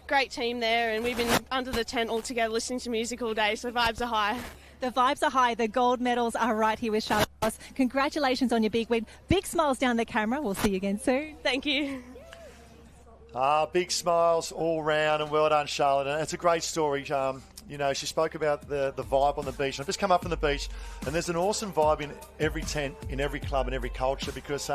great team there, and we've been under the tent all together listening to music all day, so vibes are high. The vibes are high. The gold medals are right here with Charlotte Cross. Congratulations on your big win. Big smiles down the camera. We'll see you again soon. Thank you. Big smiles all round, and well done, Charlotte. And it's a great story. She spoke about the vibe on the beach. I've just come up from the beach, and there's an awesome vibe in every tent, in every club, in every culture, because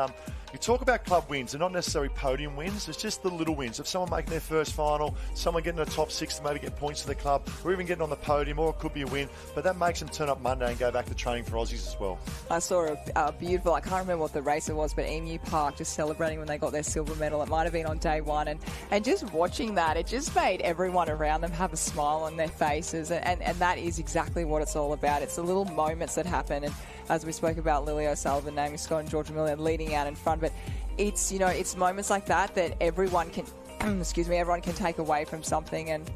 you talk about club wins. They're not necessarily podium wins. It's just the little wins of someone making their first final, someone getting a top 6 to maybe get points to the club, or even getting on the podium, or it could be a win. But that makes them turn up Monday and go back to training for Aussies as well. I saw a beautiful, I can't remember what the race it was, but Emu Park just celebrating when they got their silver medal. It might have been on day 1. And just watching that, it just made everyone around them have a smile on their faces. And that is exactly what it's all about. It's the little moments that happen. And as we spoke about Lily O'Sullivan, Naomi Scott and Georgia Miller leading out in front. But it's, it's moments like that everyone can, everyone can take away from something. And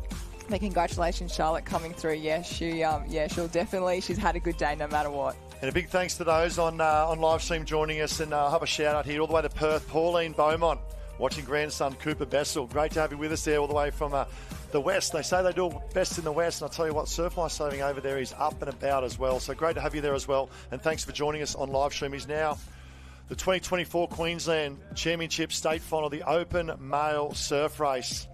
congratulations, Charlotte, coming through. Yeah, she'll definitely, she's had a good day no matter what. And a big thanks to those on live stream joining us. And I'll have a shout out here all the way to Perth, Pauline Beaumont, watching grandson Cooper Bessel. Great to have you with us there all the way from the West. They say they do best in the West, and I'll tell you what, surf lifesaving over there is up and about as well. So great to have you there as well. And thanks for joining us on live stream. Is now the 2024 Queensland Championship State Final, the Open Male Surf Race.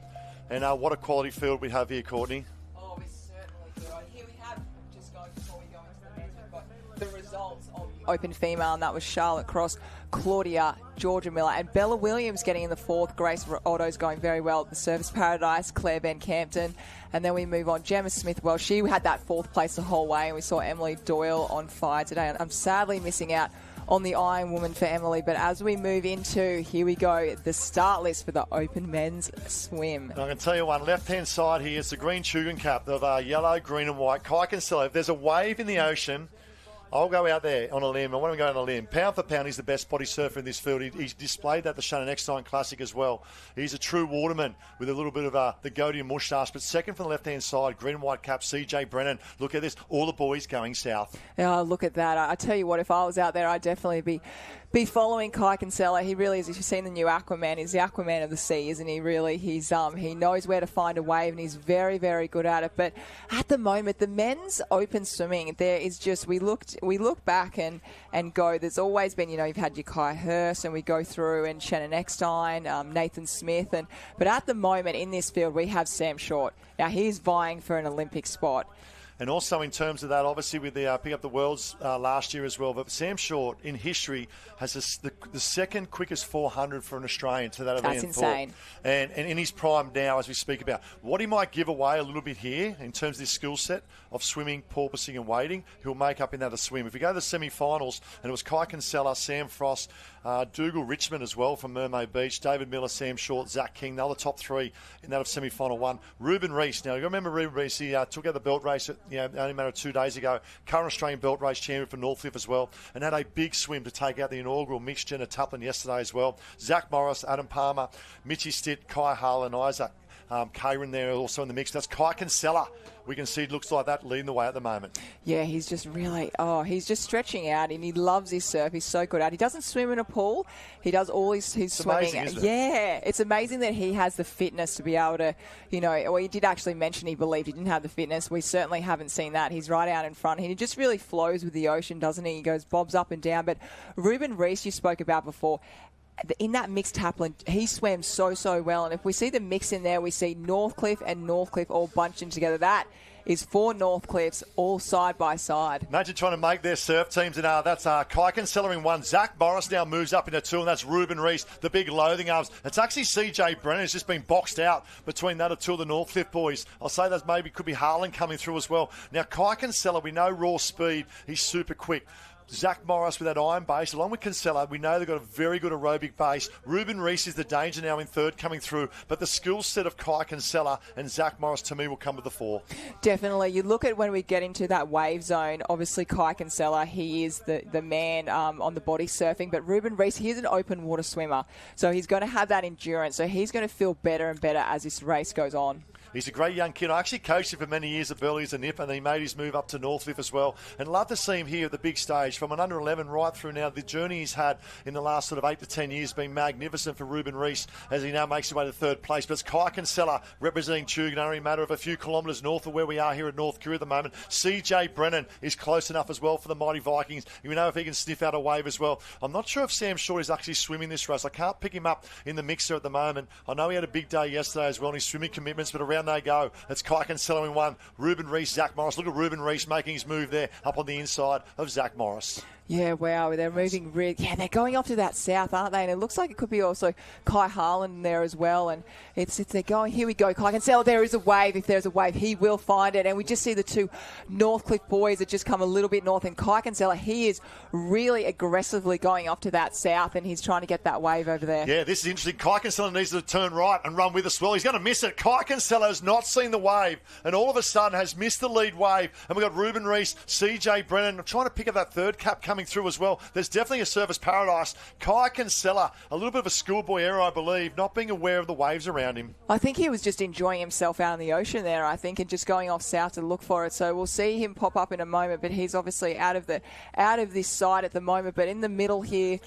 And what a quality field we have here, Courtney. Oh, we certainly do. Here we have, just going before we go into the men's, we've got the results of the Open Female, and that was Charlotte Cross, Claudia, Georgia Miller, and Bella Williams getting in the 4th. Grace Otto's going very well at the Service Paradise, Claire Ben Campton. And then we move on. Gemma Smith, well, she had that 4th place the whole way, and we saw Emily Doyle on fire today. And I'm sadly missing out on the Iron Woman for Emily. But as we move into, here we go, the start list for the Open Men's Swim. I can tell you one, left-hand side here is the green Chugan cap of yellow, green and white. Kai can sell it. If there's a wave in the ocean, I'll go out there on a limb. I want to go on a limb. Pound for pound, he's the best body surfer in this field. He's displayed that at the Shannon Eckstein Classic as well. He's a true waterman with a little bit of the goatee and moustache. But second from the left-hand side, green and white cap, CJ Brennan. Look at this. All the boys going south. Oh, look at that. I tell you what, if I was out there, I'd definitely be following Kai Kinsella. He really is. If you've seen the new Aquaman, he's the Aquaman of the sea, isn't he? Really, he knows where to find a wave, and he's very, very good at it. But at the moment, the men's open swimming, there is just we look back and go. There's always been, you've had your Kai Hurst, and we go through, and Shannon Eckstein, Nathan Smith, but at the moment in this field we have Sam Short. Now he's vying for an Olympic spot. And also in terms of that, obviously with the pick up the worlds last year as well. But Sam Short in history has the second quickest 400 for an Australian to that of That's Ian insane. Thorpe. And in his prime now, as we speak about, what he might give away a little bit here in terms of this skill set of swimming, porpoising and wading, he'll make up in that a swim. If we go to the semi-finals, and it was Kai Kinsella, Sam Frost, Dougal Richmond as well from Mermaid Beach, David Miller, Sam Short, Zach King, the other top three in that of semi-final one. Ruben Rees. Now, you remember Ruben Rees, he took out the belt race only a matter of 2 days ago. Current Australian belt race champion for Northcliffe as well, and had a big swim to take out the inaugural mixture in a taplin yesterday as well. Zach Morris, Adam Palmer, Mitchy Stitt, Kai Harlan, Isaac Karen there also in the mix. That's Kai Kinsella. We can see it looks like that leading the way at the moment. Yeah, he's just really, he's just stretching out, and he loves his surf. He's so good at it. He doesn't swim in a pool. He does all his swimming. Amazing, isn't it? Yeah, it's amazing that he has the fitness to be able to, well, he did actually mention he believed he didn't have the fitness. We certainly haven't seen that. He's right out in front. He just really flows with the ocean, doesn't he? He goes bobs up and down. But Ruben Rees, you spoke about before, in that mixed taplin, he swam so well. And if we see the mix in there, we see Northcliffe and Northcliffe all bunched in together. That is 4 Northcliffs all side by side. Imagine trying to make their surf teams. And that's Kai Kinsella in 1. Zach Morris now moves up into 2, and that's Ruben Rees, the big loathing arms. It's actually CJ Brennan who's just been boxed out between that of 2 of the Northcliffe boys. I'll say that maybe could be Harlan coming through as well. Now, Kai Kinsella, we know raw speed. He's super quick. Zach Morris with that iron base, along with Kinsella, we know they've got a very good aerobic base. Ruben Rees is the danger now in 3rd coming through, but the skill set of Kai Kinsella and Zach Morris to me will come with the 4. Definitely. You look at when we get into that wave zone, obviously Kai Kinsella, he is the man on the body surfing, but Ruben Rees, he is an open water swimmer, so he's going to have that endurance, so he's going to feel better and better as this race goes on. He's a great young kid. I actually coached him for many years at Burley as a nip, and he made his move up to Northcliffe as well. And love to see him here at the big stage from an under 11 right through now. The journey he's had in the last sort of 8 to 10 years has been magnificent for Ruben Rees as he now makes his way to 3rd place. But it's Kai Kinsella representing Tugun, only a matter of a few kilometres north of where we are here at North Korea at the moment. CJ Brennan is close enough as well for the mighty Vikings. You know if he can sniff out a wave as well. I'm not sure if Sam Short is actually swimming this race. I can't pick him up in the mixer at the moment. I know he had a big day yesterday as well in his swimming commitments, but around they go. It's Kai Kinsella in 1. Ruben Rees, Zach Morris. Look at Ruben Rees making his move there up on the inside of Zach Morris. Yeah, wow, they're moving they're going off to that south, aren't they? And it looks like it could be also Kai Harlan there as well. And they're going, here we go, Kai Kinsella, there is a wave. If there's a wave, he will find it. And we just see the 2 Northcliffe boys that just come a little bit north. And Kai Kinsella, he is really aggressively going off to that south, and he's trying to get that wave over there. Yeah, this is interesting. Kai Kinsella needs to turn right and run with us well. He's going to miss it. Kai Kinsella has not seen the wave, and all of a sudden has missed the lead wave. And we've got Ruben Rees, CJ Brennan, trying to pick up that 3rd cap coming through as well. There's definitely a surface paradise. Kai Kinsella, a little bit of a schoolboy error, I believe, not being aware of the waves around him. I think he was just enjoying himself out in the ocean there, I think, and just going off south to look for it. So we'll see him pop up in a moment, but he's obviously out of this side at the moment. But in the middle here,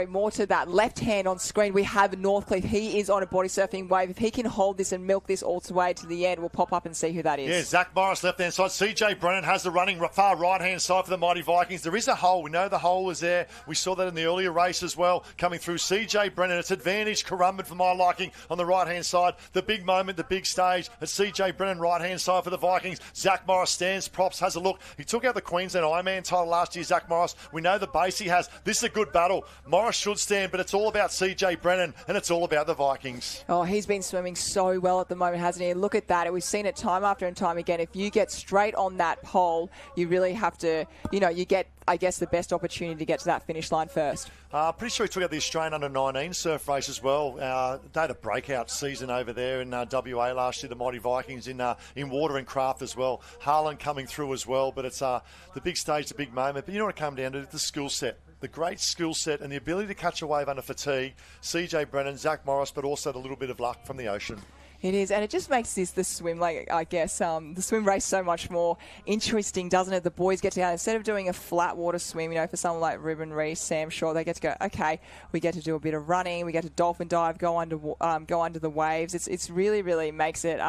more to that left hand on screen, we have Northcliffe. He is on a body surfing wave. If he can hold this and milk this all the way to the end, we'll pop up and see who that is. Yeah, Zach Morris, left-hand side. CJ Brennan has the running far right-hand side for the mighty Vikings. There is a hole. We know the hole is there. We saw that in the earlier race as well. Coming through CJ Brennan. It's advantage Currumbin for my liking on the right-hand side. The big moment, the big stage. It's CJ Brennan, right-hand side for the Vikings. Zach Morris stands, props, has a look. He took out the Queensland Ironman title last year, Zach Morris. We know the base he has. This is a good battle. Morris should stand, but it's all about CJ Brennan, and it's all about the Vikings. Oh, he's been swimming so well at the moment, hasn't he? Look at that. We've seen it time after and time again. If you get straight on that pole, you really have to, you get I guess, the best opportunity to get to that finish line first? Pretty sure he took out the Australian under-19 surf race as well. They had a breakout season over there in WA last year, the Mighty Vikings in water and craft as well. Harlan coming through as well, but it's the big stage, the big moment. But you know what it comes down to? The skill set. The great skill set and the ability to catch a wave under fatigue. CJ Brennan, Zach Morris, but also the little bit of luck from the ocean. It is, and it just makes the swim, the swim race so much more interesting, doesn't it? The boys get to, instead of doing a flat water swim, for someone like Ruben Reese, Sam Shaw, they get to go, okay, we get to do a bit of running, we get to dolphin dive, go under the waves. It's really, really makes it,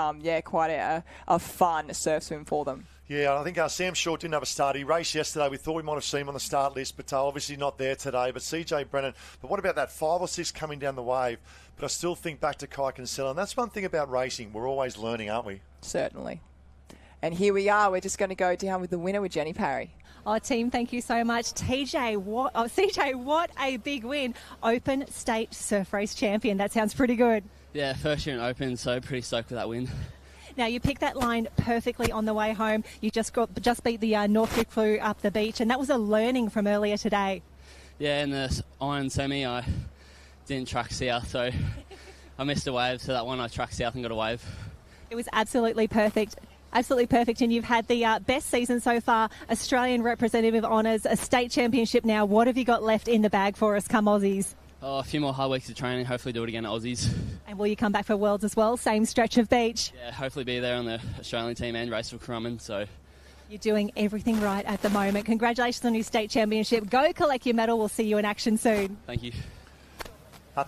quite a fun surf swim for them. Yeah, I think Sam Shaw didn't have a start. He raced yesterday. We thought we might have seen him on the start list, but obviously not there today. But CJ Brennan, but what about that 5 or 6 coming down the wave? But I still think back to Kai Kinsella, and that's one thing about racing. We're always learning, aren't we? Certainly. And here we are. We're just going to go down with the winner with Jenny Parry. Oh, team, thank you so much. CJ, what a big win. Open State Surf Race Champion. That sounds pretty good. Yeah, first year in Open, so pretty stoked with that win. Now, you picked that line perfectly on the way home. You just beat the Northcote crew up the beach, and that was a learning from earlier today. Yeah, in the iron semi, I didn't track south, so I missed a wave. So that one, I tracked south and got a wave. It was absolutely perfect. Absolutely perfect, and you've had the best season so far, Australian representative honours, a state championship now. What have you got left in the bag for us come Aussies? Oh, a few more hard weeks of training, hopefully do it again at Aussies. And will you come back for Worlds as well? Same stretch of beach? Yeah, hopefully be there on the Australian team and race for Currumbin, so... You're doing everything right at the moment. Congratulations on your state championship. Go collect your medal. We'll see you in action soon. Thank you.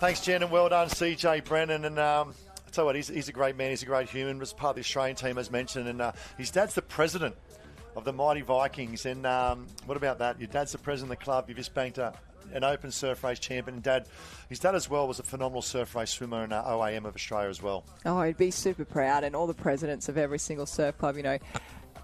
Thanks, Jen, and well done, CJ Brennan. And I tell you what, he's a great man. He's a great human. Was part of the Australian team, as mentioned. And his dad's the president of the Mighty Vikings. And what about that? Your dad's the president of the club. You've just banked an open surf race champion. And his dad as well was a phenomenal surf race swimmer in OAM of Australia as well. Oh, he'd be super proud. And all the presidents of every single surf club,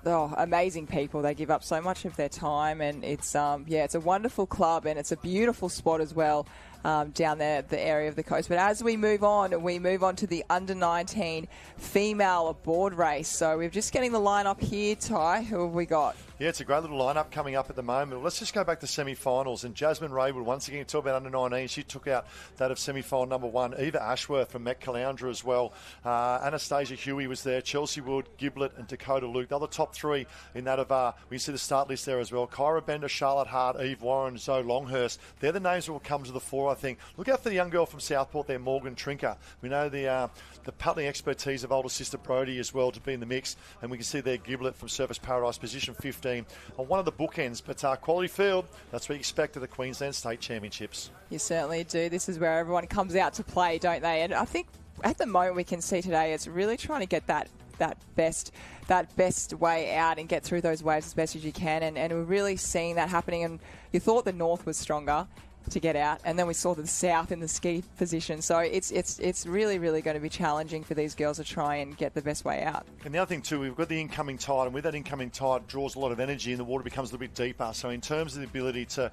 amazing people. They give up so much of their time, and it's it's a wonderful club, and it's a beautiful spot as well. Down there, the area of the coast. But as we move on to the under-19 female board race. So we're just getting the lineup here, Ty. Who have we got? Yeah, it's a great little lineup coming up at the moment. Let's just go back to semi-finals. And Jasmine Raywood, once again, talk about under-19. She took out that of semi-final number 1. Eva Ashworth from Met Caloundra as well. Anastasia Huey was there. Chelsea Wood, Giblet and Dakota Luke. The other top 3 in that of, we can see the start list there as well. Kyra Bender, Charlotte Hart, Eve Warren, Zoe Longhurst. They're the names that will come to the fore, I think. Look out for the young girl from Southport there, Morgan Trinker. We know the paddling expertise of older sister Brody as well to be in the mix. And we can see there Giblet from Surface Paradise, position 15 on one of the bookends. But quality field, that's what you expect of the Queensland State Championships. You certainly do. This is where everyone comes out to play, don't they? And I think at the moment we can see today it's really trying to get that best way out and get through those waves as best as you can. And we're really seeing that happening. And you thought the north was stronger to get out, and then we saw the south in the ski position. So it's really, really going to be challenging for these girls to try and get the best way out. And the other thing too, we've got the incoming tide, and with that incoming tide draws a lot of energy and the water becomes a little bit deeper. So in terms of the ability to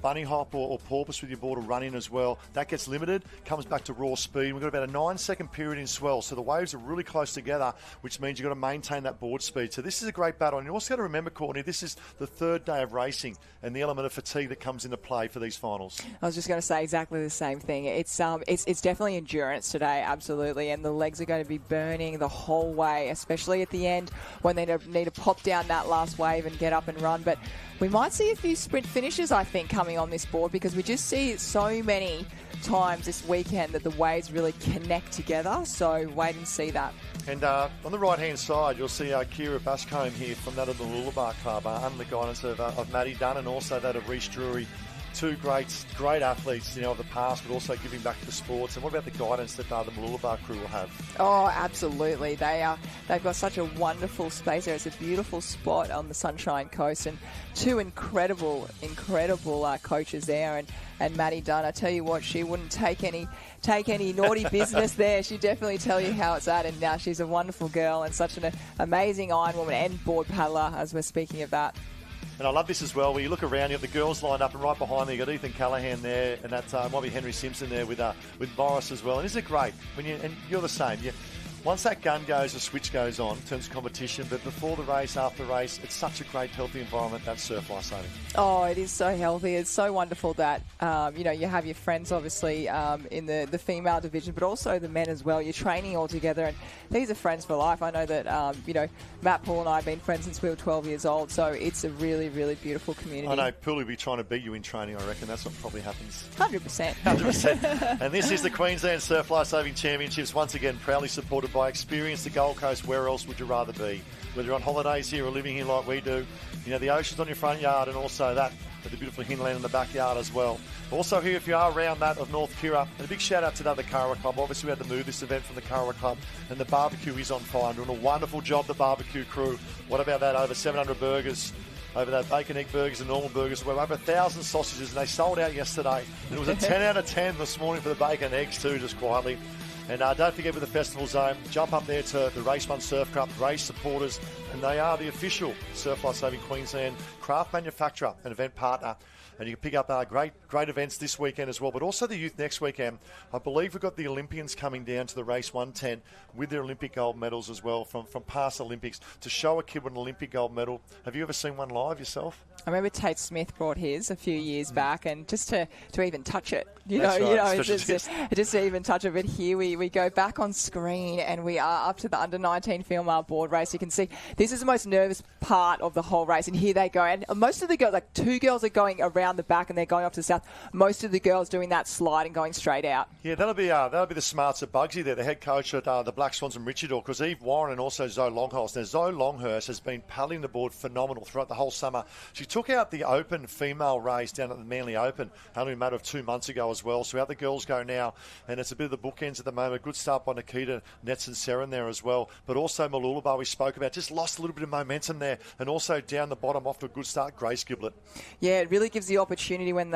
bunny hop or porpoise with your board or run in as well, that gets limited, comes back to raw speed. We've got about a 9-second period in swell, so the waves are really close together, which means you've got to maintain that board speed. So this is a great battle. And you also got to remember, Courtney, this is the 3rd day of racing and the element of fatigue that comes into play for these finals. I was just going to say exactly the same thing. It's definitely endurance today, absolutely, and the legs are going to be burning the whole way, especially at the end when they need to pop down that last wave and get up and run. But we might see a few sprint finishes, I think, coming on this board, because we just see so many times this weekend that the waves really connect together. So wait and see that. And on the right-hand side, you'll see Kira Bascombe here from that of the Mooloolaba Club under the guidance of Maddie Dunn and also that of Reece Drury. 2 great athletes, of the past, but also giving back to the sports. And what about the guidance that the Mooloolaba crew will have? Oh, absolutely. They've got such a wonderful space there. It's a beautiful spot on the Sunshine Coast, and 2 incredible coaches there. And Maddie Dunn, I tell you what, she wouldn't take any naughty business there. She'd definitely tell you how it's at. And she's a wonderful girl and such an amazing ironwoman and board paddler, as we're speaking of that. And I love this as well, where you look around, you have the girls lined up, and right behind there, you've got Ethan Callahan there, and that might be Henry Simpson there with Morris as well. And isn't it great? And you're the same. once that gun goes, the switch goes on in terms of competition. But before the race, after the race, it's such a great, healthy environment, that surf lifesaving. Oh, it is so healthy. It's so wonderful that, you have your friends, obviously, in the female division, but also the men as well. You're training all together, and these are friends for life. I know that, Matt, Paul and I have been friends since we were 12 years old, so it's a really, really beautiful community. I know Paul will be trying to beat you in training, I reckon. That's what probably happens. 100%. 100%. And this is the Queensland Surf Lifesaving Championships, once again proudly supported by Experience the Gold Coast. Where else would you rather be? Whether you're on holidays here or living here like we do, the ocean's on your front yard, and also that with the beautiful hinterland in the backyard as well. Also here, if you are around that of North Kira, and a big shout out to the other Karawa Club. Obviously, we had to move this event from the Karawa Club, and the barbecue is on fire. Doing a wonderful job, the barbecue crew. What about that? Over 700 burgers. Over that bacon, egg burgers and normal burgers. We're over 1,000 sausages, and they sold out yesterday. And it was a 10 out of 10 this morning for the bacon and eggs too, just quietly. And don't forget, with the festival zone, jump up there to the Race 1 Surf Cup, race supporters, and they are the official Surf Lifesaving Queensland craft manufacturer and event partner. And you can pick up great events this weekend as well, but also the youth next weekend. I believe we've got the Olympians coming down to the Race 110 with their Olympic gold medals as well from past Olympics to show a kid with an Olympic gold medal. Have you ever seen one live yourself? I remember Tate Smith brought his a few years back, and just to even touch it, just to even touch it. But here we go back on screen, and we are up to the under-19 female board race. You can see this is the most nervous part of the whole race, and here they go. And most of the girls, like 2 girls, are going around the back, and they're going off to the south. Most of the girls doing that slide and going straight out. Yeah, that'll be the smarts of Bugsy there, the head coach at the Black Swans and Richardor, because Eve Warren and also Zoe Longhurst. Now, Zoe Longhurst has been paddling the board phenomenal throughout the whole summer. She took out the Open female race down at the Manly Open only a matter of 2 months ago as well. So out the girls go now, and it's a bit of the bookends at the moment. Good start by Nikita, Nets and Seren there as well. But also Malulabar, we spoke about, just lost a little bit of momentum there. And also down the bottom, off to a good start, Grace Giblett. Yeah, it really gives the opportunity when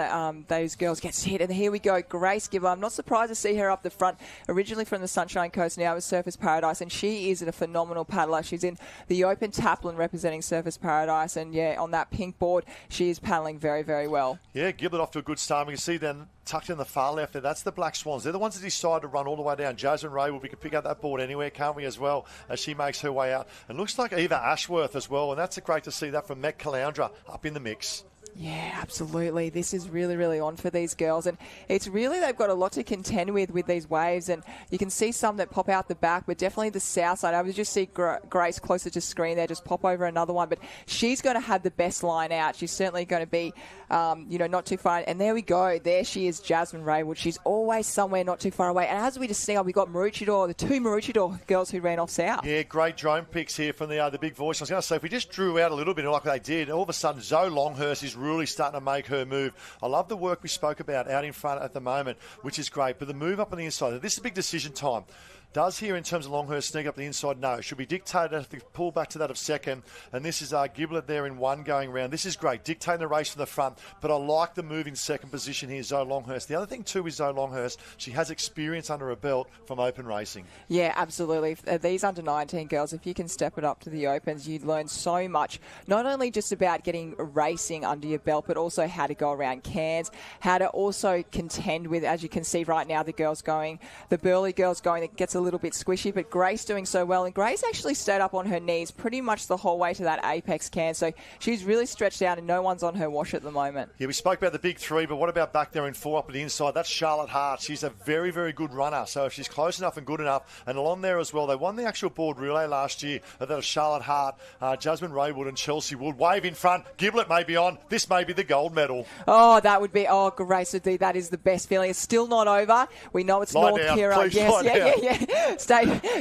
those girls get hit. And here we go, Grace Giblett. I'm not surprised to see her up the front. Originally from the Sunshine Coast, now with Surfers Paradise, and she is a phenomenal paddler. She's in the Open Taplin representing Surfers Paradise, and on that pink board, she is paddling very, very well. Yeah, Giblett off to a good start. We can see then tucked in the far left there, that's the Black Swans. They're the ones that decide to run all the way down. Jasmine Ray, we can pick up that board anywhere, can't we, as well, as she makes her way out. And looks like Eva Ashworth as well, and that's great to see that from Met Caloundra up in the mix. Yeah, absolutely. This is really, really on for these girls. And it's really, they've got a lot to contend with these waves. And you can see some that pop out the back, but definitely the south side. I would just see Grace closer to screen there, just pop over another one. But she's going to have the best line out. She's certainly going to be, not too far. And there we go. There she is, Jasmine Raywood. She's always somewhere not too far away. And as we just see, we got Maroochydore, the 2 Maroochydore girls who ran off south. Yeah, great drone pics here from the big voice. I was going to say, if we just drew out a little bit like they did, all of a sudden Zoe Longhurst is really starting to make her move. I love the work we spoke about out in front at the moment, which is great. But the move up on the inside, this is a big decision time. Does here in terms of Longhurst sneak up the inside? No. Should be dictated at the pull back to that of second. And this is Giblett there in one going round. This is great, dictating the race from the front. But I like the move in second position here, Zoe Longhurst. The other thing too is Zoe Longhurst, she has experience under her belt from open racing. Yeah, absolutely. These under-19 girls, if you can step it up to the Opens, you learn so much. Not only just about getting racing under your belt, but also how to go around cans, how to also contend with, as you can see right now, the girls going, the Burley girls going, it gets a little bit squishy, but Grace doing so well. And Grace actually stayed up on her knees pretty much the whole way to that apex can. So she's really stretched out and no one's on her wash at the moment. Yeah, we spoke about the big 3, but what about back there in 4 up at the inside? That's Charlotte Hart. She's a very, very good runner. So if she's close enough and good enough, and along there as well, they won the actual board relay last year. That was Charlotte Hart, Jasmine Raywood and Chelsea Wood. Wave in front. Giblett may be on. This may be the gold medal. Oh, that would be, Grace would be, that is the best feeling. It's still not over. We know it's North Kira. Yes, yeah.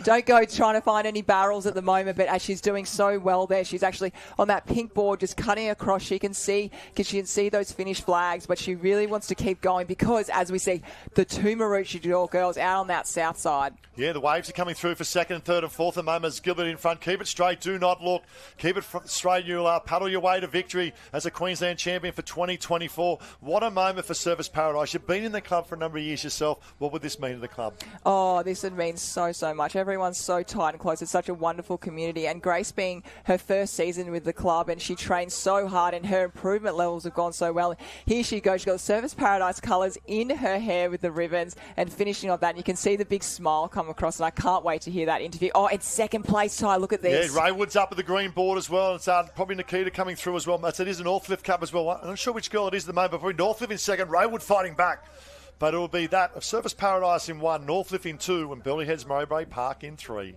Don't go trying to find any barrels at the moment, but as she's doing so well there, she's actually on that pink board just cutting across. She can see those finish flags, but she really wants to keep going because, as we see, the 2 Maroochydore girls out on that south side. Yeah, the waves are coming through for second and third and fourth at the moment. As Giblett in front. Keep it straight. Do not look. Keep it straight. You'll paddle your way to victory as a Queensland champion for 2024. What a moment for Surfers Paradise. You've been in the club for a number of years yourself. What would this mean to the club? Oh, this would mean so much. Everyone's so tight and close. It's such a wonderful community. And Grace being her first season with the club, and she trains so hard, and her improvement levels have gone gone so well. Here she goes. She's got the Surfers Paradise colours in her hair with the ribbons and finishing off that. And you can see the big smile come across, and I can't wait to hear that interview. Oh, it's second place, Ty. Look at this. Yeah, Raywood's up at the green board as well. It's probably Nikita coming through as well. It is a Northcliffe Cup as well. I'm not sure which girl it is at the moment, but probably Northcliffe in second, Raywood fighting back. But it will be that of Surfers Paradise in 1, Northcliffe in 2, and Burleigh Heads Mowbray Park in 3.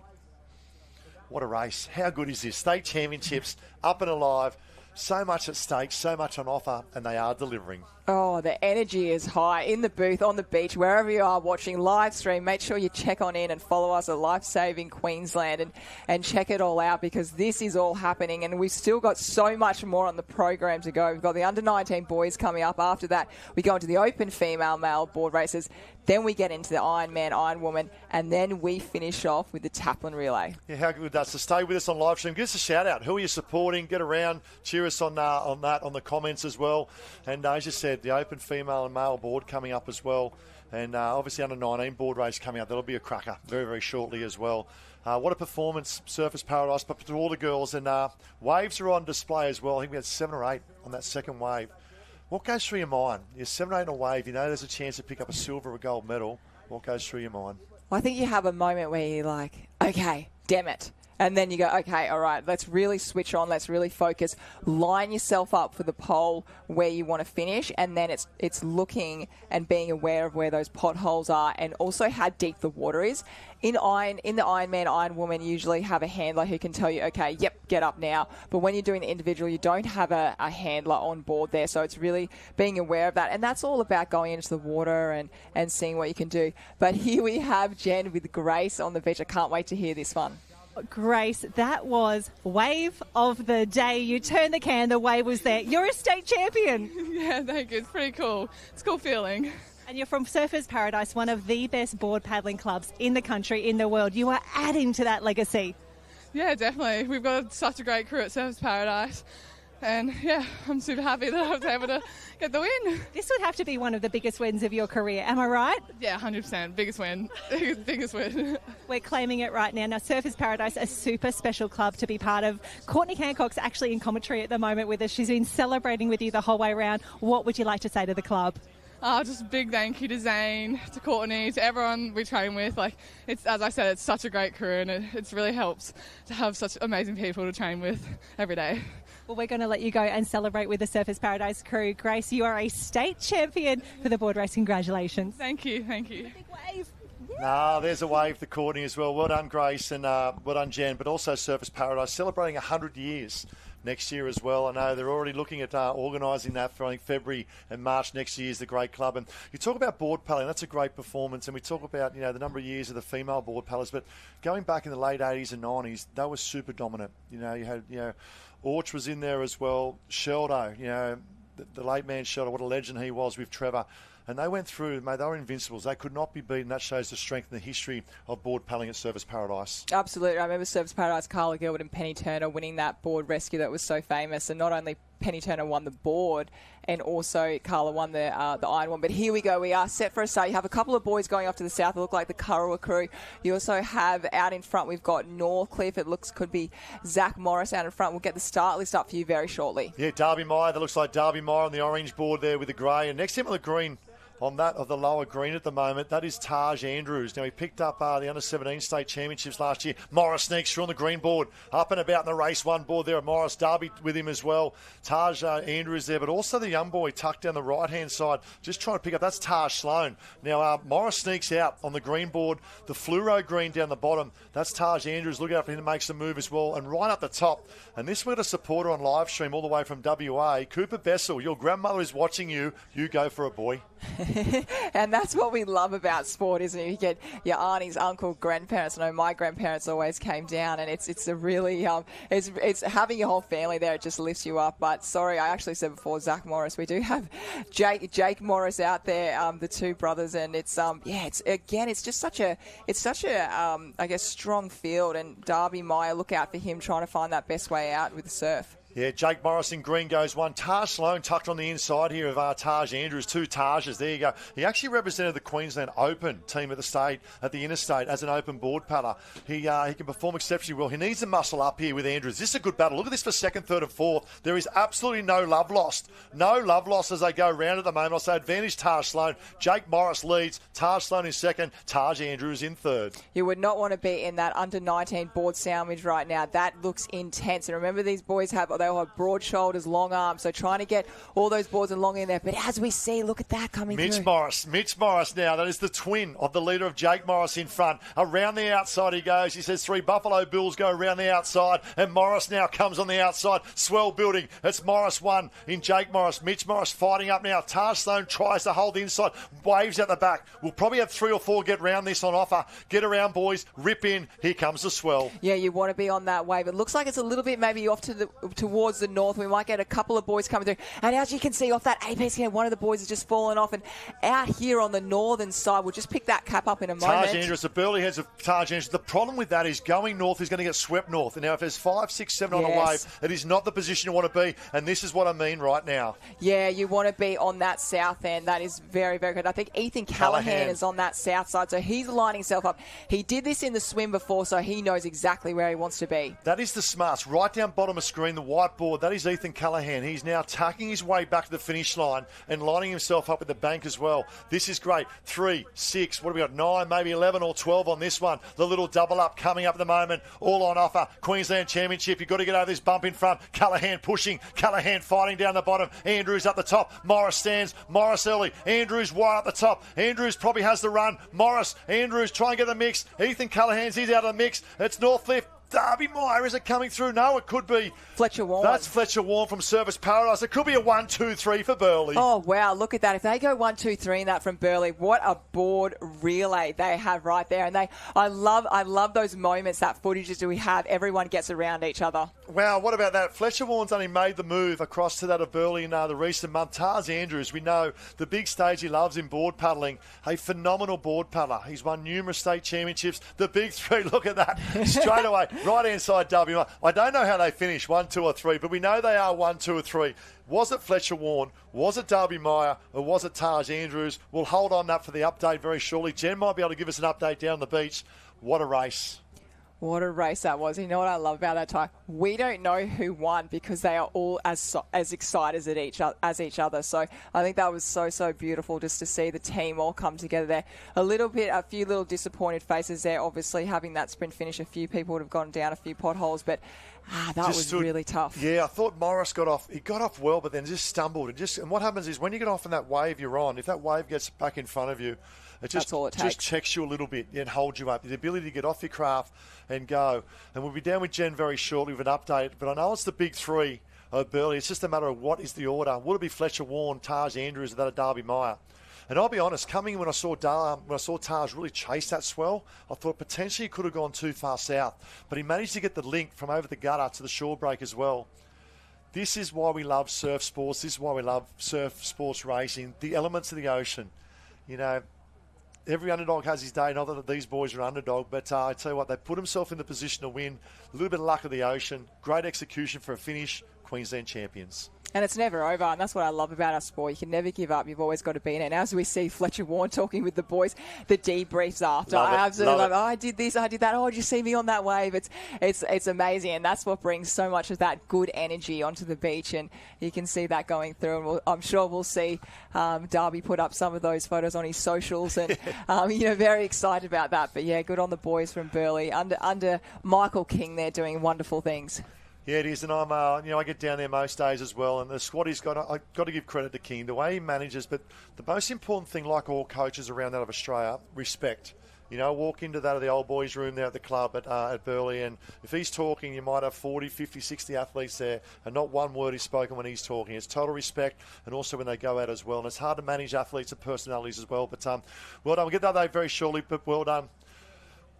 What a race. How good is this? State championships up and alive. So much at stake, so much on offer, and they are delivering. Oh, the energy is high in the booth, on the beach, wherever you are watching live stream. Make sure you check on in and follow us at Lifesaving Queensland and check it all out, because this is all happening, and we've still got so much more on the program to go. We've got the under-19 boys coming up. After that, we go into the open female-male board races. Then we get into the Ironman, Ironwoman, and then we finish off with the taplin relay. Yeah, how good that's. So stay with us on live stream. Give us a shout out. Who are you supporting? Get around. Cheer us on that, on the comments as well. And as you said, the open female and male board coming up as well. And obviously under 19 board race coming up. That'll be a cracker very, very shortly as well. What a performance, Surfers Paradise, but to all the girls. And waves are on display as well. I think we had 7 or 8 on that second wave. What goes through your mind? You're 7 or 8 on a wave. You know there's a chance to pick up a silver or a gold medal. What goes through your mind? Well, I think you have a moment where you're like, okay, damn it. And then you go, okay, all right, let's really switch on. Let's really focus. Line yourself up for the pole where you want to finish. And then it's looking and being aware of where those potholes are and also how deep the water is. In the Ironman, Ironwoman, you usually have a handler who can tell you, okay, yep, get up now. But when you're doing the individual, you don't have a handler on board there. So it's really being aware of that. And that's all about going into the water and seeing what you can do. But here we have Jen with Grace on the beach. I can't wait to hear this one. Grace, that was wave of the day. You turned the can, the wave was there. You're a state champion. Yeah, thank you. It's pretty cool. It's a cool feeling. And you're from Surfers Paradise, one of the best board paddling clubs in the country, in the world. You are adding to that legacy. Yeah, definitely. We've got such a great crew at Surfers Paradise. And yeah, I'm super happy that I was able to get the win. This would have to be one of the biggest wins of your career, am I right? Yeah, 100%. Biggest win. Biggest win. We're claiming it right now. Now, Surfers Paradise, a super special club to be part of. Courtney Hancock's actually in commentary at the moment with us. She's been celebrating with you the whole way around. What would you like to say to the club? Just a big thank you to Zane, to Courtney, to everyone we train with. Like, it's, as I said, it's such a great crew, and it's really helps to have such amazing people to train with every day. Well, we're going to let you go and celebrate with the Surfers Paradise crew. Grace, you are a state champion for the board race. Congratulations. Thank you, thank you. Big wave. There's a wave to Courtney as well. Well done, Grace, and well done, Jen. But also Surfers Paradise celebrating 100 years next year as well. I know they're already looking at organising that for, I think, February and March next year is the great club. And you talk about board paddling, that's a great performance. And we talk about, the number of years of the female board paddlers. But going back in the late 80s and 90s, they were super dominant. You had, Orch was in there as well. Sheldo, the late man Sheldo, what a legend he was with Trevor. And they went through, mate, they were invincibles. They could not be beaten. That shows the strength and the history of board paddling at Surfers Paradise. Absolutely. I remember Surfers Paradise, Carla Gilbert and Penny Turner winning that board rescue that was so famous. And not only Penny Turner won the board, and also Carla won the iron one. But here we go. We are set for a start. You have a couple of boys going off to the south that look like the Kurrawa crew. You also have out in front, we've got Northcliffe. It could be Zach Morris out in front. We'll get the start list up for you very shortly. Yeah, Darby Meyer. That looks like Darby Meyer on the orange board there with the grey. And next to him on the green, on that of the lower green at the moment, that is Taj Andrews. Now, he picked up the Under-17 State Championships last year. Morris sneaks through on the green board, up and about in the race one board there. Morris, Darby with him as well. Taj Andrews there, but also the young boy tucked down the right-hand side, just trying to pick up. That's Taj Sloan. Now, Morris sneaks out on the green board, the fluoro green down the bottom. That's Taj Andrews. Look out for him to make some move as well. And right up the top, and this we're got a supporter on live stream all the way from WA, Cooper Bessel. Your grandmother is watching you. You go for it, boy. And that's what we love about sport, isn't it? You get your aunties, uncle, grandparents. I know my grandparents always came down, and it's a really it's having your whole family there. It just lifts you up. But sorry, I actually said before Zach Morris. We do have Jake Morris out there, the two brothers, and it's just such a I guess strong field. And Darby Meyer, look out for him trying to find that best way out with the surf. Yeah, Jake Morris in green goes one. Taj Sloan tucked on the inside here of Taj Andrews. 2 Tajes. There you go. He actually represented the Queensland Open team at the interstate as an open board paddler. He can perform exceptionally well. He needs to muscle up here with Andrews. This is a good battle. Look at this for second, third and fourth. There is absolutely no love lost. No love lost as they go round at the moment. I'll say advantage Taj Sloan. Jake Morris leads. Taj Sloan in second. Taj Andrews in third. You would not want to be in that under-19 board sandwich right now. That looks intense. And remember, these boys they'll have broad shoulders, long arms, so trying to get all those boards and long in there. But as we see, look at that coming through. Mitch Morris now, that is the twin of the leader of Jake Morris in front. Around the outside he goes. He says 3 Buffalo Bills go around the outside, and Morris now comes on the outside. Swell building. It's Morris 1 in Jake Morris. Mitch Morris fighting up now. Taj Sloan tries to hold the inside, waves out the back. We'll probably have 3 or 4 get round this on offer. Get around, boys. Rip in. Here comes the swell. Yeah, you want to be on that wave. It looks like it's a little bit maybe off towards the north. We might get a couple of boys coming through. And as you can see off that apex here, one of the boys has just fallen off. And out here on the northern side, we'll just pick that cap up in a moment. Taj Andrews, the burly heads of Taj Andrews. The problem with that is going north is going to get swept north. And now if there's 5, 6, 7 on a wave, it is not the position you want to be. And this is what I mean right now. Yeah, you want to be on that south end. That is very, very good. I think Ethan Callahan is on that south side. So he's lining himself up. He did this in the swim before, so he knows exactly where he wants to be. That is the smarts. Right down bottom of screen, the whiteboard. That is Ethan Callahan. He's now tacking his way back to the finish line and lining himself up at the bank as well. This is great. 3, 6, what have we got? 9, maybe 11 or 12 on this one. The little double up coming up at the moment. All on offer. Queensland Championship. You've got to get over this bump in front. Callahan pushing. Callahan fighting down the bottom. Andrews up the top. Morris stands. Morris early. Andrews wide up the top. Andrews probably has the run. Morris. Andrews try and get the mix. Ethan Callahan's he's out of the mix. It's Northcliffe. Darby Meyer, is it coming through? No, it could be Fletcher Warren. That's Fletcher Warren from Service Paradise. It could be a 1, 2, 3 for Burleigh. Oh, wow, look at that. If they go 1, 2, 3 in that from Burleigh, what a board relay they have right there. And I love those moments, that footage that we have. Everyone gets around each other. Wow, what about that? Fletcher Warren's only made the move across to that of Burleigh in the recent month. Taj Andrews, we know the big stage he loves in board paddling. A phenomenal board paddler. He's won numerous state championships. The big 3, look at that. Straight away, right-hand side W. I don't know how they finish, 1, 2 or 3, but we know they are 1, 2 or 3. Was it Fletcher Warren? Was it Darby Meyer? Or was it Taj Andrews? We'll hold on that for the update very shortly. Jen might be able to give us an update down the beach. What a race. What a race that was. You know what I love about that time? We don't know who won because they are all as excited as each other. So I think that was so beautiful just to see the team all come together there. A few little disappointed faces there, obviously, having that sprint finish. A few people would have gone down a few potholes, but that was really tough. Yeah, I thought Morris got off. He got off well, but then just stumbled. And what happens is when you get off in that wave you're on, if that wave gets back in front of you, that's all it takes. Just checks you a little bit and holds you up. The ability to get off your craft and go. And we'll be down with Jen very shortly with an update. But I know it's the big 3 of Burleigh. It's just a matter of what is the order. Would it be Fletcher Warren, Taj Andrews, or that of Darby Meyer? And I'll be honest, coming when I saw Taj really chase that swell, I thought potentially he could have gone too far south. But he managed to get the link from over the gutter to the shore break as well. This is why we love surf sports. This is why we love surf sports racing. The elements of the ocean. You know, every underdog has his day. Not that these boys are underdog, but I tell you what, they put themselves in the position to win. A little bit of luck of the ocean. Great execution for a finish. Queensland champions. And it's never over, and that's what I love about our sport. You can never give up. You've always got to be in it. And as we see Fletcher Warren talking with the boys, the debriefs after. I absolutely love it. Oh, I did this, I did that. Oh, did you see me on that wave? It's amazing, and that's what brings so much of that good energy onto the beach, and you can see that going through. And I'm sure we'll see Darby put up some of those photos on his socials, and very excited about that. But yeah, good on the boys from Burleigh under Michael King. They're doing wonderful things. Yeah, it is, and I'm, I get down there most days as well, and the squad I've got to give credit to King, the way he manages, but the most important thing, like all coaches around that of Australia, respect. Walk into that of the old boys' room there at the club at Burleigh, and if he's talking, you might have 40, 50, 60 athletes there, and not one word is spoken when he's talking. It's total respect, and also when they go out as well, and it's hard to manage athletes and personalities as well, but well done. We'll get that very shortly, but well done.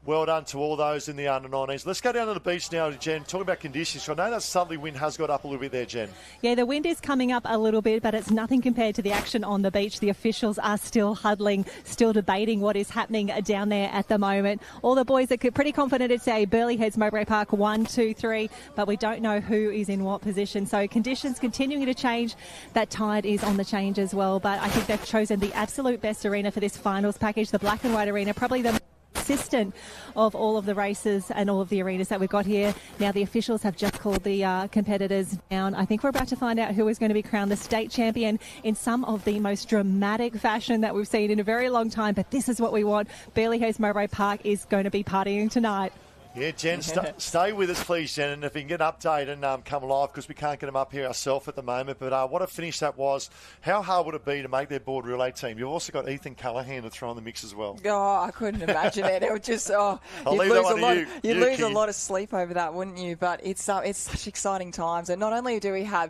Well done to all those in the under-19s. Let's go down to the beach now, Jen. Talk about conditions. I know that southerly wind has got up a little bit there, Jen. Yeah, the wind is coming up a little bit, but it's nothing compared to the action on the beach. The officials are still huddling, still debating what is happening down there at the moment. All the boys are pretty confident it's a Burleigh Heads Mowbray Park 1, 2, 3, but we don't know who is in what position. So conditions continuing to change. That tide is on the change as well, but I think they've chosen the absolute best arena for this finals package, the black and white arena, probably the consistent of all of the races and all of the arenas that we've got here. Now the officials have just called the competitors down. I think we're about to find out who is going to be crowned the state champion in some of the most dramatic fashion that we've seen in a very long time, but this is what we want. Burleigh Heads Mowbray Park is going to be partying tonight. Yeah, Jen, stay with us, please, Jen, and if you can get an update and come live, because we can't get them up here ourselves at the moment. But what a finish that was. How hard would it be to make their board relay team? You've also got Ethan Callaghan to throw in the mix as well. Oh, I couldn't imagine it. It would just, you'd lose a lot of sleep over that, wouldn't you? But it's such exciting times. And not only do we have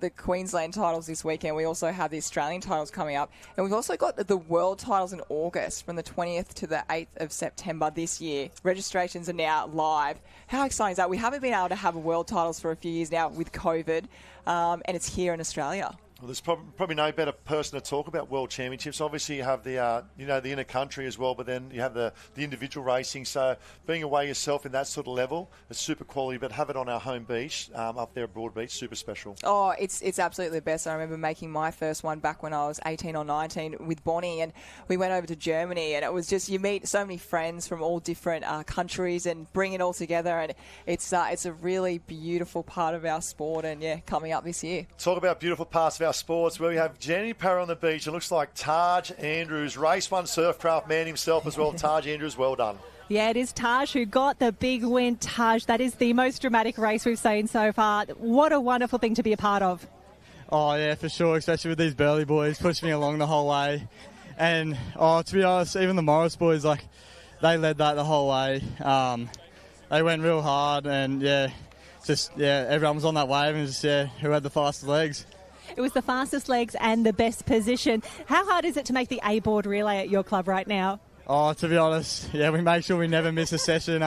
the Queensland titles this weekend, we also have the Australian titles coming up. And we've also got the world titles in August from the 20th to the 8th of September this year. Registrations are now live. How exciting is that? We haven't been able to have world titles for a few years now with COVID, and it's here in Australia. Well, there's probably no better person to talk about World Championships. Obviously, you have the the inner country as well, but then you have the individual racing. So being away yourself in that sort of level is super quality, but have it on our home beach up there at Broad Beach, super special. Oh, it's absolutely the best. I remember making my first one back when I was 18 or 19 with Bonnie, and we went over to Germany, and it was just, you meet so many friends from all different countries and bring it all together, and it's a really beautiful part of our sport, and yeah, coming up this year. Talk about beautiful parts of our sports, where we have Jenny Parra on the beach. It looks like Taj Andrews, race one surfcraft man himself as well. Taj Andrews, well done. Yeah, it is Taj who got the big win. Taj, that is the most dramatic race we've seen so far. What a wonderful thing to be a part of. Oh, yeah, for sure, especially with these Burleigh boys pushing me along the whole way. And, to be honest, even the Morris boys, they led that the whole way. They went real hard, and, everyone was on that wave, and who had the fastest legs. It was the fastest legs and the best position. How hard is it to make the A-board relay at your club right now? Oh, to be honest, we make sure we never miss a session.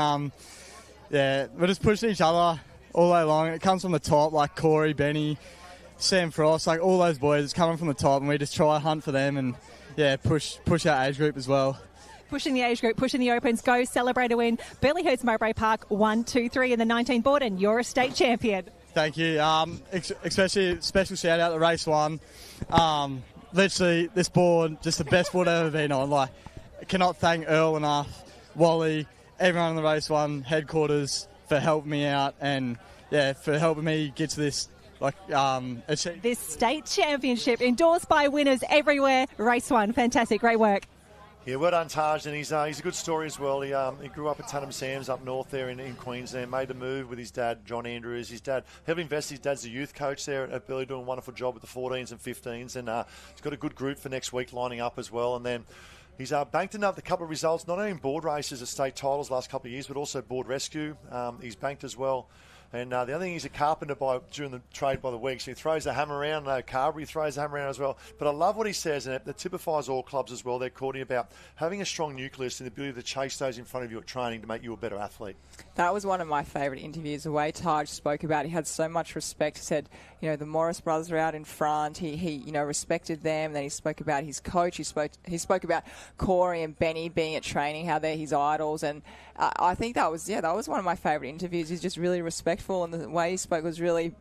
We're just pushing each other all day long. It comes from the top, like Corey, Benny, Sam Frost, all those boys. It's coming from the top, and we just try hunt for them and, push our age group as well. Pushing the age group, pushing the opens. Go celebrate a win. Burleigh Heads Mowbray Park 1, 2, 3 in the 19 board, and you're a state champion. Thank you. Especially special shout out to race one. Literally, this board, just the best board I've ever been on. I cannot thank Earl enough, Wally, everyone in the race one headquarters for helping me out, and for helping me get to this. This state championship endorsed by winners everywhere. Race one, fantastic, great work. Yeah, well done, Taj, and he's a good story as well. He grew up at Tunham Sands up north there in Queensland, made the move with his dad, John Andrews. His dad heavily invested. His dad's a youth coach there at Burleigh, doing a wonderful job with the 14s and 15s, and he's got a good group for next week lining up as well. And then he's banked another couple of results, not only in board races at state titles last couple of years, but also board rescue. He's banked as well. And the other thing, he's a carpenter during the trade by the week, so he throws the hammer around. Carberry throws the hammer around as well. But I love what he says, and that typifies all clubs as well. They're calling about having a strong nucleus and the ability to chase those in front of you at training to make you a better athlete. That was one of my favourite interviews, the way Taj spoke about it. He had so much respect. He said, the Morris brothers are out in front. He respected them. Then he spoke about his coach. He spoke about Corey and Benny being at training, how they're his idols. And I think that was one of my favourite interviews. He's just really respectful, and the way he spoke was really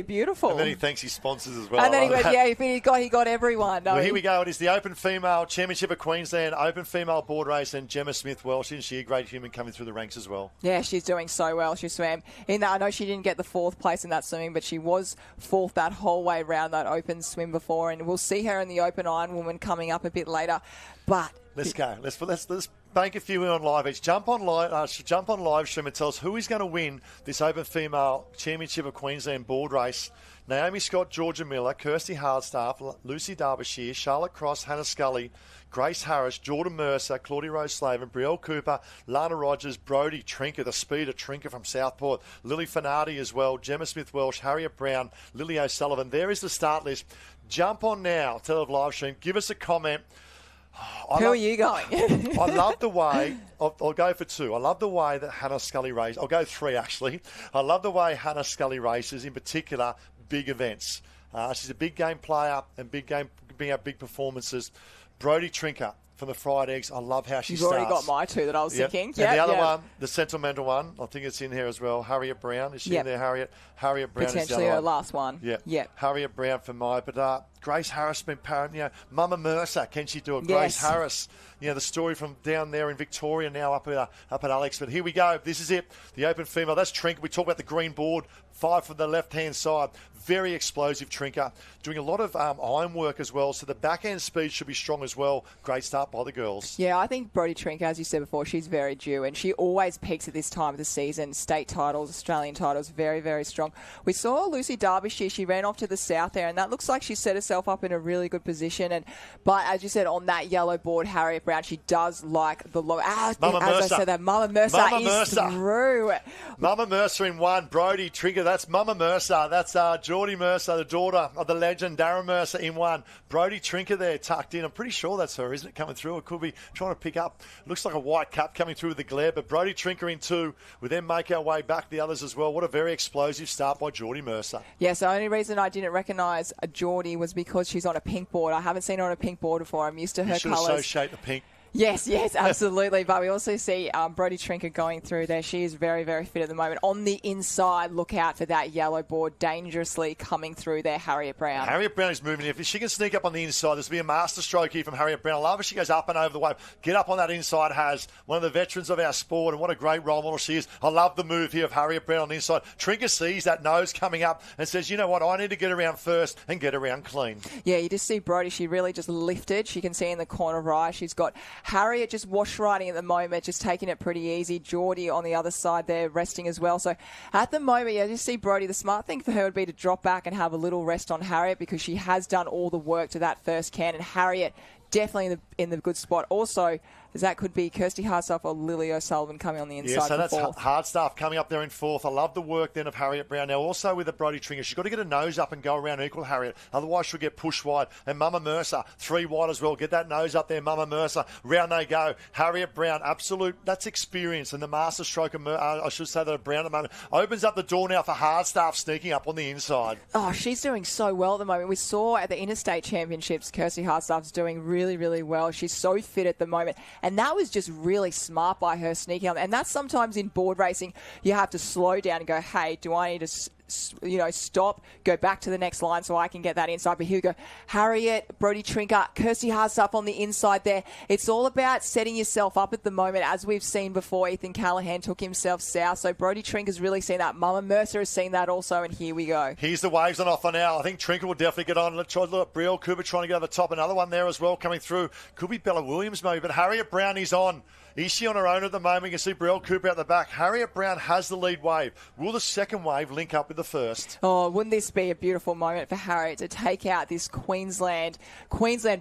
beautiful. And then he thanks his sponsors as well. And then he got everyone. Well, here we go. It is the Open Female Championship of Queensland, Open Female Board Race, and Gemma Smith-Welsh. Isn't she a great human coming through the ranks as well? Yeah, she's doing so well. She swam in that. I know she didn't get the 4th place in that swimming, but she was 4th that whole way round that open swim before, and we'll see her in the Open Ironwoman coming up a bit later. But let's go. Let's bank a few in on live. Each jump on live stream and tell us who is going to win this Open Female Championship of Queensland board race. Naomi Scott, Georgia Miller, Kirsty Hardstaff, Lucy Derbyshire, Charlotte Cross, Hannah Scully, Grace Harris, Jordan Mercer, Claudia Rose Slavin, Brielle Cooper, Lana Rogers, Brodie Trinker, the speeder Trinker from Southport, Lily Finardi as well, Gemma Smith-Welsh, Harriet Brown, Lily O'Sullivan. There is the start list. Jump on now, tell live stream. Give us a comment. Who are you going? I love the way, I'll go for 2. I love the way that Hannah Scully races. I'll go 3, actually. I love the way Hannah Scully races, in particular, big events. She's a big game player and big performances. Brodie Trinker from the Fried Eggs. I love how she You've starts. already got my 2 that I was thinking. And the other one, the sentimental one, I think it's in here as well. Harriet Brown. Is she in there, Harriet? Harriet Brown Potentially is the other her one. last one. Yeah. Harriet Brown for my. But Grace Harris been parent. Mama Mercer, can she do it? Grace Harris. The story from down there in Victoria, now up at Alex. But here we go. This is it. The open female. That's Trinker. We talk about the green board. 5 from the left-hand side. Very explosive Trinker. Doing a lot of iron work as well. So the back-end speed should be strong as well. Great start by the girls. Yeah, I think Brodie Trinker, as you said before, she's very due. And she always peaks at this time of the season. State titles, Australian titles, very, very strong. We saw Lucy Derbyshire. She ran off to the south there. And that looks like she set herself up in a really good position. But as you said, on that yellow board, Harriet Brown, she does like the low. Mama Mercer. I said that, Mama Mercer is through. Mama Mercer in 1. Brodie Trinker. That's Mama Mercer. That's Geordie Mercer, the daughter of the legend Darren Mercer in 1. Brodie Trinker there tucked in. I'm pretty sure that's her, isn't it, coming through? It could be trying to pick up. Looks like a white cap coming through with the glare. But Brodie Trinker in 2. We then make our way back the others as well. What a very explosive start by Geordie Mercer. Yes, the only reason I didn't recognise a Geordie was because she's on a pink board. I haven't seen her on a pink board before. I'm used to her colours. You should associate the pink. Yes, absolutely. But we also see Brodie Trinker going through there. She is very, very fit at the moment. On the inside, look out for that yellow board dangerously coming through there, Harriet Brown. Harriet Brown is moving. If she can sneak up on the inside, this will be a master stroke here from Harriet Brown. I love her. She goes up and over the wave. Get up on that inside, Has. One of the veterans of our sport, and what a great role model she is. I love the move here of Harriet Brown on the inside. Trinker sees that nose coming up and says, you know what, I need to get around first and get around clean. Yeah, you just see Brodie. She really just lifted. She can see in the corner right. She's got Harriet just wash riding at the moment, just taking it pretty easy. Geordie on the other side there, resting as well. So at the moment, you see Brodie. The smart thing for her would be to drop back and have a little rest on Harriet because she has done all the work to that first can. And Harriet definitely in the good spot. Also, that could be Kirsty Hardstaff or Lily O'Sullivan coming on the inside. Yeah, so that's fourth. Hardstaff coming up there in 4th. I love the work then of Harriet Brown. Now also with the Brodie Trinker, she's got to get her nose up and go around equal Harriet. Otherwise she'll get pushed wide. And Mama Mercer, 3 wide as well. Get that nose up there, Mama Mercer. Round they go. Harriet Brown, absolute, that's experience. And the master stroke of, I should say that Brown at the moment, opens up the door now for Hardstaff sneaking up on the inside. Oh, she's doing so well at the moment. We saw at the Interstate Championships, Kirsty Hardstaff's doing really, really well. She's so fit at the moment. And that was just really smart by her sneaking on. And that's sometimes in board racing, you have to slow down and go, hey, do I need to stop, go back to the next line so I can get that inside. But here we go. Harriet, Brodie Trinker, Kirsty Hardstaff on the inside there. It's all about setting yourself up at the moment. As we've seen before, Ethan Callahan took himself south. So Brodie Trinker's really seen that. Mama Mercer has seen that also. And here we go. Here's the waves on offer now. I think Trinker will definitely get on. Let's try to look at Brielle Cooper trying to get over the top. Another one there as well coming through. Could be Bella Williams maybe. But Harriet Brown is on. Is she on her own at the moment? You can see Brielle Cooper out the back. Harriet Brown has the lead wave. Will the second wave link up with the first? Oh, wouldn't this be a beautiful moment for Harriet to take out this Queensland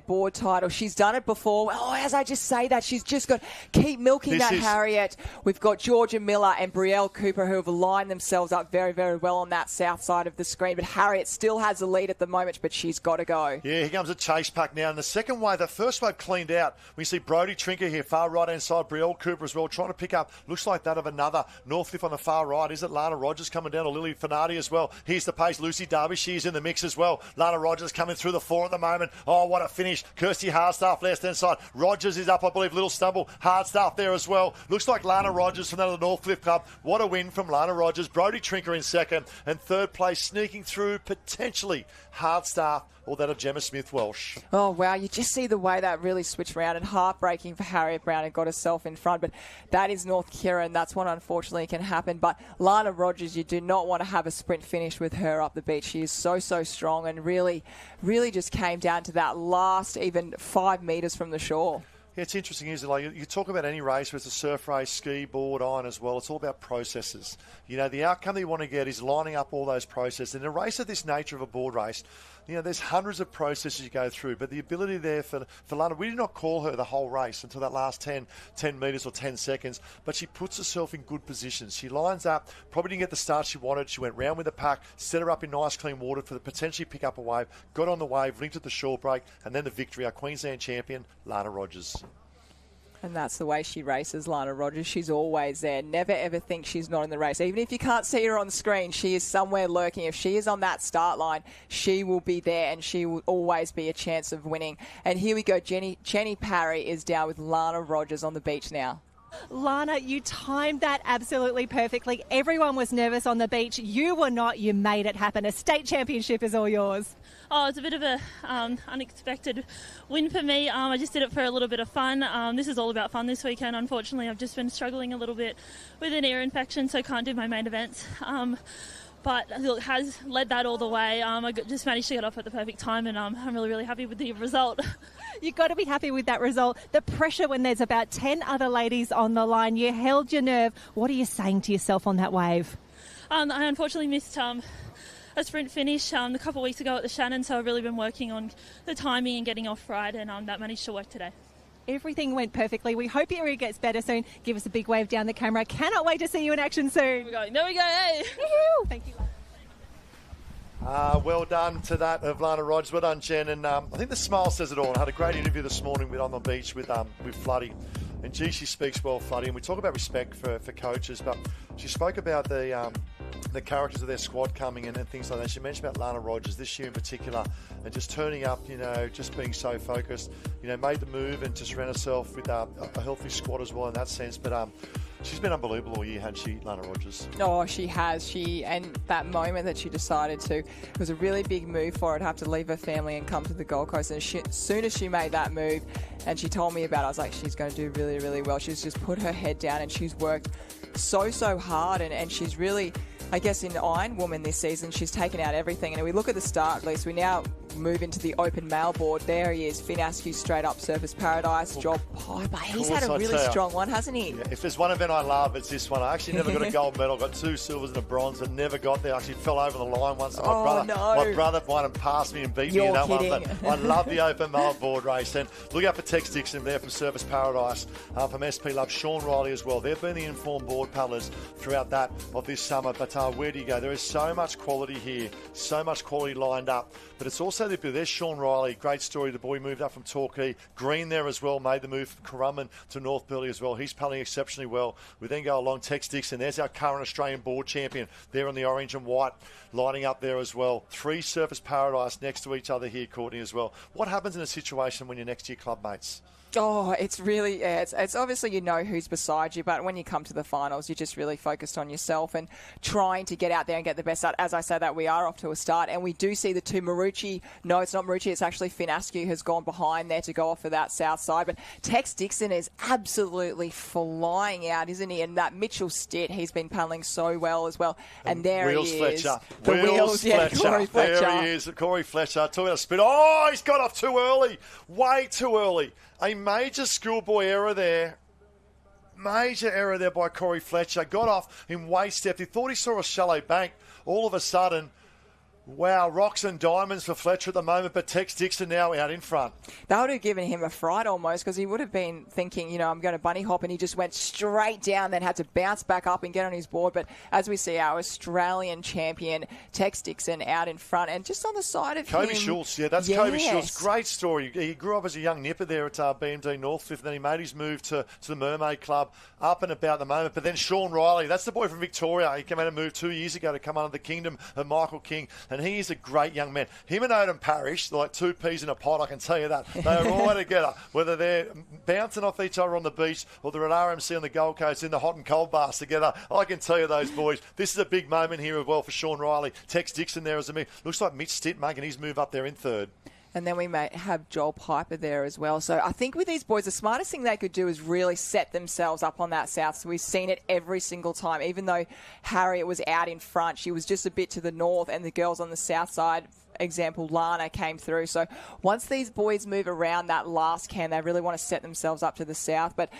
board title? She's done it before. Oh, as I just say that, she's just got keep milking Harriet. We've got Georgia Miller and Brielle Cooper who have aligned themselves up very, very well on that south side of the screen. But Harriet still has the lead at the moment, but she's got to go. Yeah, here comes a chase pack now. And the second wave, the first wave cleaned out. We see Brodie Trinker here, far right-hand side. Brielle Cooper as well, trying to pick up, looks like that of another Northcliffe on the far right. Is it Lana Rogers coming down, or Lily Finardi as well? Here's the pace. Lucy Derbyshire in the mix as well. Lana Rogers coming through the 4 at the moment. Oh, what a finish. Kirsty Hardstaff left-hand side. Rogers is up, I believe. Little stumble. Hardstaff there as well. Looks like Lana Rogers from that of the Northcliffe Club. What a win from Lana Rogers. Brodie Trinker in second. And third place sneaking through, potentially Hardstaff or that of Gemma Smith-Welsh. Oh, wow. You just see the way that really switched around, and heartbreaking for Harriet Brown and got herself in front. But that is North Kira, that's what unfortunately can happen. But Lana Rogers, you do not want to have a sprint finish with her up the beach. She is so, so strong and really, really just came down to that last even 5 metres from the shore. Yeah, it's interesting, isn't it? Like, you talk about any race, whether it's a surf race, ski, board, iron as well, it's all about processes. You know, the outcome that you want to get is lining up all those processes. In a race of this nature of a board race, there's hundreds of processes you go through, but the ability there for Lana, we did not call her the whole race until that last 10 metres or 10 seconds, but she puts herself in good positions. She lines up, probably didn't get the start she wanted. She went round with the pack, set her up in nice clean water for the potentially pick up a wave, got on the wave, linked at the shore break, and then the victory, our Queensland champion, Lana Rogers. And that's the way she races, Lana Rogers. She's always there. Never ever think she's not in the race. Even if you can't see her on screen, she is somewhere lurking. If she is on that start line, she will be there and she will always be a chance of winning. And here we go. Jenny Parry is down with Lana Rogers on the beach now. Lana, you timed that absolutely perfectly. Everyone was nervous on the beach. You were not. You made it happen. A state championship is all yours. Oh, it's a bit of a unexpected win for me. I just did it for a little bit of fun. This is all about fun this weekend. Unfortunately, I've just been struggling a little bit with an ear infection, so can't do my main events. But it has led that all the way. I just managed to get off at the perfect time, and I'm really, really happy with the result. You've got to be happy with that result. The pressure when there's about 10 other ladies on the line. You held your nerve. What are you saying to yourself on that wave? I unfortunately missed a sprint finish a couple of weeks ago at the Shannon, so I've really been working on the timing and getting off right, and that managed to work today. Everything went perfectly. We hope your ear gets better soon. Give us a big wave down the camera. Cannot wait to see you in action soon. There we go. Hey. Thank you. Well done to that of Lana Rogers. Well done, Jen. And I think the smile says it all. I had a great interview this morning on the beach with Floody. And gee, she speaks well, Floody. And we talk about respect for coaches, but she spoke about the characters of their squad coming in and things like that. She mentioned about Lana Rogers this year in particular, and just turning up, just being so focused, made the move and just ran herself with a healthy squad as well in that sense. But she's been unbelievable all year, hasn't she, Lana Rogers? Oh, she has. And that moment that she decided to, it was a really big move for her to have to leave her family and come to the Gold Coast. And as soon as she made that move and she told me about it, I was like, she's going to do really, really well. She's just put her head down and she's worked so hard, and she's really, I guess, in Iron Woman this season, she's taken out everything. And if we look at the start, at least we now move into the open mail board. There he is, Finn Askew, straight up Surfers Paradise, Joel Piper. He's had a really strong one, hasn't he? Yeah, if there's one event I love, it's this one. I actually never got a gold medal. Got 2 silvers and a bronze, but never got there. I actually fell over the line once. My brother won and passed me and beat me in that one. But I love the open mail board race. And look out for Tex Dixon there from Surfers Paradise, from SP Love, Sean Riley as well. They've been the informed board paddlers throughout that of this summer. But where do you go? There is so much quality here, so much quality lined up. But it's also there's Sean Riley, great story. The boy moved up from Torquay. Green there as well, made the move from Currumbin to North Burleigh as well. He's paddling exceptionally well. We then go along Tex Dixon. There's our current Australian board champion there on the orange and white, lining up there as well. 3 Surfers Paradise next to each other here, Courtney, as well. What happens in a situation when you're next to your club mates? Oh, it's really, it's obviously who's beside you, but when you come to the finals, you're just really focused on yourself and trying to get out there and get the best start. As I say that, we are off to a start, and we do see the 2 Marucci. No, it's not Marucci, it's actually Finn Askew has gone behind there to go off for that south side. But Tex Dixon is absolutely flying out, isn't he? And that Mitchell Stitt, he's been paddling so well as well. And there he is. Fletcher. The Wheels Fletcher. Corey Fletcher. There he is, Corey Fletcher. Talking about spin. Oh, he's got off too early. Way too early. A major schoolboy error there. Major error there by Corey Fletcher. Got off in way stepped. He thought he saw a shallow bank. All of a sudden, wow, rocks and diamonds for Fletcher at the moment, but Tex Dixon now out in front. That would have given him a fright almost, because he would have been thinking, I'm going to bunny hop, and he just went straight down, then had to bounce back up and get on his board. But as we see, our Australian champion, Tex Dixon, out in front, and just on the side of Kobe him. Schultz, that's Kobe Schultz. Great story. He grew up as a young nipper there at BMD Northcliffe, then he made his move to the Mermaid Club, up and about at the moment. But then Sean Riley, that's the boy from Victoria. He came out and moved 2 years ago to come under the kingdom of Michael King, and he is a great young man. Him and Odin Parrish, they're like 2 peas in a pod, I can tell you that. They are all together, whether they're bouncing off each other on the beach or they're at RMC on the Gold Coast in the hot and cold baths together. I can tell you those boys. This is a big moment here as well for Sean Riley. Tex Dixon there as a move. Looks like Mitch Stitt making his move up there in 3rd. And then we may have Joel Piper there as well. So I think with these boys, the smartest thing they could do is really set themselves up on that south. So we've seen it every single time. Even though Harriet was out in front, she was just a bit to the north, and the girls on the south side, example, Lana, came through. So once these boys move around that last can, they really want to set themselves up to the south. But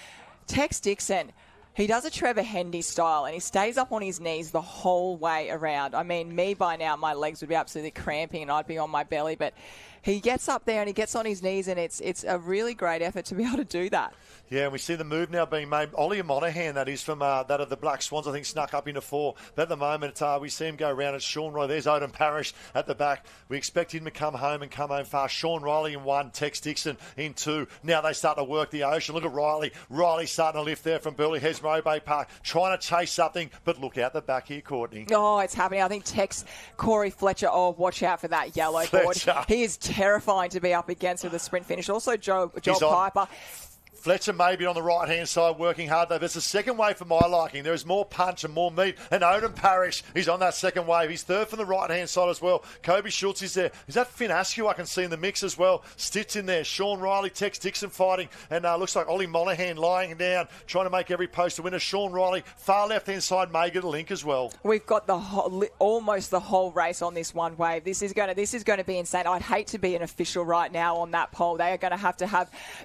Tex Dixon, He does a Trevor Hendy style, and he stays up on his knees the whole way around. I mean, me by now, my legs would be absolutely cramping and I'd be on my belly, but he gets up there and he gets on his knees, and it's a really great effort to be able to do that. Yeah, and we see the move now being made. Ollie Monaghan, that is, from that of the Black Swans, I think, snuck up into 4. But at the moment, we see him go around. It's Sean Riley. There's Odin Parrish at the back. We expect him to come home fast. Sean Riley in 1, Tex Dixon in 2. Now they start to work the ocean. Look at Riley. Riley starting to lift there from Burleigh Heads, Moray Bay Park, trying to chase something. But look out the back here, Courtney. Oh, it's happening. I think Tex, Corey Fletcher, watch out for that yellow board. He is terrifying to be up against with the sprint finish. Also, Joel Piper. Fletcher maybe on the right-hand side working hard, though. There's a second wave for my liking. There is more punch and more meat. And Odin Parrish, he's on that second wave. He's third from the right-hand side as well. Kobe Schultz is there. Is that Finn Askew I can see in the mix as well? Stitch in there. Sean Riley, Tex Dixon fighting. And looks like Ollie Monaghan lying down, trying to make every post a winner. Sean Riley, far left-hand side, may get a link as well. We've got almost the whole race on this one wave. This is going to be insane. I'd hate to be an official right now on that pole. They are going to have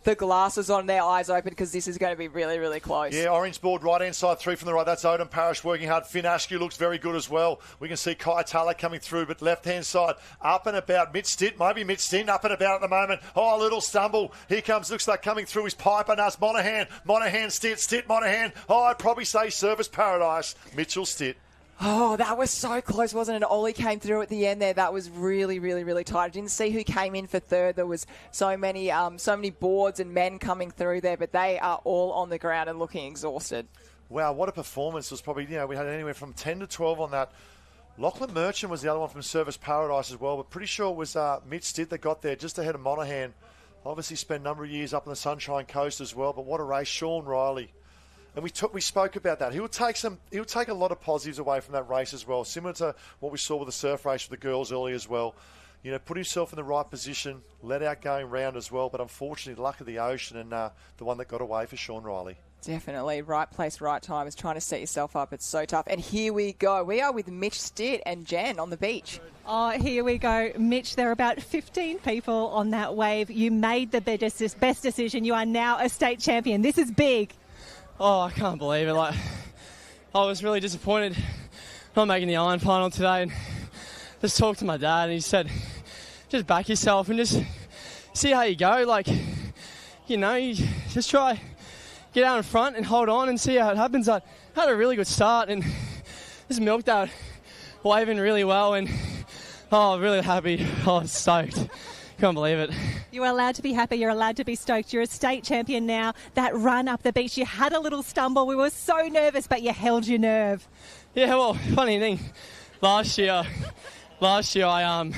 the glasses on, their eyes open, because this is going to be really, really close. Yeah, orange board, right-hand side, 3 from the right. That's Odin Parrish working hard. Finn Askew looks very good as well. We can see Kai Taylor coming through, but left-hand side, up and about. Mitch Stitt, maybe Mitch Stitt, up and about at the moment. Oh, a little stumble. Here comes, looks like coming through his Piper. Now it's Monaghan. Monaghan, Stitt, Monaghan. Oh, I'd probably say Service Paradise. Mitchell Stitt. Oh, that was so close, wasn't it? Ollie came through at the end there. That was really, really, really tight. I didn't see who came in for third. There was so many boards and men coming through there, but they are all on the ground and looking exhausted. Wow, what a performance. It was probably, we had anywhere from 10 to 12 on that. Lachlan Merchant was the other one from Service Paradise as well, but pretty sure it was Mitch Stitt that got there just ahead of Monaghan. Obviously spent a number of years up on the Sunshine Coast as well, but what a race. Sean Riley. And we spoke about that. He'll take a lot of positives away from that race as well, similar to what we saw with the surf race with the girls early as well. Put himself in the right position, let out going round as well. But unfortunately, luck of the ocean and the one that got away for Sean Riley. Definitely. Right place, right time is trying to set yourself up. It's so tough. And here we go. We are with Mitch Stitt and Jen on the beach. Oh, here we go. Mitch, there are about 15 people on that wave. You made the best decision. You are now a state champion. This is big. Oh, I can't believe it. I was really disappointed not making the Iron Final today, and just talked to my dad, and he said, just back yourself and just see how you go. You just try, get out in front and hold on and see how it happens. I had a really good start and just milked that waving really well, and really happy. Oh, stoked. Can't believe it. You're allowed to be happy. You're allowed to be stoked. You're a state champion now. That run up the beach, you had a little stumble. We were so nervous, but you held your nerve. Yeah, well, funny thing, last year I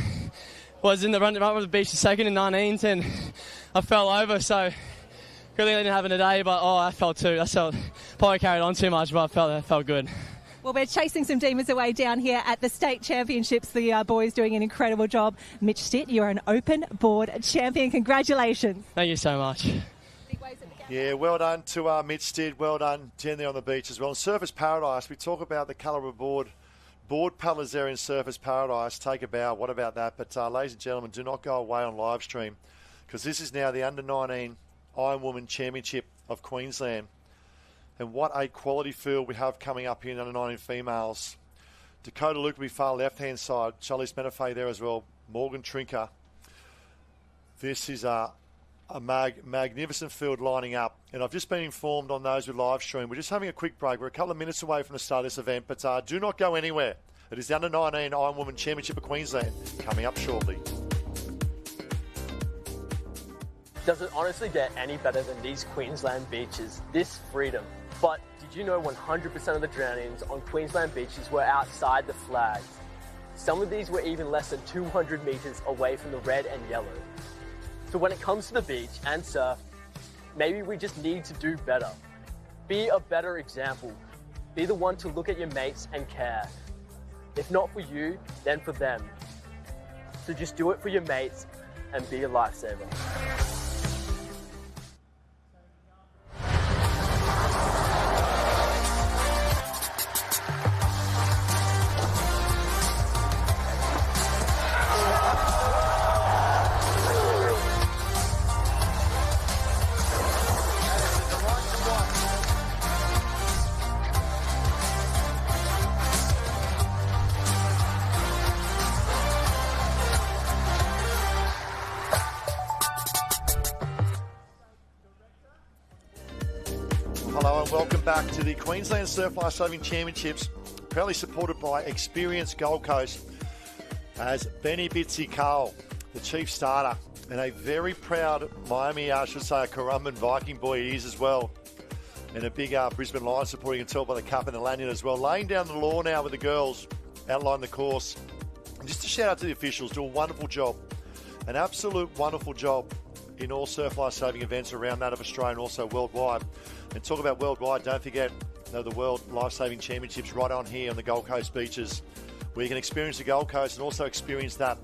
was in the run up the beach the second in 19s, and I fell over, so really didn't have it today, but I felt too. Probably carried on too much, but I felt good. Well, we're chasing some demons away down here at the state championships. The boys doing an incredible job. Mitch Stitt, you're an open board champion. Congratulations. Thank you so much. Yeah, well done to Mitch Stitt. Well done, Jen, there on the beach as well. In Surface Paradise, we talk about the colour of board paddlers there in Surface Paradise. Take a bow. What about that? But ladies and gentlemen, do not go away on live stream, because this is now the Under-19 Iron Woman Championship of Queensland. And what a quality field we have coming up here in Under-19 females. Dakota Luke will be far left-hand side. Charlize Menefee there as well. Morgan Trinker. This is a magnificent field lining up. And I've just been informed on those with live stream. We're just having a quick break. We're a couple of minutes away from the start of this event, but do not go anywhere. It is the Under-19 Iron Woman Championship of Queensland coming up shortly. Does it honestly get any better than these Queensland beaches? This freedom. But did you know 100% of the drownings on Queensland beaches were outside the flags? Some of these were even less than 200 metres away from the red and yellow. So when it comes to the beach and surf, maybe we just need to do better. Be a better example. Be the one to look at your mates and care. If not for you, then for them. So just do it for your mates and be a lifesaver. Hello and welcome back to the Queensland Surf Lifesaving Championships, proudly supported by Experience Gold Coast, as Benny Bitsy Carl, the chief starter, and a very proud Miami, I should say, a Currumbin Viking boy he is as well, and a big Brisbane Lions supporter, you can tell by the cup and the lanyard as well. Laying down the law now with the girls, outline the course. And just a shout out to the officials, do a wonderful job, an absolute wonderful job in all surf lifesaving events around that of Australia and also worldwide. And talk about worldwide, don't forget the World Lifesaving Championships right on here on the Gold Coast beaches, where you can experience the Gold Coast and also experience that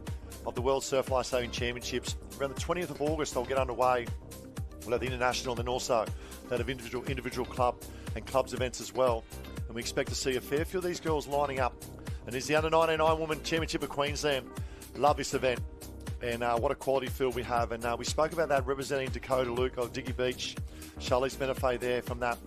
of the World Surf Lifesaving Championships. Around the 20th of August, they'll get underway. We'll have the international and then also that of individual club and clubs events as well. And we expect to see a fair few of these girls lining up. And there's the Under-99 Women Championship of Queensland. Love this event. And what a quality field we have. And we spoke about that representing Dakota Luke of Dicky Beach. Charlize Menefee there from that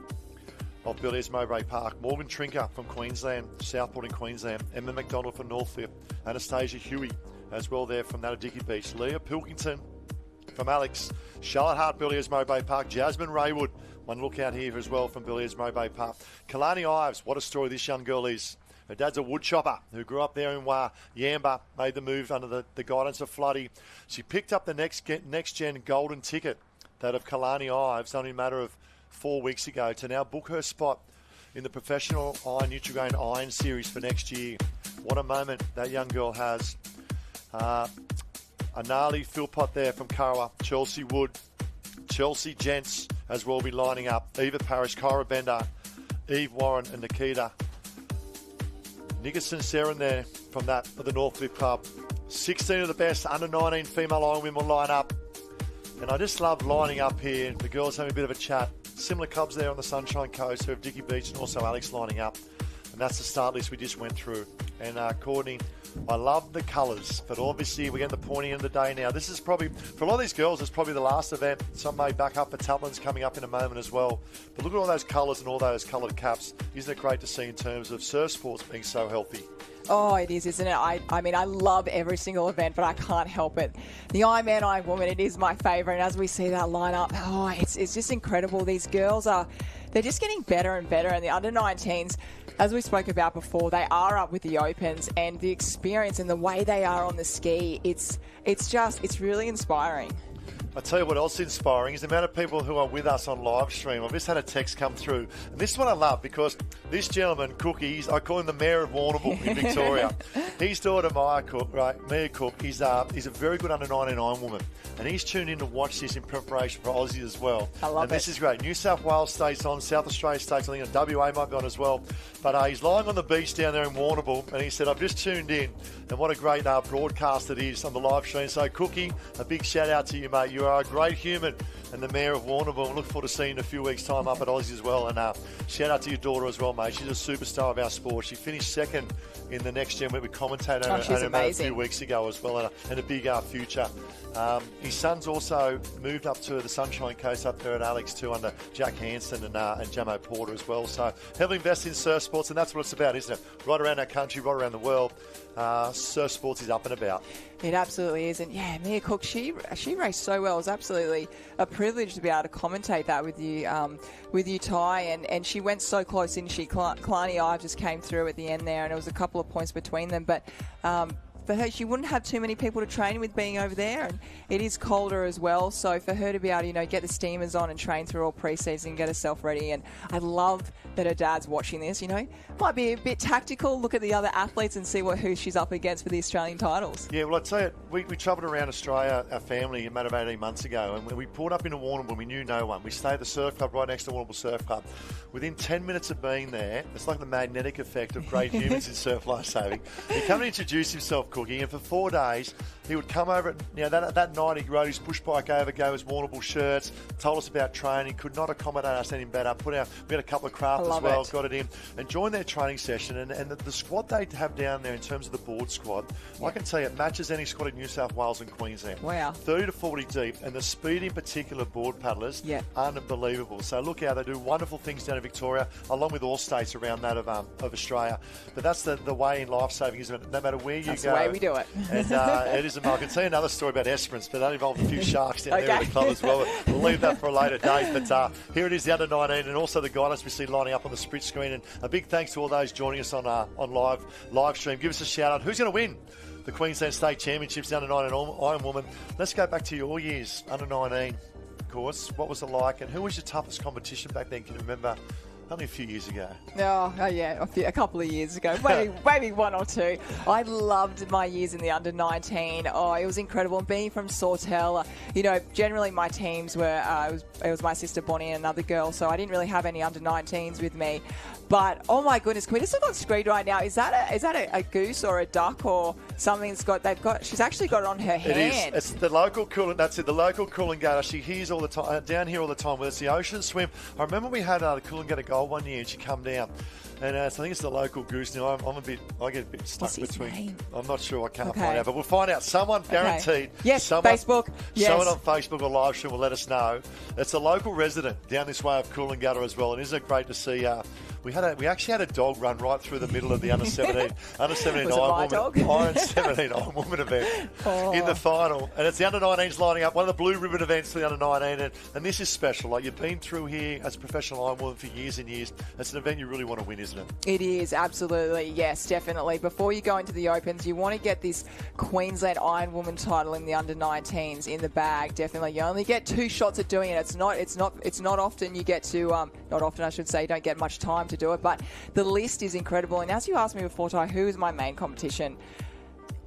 of Billiers Mowbray Park. Morgan Trinker from Queensland, Southport in Queensland. Emma McDonald from Northfield. Anastasia Huey as well there from that of Dicky Beach. Leah Pilkington from Alex. Charlotte Hart, Billiers Mowbray Park. Jasmine Raywood, one look out here as well from Billiers Mowbray Park. Kalani Ives, what a story this young girl is. Her dad's a wood chopper who grew up there in Yamba, made the move under the guidance of Floody. She picked up the next gen golden ticket, that of Kalani Ives, only a matter of 4 weeks ago, to now book her spot in the professional Iron Nutrigrain Iron Series for next year. What a moment that young girl has. Anali Philpott there from Currawa, Chelsea Wood, Chelsea Gents as well be lining up. Eva Parrish, Kyra Bender, Eve Warren and Nikita. Nickerson Seren there from that for the Northfield Club. 16 of the best under-19 female iron women will line up. And I just love lining up here. The girls having a bit of a chat. Similar clubs there on the Sunshine Coast who have Dicky Beach and also Alex lining up. And that's the start list we just went through. And Courtney, I love the colours, but obviously we're getting the pointy end of the day now. This is probably, for a lot of these girls, it's probably the last event. Some may back up for Taplin's coming up in a moment as well. But look at all those colours and all those coloured caps. Isn't it great to see in terms of surf sports being so healthy? Oh, it is, isn't it? I mean, I love every single event, but I can't help it. The Ironman, Ironwoman, it is my favourite. And as we see that lineup, it's just incredible. These girls they're just getting better and better. And the under-19s, as we spoke about before, they are up with the Opens, and the experience and the way they are on the ski, it's really inspiring. I tell you what else is inspiring is the amount of people who are with us on live stream. I've just had a text come through. And this is what I love, because this gentleman, Cookie, I call him the Mayor of Warrnambool in Victoria. His daughter, Mia Cook, he's a very good under-99 woman. And he's tuned in to watch this in preparation for Aussie as well. I love it. This is great. New South Wales State's on, South Australia State's on, I think WA might be on as well. But he's lying on the beach down there in Warrnambool, and he said, I've just tuned in. And what a great broadcast it is on the live stream. So, Cookie, a big shout out to you, mate. You are a great human and the Mayor of Warrnambool. Look forward to seeing you in a few weeks' time up at Aussie as well. And shout out to your daughter as well, mate. She's a superstar of our sport. She finished second in the next gen where we commentated a few weeks ago as well, and a big future. His son's also moved up to the Sunshine Coast up there at Alex too, under Jack Hansen and Jamo Porter as well. So heavily invested in surf sports, and that's what it's about, isn't it? Right around our country, right around the world, surf sports is up and about. It absolutely is. And yeah, Mia Cook, she raced so well. It was absolutely a privilege to be able to commentate that with you, Ty. And she went so close, didn't she? Kalani Ives just came through at the end there, and it was a couple of points between them. But for her, she wouldn't have too many people to train with being over there, and it is colder as well. So for her to be able to, get the steamers on and train through all pre-season and get herself ready, and I love that her dad's watching this. Might be a bit tactical. Look at the other athletes and see who she's up against for the Australian titles. Yeah, well, I tell you, we travelled around Australia, our family, a matter of 18 months ago, and when we pulled up into Warrnambool, we knew no one. We stayed at the surf club right next to Warrnambool Surf Club. Within 10 minutes of being there, it's like the magnetic effect of great humans in surf lifesaving. He come and introduce himself, Cookie, and for 4 days, he would come over, that night he rode his push bike over, gave us Warrnambool shirts, told us about training, could not accommodate us any better, we had a couple of craft as well, got it in, and joined their training session, and the squad they have down there in terms of the board squad, I can tell you, it matches any squad in New South Wales and Queensland. Wow. 30 to 40 deep, and the speed in particular board paddlers, unbelievable. So look how they do wonderful things down in Victoria, along with all states around that of Australia. But that's the way in life-saving, isn't it? No matter where you go. That's the way we do it. And it is tourism. I can tell you another story about Esperance, but that involved a few sharks down there at the club as well. We'll leave that for a later date. But here it is, the under-19, and also the guidance we see lining up on the split screen. And a big thanks to all those joining us on live stream. Give us a shout out. Who's going to win the Queensland State Championships, the under-19 Iron Woman? Let's go back to your years, under-19. Of course, what was it like, and who was your toughest competition back then? Can you remember? Only a few years ago. Oh yeah, a couple of years ago. Maybe one or two. I loved my years in the under-19. Oh, it was incredible. And being from Sawtell, generally my teams were, it was my sister Bonnie and another girl, so I didn't really have any under-19s with me. But, oh my goodness, can we just look on screen right now? Is that a goose or a duck or something she's actually got it on her hand. It is. It's the local cooling, that's it, the local Coolangatta. She hears all the time, down here all the time with us, the ocean swim. I remember we had the Coolangatta Gold one year and she come down. And so I think it's the local goose. Now, I get a bit stuck between. Name? I'm not sure. I can't find out. But we'll find out. Someone guaranteed. Yes, Facebook. Yes. Someone on Facebook or live stream will let us know. It's a local resident down this way of Coolangatta as well. And isn't it great to see? We actually had a dog run right through the middle of the under-17 Iron Woman event in the final. And it's the under-19s lining up, one of the blue ribbon events for the under-19. And this is special. Like, you've been through here as a professional Iron Woman for years and years. It's an event you really want to win, isn't it? It is, absolutely. Yes, definitely. Before you go into the Opens, you want to get this Queensland Iron Woman title in the under-19s in the bag. Definitely. You only get 2 shots at doing it. It's not often you get to, not often I should say, you don't get much time to do it, but the list is incredible. And as you asked me before, Ty, who is my main competition?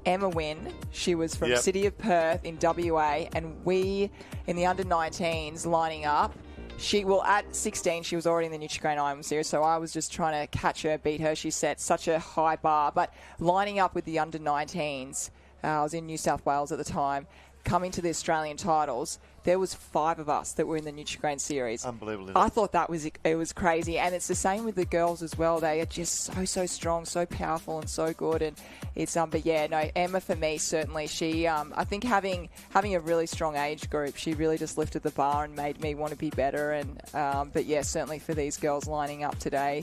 Emma Wynn. She was from City of Perth in WA, and we in the under-19s lining up. At 16, she was already in the Nutri-Grain Iron Series, so I was just trying to catch her, beat her. She set such a high bar. But lining up with the under-19s, I was in New South Wales at the time, coming to the Australian titles, there was 5 of us that were in the Nutri-Grain Series. Unbelievable. I thought it was crazy. And it's the same with the girls as well. They are just so strong, so powerful and so good. And it's but yeah, no, Emma for me, certainly. She I think having a really strong age group, she really just lifted the bar and made me want to be better. And but yeah, certainly for these girls lining up today,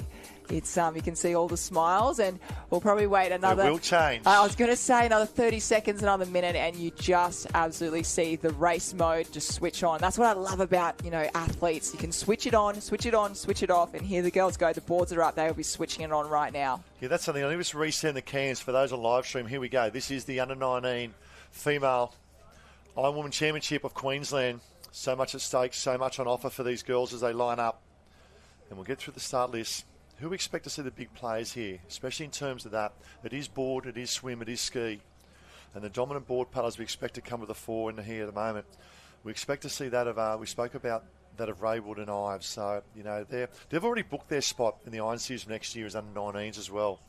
it's you can see all the smiles, and we'll probably wait another. It will change. I was going to say another 30 seconds, another minute, and you just absolutely see the race mode just switch on. That's what I love about athletes. You can switch it on, switch it on, switch it off, and here the girls go. The boards are up. They will be switching it on right now. Yeah, that's something. I'll just resend the cans for those on live stream. Here we go. This is the under-19 female Iron Woman Championship of Queensland. So much at stake, so much on offer for these girls as they line up, and we'll get through the start list. Who we expect to see the big players here, especially in terms of that? It is board, it is swim, it is ski. And the dominant board paddlers we expect to come with the 4 in here at the moment. We expect to see that of, we spoke about that of Raywood and Ives. So, they've already booked their spot in the Iron Series next year as under-19s as well.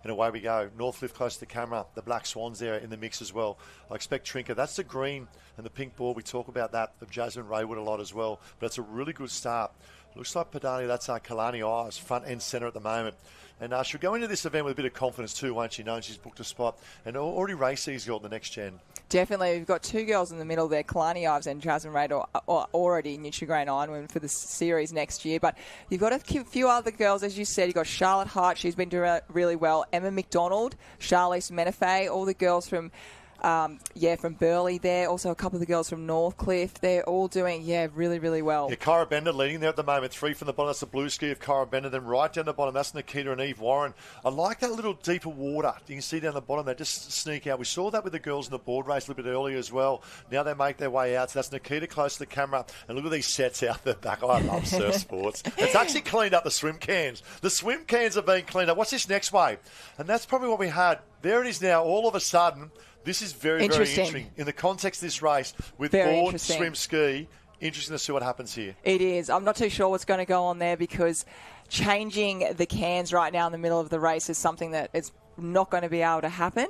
And away we go. Northcliffe close to the camera. The Black Swans there in the mix as well. I expect Trinker. That's the green and the pink board. We talk about that of Jasmine Raywood a lot as well. But it's a really good start. Looks like Padani, that's Kalani Ives, front and centre at the moment. And she'll go into this event with a bit of confidence too, won't she, knowing she's booked a spot. And already race these girls in the next gen. Definitely. We've got 2 girls in the middle there, Kalani Ives and Jasmine Raid, are already Nutri-Grain Iron Women for the series next year. But you've got a few other girls, as you said. You've got Charlotte Hart. She's been doing really well. Emma McDonald, Charlize Menefee, all the girls from Burleigh there. Also a couple of the girls from Northcliffe. They're all doing, really, really well. Yeah, Cara Bender leading there at the moment. 3 from the bottom. That's the blue ski of Cara Bender. Then right down the bottom, that's Nikita and Eve Warren. I like that little deeper water. You can see down the bottom, they just sneak out. We saw that with the girls in the board race a little bit earlier as well. Now they make their way out. So that's Nikita close to the camera. And look at these sets out the back. I love surf sports. It's actually cleaned up the swim cans. The swim cans are being cleaned up. What's this next wave? And that's probably what we had. There it is now, all of a sudden. This is very, very interesting. In the context of this race, with board, swim, ski, interesting to see what happens here. It is. I'm not too sure what's going to go on there because changing the cans right now in the middle of the race is something that is not going to be able to happen.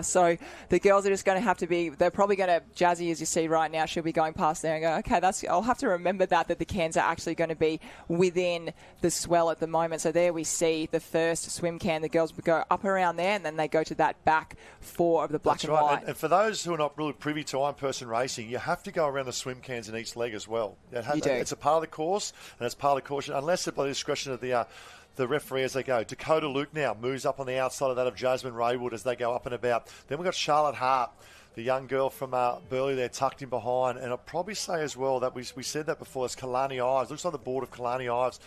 So the girls are just going to have to be, they're probably going to, Jazzy, as you see right now, she'll be going past there and go, okay, I'll have to remember that the cans are actually going to be within the swell at the moment. So there we see the first swim can. The girls would go up around there and then they go to that back 4 of the black and white. And for those who are not really privy to Iron Person racing, you have to go around the swim cans in each leg as well. You do. It's a part of the course and it's part of the caution, unless it's by the discretion of the referee as they go. Dakota Luke now moves up on the outside of that of Jasmine Raywood as they go up and about. Then we've got Charlotte Hart. the young girl from Burleigh there tucked in behind. And I'll probably say as well that we said that before, it's Kalani Ives. Looks like the board of Kalani Ives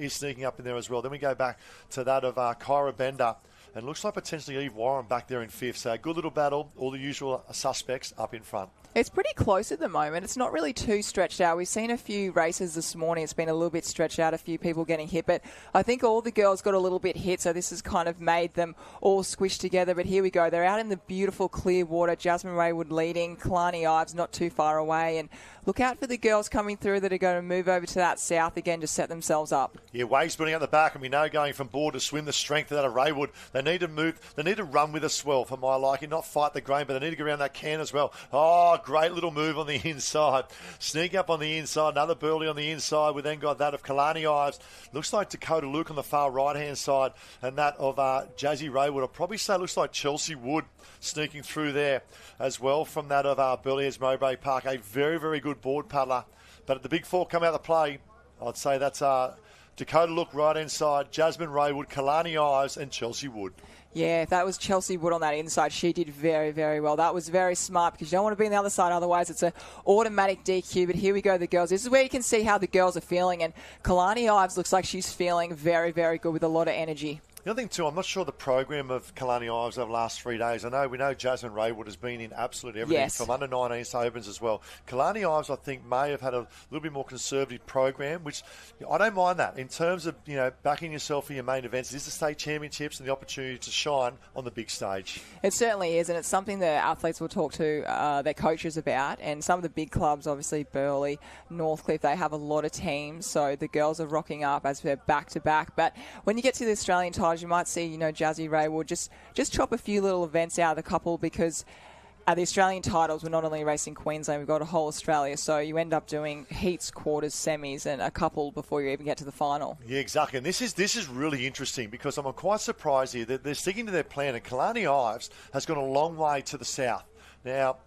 is sneaking up in there as well. Then we go back to that of Kyra Bender. And looks like potentially Eve Warren back there in fifth. So a good little battle. All the usual suspects up in front. It's pretty close at the moment. It's not really too stretched out. We've seen a few races this morning. It's been a little bit stretched out, a few people getting hit. But I think all the girls got a little bit hit, so this has kind of made them all squished together. But here we go. They're out in the beautiful clear water. Jasmine Raywood leading. Kalani Ives not too far away. And look out for the girls coming through that are going to move over to that south again to set themselves up. Yeah, waves building out the back, and we know going from board to swim, the strength of that of Raywood. They need to move. They need to run with a swell for my liking, not fight the grain, but they need to go around that can as well. Oh, great little move on the inside. Sneak up on the inside. Another Burleigh on the inside. We then got that of Kalani Ives. Looks like Dakota Luke on the far right-hand side, and that of Jazzy Raywood. I'll probably say looks like Chelsea Wood sneaking through there as well from that of Burleigh's Mowbray Park. A very, very good board paddler. But at the big four come out of the play, I'd say that's Dakota Look right-hand side, Jasmine Raywood, Kalani Ives, and Chelsea Wood. Yeah, that was Chelsea Wood on that inside. She did very, very well. That was very smart because you don't want to be on the other side. Otherwise, it's an automatic DQ. But here we go, the girls. This is where you can see how the girls are feeling. And Kalani Ives looks like she's feeling very, very good with a lot of energy. The other thing, too, I'm not sure the program of Kalani Ives over the last 3 days. We know Jasmine Raywood has been in absolutely everything from under 19s to opens as well. Kalani Ives, I think, may have had a little bit more conservative program, which I don't mind that. In terms of, backing yourself for your main events, it is the state championships and the opportunity to shine on the big stage. It certainly is, and it's something that athletes will talk to their coaches about. And some of the big clubs, obviously Burleigh, Northcliffe, they have a lot of teams, so the girls are rocking up as they're back-to-back. But when you get to the Australian titles, you might see, Jazzy Raywood just chop a few little events out of the couple because at the Australian titles, we're not only racing Queensland, we've got a whole Australia, so you end up doing heats, quarters, semis, and a couple before you even get to the final. Yeah, exactly. And this is really interesting because I'm quite surprised here that they're sticking to their plan, and Kalani Ives has gone a long way to the south. Now,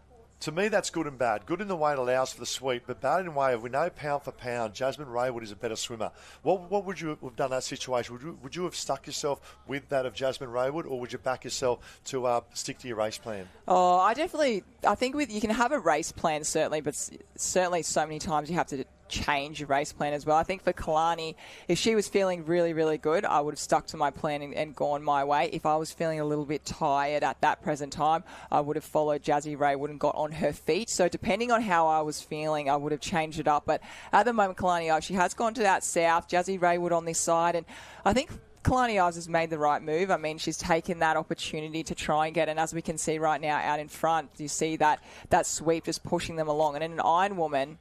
to me, that's good and bad. Good in the way it allows for the sweep, but bad in the way of we know pound for pound, Jasmine Raywood is a better swimmer. What would you have done in that situation? Would you have stuck yourself with that of Jasmine Raywood, or would you back yourself to stick to your race plan? Oh, I think you can have a race plan, certainly, but certainly so many times you have to change your race plan as well. I think for Kalani, if she was feeling really, really good, I would have stuck to my plan and gone my way. If I was feeling a little bit tired at that present time, I would have followed Jazzy Raywood and got on her feet. So depending on how I was feeling, I would have changed it up. But at the moment, Kalani, she has gone to that south, Jazzy Raywood on this side, and I think Kalani Ives has made the right move. I mean, she's taken that opportunity to try and get, and as we can see right now out in front, you see that sweep just pushing them along. And in an Iron Woman,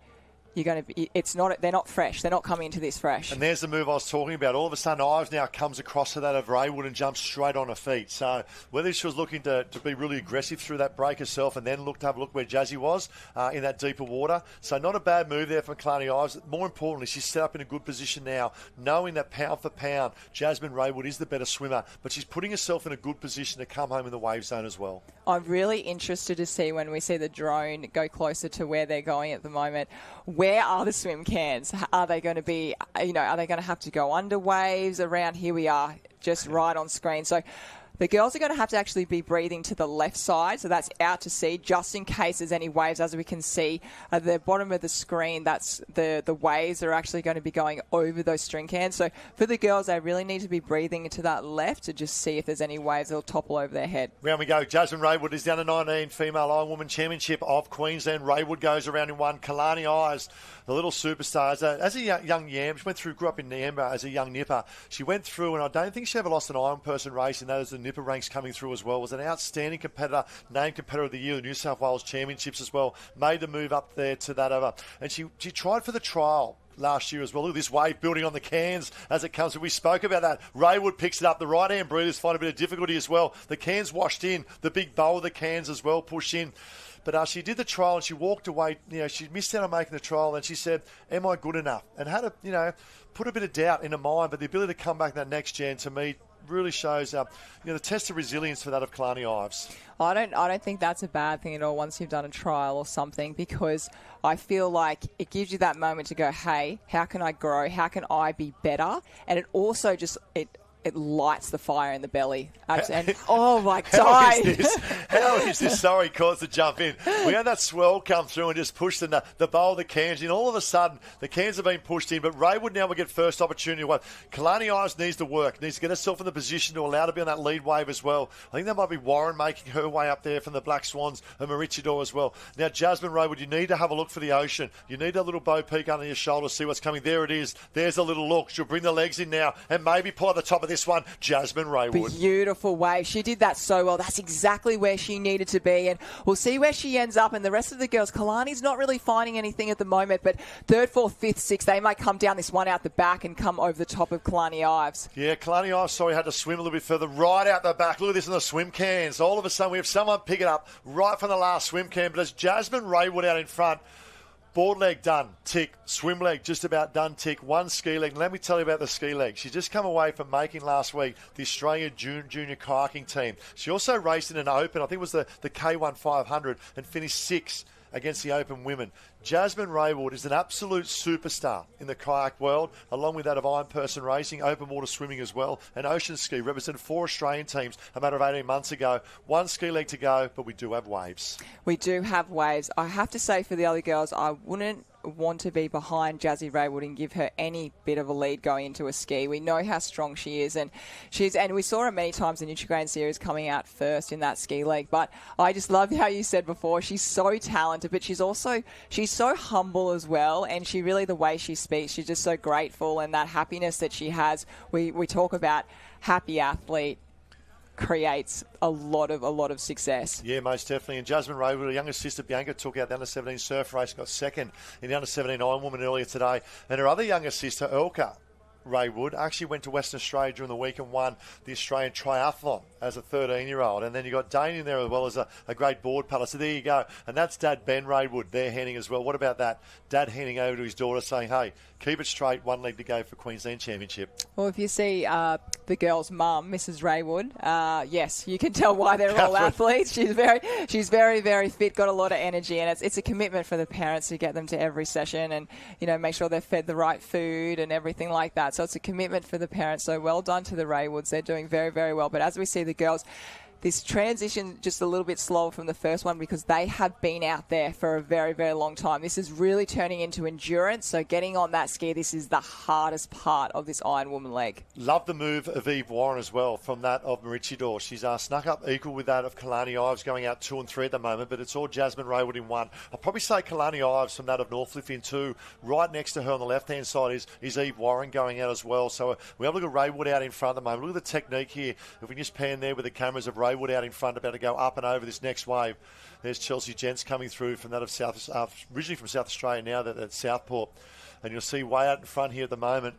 they're not fresh. They're not coming into this fresh. And there's the move I was talking about. All of a sudden, Ives now comes across to that of Raywood and jumps straight on her feet. So whether she was looking to be really aggressive through that break herself and then have a look where Jazzy was in that deeper water. So not a bad move there from Kalani Ives. More importantly, she's set up in a good position now, knowing that pound for pound, Jasmine Raywood is the better swimmer, but she's putting herself in a good position to come home in the wave zone as well. I'm really interested to see when we see the drone go closer to where they're going at the moment. Where are the swim cans? Are they going to be, are they going to have to go under waves around? Here we are, just right on screen. So the girls are going to have to actually be breathing to the left side, so that's out to sea, just in case there's any waves. As we can see at the bottom of the screen, that's the waves are actually going to be going over those string cans. So for the girls, they really need to be breathing to that left to just see if there's any waves that'll topple over their head. Round we go. Jasmine Raywood is down to 19, female Iron Woman Championship of Queensland. Raywood goes around in one. Kalani Ives, the little superstar, as a young yam, she grew up in Nampa as a young nipper. She went through, and I don't think she ever lost an Iron person race, and that is the nipper ranks coming through as well. Was an outstanding competitor, named Competitor of the Year, the New South Wales Championships as well. Made the move up there to that over, and she tried for the trial last year as well. Look at this wave building on the cans as it comes. We spoke about that. Raywood picks it up. The right-hand breathers find a bit of difficulty as well. The cans washed in. The big bowl of the cans as well push in. But she did the trial and she walked away. She missed out on making the trial, and she said, am I good enough? And had to, put a bit of doubt in her mind. But the ability to come back in that next gen, to me, really shows the test of resilience for that of Kalani Ives. I don't think that's a bad thing at all once you've done a trial or something, because I feel like it gives you that moment to go, hey, how can I grow? How can I be better? And it also it lights the fire in the belly. And, oh, my God. How is this? Sorry, cause to jump in. We had that swell come through and just push the bowl of the cans in. All of a sudden, the cans have been pushed in, but Raywood now will get first opportunity. Kalani Ives needs to work, needs to get herself in the position to allow to be on that lead wave as well. I think that might be Warren making her way up there from the Black Swans and Maroochydore as well. Now, Jasmine Raywood, you need to have a look for the ocean. You need a little bow peak under your shoulder to see what's coming. There it is. There's a little look. She'll bring the legs in now and maybe pull at the top of this one. Jasmine Raywood. Beautiful wave. She did that so well. That's exactly where she needed to be. And we'll see where she ends up. And the rest of the girls, Kalani's not really finding anything at the moment. But 3rd, 4th, 5th, 6th, they might come down this one out the back and come over the top of Kalani Ives. Yeah, Kalani Ives, had to swim a little bit further, right out the back. Look at this in the swim cans. All of a sudden, we have someone pick it up right from the last swim can. But it's Jasmine Raywood out in front. Board leg done, tick. Swim leg just about done, tick. One ski leg. Let me tell you about the ski leg. She's just come away from making last week the Australia Junior kayaking team. She also raced in an open, I think it was the K1 500, and finished 6th against the open women. Jasmine Raywood is an absolute superstar in the kayak world, along with that of iron person racing, open water swimming as well, and ocean ski. Represented 4 Australian teams a matter of 18 months ago. 1 ski leg to go, but we do have waves. We do have waves. I have to say for the other girls, I wouldn't want to be behind Jazzy Raywood and give her any bit of a lead going into a ski. We know how strong she is, and we saw her many times in Nutri-Grain Series coming out first in that ski leg. But I just love how you said before, she's so talented, but she's so humble as well, and she really, the way she speaks, she's just so grateful, and that happiness that she has. We talk about happy athlete creates a lot of success. Yeah, most definitely. And Jasmine Raywood, her younger sister Bianca, took out the under-17 surf race, got 2nd in the under-17 Ironwoman earlier today. And her other younger sister, Elka Raywood, actually went to Western Australia during the week and won the Australian Triathlon as a 13-year-old. And then you got Dane in there as well as a great board paddler. So there you go. And that's Dad Ben Raywood there handing as well. What about that? Dad handing over to his daughter saying, hey, keep it straight, 1 leg to go for Queensland Championship. Well, if you see the girl's mum, Mrs. Raywood, yes, you can tell why they're all athletes. She's very, very fit, got a lot of energy, and it's a commitment for the parents to get them to every session and, make sure they're fed the right food and everything like that. So it's a commitment for the parents. So well done to the Raywoods. They're doing very, very well. But as we see the girls, this transition just a little bit slower from the first one because they have been out there for a very, very long time. This is really turning into endurance. So getting on that ski, this is the hardest part of this Iron Woman leg. Love the move of Eve Warren as well from that of Maroochydore. She's snuck up equal with that of Kalani Ives going out 2 and 3 at the moment, but it's all Jasmine Raywood in 1. I'll probably say Kalani Ives from that of Northcliffe in 2. Right next to her on the left-hand side is Eve Warren going out as well. So we have a look at Raywood out in front at the moment. Look at the technique here. If we just pan there with the cameras of Raywood out in front, about to go up and over this next wave. There's Chelsea Gents coming through from that of originally from South Australia, now that's Southport. And you'll see way out in front here at the moment.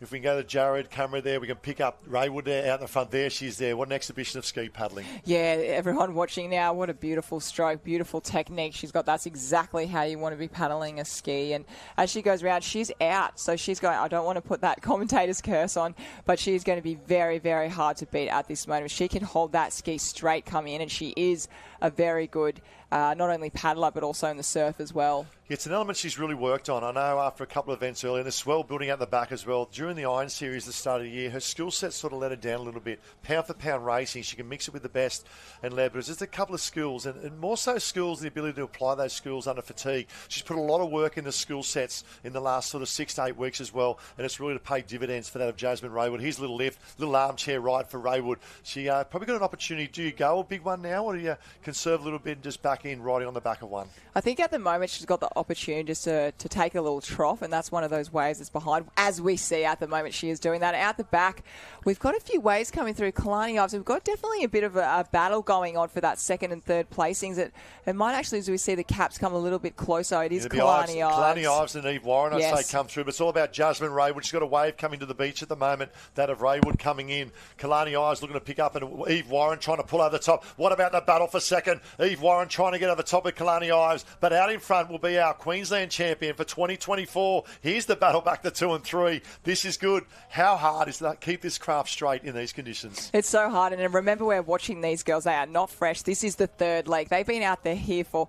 If we can go to Jared, camera there, we can pick up Raywood there out in the front. There she's there. What an exhibition of ski paddling. Yeah, everyone watching now, what a beautiful stroke, beautiful technique she's got. That's exactly how you want to be paddling a ski. And as she goes around, she's out. So she's going, I don't want to put that commentator's curse on, but she's going to be very, very hard to beat at this moment. She can hold that ski straight, come in, and she is a very good not only paddler but also in the surf as well. It's an element she's really worked on. I know after a couple of events earlier, and the swell building out the back as well. During the Iron Series at the start of the year, her skill set sort of let her down a little bit. Pound for pound racing, she can mix it with the best and lead, but it's just a couple of skills, and more so skills, the ability to apply those skills under fatigue. She's put a lot of work in the skill sets in the last sort of 6 to 8 weeks as well, and it's really to pay dividends for that of Jasmine Raywood. Here's a little lift, little armchair ride for Raywood. She probably got an opportunity. Do you go a big one now, or do you conserve a little bit and just back in, riding on the back of one? I think at the moment she's got the opportunity just to take a little trough, and that's one of those waves that's behind. As we see at the moment, she is doing that. Out the back, we've got a few waves coming through. Kalani Ives, we've got definitely a bit of a battle going on for that 2nd and 3rd placings. It might actually, as we see the caps come a little bit closer, it is Kalani Ives. Kalani Ives and Eve Warren, I'd say, come through. But it's all about Jasmine Raywood. She's got a wave coming to the beach at the moment, that of Raywood coming in. Kalani Ives looking to pick up, and Eve Warren trying to pull over the top. What about the battle for 2nd? Eve Warren trying trying to get over the top of Kalani Ives, but out in front will be our Queensland champion for 2024. Here's the battle back to 2 and 3. This is good. How hard is that? Keep this craft straight in these conditions. It's so hard. And remember, we're watching these girls. They are not fresh. This is the third leg. They've been out there here for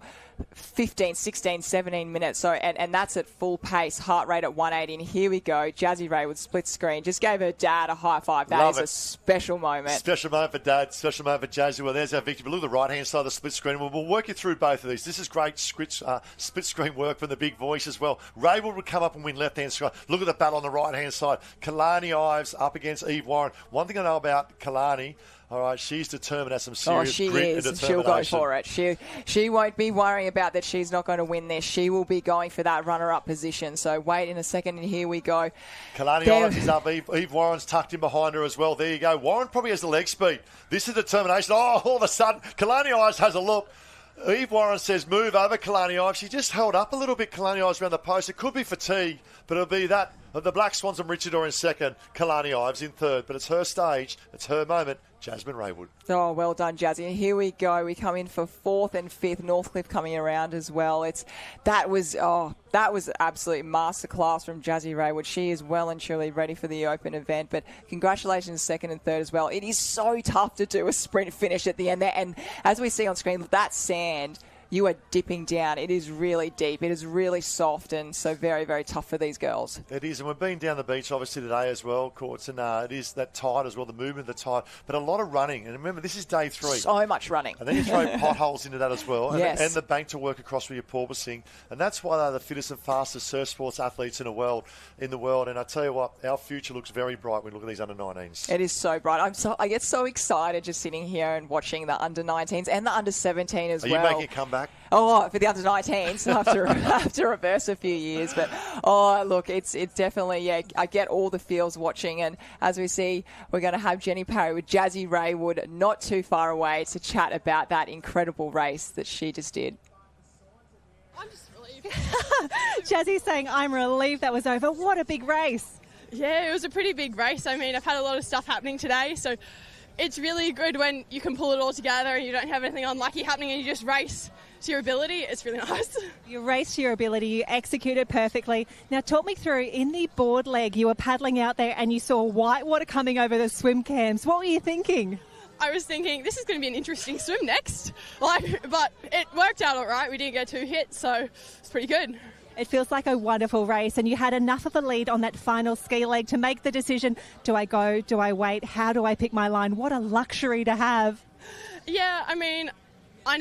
15, 16, 17 minutes. So, and that's at full pace, heart rate at 180. And here we go. Jazzy Ray with split screen. Just gave her dad a high five. That is a special moment. Special moment for Dad, special moment for Jazzy. Well, there's our victory. But look at the right-hand side of the split screen. We'll work you through both of these. This is great split screen work from the big voice as well. Raywood would come up and win left-hand side. Look at the battle on the right-hand side. Kalani Ives up against Eve Warren. One thing I know about Kalani, all right, she's determined, has some serious grit and determination. She'll go for it. She won't be worrying about that she's not going to win this. She will be going for that runner-up position. So wait in a second, and here we go. Kalani Ives is up. Eve Warren's tucked in behind her as well. There you go. Warren probably has the leg speed. This is determination. Oh, all of a sudden, Kalani Ives has a look. Eve Warren says, move over, Kalani Ives. She just held up a little bit, Kalani Ives, around the post. It could be fatigue, but it'll be that. The Black Swans and Richard are in second. Kalani Ives in third. But it's her stage. It's her moment. Jasmine Raywood. Oh, well done, Jazzy. And here we go. We come in for fourth and fifth. Northcliffe coming around as well. That was absolute masterclass from Jazzy Raywood. She is well and truly ready for the Open event. But congratulations, second and third as well. It is so tough to do a sprint finish at the end there. And as we see on screen, that sand, you are dipping down. It is really deep. It is really soft, and so very, very tough for these girls. It is, and we've been down the beach obviously today as well, Courts, and it is that tide as well, the movement of the tide, but a lot of running. And remember, this is day 3. So much running. And then you throw potholes into that as well, yes. And the bank to work across with your porpoising. And that's why they're the fittest and fastest surf sports athletes in the world. And I tell you what, our future looks very bright when we look at these under-19s. It is so bright. I get so excited just sitting here and watching the under-19s and the under-17 as well. Are you making a comeback? Oh, for the under-19s, have to reverse a few years. But, look, it's definitely, yeah, I get all the feels watching. And as we see, we're going to have Jenny Parry with Jazzy Raywood not too far away to chat about that incredible race that she just did. I'm just relieved. Jazzy's saying, I'm relieved that was over. What a big race. Yeah, it was a pretty big race. I mean, I've had a lot of stuff happening today, so it's really good when you can pull it all together and you don't have anything unlucky happening and you just race to your ability. It's really nice. You raced to your ability, you executed perfectly. Now talk me through, in the board leg, you were paddling out there and you saw white water coming over the swim cams. What were you thinking? I was thinking, this is going to be an interesting swim next. But it worked out all right. We didn't get 2 hits, so it's pretty good. It feels like a wonderful race, and you had enough of a lead on that final ski leg to make the decision, do I go, do I wait, how do I pick my line? What a luxury to have. Yeah, I mean, I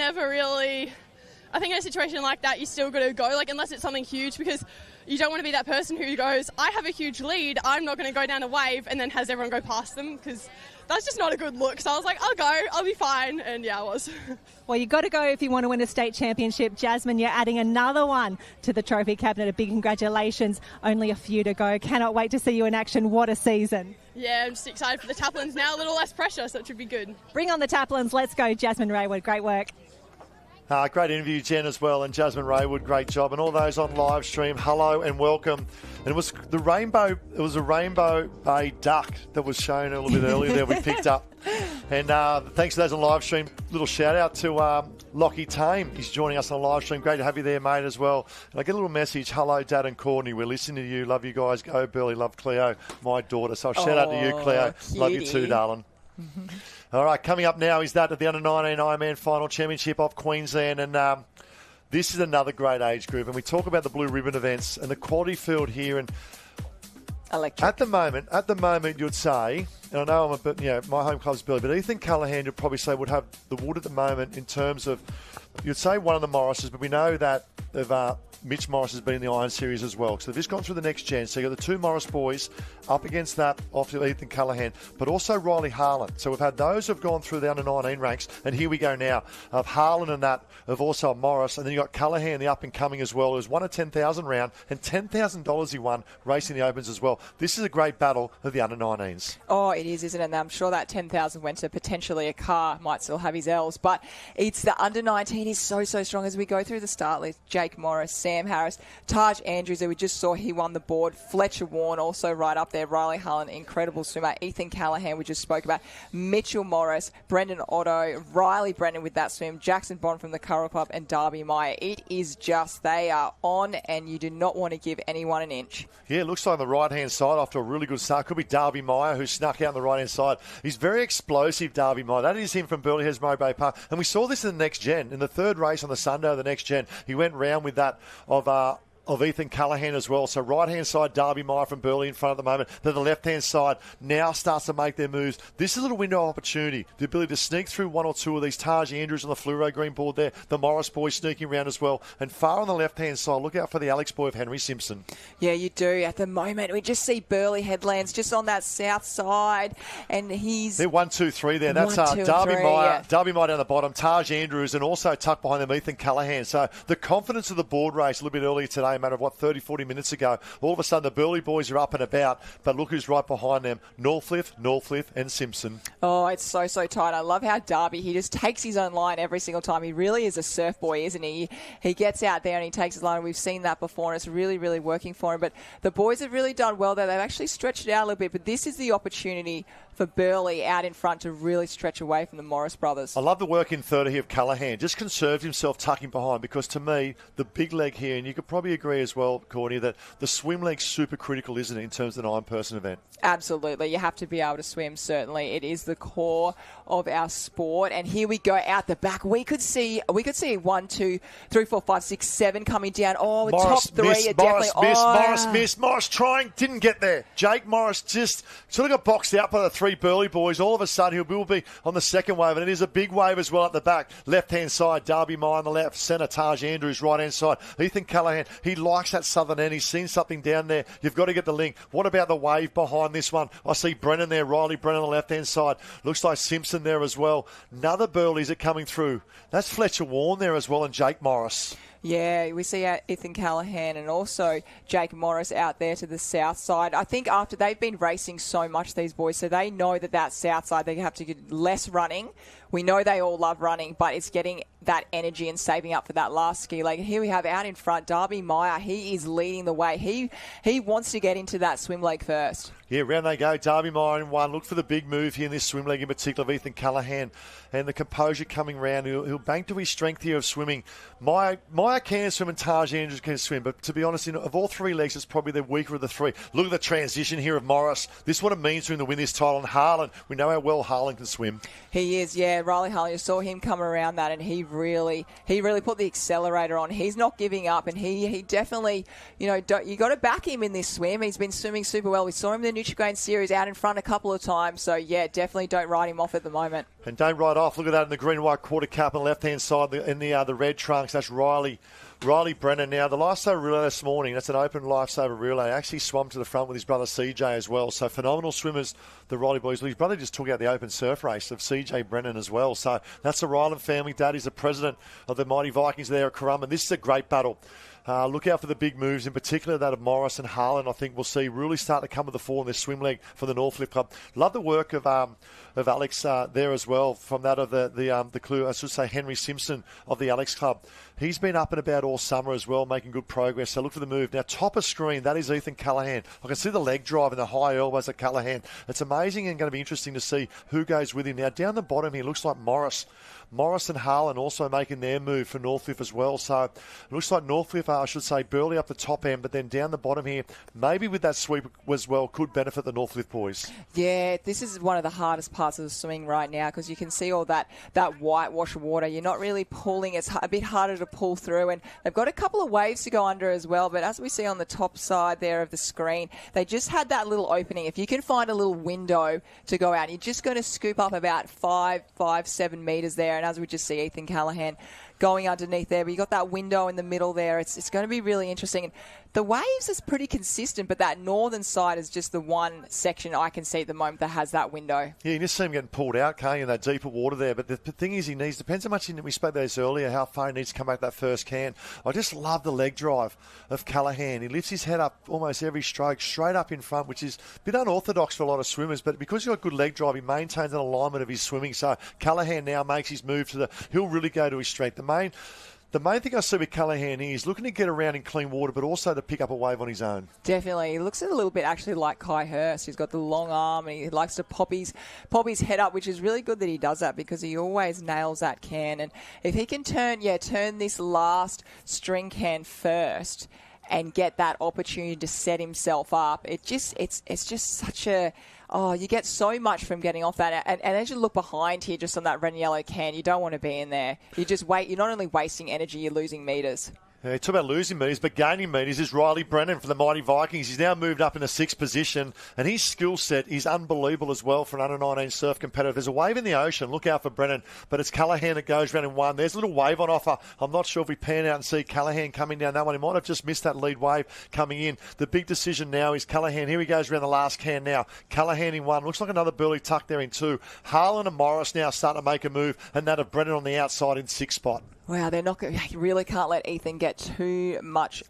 think in a situation like that, you still got to go, unless it's something huge, because you don't want to be that person who goes, I have a huge lead, I'm not going to go down a wave, and then has everyone go past them, because that's just not a good look. So I was like, I'll go, I'll be fine. And yeah, I was. Well, you've got to go if you want to win a state championship. Jasmine, you're adding another one to the trophy cabinet. A big congratulations. Only a few to go. Cannot wait to see you in action. What a season. Yeah, I'm just excited for the taplins now. A little less pressure, so it should be good. Bring on the taplins. Let's go, Jasmine Raywood. Great work. Great interview, Jen, as well, and Jasmine Raywood, great job. And all those on live stream, hello and welcome. And it was a Rainbow Bay duck that was shown a little bit earlier there we picked up. And thanks to those on live stream. Little shout out to Lockie Tame. He's joining us on live stream. Great to have you there, mate, as well. And I get a little message, hello, Dad and Courtney. We're listening to you. Love you guys. Go, Burley. Love Cleo, my daughter. So shout out to you, Cleo. Cutie. Love you too, darling. All right, coming up now is that of the Under-19 Ironman Final Championship of Queensland. And this is another great age group. And we talk about the Blue Ribbon events and the quality field here. And electric. At the moment, you'd say, and I know my home club's Billy, but Ethan Callahan, you'd probably say, would have the wood at the moment in terms of, you'd say one of the Morrises, but we know that Mitch Morris has been in the Iron Series as well. So they've just gone through the next gen. So you've got the 2 Morris boys up against that, obviously Ethan Callahan, but also Riley Harlan. So we've had those who've gone through the under-19 ranks, and here we go now. Of Harlan and that, of also Morris, and then you've got Callahan, the up-and-coming as well, who's won a $10,000 round, and $10,000 he won racing the Opens as well. This is a great battle of the under-19s. Oh, it is, isn't it? And I'm sure that $10,000 went to potentially a car, might still have his L's, but it's the under-19 is so strong as we go through the start list. Jake Morris, Sam Sam Harris, Taj Andrews, who we just saw, he won the board. Fletcher Warren also right up there. Riley Harlan, incredible swimmer. Ethan Callahan, we just spoke about. Mitchell Morris, Brendan Otto, Riley Brennan with that swim, Jackson Bond from the Curl Club, and Darby Meyer. It is just, they are on, and you do not want to give anyone an inch. Yeah, it looks like on the right-hand side after a really good start. Could be Darby Meyer, who snuck out on the right-hand side. He's very explosive, Darby Meyer. That is him from Burleigh Heads Mowbray Park. And we saw this in the next gen. In the third race on the Sunday of the next gen, he went round with that of Ethan Callahan as well. So right-hand side, Darby Meyer from Burleigh in front at the moment. Then the left-hand side now starts to make their moves. This is a little window of opportunity. The ability to sneak through one or two of these. Taj Andrews on the fluoro green board there. The Morris boys sneaking around as well. And far on the left-hand side, look out for the Alex boy of Henry Simpson. Yeah, you do. At the moment, we just see Burleigh Headlands just on that south side. And he's... They're 1, 2, 3 there. That's One, two, Darby three, Meyer. yeah. Darby Meyer down the bottom. Taj Andrews and also tucked behind them Ethan Callahan. So the confidence of the board race a little bit earlier today, a matter of 30, 40 minutes ago. All of a sudden, the Burleigh boys are up and about, but look who's right behind them. Northcliffe, and Simpson. Oh, it's so tight. I love how Darby, he just takes his own line every single time. He really is a surf boy, isn't he? He gets out there and he takes his line. We've seen that before, and it's really, really working for him. But the boys have really done well there. They've actually stretched it out a little bit, but this is the opportunity for Burleigh out in front to really stretch away from the Morris brothers. I love the work in 30 here of Callahan. Just conserved himself tucking behind, because to me, the big leg here, and you could probably agree as well, Courtney, that the swim leg's super critical, isn't it, in terms of the 9-person event? Absolutely. You have to be able to swim, certainly. It is the core of our sport. And here we go out the back. We could see 1, 2, 3, 4, 5, 6, 7 coming down. Oh, Morris top three missed, are definitely... Morris missed. Morris trying, didn't get there. Jake Morris just sort of got boxed out by the 3 Burleigh boys. All of a sudden, he will be on the second wave, and it is a big wave as well at the back. Left-hand side, Darby Meyer on the left, centre Taj Andrews, right-hand side. Ethan Callahan, he likes that southern end. He's seen something down there. You've got to get the link. What about the wave behind this one? I see Brennan there, Riley Brennan on the left-hand side. Looks like Simpson there as well. Another Burleighs are coming through. That's Fletcher Warren there as well, and Jake Morris. Yeah, we see Ethan Callahan and also Jake Morris out there to the south side. I think after they've been racing so much, these boys, so they know that south side, they have to get less running. We know they all love running, but it's getting that energy and saving up for that last ski leg. And here we have out in front, Darby Meyer. He is leading the way. He wants to get into that swim leg first. Yeah, round they go. Darby Meyer in 1. Look for the big move here in this swim leg in particular of Ethan Callahan. And the composure coming round. He'll bank to his strength here of swimming. Meyer can swim and Taj Andrews can swim. But to be honest, of all 3 legs, it's probably the weaker of the 3. Look at the transition here of Morris. This is what it means for him to win this title. And Harlan, we know how well Harlan can swim. He is, yeah. Riley Harlan, you saw him come around that, and he really put the accelerator on. He's not giving up, and he definitely, you got to back him in this swim. He's been swimming super well. We saw him in the Nutrigrain Series out in front a couple of times. So, yeah, definitely don't write him off at the moment. And don't write off. Look at that in the green and white quarter cap on the left-hand side in the red trunks. That's Riley Brennan. Now, the Lifesaver relay this morning, that's an open Lifesaver relay. Actually swum to the front with his brother CJ as well. So phenomenal swimmers, the Riley boys. His brother just took out the open surf race of CJ Brennan as well. So that's the Ryland family. Dad is the president of the Mighty Vikings there at Currumbin. This is a great battle. Look out for the big moves, in particular that of Morris and Harlan. I think we'll see really start to come to the fore in this swim leg for the Northcliffe Club. Love the work of Alex there as well, from that of the clue, I should say Henry Simpson of the Alex Club. He's been up and about all summer as well, making good progress. So look for the move. Now, top of screen, that is Ethan Callahan. I can see the leg drive and the high elbows of Callahan. It's amazing and going to be interesting to see who goes with him. Now, down the bottom here, looks like Morris and Harlan also making their move for Northcliffe as well. So it looks like Northcliffe, I should say, Burleigh up the top end, but then down the bottom here, maybe with that sweep as well, could benefit the Northcliffe boys. Yeah, this is one of the hardest parts of the swimming right now, because you can see all that whitewash water. You're not really pulling. It's a bit harder to pull through, and they've got a couple of waves to go under as well. But as we see on the top side there of the screen, they just had that little opening. If you can find a little window to go out, you're just going to scoop up about 7 metres there. And as we just see Ethan Callahan going underneath there, but you got that window in the middle there. It's going to be really interesting. And the waves is pretty consistent, but that northern side is just the one section I can see at the moment that has that window. Yeah, you just see him getting pulled out, can't you, in that deeper water there. But the thing is, depends how much, we spoke about this earlier, how far he needs to come back that first can. I just love the leg drive of Callahan. He lifts his head up almost every stroke, straight up in front, which is a bit unorthodox for a lot of swimmers. But because he's got good leg drive, he maintains an alignment of his swimming. So Callahan now makes his move he'll really go to his strength. The main thing I see with Callaghan here is looking to get around in clean water, but also to pick up a wave on his own. Definitely. He looks a little bit actually like Kai Hurst. He's got the long arm and he likes to pop his head up, which is really good that he does that because he always nails that can. And if he can turn this last string can first and get that opportunity to set himself up, it's just such a... Oh, you get so much from getting off that. And as you look behind here, just on that red and yellow can, you don't want to be in there. You're not only wasting energy, you're losing metres. Yeah, talk about losing metres, but gaining metres is Riley Brennan for the Mighty Vikings. He's now moved up in the 6th position, and his skill set is unbelievable as well for an under-19 surf competitor. There's a wave in the ocean. Look out for Brennan, but it's Callaghan that goes round in 1. There's a little wave on offer. I'm not sure if we pan out and see Callaghan coming down that one. He might have just missed that lead wave coming in. The big decision now is Callaghan. Here he goes around the last can now. Callaghan in 1. Looks like another burley tucked there in 2. Harlan and Morris now starting to make a move, and that of Brennan on the outside in 6th spot. Wow, you really can't let Ethan get too much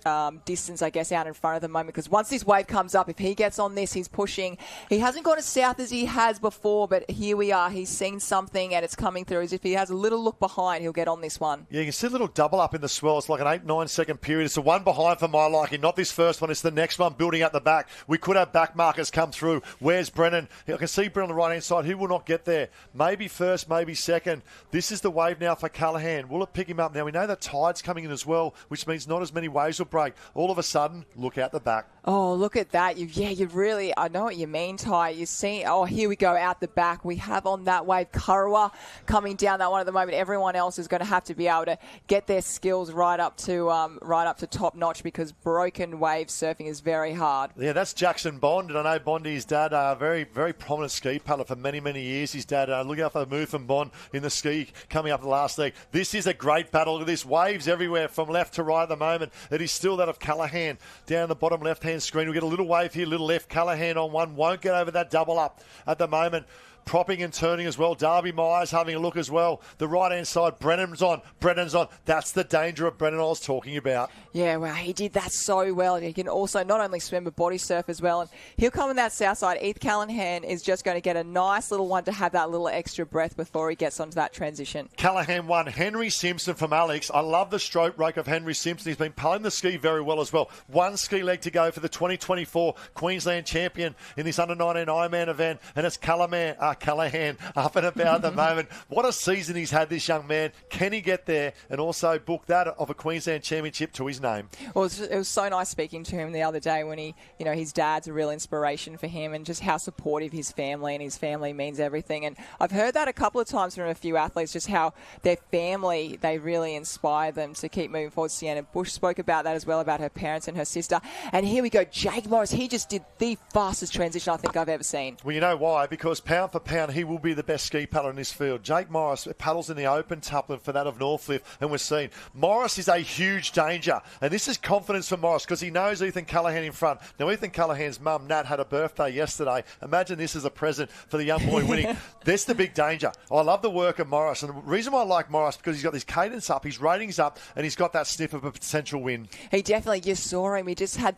distance, I guess, out in front of the moment, because once this wave comes up, if he gets on this, he's pushing. He hasn't gone as south as he has before, but here we are. He's seen something, and it's coming through. As if he has a little look behind, he'll get on this one. Yeah, you can see a little double up in the swell. It's like an 8-9 second period. It's the one behind for my liking, not this first one. It's the next one building at the back. We could have back markers come through. Where's Brennan? I can see Brennan on the right-hand side. He will not get there. Maybe first, maybe second. This is the wave now for Callaghan. Will it pick him up? Now, we know that tide's coming in as well, which means not as many waves will break. All of a sudden, look out the back. Oh, look at that. You really, I know what you mean, Ty. You see, here we go out the back. We have on that wave Kurrawa coming down that one at the moment. Everyone else is going to have to be able to get their skills right up to top notch, because broken wave surfing is very hard. Yeah, that's Jackson Bond, and I know Bondy's dad, very, very prominent ski paddler for many, many years. His dad, look out for the move from Bond in the ski coming up the last leg. This is a great battle. Look at this. Waves everywhere from left to right at the moment. It is still that of Callaghan down the bottom left-hand screen. We get a little wave here, little left. Callaghan on 1. Won't get over that double up at the moment. Propping and turning as well. Darby Myers having a look as well. The right-hand side, Brennan's on. That's the danger of Brennan I was talking about. Yeah, wow, he did that so well. He can also not only swim but body surf as well. And he'll come on that south side. Ethan Callaghan is just going to get a nice little one to have that little extra breath before he gets onto that transition. Callaghan 1. Henry Simpson from Alex. I love the stroke rake of Henry Simpson. He's been pulling the ski very well as well. 1 ski leg to go for the 2024 Queensland champion in this under-19 Ironman event. And it's Callaghan up and about at the moment. What a season he's had, this young man. Can he get there and also book that of a Queensland championship to his name? Well, it was so nice speaking to him the other day when his dad's a real inspiration for him, and just how supportive his family means everything. And I've heard that a couple of times from a few athletes, just how their family, they really inspire them to keep moving forward. Sienna Bush spoke about that as well, about her parents and her sister. And here we go, Jake Morris. He just did the fastest transition I think I've ever seen. Well, you know why? Because pound for pound, he will be the best ski paddler in this field. Jake Morris paddles in the open taplin for that of Northcliffe, and we're seeing Morris is a huge danger, and this is confidence for Morris because he knows Ethan Callaghan in front. Now, Ethan Callaghan's mum, Nat, had a birthday yesterday. Imagine this as a present for the young boy winning. That's the big danger. I love the work of Morris, and the reason why I like Morris because he's got his cadence up, his ratings up, and he's got that sniff of a potential win. He definitely, you saw him. He just had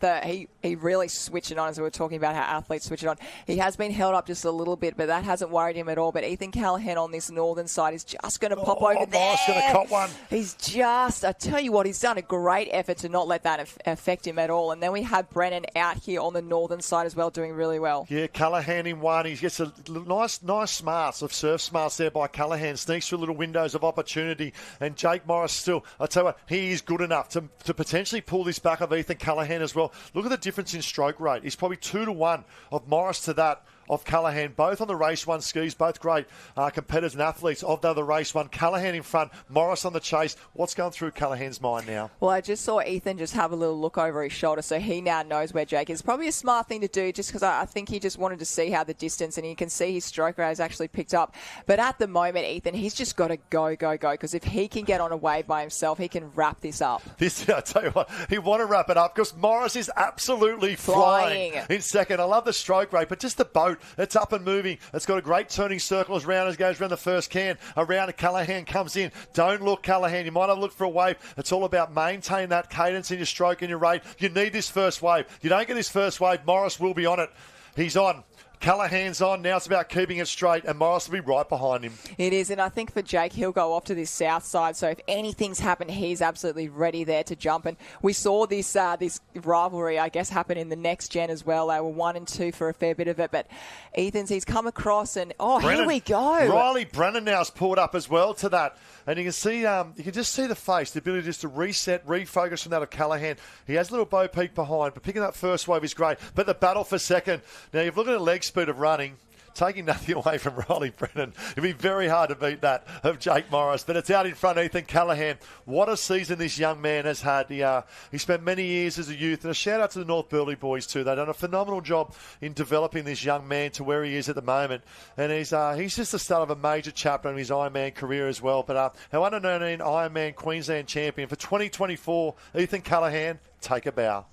he really switched it on, as we were talking about how athletes switch it on. He has been held up just a little bit, but that hasn't worried him at all. But Ethan Callaghan on this northern side is just going to pop over there. Morris going to cop one. He's just, I tell you what, he's done a great effort to not let that affect him at all. And then we have Brennan out here on the northern side as well, doing really well. Yeah, Callaghan in 1. He gets a nice smarts of surf smarts there by Callaghan. Sneaks through little windows of opportunity. And Jake Morris still, I tell you what, he is good enough to potentially pull this back of Ethan Callaghan as well. Look at the difference in stroke rate. He's probably 2-1 of Morris to that of Callaghan, both on the race 1 skis, both great competitors and athletes of the race 1. Callaghan in front, Morris on the chase. What's going through Callaghan's mind now? Well, I just saw Ethan just have a little look over his shoulder, so he now knows where Jake is. Probably a smart thing to do, just because I think he just wanted to see how the distance, and you can see his stroke rate has actually picked up. But at the moment, Ethan, he's just got to go, because if he can get on a wave by himself, he can wrap this up. I tell you what, he want to wrap it up because Morris is absolutely flying in second. I love the stroke rate, but just the boat. It's up and moving. It's got a great turning circle as round as goes around the first can. Around Callaghan comes in. Don't look, Callaghan. You might have looked for a wave. It's all about maintaining that cadence in your stroke and your rate. You need this first wave. You don't get this first wave, Morris will be on it. He's on. Callahan's on. Now it's about keeping it straight, and Morris will be right behind him. It is, and I think for Jake, he'll go off to this south side. So if anything's happened, he's absolutely ready there to jump. And we saw this this rivalry, I guess, happen in the next gen as well. They were 1 and 2 for a fair bit of it. But he's come across, and here we go. Riley Brennan now's pulled up as well to that. And you can see, you can just see the face, the ability just to reset, refocus from that of Callahan. He has a little bow peak behind, but picking up first wave is great. But the battle for second. Now, you've looked at the leg speed of running, taking nothing away from Riley Brennan. It'd be very hard to beat that of Jake Morris. But it's out in front, Ethan Callahan. What a season this young man has had. He spent many years as a youth. And a shout out to the North Burleigh boys too. They've done a phenomenal job in developing this young man to where he is at the moment. And he's just the start of a major chapter in his Ironman career as well. But our under-19 Ironman Queensland champion for 2024, Ethan Callahan, take a bow.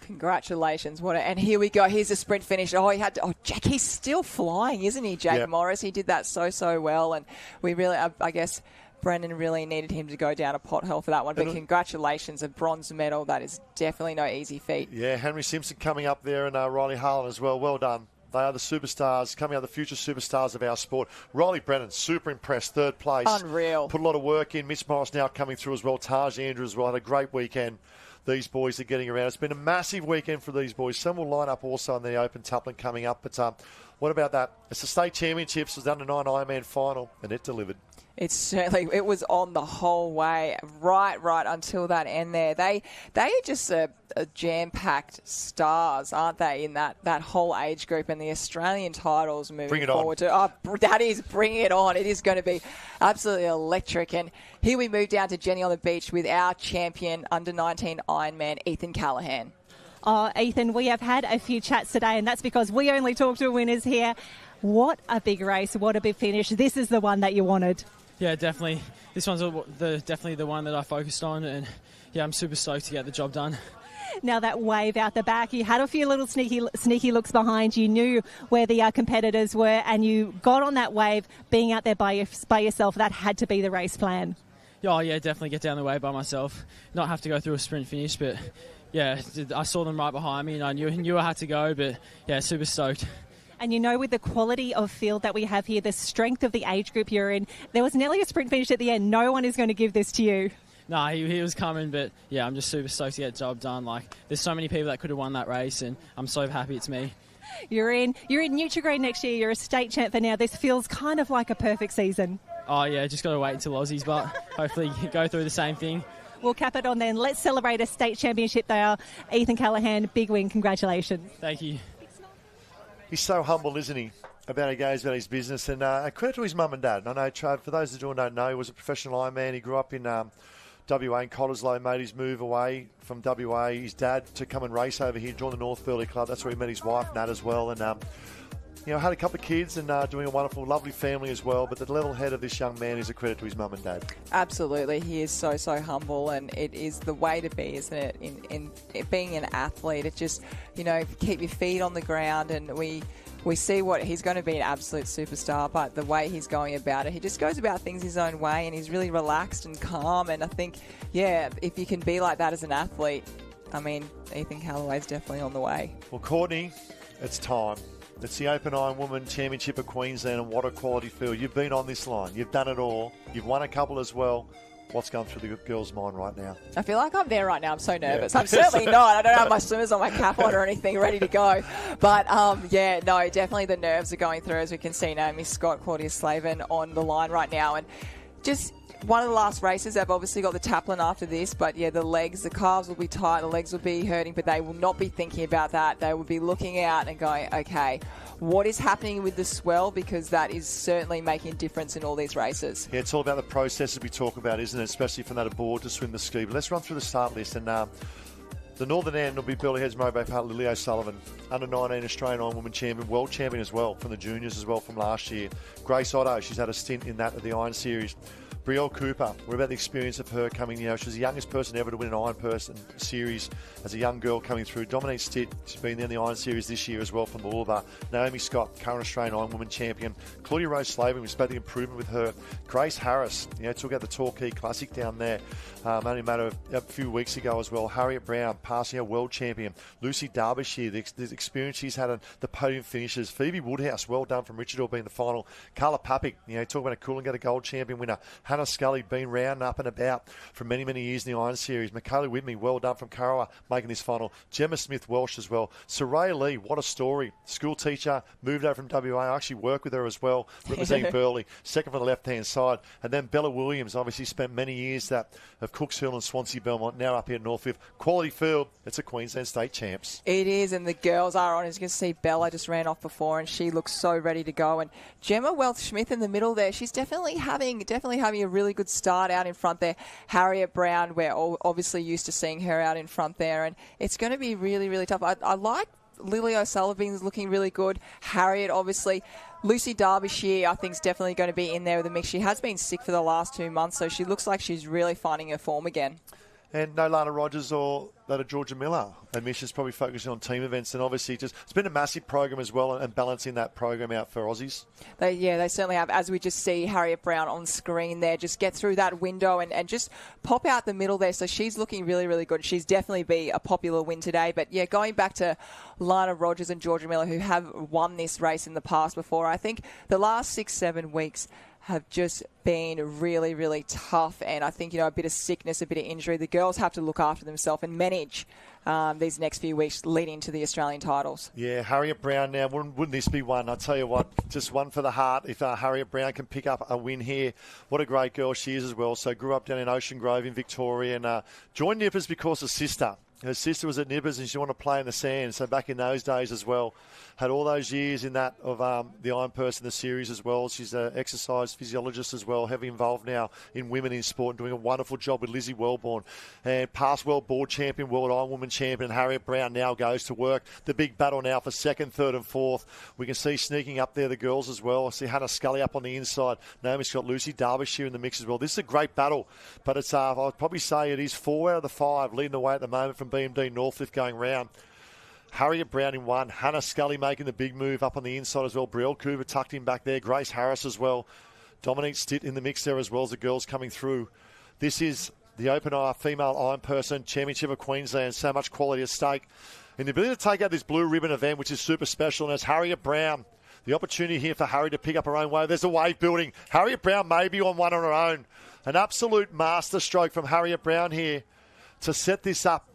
Congratulations. And here we go. Here's a sprint finish. Jack, he's still flying, isn't he, Jake Morris? He did that so well. And we really, I guess, Brendan really needed him to go down a pothole for that one. But congratulations, a bronze medal. That is definitely no easy feat. Yeah, Henry Simpson coming up there and Riley Harlan as well. Well done. They are the superstars, coming out the future superstars of our sport. Riley Brennan, super impressed, third place. Unreal. Put a lot of work in. Mitch Morris now coming through as well. Taj Andrew as well. Had a great weekend. These boys are getting around. It's been a massive weekend for these boys. Some will line up also in the Open Taplin coming up. But what about that? It's the State Championships. It was under 9 Ironman final, and it delivered. It was on the whole way, right until that end there. They are just a jam-packed stars, aren't they, in that whole age group, and the Australian titles moving forward to that is bring it on. It is going to be absolutely electric. And here we move down to Jenny on the beach with our champion under 19 Ironman, Ethan Callahan. Oh, Ethan, we have had a few chats today, and that's because we only talk to winners here. What a big race, what a big finish. This is the one that you wanted. Yeah, definitely. This one's definitely the one that I focused on, and yeah, I'm super stoked to get the job done. Now that wave out the back, you had a few little sneaky looks behind. You knew where the competitors were, and you got on that wave being out there by yourself. That had to be the race plan. Oh, yeah, definitely get down the wave by myself. Not have to go through a sprint finish, but yeah, I saw them right behind me, and I knew I had to go, but yeah, super stoked. And you know, with the quality of field that we have here, the strength of the age group you're in, there was nearly a sprint finish at the end. No one is going to give this to you. No, he was coming, but yeah, I'm just super stoked to get the job done. Like, there's so many people that could have won that race, and I'm so happy it's me. You're in Nutrigrain next year. You're a state champ for now. This feels kind of like a perfect season. Oh yeah, just got to wait until Aussies, but hopefully go through the same thing. We'll cap it on then. Let's celebrate a state championship there. Ethan Callahan, big win. Congratulations. Thank you. He's so humble, isn't he, about how he goes about his business. And credit to his mum and dad. I know, Trav, for those that don't know, he was a professional Ironman. He grew up in WA in Cottesloe, made his move away from WA. His dad to come and race over here, joined the North Burleigh Club. That's where he met his wife, Nat, as well. And, had a couple of kids and doing a wonderful, lovely family as well. But the level head of this young man is a credit to his mum and dad. Absolutely. He is so humble, and it is the way to be, isn't it, in being an athlete. It just, keep your feet on the ground, and we see what he's going to be, an absolute superstar, but the way he's going about it, he just goes about things his own way, and he's really relaxed and calm. And I think, if you can be like that as an athlete, Ethan Callaway's definitely on the way. Well, Courtney, it's time. It's the Open Iron Women Championship of Queensland, and what a quality field. You've been on this line. You've done it all. You've won a couple as well. What's going through the girl's mind right now? I feel like I'm there right now. I'm so nervous. Yeah. I'm certainly not. I don't have my swimmers on my cap on or anything ready to go. But, definitely the nerves are going through. As we can see, Naomi Scott, Claudia Slavin on the line right now. And just one of the last races, they've obviously got the taplin after this. But, the calves will be tight. The legs will be hurting. But they will not be thinking about that. They will be looking out and going, okay, what is happening with the swell, because that is certainly making a difference in all these races. Yeah, it's all about the processes we talk about, isn't it? Especially from that aboard to swim the ski. But let's run through the start list. And the northern end will be Burleigh Heads, Mowbray Park, Lily O'Sullivan, under 19 Australian Iron Woman champion, world champion as well from the juniors as well from last year. Grace Otto, she's had a stint in that of the Iron Series. Brielle Cooper, what about the experience of her coming, she was the youngest person ever to win an Iron Person series as a young girl coming through. Dominique Stitt, she's been there in the Iron Series this year as well from Buildup. Naomi Scott, current Australian Iron Woman champion. Claudia Rose Slavin, we spoke the improvement with her. Grace Harris, took out the Torquay Classic down there only a matter of a few weeks ago as well. Harriet Brown, passing her world champion. Lucy Derbyshire, the experience she's had on the podium finishes. Phoebe Woodhouse, well done from Richard being the final. Carla Papik, talk about a Coolangatta Gold champion winner. Hannah Scully, been round up and about for many, many years in the Iron Series. Michaela Whitney, well done from Karawa, making this final. Gemma Smith-Welsh as well. Soraya Lee, what a story. School teacher, moved over from WA. I actually worked with her as well, representing Burleigh. Second from the left-hand side. And then Bella Williams, obviously spent many years of Cooks Hill and Swansea Belmont, now up here at Northcliffe. Quality field. It's a Queensland State champs. It is, and the girls are on. As you can see, Bella just ran off before, and she looks so ready to go. And Gemma Welch-Smith in the middle there, she's definitely having a really good start out in front there. Harriet Brown, we're obviously used to seeing her out in front there, and it's going to be really, really tough. I like Lily O'Sullivan's looking really good. Harriet, obviously. Lucy Derbyshire, I think, is definitely going to be in there with the mix. She has been sick for the last 2 months, so she looks like she's really finding her form again. And no Lana Rogers or that of Georgia Miller. Admissions probably focusing on team events, and obviously it's been a massive program as well, and balancing that program out for Aussies. They certainly have. As we just see Harriet Brown on screen there, just get through that window and just pop out the middle there. So she's looking really, really good. She's definitely be a popular win today. But yeah, going back to Lana Rogers and Georgia Miller, who have won this race in the past before, I think the last 6-7 weeks have just been really, really tough. And I think, a bit of sickness, a bit of injury. The girls have to look after themselves and manage these next few weeks leading to the Australian titles. Yeah, Harriet Brown now, wouldn't this be one? I tell you what, just one for the heart. If Harriet Brown can pick up a win here, what a great girl she is as well. So grew up down in Ocean Grove in Victoria, and joined Nippers because of sister. Her sister was at Nippers and she wanted to play in the sand. So back in those days as well, had all those years in that of the Iron Person, the series as well. She's an exercise physiologist as well, heavily involved now in women in sport and doing a wonderful job with Lizzie Wellborn. And past world board champion, world Iron Woman champion, Harriet Brown now goes to work. The big battle now for second, third and fourth. We can see sneaking up there the girls as well. I see Hannah Scully up on the inside. Naomi's got Lucy Derbyshire in the mix as well. This is a great battle, but it's I'd probably say it is 4 out of the 5 leading the way at the moment from BMD Northcliffe going round. Harriet Brown in one. Hannah Scully making the big move up on the inside as well. Brielle Cooper tucked in back there. Grace Harris as well. Dominique Stitt in the mix there as well as the girls coming through. This is the Open Eye Female Iron Person Championship of Queensland. So much quality at stake. And the ability to take out this blue ribbon event, which is super special. And as Harriet Brown, the opportunity here for Harry to pick up her own wave. There's a wave building. Harriet Brown may be on one on her own. An absolute masterstroke from Harriet Brown here to set this up.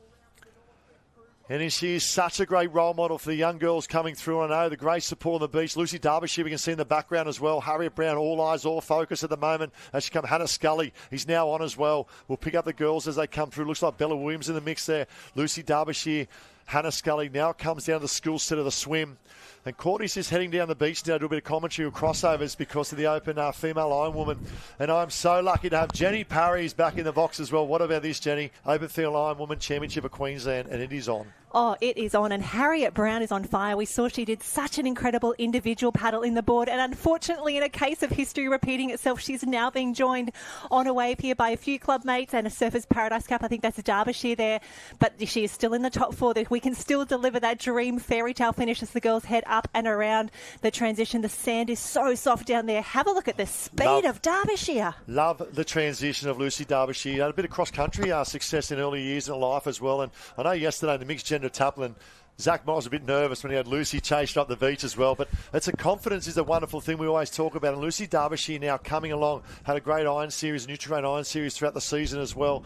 And she is such a great role model for the young girls coming through. I know the great support on the beach. Lucy Derbyshire, we can see in the background as well. Harriet Brown, all eyes, all focus at the moment. As she comes, Hannah Scully, he's now on as well. We'll pick up the girls as they come through. Looks like Bella Williams in the mix there. Lucy Derbyshire, Hannah Scully. Now it comes down to the school set of the swim. And Courtney's just heading down the beach now to do a bit of commentary or crossovers because of the Open Female Iron Woman. And I'm so lucky to have Jenny Parry's back in the box as well. What about this, Jenny? Open Female Iron Woman Championship of Queensland, and it is on. Oh, it is on, and Harriet Brown is on fire. We saw she did such an incredible individual paddle in the board, and unfortunately, in a case of history repeating itself, she's now being joined on a wave here by a few club mates and a Surfers Paradise Cup. I think that's Derbyshire there, but she is still in the top 4. We can still deliver that dream fairy tale finish as the girls head up and around the transition. The sand is so soft down there. Have a look at the speed of Derbyshire. Love the transition of Lucy Derbyshire. Had a bit of cross-country success in early years in life as well, and I know yesterday in the mixed gender taplin, Zach Moss was a bit nervous when he had Lucy chased up the beach as well, but it's a confidence is a wonderful thing we always talk about, and Lucy Derbyshire now coming along, had a great Iron Series, Nutrigrain Iron Series throughout the season as well,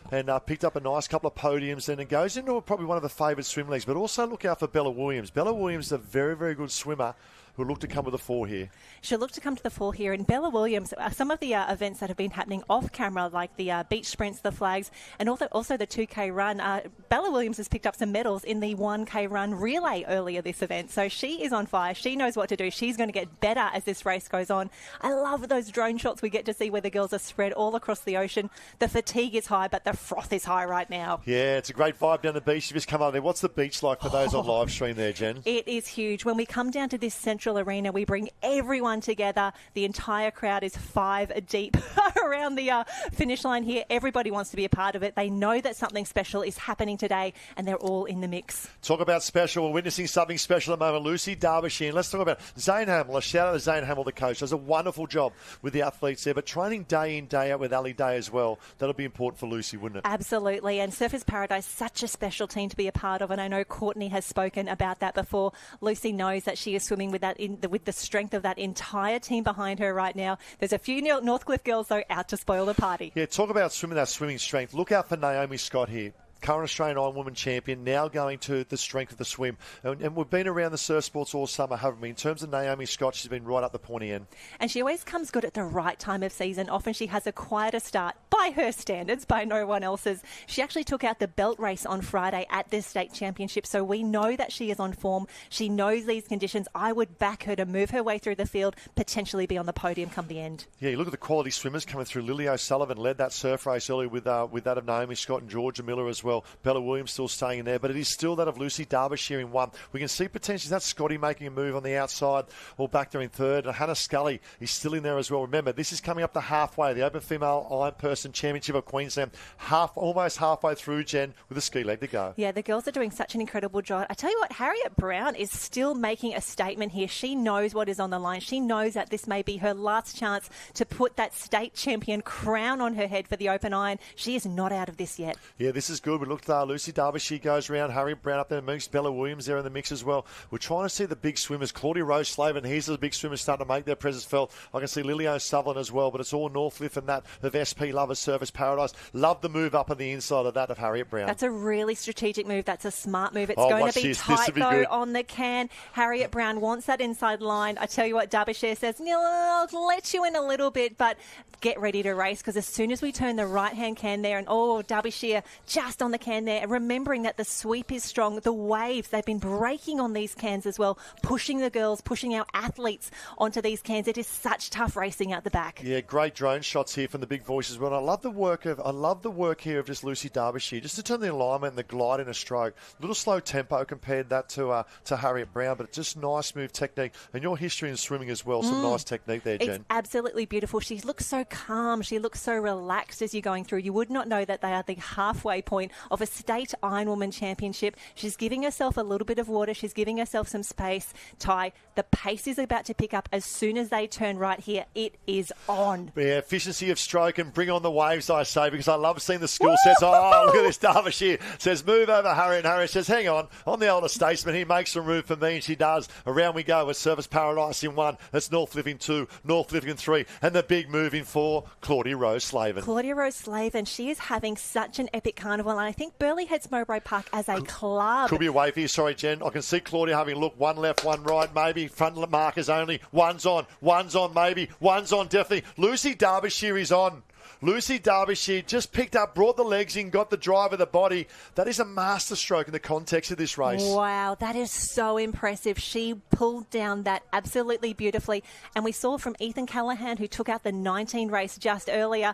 and picked up a nice couple of podiums, and it goes into probably one of the favoured swim leagues, but also look out for Bella Williams. Bella Williams is a very, very good swimmer who look to come with a 4 here. She'll look to come to the 4 here. And Bella Williams, some of the events that have been happening off camera, like the beach sprints, the flags, and also the 2K run, Bella Williams has picked up some medals in the 1K run relay earlier this event. So she is on fire. She knows what to do. She's going to get better as this race goes on. I love those drone shots we get to see where the girls are spread all across the ocean. The fatigue is high, but the froth is high right now. Yeah, it's a great vibe down the beach. You just come out there. What's the beach like for those on live stream there, Jen? It is huge. When we come down to this central Marshall Arena. We bring everyone together. The entire crowd is 5 deep around the finish line here. Everybody wants to be a part of it. They know that something special is happening today, and they're all in the mix. Talk about special. We're witnessing something special at the moment. Lucy Derbyshire. And let's talk about Zane Hamill. A shout out to Zane Hamill, the coach. Does a wonderful job with the athletes there, but training day in, day out with Ali Day as well. That'll be important for Lucy, wouldn't it? Absolutely. And Surfers Paradise, such a special team to be a part of. And I know Courtney has spoken about that before. Lucy knows that she is swimming with that with the strength of that entire team behind her right now. There's a few Northcliffe girls, though, out to spoil the party. Yeah, talk about that swimming strength. Look out for Naomi Scott here. Current Australian Ironwoman champion, now going to the strength of the swim. And we've been around the surf sports all summer, haven't we? In terms of Naomi Scott, she's been right up the pointy end. And she always comes good at the right time of season. Often she has a quieter start, by her standards, by no one else's. She actually took out the belt race on Friday at this state championship, so we know that she is on form. She knows these conditions. I would back her to move her way through the field, potentially be on the podium come the end. Yeah, you look at the quality swimmers coming through. Lily O'Sullivan led that surf race earlier with that of Naomi Scott and Georgia Miller as well. Bella Williams still staying in there, but it is still that of Lucy Derbyshire in one. We can see potentially that's Scotty making a move on the outside or back there in third, and Hannah Scully is still in there as well. Remember, this is coming up to halfway, the Open Female Iron Person Championship of Queensland, almost halfway through, Jen, with a ski leg to go. Yeah, the girls are doing such an incredible job. I tell you what, Harriet Brown is still making a statement here. She knows what is on the line. She knows that this may be her last chance to put that state champion crown on her head for the Open Iron. She is not out of this yet. Yeah, this is good. We looked at Lucy Derbyshire goes around, Harriet Brown up there in the mix, Bella Williams there in the mix as well. We're trying to see the big swimmers. Claudia Rose-Slavin, here's the big swimmers starting to make their presence felt. I can see Lily O'Sullivan as well, but it's all Northcliffe and that of SP Lovers Surfers Paradise. Love the move up on the inside of that of Harriet Brown. That's a really strategic move. That's a smart move. It's going to be tight, though, on the can. Harriet Brown wants that inside line. I tell you what, Derbyshire says, I'll let you in a little bit, but get ready to race, because as soon as we turn the right-hand can there, and Derbyshire just on the can there, and remembering that the sweep is strong, the waves, they've been breaking on these cans as well, pushing the girls, pushing our athletes onto these cans. It is such tough racing out the back. Yeah, great drone shots here from the big voice as well. And I love the work here of just Lucy Derbyshire, just to turn the alignment and the glide in a stroke. A little slow tempo compared that to Harriet Brown, but it's just nice, smooth technique. And your history in swimming as well, some nice technique there, Jen. It's absolutely beautiful. She looks so calm. She looks so relaxed as you're going through. You would not know that they are the halfway point of a state Ironwoman championship. She's giving herself a little bit of water. She's giving herself some space. Ty, the pace is about to pick up as soon as they turn right here. It is on. Yeah, efficiency of stroke and bring on the waves, I say, because I love seeing the skill sets. Oh, look at this. Derbyshire says, move over, Harriet. And Harriet says, hang on. I'm the older statesman. He makes some room for me, and she does. Around we go with Surfers Paradise in one. That's Northcliffe in two, Northcliffe in three, and the big move in four, Claudia Rose-Slavin. Claudia Rose-Slavin, she is having such an epic carnival, and I think Burleigh Heads Mowbray Park as a club. Could be a wave here. Sorry, Jen. I can see Claudia having a look. One left, one right, maybe. Front markers only. One's on, maybe. One's on, definitely. Lucy Derbyshire is on. Lucy Derbyshire just picked up, brought the legs in, got the drive of the body. That is a masterstroke in the context of this race. Wow, that is so impressive. She pulled down that absolutely beautifully. And we saw from Ethan Callahan, who took out the 19 race just earlier,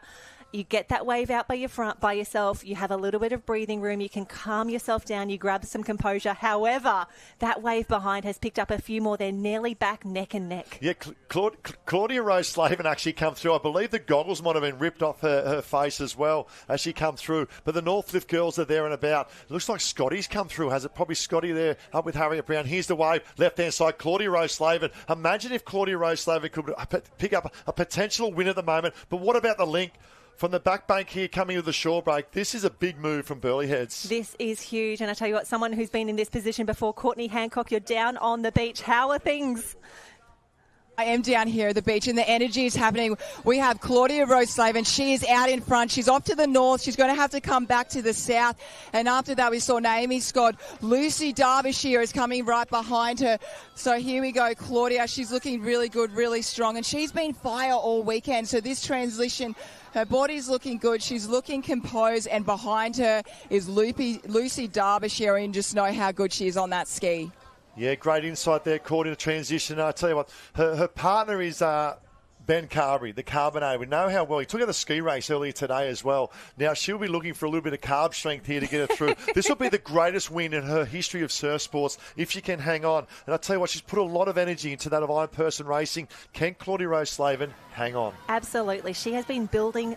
you get that wave out by yourself. You have a little bit of breathing room. You can calm yourself down. You grab some composure. However, that wave behind has picked up a few more. They're nearly back neck and neck. Yeah, Claudia Rose-Slavin actually come through. I believe the goggles might have been ripped off her face as well as she come through. But the Northcliffe girls are there and about. It looks like Scotty's come through. Has it? Probably Scotty there up with Harriet Brown. Here's the wave. Left-hand side, Claudia Rose-Slavin. Imagine if Claudia Rose-Slavin could pick up a potential win at the moment. But what about the link? From the back bank here, coming to the shore break, this is a big move from Burleigh Heads. This is huge. And I tell you what, someone who's been in this position before, Courtney Hancock, you're down on the beach. How are things? I am down here at the beach, and the energy is happening. We have Claudia Rose-Slavin. She is out in front. She's off to the north. She's going to have to come back to the south. And after that, we saw Naomi Scott. Lucy Derbyshire is coming right behind her. So here we go, Claudia. She's looking really good, really strong. And she's been fire all weekend. So this transition, her body's looking good. She's looking composed. And behind her is Lucy Derbyshire. And just know how good she is on that ski. Yeah, great insight there, caught in a transition. I tell you what, her partner is Ben Carberry, the carbonated. We know how well he took out the ski race earlier today as well. Now, she'll be looking for a little bit of carb strength here to get her through. This will be the greatest win in her history of surf sports if she can hang on. And I'll tell you what, she's put a lot of energy into that of Iron Person Racing. Can Claudia Rose Slavin hang on? Absolutely. She has been building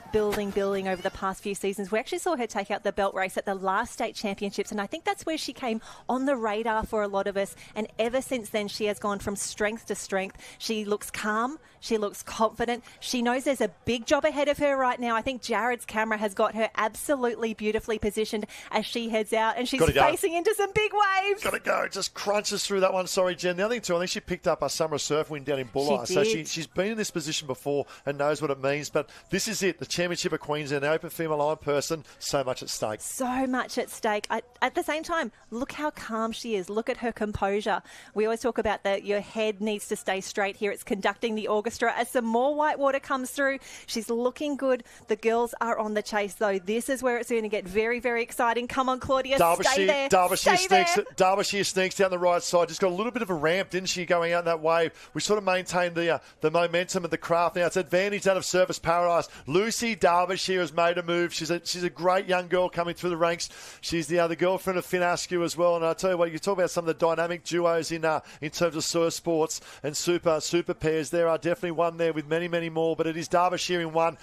over the past few seasons. We actually saw her take out the belt race at the last state championships, and I think that's where she came on the radar for a lot of us. And ever since then, she has gone from strength to strength. She looks calm. She looks confident. She knows there's a big job ahead of her right now. I think Jared's camera has got her absolutely beautifully positioned as she heads out, and she's facing into some big waves. Got to go. Just crunches through that one. Sorry, Jen. The other thing, too, I think she picked up a summer surf win down in Buller. So she's been in this position before and knows what it means. But this is it, the Championship of Queensland, the Open Female Iron Person, so much at stake. So much at stake. At the same time, look how calm she is. Look at her composure. We always talk about that your head needs to stay straight here. It's conducting the orchestra. As some more white water comes through, she's looking good. The girls are on the chase, though. This is where it's going to get very, very exciting. Come on, Claudia, stay there. Derbyshire sneaks down the right side. Just got a little bit of a ramp, didn't she, going out in that wave? We sort of maintained the momentum of the craft. Now it's advantage out of Surface Paradise. Lucy Derbyshire has made a move. She's a great young girl coming through the ranks. She's the other girlfriend of Finn Askew as well. And I tell you what, you talk about some of the dynamic duos in terms of surf sports and super pairs. There are definitely one there with many, many more. But it is Derbyshire in one.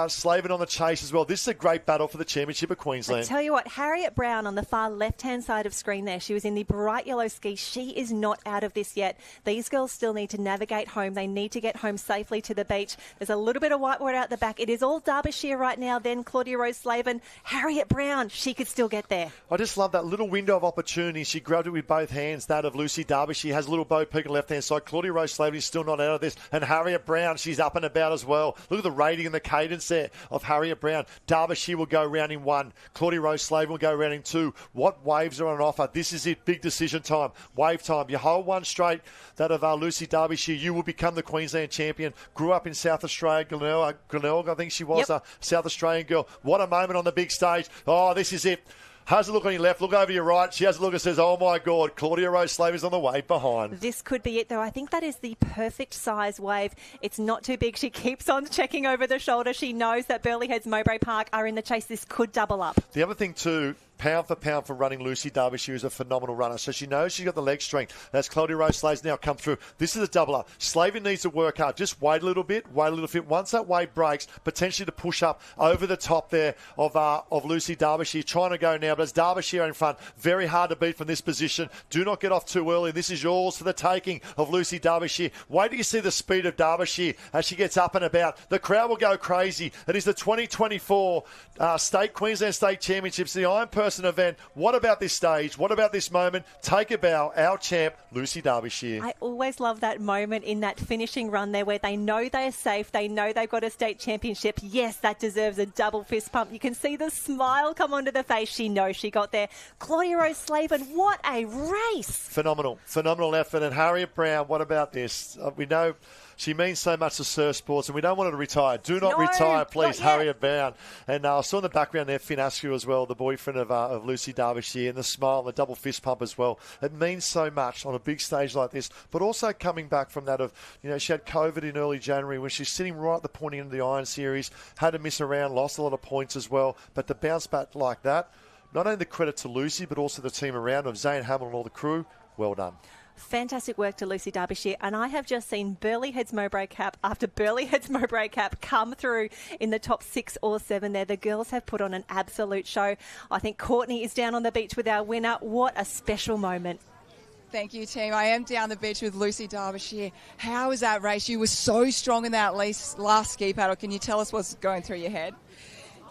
Slavin on the chase as well. This is a great battle for the Championship of Queensland. I tell you what, Harriet Brown on the far left-hand side of screen there. She was in the bright yellow ski. She is not out of this yet. These girls still need to navigate home. They need to get home safely to the beach. There's a little bit of white water out the back. It is all Derbyshire right now. Then Claudia Rose Slavin. Harriet Brown, she could still get there. I just love that little window of opportunity. She grabbed it with both hands, that of Lucy Derbyshire. Has a little bow peak on the left-hand side. Claudia Rose Slavin is still not out of this. And Harriet Brown, she's up and about as well. Look at the rating and the cadence there of Harriet Brown. Derbyshire will go round in one. Claudia Rose Slavin will go round in two. What waves are on offer? This is it. Big decision time. Wave time. You hold one straight, that of Lucy Derbyshire, you will become the Queensland champion. Grew up in South Australia. Glenelg, I think she was, a South Australian girl. What a moment on the big stage. Oh, this is it. Has a look on your left, look over your right. She has a look and says, oh, my God, Claudia Rose Slavin is on the wave behind. This could be it, though. I think that is the perfect size wave. It's not too big. She keeps on checking over the shoulder. She knows that Burleigh Heads Mowbray Park are in the chase. This could double up. The other thing, too, pound for pound for running, Lucy Derbyshire is a phenomenal runner. So she knows she's got the leg strength. That's Claudia Rose Slavin's now come through. This is a double up. Slavin needs to work hard. Just wait a little bit, Once that wave breaks, potentially to push up over the top there of Lucy Derbyshire. Trying to go now, but it's Derbyshire in front. Very hard to beat from this position. Do not get off too early. This is yours for the taking of Lucy Derbyshire. Wait till you see the speed of Derbyshire as she gets up and about. The crowd will go crazy. It is the 2024 Queensland State Championships, the Iron Person event. What about this stage? What about this moment? Take a bow, our champ, Lucy Derbyshire. I always love that moment in that finishing run there where they know they're safe. They know they've got a state championship. Yes, that deserves a double fist pump. You can see the smile come onto the face. She knows she got there. Claudia Rose Slavin, what a race. Phenomenal effort. And Harriet Brown, what about this? We know she means so much to surf sports, and we don't want her to retire. Do not retire, please, Harriet Brown. And I saw in the background there Finn Askew as well, the boyfriend of Lucy Derbyshire, and the smile and the double fist pump as well. It means so much on a big stage like this, but also coming back from that of, she had COVID in early January when she's sitting right at the pointy end of the Iron Series, had to miss around, lost a lot of points as well, but to bounce back like that, not only the credit to Lucy, but also the team around of Zane Hamill and all the crew, well done. Fantastic work to Lucy Derbyshire, and I have just seen Burleigh Heads Mowbray Cap after Burleigh Heads Mowbray Cap come through in the top 6 or 7 there. The girls have put on an absolute show. I think Courtney is down on the beach with our winner. What a special moment. Thank you, team. I am down the beach with Lucy Derbyshire. How was that race? You were so strong in that last ski paddle. Can you tell us what's going through your head?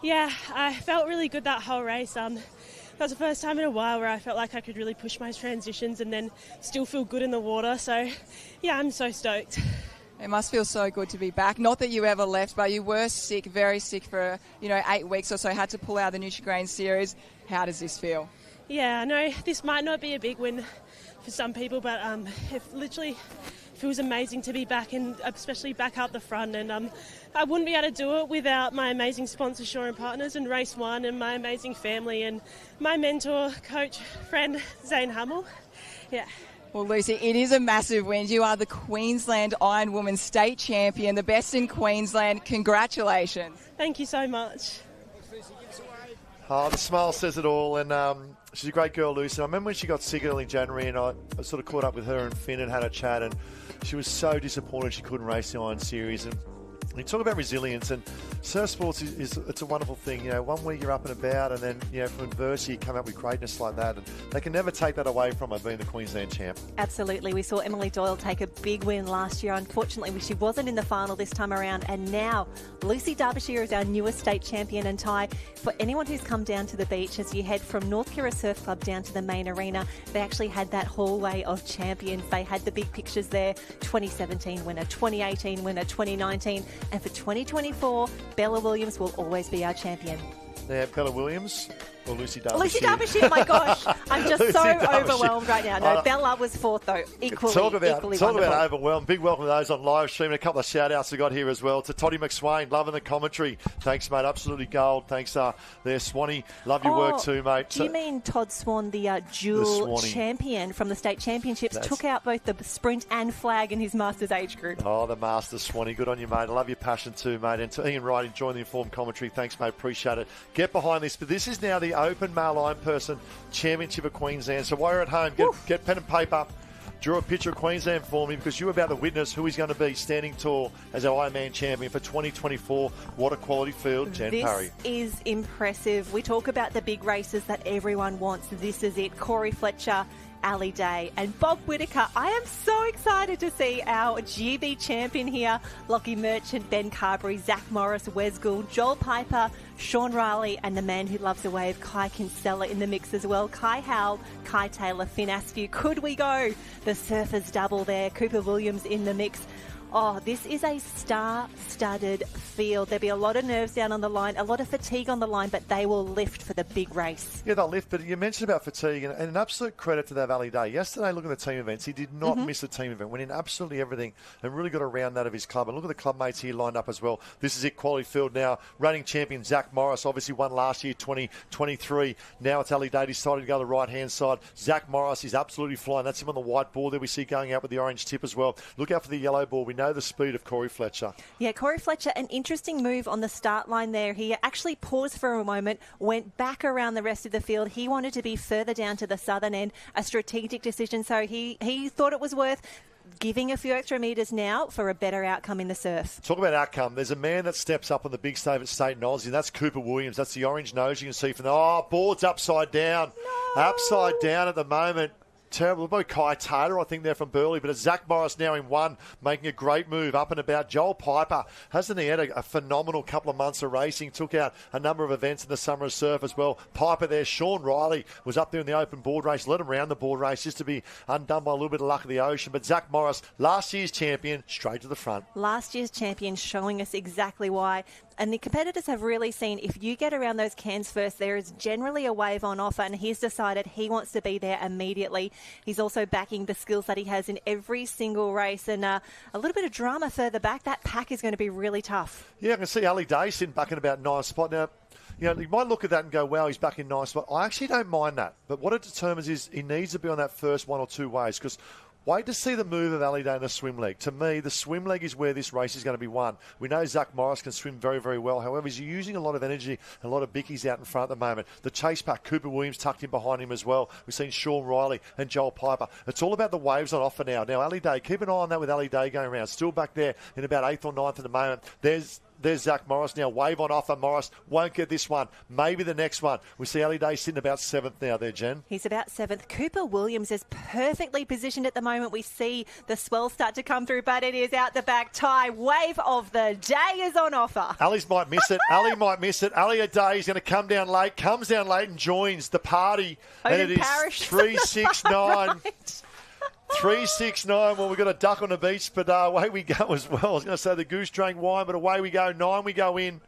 Yeah, I felt really good that whole race. That was the first time in a while where I felt like I could really push my transitions and then still feel good in the water. So, yeah, I'm so stoked. It must feel so good to be back. Not that you ever left, but you were sick, very sick for 8 weeks or so. Had to pull out the Nutri-Grain series. How does this feel? Yeah, I know this might not be a big win for some people, but it literally feels amazing to be back, and especially back up the front. And I wouldn't be able to do it without my amazing sponsor, Shore and Partners, and Race One, and my amazing family, and my mentor, coach, friend, Zane Hamill. Yeah. Well, Lucy, it is a massive win. You are the Queensland Iron Woman State Champion, the best in Queensland. Congratulations. Thank you so much. Oh, the smile says it all, and she's a great girl, Lucy. I remember when she got sick early January, and I sort of caught up with her and Finn and had a chat, and she was so disappointed she couldn't race the Iron Series. And you talk about resilience, and surf sports it's a wonderful thing. You know, one week you're up and about, and then, you know, from adversity you come up with greatness like that, and they can never take that away from her being the Queensland champ. Absolutely. We saw Emily Doyle take a big win last year. Unfortunately, she wasn't in the final this time around, and now Lucy Derbyshire is our newest state champion. And Ty, for anyone who's come down to the beach, as you head from North Kira Surf Club down to the main arena, they actually had that hallway of champions. They had the big pictures there: 2017 winner, 2018 winner, 2019. And for 2024, Bella Williams will always be our champion. Yeah, Bella Williams or Lucy Derbyshire? Lucy Derbyshire, my gosh. I'm just so overwhelmed right now. No, Bella was fourth, though. Equally Talk wonderful. about overwhelmed. Big welcome to those on live stream. And a couple of shout-outs we got here as well. To Toddy McSwain, loving the commentary. Thanks, mate. Absolutely gold. Thanks there, Swanee. Love your work too, mate. Do you mean Todd Swan, the dual champion from the state championships, took out both the sprint and flag in his Masters age group? Oh, the Masters, Swanee. Good on you, mate. I love your passion too, mate. And to Ian Wright, enjoying the informed commentary. Thanks, mate. Appreciate it. Get behind this. But this is now the Open Male Iron Person Championship of Queensland. So while you're at home, get pen and paper. Draw a picture of Queensland for me, because you're about to witness who he's going to be standing tall as our Ironman champion for 2024. What a quality field, Jen Parry. This is impressive. We talk about the big races that everyone wants. This is it. Corey Fletcher, Ali Day and Bob Whittaker. I am so excited to see our GB champion here. Lockie Merchant, Ben Carberry, Zach Morris, Wes Gould, Joel Piper, Sean Riley, and the man who loves a wave, Kai Kinsella, in the mix as well. Kai Howell, Kai Taylor, Finn Askew. Could we go? The surfers double there. Cooper Williams in the mix. Oh, this is a star-studded field. There'll be a lot of nerves down on the line, a lot of fatigue on the line, but they will lift for the big race. Yeah, they'll lift, but you mentioned about fatigue, and an absolute credit to that Valley Day. Yesterday, looking at the team events, he did not miss a team event, went in absolutely everything and really got around that of his club. And look at the club mates here lined up as well. This is it, quality field now. Reigning champion Zach Morris, obviously won last year, 2023. Now it's Ali Day decided to go to the right-hand side. Zach Morris is absolutely flying. That's him on the white board there we see going out with the orange tip as well. Look out for the yellow ball. We know the speed of Corey Fletcher. Yeah, Corey Fletcher, an interesting move on the start line there. He actually paused for a moment, went back around the rest of the field. He wanted to be further down to the southern end, a strategic decision. So he thought it was worth giving a few extra metres now for a better outcome in the surf. Talk about outcome. There's a man that steps up on the big stage at State and Aussie, and that's Cooper Williams. That's the orange nose you can see from there. Board's upside down. No. Upside down at the moment. Terrible. About Kai Taylor, I think they're from Burleigh, but it's Zach Morris now in one, making a great move up and about. Joel Piper, hasn't he had a phenomenal couple of months of racing? Took out a number of events in the summer of surf as well. Piper there. Sean Riley was up there in the open board race, led him around the board race just to be undone by a little bit of luck of the ocean. But Zach Morris, last year's champion, straight to the front. Last year's champion, showing us exactly why. And the competitors have really seen if you get around those cans first, there is generally a wave on offer, and he's decided he wants to be there immediately. He's also backing the skills that he has in every single race, and a little bit of drama further back. That pack is going to be really tough. Yeah, I can see Ali Day sitting back in about ninth spot. Now, you know, you might look at that and go, wow, he's back in ninth spot. I actually don't mind that. But what it determines is he needs to be on that first one or two waves, because wait to see the move of Ali Day in the swim leg. To me, the swim leg is where this race is going to be won. We know Zach Morris can swim very, very well. However, he's using a lot of energy and a lot of bickies out in front at the moment. The chase pack, Cooper Williams tucked in behind him as well. We've seen Sean Riley and Joel Piper. It's all about the waves on offer now. Now, Ali Day, keep an eye on that with Ali Day going around. Still back there in about 8th or 9th at the moment. There's Zach Morris now. Wave on offer. Morris won't get this one. Maybe the next one. We see Ali Day sitting about 7th now there, Jen. He's about 7th. Cooper Williams is perfectly positioned at the moment. We see the swell start to come through, but it is out the back. Ty, wave of the day is on offer. Ali's might miss it. Ali might miss it. Ali Day is going to come down late, comes down late and joins the party. And it is 3:69. 3:69. Well, we've got a duck on the beach, but away we go as well. I was going to say the goose drank wine, but away we go. 9 we go in.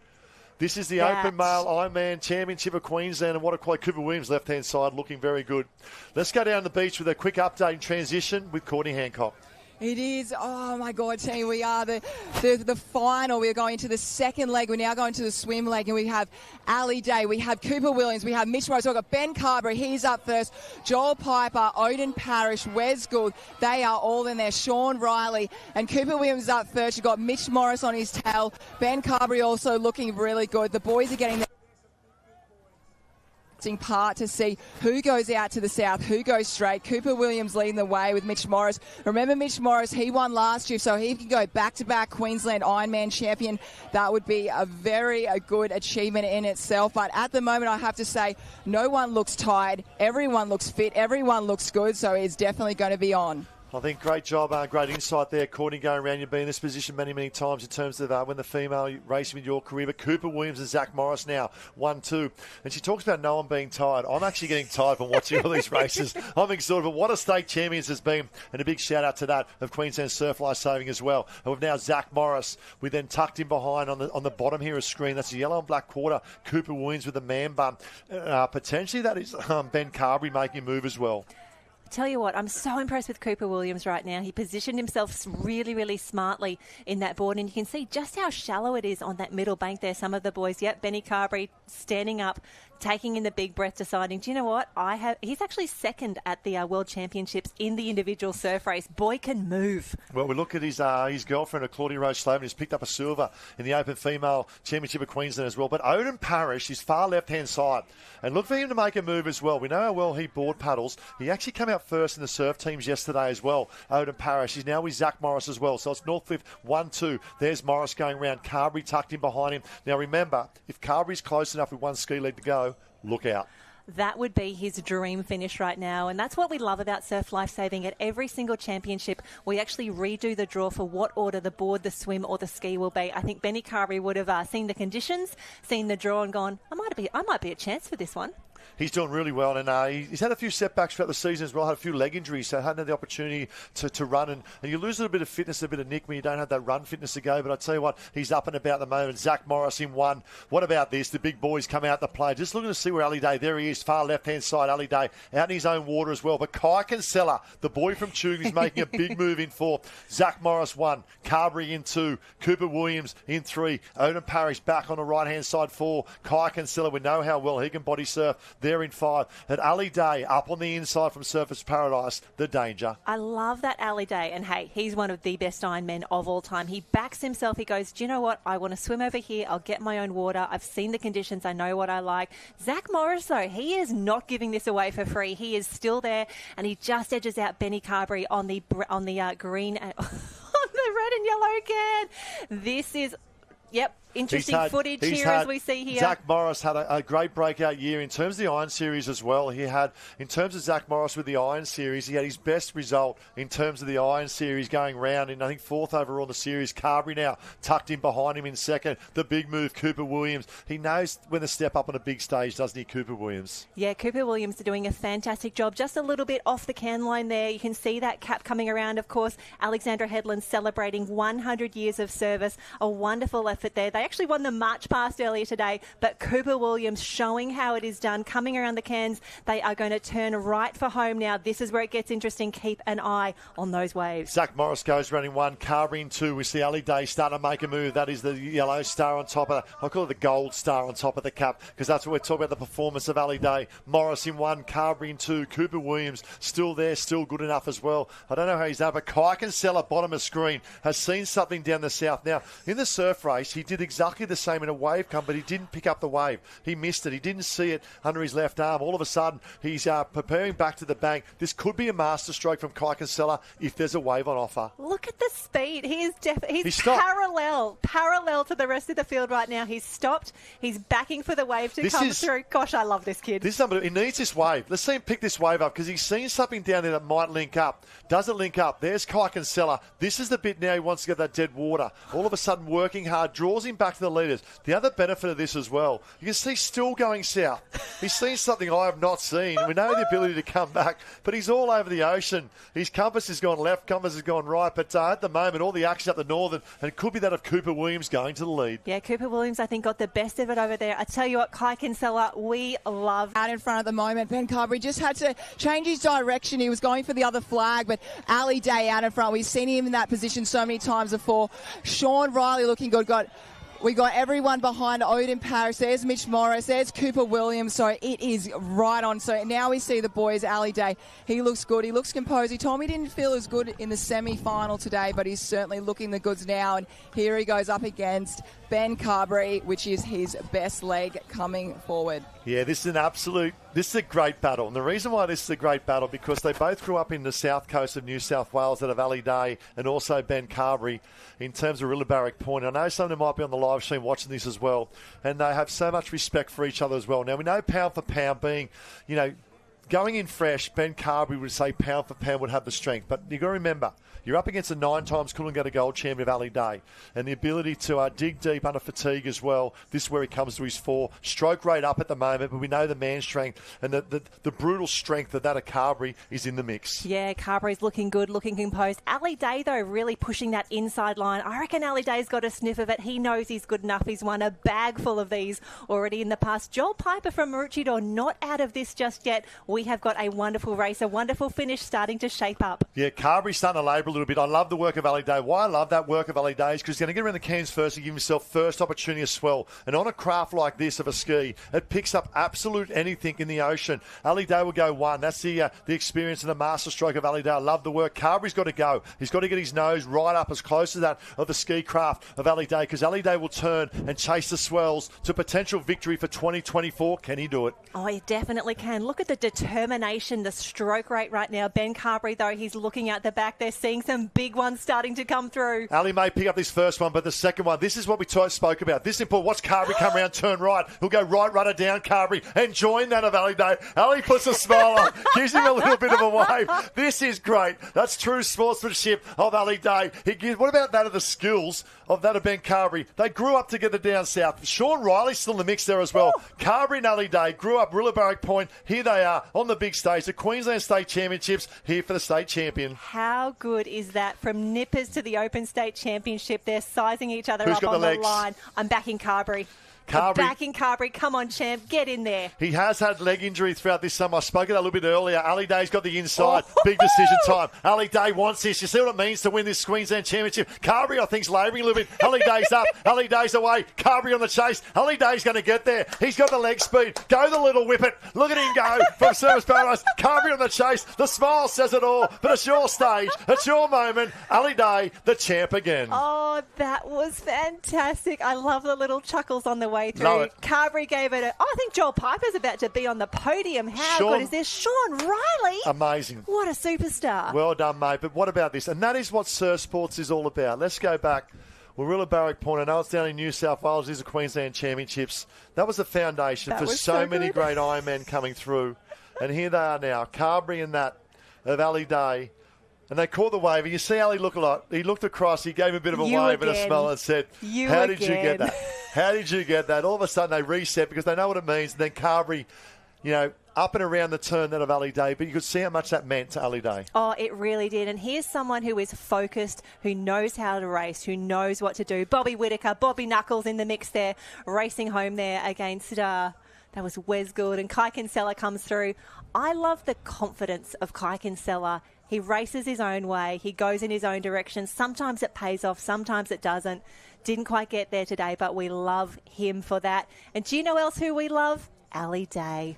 This is the Open Male Ironman Championship of Queensland, and what a quite Cooper Williams left-hand side looking very good. Let's go down the beach with a quick update and transition with Courtney Hancock. It is. Oh, my God, team. We are the final. We are going to the second leg. We're now going to the swim leg, and we have Ali Day. We have Cooper Williams. We have Mitch Morris. We've got Ben Carberry. He's up first. Joel Piper, Odin Parrish, Wes Gould. They are all in there. Sean Riley and Cooper Williams up first. You've got Mitch Morris on his tail. Ben Carberry also looking really good. The boys are getting part to see who goes out to the south, who goes straight. Cooper Williams leading the way with Mitch Morris. Remember Mitch Morris, he won last year, so he can go back-to-back Queensland Ironman champion. That would be a very good achievement in itself. But at the moment, I have to say, no one looks tired. Everyone looks fit. Everyone looks good, so it's definitely going to be on. I think great job, great insight there, Courtney, going around. You've been in this position many, many times in terms of when the female racing with your career. But Cooper Williams and Zach Morris now, 1-2. And she talks about no one being tired. I'm actually getting tired from watching all these races. I'm exhausted. But what a state champions has been. And a big shout out to that of Queensland Surf Lifesaving as well. And we've now Zach Morris. We then tucked in behind on the bottom here of screen. That's a yellow and black quarter. Cooper Williams with the man bun. Potentially that is Ben Carberry making a move as well. Tell you what, I'm so impressed with Cooper Williams right now. He positioned himself really, really smartly in that board, and you can see just how shallow it is on that middle bank there. Some of the boys, Benny Carberry standing up, taking in the big breath, deciding, do you know what? He's actually second at the World Championships in the individual surf race. Boy can move. Well, we look at his girlfriend, Claudia Rose Slavin, who's picked up a silver in the Open Female Championship of Queensland as well. But Odin Parrish, his far left-hand side. And look for him to make a move as well. We know how well he board paddles. He actually came out first in the surf teams yesterday as well, Odin Parrish. He's now with Zach Morris as well. So it's Northcliffe 1-2. There's Morris going round. Carberry tucked in behind him. Now remember, if Carberry's close enough with one ski leg to go, look out. That would be his dream finish right now. And that's what we love about Surf Lifesaving. At every single championship, we actually redo the draw for what order the board, the swim or the ski will be. I think Benny Carberry would have seen the conditions, seen the draw and gone, I might be a chance for this one. He's doing really well, and he's had a few setbacks throughout the season as well. Had a few leg injuries, so hadn't had the opportunity to run. And you lose a little bit of fitness, a bit of nick when you don't have that run fitness to go. But I tell you what, he's up and about at the moment. Zach Morris in one. What about this? The big boys come out to play. Just looking to see where Ali Day, there he is, far left-hand side, Ali Day, out in his own water as well. But Kai Kinsella, the boy from Chug, is making a big move in 4. Zach Morris 1, Carberry in 2, Cooper Williams in 3, Odin Parrish back on the right-hand side 4, Kai Kinsella, we know how well he can body surf, there in 5. And Ali Day up on the inside from Surfers Paradise, the danger. I love that Ali Day. And hey, he's one of the best Ironmen of all time. He backs himself. He goes, do you know what? I want to swim over here. I'll get my own water. I've seen the conditions. I know what I like. Zach Morris, though, he is not giving this away for free. He is still there, and he just edges out Benny Carberry on the green, on the red and yellow again. This is... Yep, interesting footage here as we see here. Zach Morris had a great breakout year in terms of the Iron Series as well. He had, in terms of Zach Morris with the Iron Series, he had his best result in terms of the Iron Series going round in, I think, 4th overall in the series. Carberry now tucked in behind him in 2nd. The big move, Cooper Williams. He knows when to step up on a big stage, doesn't he, Cooper Williams? Yeah, Cooper Williams is doing a fantastic job. Just a little bit off the can line there. You can see that cap coming around, of course. Alexandra Headland celebrating 100 years of service. A wonderful effort there. They actually won the March Past earlier today, but Cooper Williams showing how it is done, coming around the cans. They are going to turn right for home now. This is where it gets interesting. Keep an eye on those waves. Zach Morris goes running 1, Carberry in 2. We see Ali Day starting to make a move. That is the yellow star on top of I'll call it the gold star on top of the cap, because that's what we're talking about, the performance of Ali Day. Morris in 1, Carberry in 2. Cooper Williams still there, still good enough as well. I don't know how he's done, but Kai Kinsella, bottom of screen, has seen something down the south. Now, in the surf race, he did exactly the same in a wave come, but he didn't pick up the wave. He missed it. He didn't see it under his left arm. All of a sudden, he's preparing back to the bank. This could be a masterstroke from Kai Kinsella if there's a wave on offer. Look at the speed. He's parallel to the rest of the field right now. He's stopped. He's backing for the wave to come through. Gosh, I love this kid. He needs this wave. Let's see him pick this wave up, because he's seen something down there that might link up. Doesn't link up. There's Kai Kinsella. This is the bit now he wants to get that dead water. All of a sudden, working hard, draws him back to the leaders. The other benefit of this as well, you can see still going south. He's seen something I have not seen. We know the ability to come back, but he's all over the ocean. His compass has gone left, compass has gone right, but at the moment, all the action up the northern, and it could be that of Cooper Williams going to the lead. Yeah, Cooper Williams, I think, got the best of it over there. I tell you what, Kai Kinsella, we love. Out in front at the moment, Ben Carberry just had to change his direction. He was going for the other flag, but Ali Day out in front. We've seen him in that position so many times before. Sean Riley looking good. We got everyone behind Odin Paris. There's Mitch Morris. There's Cooper Williams. So it is right on. So now we see the boys. Ali Day, he looks good. He looks composed. He told me he didn't feel as good in the semi-final today, but he's certainly looking the goods now. And here he goes up against Ben Carberry, which is his best leg coming forward. Yeah, this is a great battle. And the reason why this is a great battle, because they both grew up in the south coast of New South Wales, that of Ali Day and also Ben Carberry in terms of Rillabarrack Point. I know some of them might be on the live stream watching this as well, and they have so much respect for each other as well. Now, we know pound for pound being, going in fresh, Ben Carberry would say pound for pound would have the strength. But you've got to remember, you're up against a 9 times Coolangatta Gold champion of Ali Day, and the ability to dig deep under fatigue as well. This is where he comes to his fore. Stroke rate up at the moment, but we know the man strength and the brutal strength of that of Carberry is in the mix. Yeah, Carberry's looking good, looking composed. Ali Day, though, really pushing that inside line. I reckon Ali Day's got a sniff of it. He knows he's good enough. He's won a bag full of these already in the past. Joel Piper from Maroochydore not out of this just yet. We have got a wonderful race, a wonderful finish starting to shape up. Yeah, Carberry's starting to labour a little bit. I love the work of Ali Day. Why I love that work of Ali Day is because he's going to get around the cans first and give himself first opportunity to swell. And on a craft like this of a ski, it picks up absolute anything in the ocean. Ali Day will go 1. That's the experience and the master stroke of Ali Day. I love the work. Carberry's got to go. He's got to get his nose right up as close to that of the ski craft of Ali Day, because Ali Day will turn and chase the swells to potential victory for 2024. Can he do it? Oh, he definitely can. Look at the determination, the stroke rate right now. Ben Carberry, though, he's looking out the back. They're seeing some big ones starting to come through. Ali may pick up this first one, but the second one, this is what we spoke about. This is important. Watch Carberry come around, turn right. He'll go right, rudder down, Carberry, and join that of Ali Day. Ali puts a smile on, gives him a little bit of a wave. This is great. That's true sportsmanship of Ali Day. What about that of the skills of that of Ben Carberry? They grew up together down south. Sean Riley's still in the mix there as well. Carberry and Ali Day grew up Rillabarrack Point. Here they are on the big stage, the Queensland State Championships, here for the state champion. How good is that? From nippers to the Open State Championship, they're sizing each other Who's up got on the the legs? line. I'm backing Carberry. Backing Carberry. Come on, champ. Get in there. He has had leg injury throughout this summer. I spoke of that a little bit earlier. Ali Day's got the inside. Big decision time. Ali Day wants this. You see what it means to win this Queensland Championship. Carberry, I think, is labouring a little bit. Ali Day's up. Ali Day's away. Carberry on the chase. Ali Day's going to get there. He's got the leg speed. Go the little whippet. Look at him go from Service Paradise. Carberry on the chase. The smile says it all. But it's your stage. It's your moment. Ali Day, the champ again. Oh, that was fantastic. I love the little chuckles on the way through. Love it. Carberry gave it I think Joel Piper's about to be on the podium. How good is this? Sean Riley. Amazing. What a superstar. Well done, mate. But what about this? And that is what surf sports is all about. Let's go back. Well, Rillabarrack Point, I know it's down in New South Wales. These are Queensland Championships. That was the foundation for so many great Ironmen coming through. And here they are now. Carberry and that of Ali Day. And they caught the wave. And you see Ali look a lot. He looked across. He gave a bit of a wave and a smile and said, how did you get that? How did you get that? All of a sudden they reset because they know what it means. And then Carberry, up and around the turn that of Ali Day. But you could see how much that meant to Ali Day. Oh, it really did. And here's someone who is focused, who knows how to race, who knows what to do. Bobby Whittaker, Bobby Knuckles in the mix there, racing home there against... that was Wes Gould, and Kai Kinsella comes through. I love the confidence of Kai Kinsella. He races his own way. He goes in his own direction. Sometimes it pays off. Sometimes it doesn't. Didn't quite get there today, but we love him for that. And do you know else who we love? Ali Day.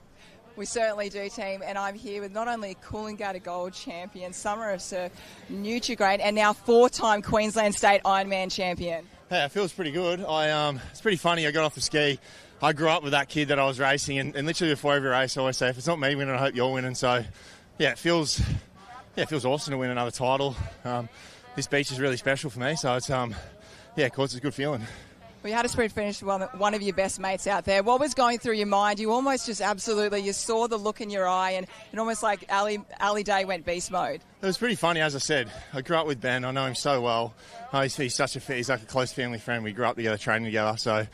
We certainly do, team. And I'm here with not only Coolangatta Gold champion, Summer of Surf, Nutrigrain, and now 4-time Queensland State Ironman champion. Hey, it feels pretty good. It's pretty funny. I got off the ski. I grew up with that kid that I was racing, and literally before every race I always say, if it's not me winning, I hope you're winning. So, it feels awesome to win another title. This beach is really special for me, so it's of course, it's a good feeling. We had a sprint finish with one of your best mates out there. What was going through your mind? You almost just you saw the look in your eye, and almost like Ali Day went beast mode. was pretty funny, as I said. I grew up with Ben. I know him so well. He's he's like a close family friend. We grew up together, training together. So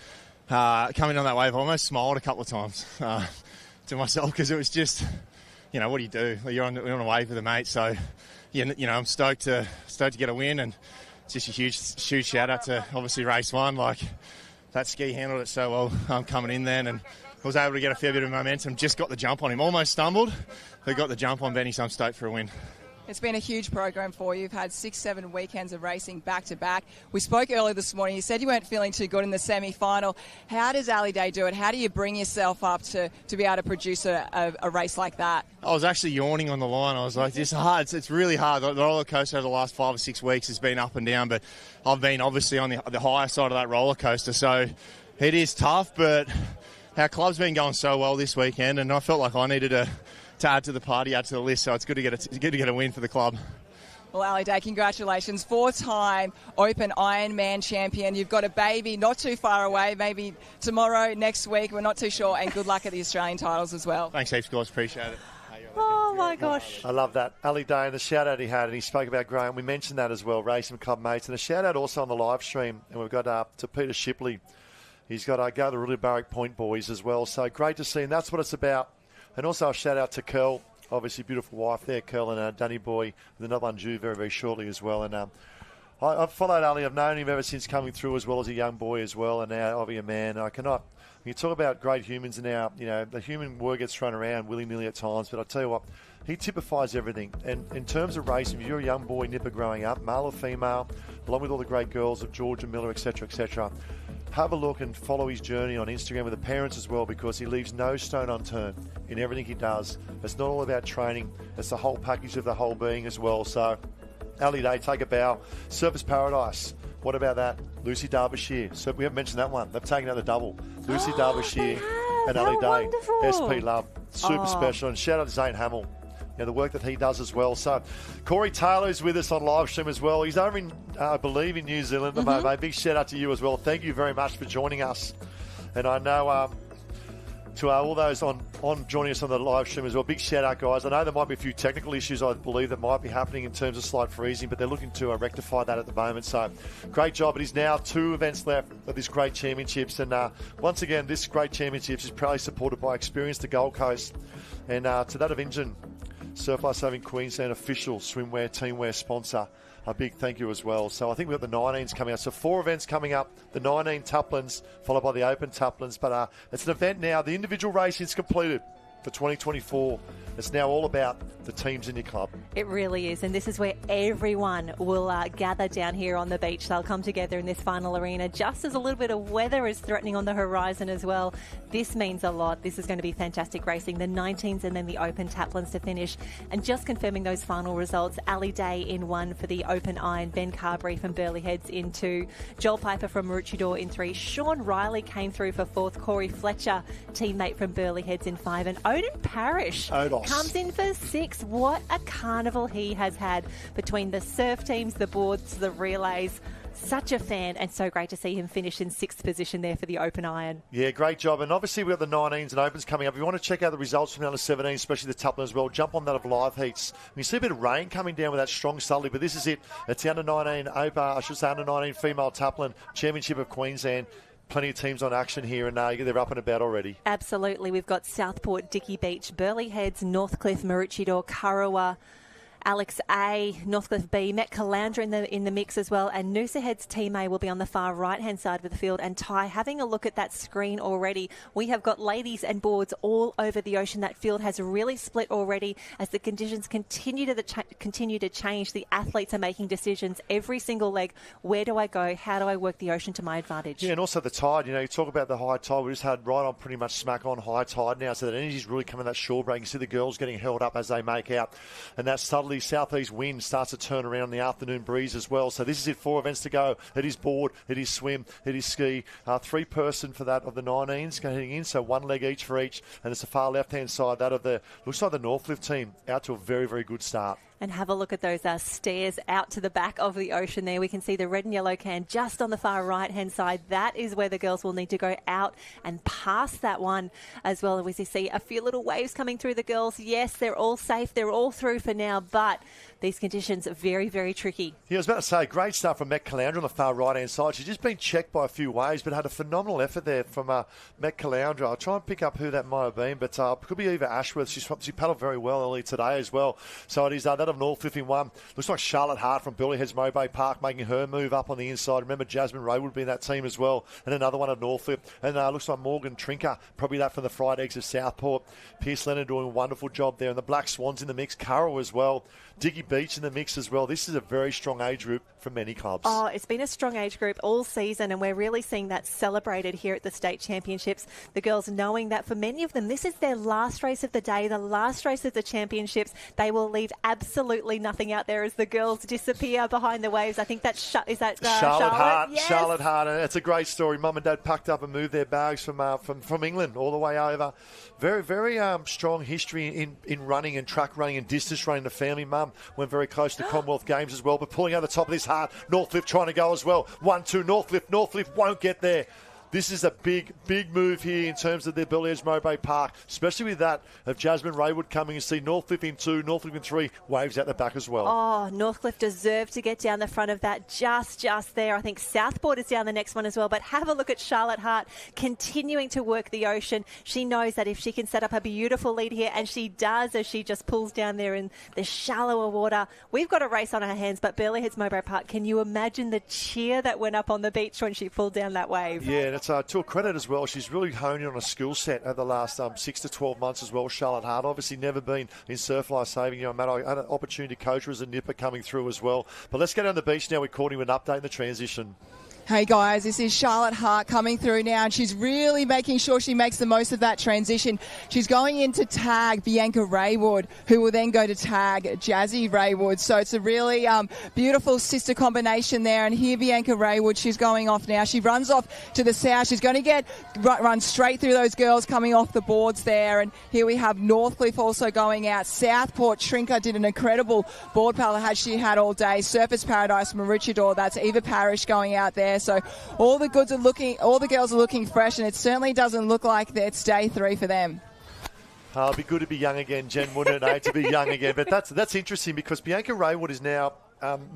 coming on that wave, I almost smiled a couple of times to myself because it was just, what do you do? You're on a wave with a mate. So, I'm stoked to get a win, and it's just a huge shout out to obviously race one. Like, that ski handled it so well coming in then, and I was able to get a fair bit of momentum. Just got the jump on him. Almost stumbled, but got the jump on Benny, so I'm stoked for a win. It's been a huge program for you. You've had 6-7 weekends of racing back to back. We spoke earlier this morning. You said you weren't feeling too good in the semi-final. How does Ali Day do it? How do you bring yourself up to be able to produce a race like that? I was actually yawning on the line. I was like, it's hard. It's really hard. The roller coaster over the last 5 or 6 weeks has been up and down, but I've been obviously on the higher side of that roller coaster. So it is tough, but our club's been going so well this weekend, and I felt like I needed to add to the party, add to the list. So it's good to get a win for the club. Well, Ali Day, congratulations. 4-time Open Ironman champion. You've got a baby not too far away, maybe tomorrow, next week. We're not too sure. And good luck at the Australian titles as well. Thanks heaps, guys. Appreciate it. Oh, my gosh. I love that. Ali Day and the shout-out he had, and he spoke about Graham. We mentioned that as well, racing club mates. And a shout-out also on the live stream. And we've got to Peter Shipley. He's got Go the Ridley Barrack Point boys as well. So great to see, and that's what it's about. And also a shout-out to Curl, obviously beautiful wife there, Curl, and Danny Boy, with another one due very, very shortly as well. And I've followed Ali. I've known him ever since coming through as well as a young boy as well, and now obviously a man. When you talk about great humans and now, the human word gets thrown around willy-nilly at times, but I tell you what, he typifies everything. And in terms of racing, if you're a young boy nipper growing up, male or female, along with all the great girls of Georgia Miller, etc., have a look and follow his journey on Instagram with the parents as well, because he leaves no stone unturned in everything he does. It's not all about training. It's the whole package of the whole being as well. So, Ali Day, take a bow. Surfers Paradise. What about that? Lucy Derbyshire. So we haven't mentioned that one. They've taken out the double. Lucy Derbyshire and Ali Day. Wonderful. SP Love. Super special. And shout out to Zane Hamill. The work that he does as well. So, Corey Taylor's with us on live stream as well. He's over in, I believe, in New Zealand. Mm-hmm. Mate, big shout out to you as well. Thank you very much for joining us. And I know to all those on joining us on the live stream as well, big shout out, guys. I know there might be a few technical issues, I believe, that might be happening in terms of slight freezing, but they're looking to rectify that at the moment. So, great job. It is now 2 events left of this great championships. And once again, this great championships is proudly supported by Experience the Gold Coast. And to that of Engine, Surf Lifesaver Queensland official swimwear, teamwear sponsor, a big thank you as well. So I think we've got the 19s coming out. So 4 events coming up, the 19 Taplins, followed by the Open Taplins. But it's an event now. The individual racing is completed for 2024. It's now all about the teams in your club. It really is, and this is where everyone will gather down here on the beach. They'll come together in this final arena just as a little bit of weather is threatening on the horizon as well. This means a lot. This is going to be fantastic racing. The 19s and then the Open Taplins to finish. And just confirming those final results, Ali Day in 1 for the Open Iron, Ben Carberry from Burleigh Heads in 2, Joel Piper from Maroochydore in 3, Sean Riley came through for 4th, Corey Fletcher, teammate from Burleigh Heads in 5, and Odin Parrish comes in for 6. What a carnival he has had between the surf teams, the boards, the relays. Such a fan, and so great to see him finish in 6th position there for the Open Iron. Yeah, great job. And obviously we've got the 19s and Opens coming up. If you want to check out the results from the under 17, especially the Taplin as well, jump on that of live heats. You see a bit of rain coming down with that strong southerly, but this is it. It's the under 19 under 19 female Taplin Championship of Queensland. Plenty of teams on action here, and they're up and about already. Absolutely. We've got Southport, Dickey Beach, Burleigh Heads, Northcliffe, Maroochydore, Kurrawa, Alex A, Northcliffe B, Met Caloundra in the mix as well, and Noosa Heads Team A will be on the far right-hand side of the field. And Ty, having a look at that screen already, we have got ladies and boards all over the ocean. That field has really split already as the conditions continue to change. The athletes are making decisions every single leg. Where do I go? How do I work the ocean to my advantage? Yeah, and also the tide. You talk about the high tide. We just had right on pretty much smack on high tide now, so that energy's really coming that shore break. You see the girls getting held up as they make out, and that subtly southeast wind starts to turn around in the afternoon breeze as well. So this is it, 4 events to go. It is board, it is swim, it is ski. 3-person for that of the 19s going in, so 1 leg each for each. And it's the far left-hand side, that of the, looks like the Northcliffe team, out to a very, very good start. And have a look at those stairs out to the back of the ocean there. We can see the red and yellow can just on the far right-hand side. That is where the girls will need to go out and pass that one as well. And we see a few little waves coming through the girls. Yes, they're all safe. They're all through for now, but these conditions are very, very tricky. Yeah, I was about to say, great start from Met Caloundra on the far right-hand side. She's just been checked by a few waves, but had a phenomenal effort there from Met Caloundra. I'll try and pick up who that might have been, but it could be Eva Ashworth. She paddled very well early today as well. So it is that of Northcliffe in one. Looks like Charlotte Hart from Burleigh Heads Mowbray Park making her move up on the inside. Remember, Jasmine Ray would be in that team as well. And another one of Northcliffe. And looks like Morgan Trinker, probably that from the Fried Eggs of Southport. Pierce Leonard doing a wonderful job there. And the Black Swans in the mix. Currow as well. Diggy Beach in the mix as well. This is a very strong age group for many clubs. Oh, it's been a strong age group all season, and we're really seeing that celebrated here at the state championships. The girls knowing that for many of them, this is their last race of the day, the last race of the championships. They will leave absolutely nothing out there as the girls disappear behind the waves. I think that's Charlotte Hart. Yes. Charlotte Hart. And it's a great story. Mum and Dad packed up and moved their bags from England all the way over. Very, very strong history in running and track running and distance running. The family. Mum went very close to Commonwealth Games as well, but pulling over the top of this Hart. Northcliffe trying to go as well. 1-2 Northcliffe. Northcliffe won't get there. This is a big, big move here in terms of their Burleigh Heads Mowbray Park, especially with that of Jasmine Raywood coming and see Northcliffe in 2, Northcliffe in 3, waves out the back as well. Oh, Northcliffe deserved to get down the front of that just there. I think Southport is down the next one as well, but have a look at Charlotte Hart continuing to work the ocean. She knows that if she can set up a beautiful lead here, and she does as she just pulls down there in the shallower water. We've got a race on our hands, but Burleigh Heads Mowbray Park, can you imagine the cheer that went up on the beach when she pulled down that wave? Yeah, and it's to her credit as well. She's really honed in on a skill set over the last 6 to 12 months as well. Charlotte Hart, obviously never been in surf life saving. Matt, I had an opportunity to coach her as a nipper coming through as well. But let's get on the beach now. We're calling you an update in the transition. Hey guys, this is Charlotte Hart coming through now, and she's really making sure she makes the most of that transition. She's going in to tag Bianca Raywood, who will then go to tag Jazzy Raywood. So it's a really beautiful sister combination there. And here Bianca Raywood, she's going off now. She runs off to the south. She's going to run straight through those girls coming off the boards there. And here we have Northcliffe also going out. Southport, Trinker did an incredible board paddle she had all day. Surface Paradise, Maroochydore, that's Eva Parrish going out there. So all the girls are looking fresh, and it certainly doesn't look like it's day 3 for them. It'd be good to be young again, Jen, wouldn't it? To be young again. But that's interesting because Bianca Raywood is now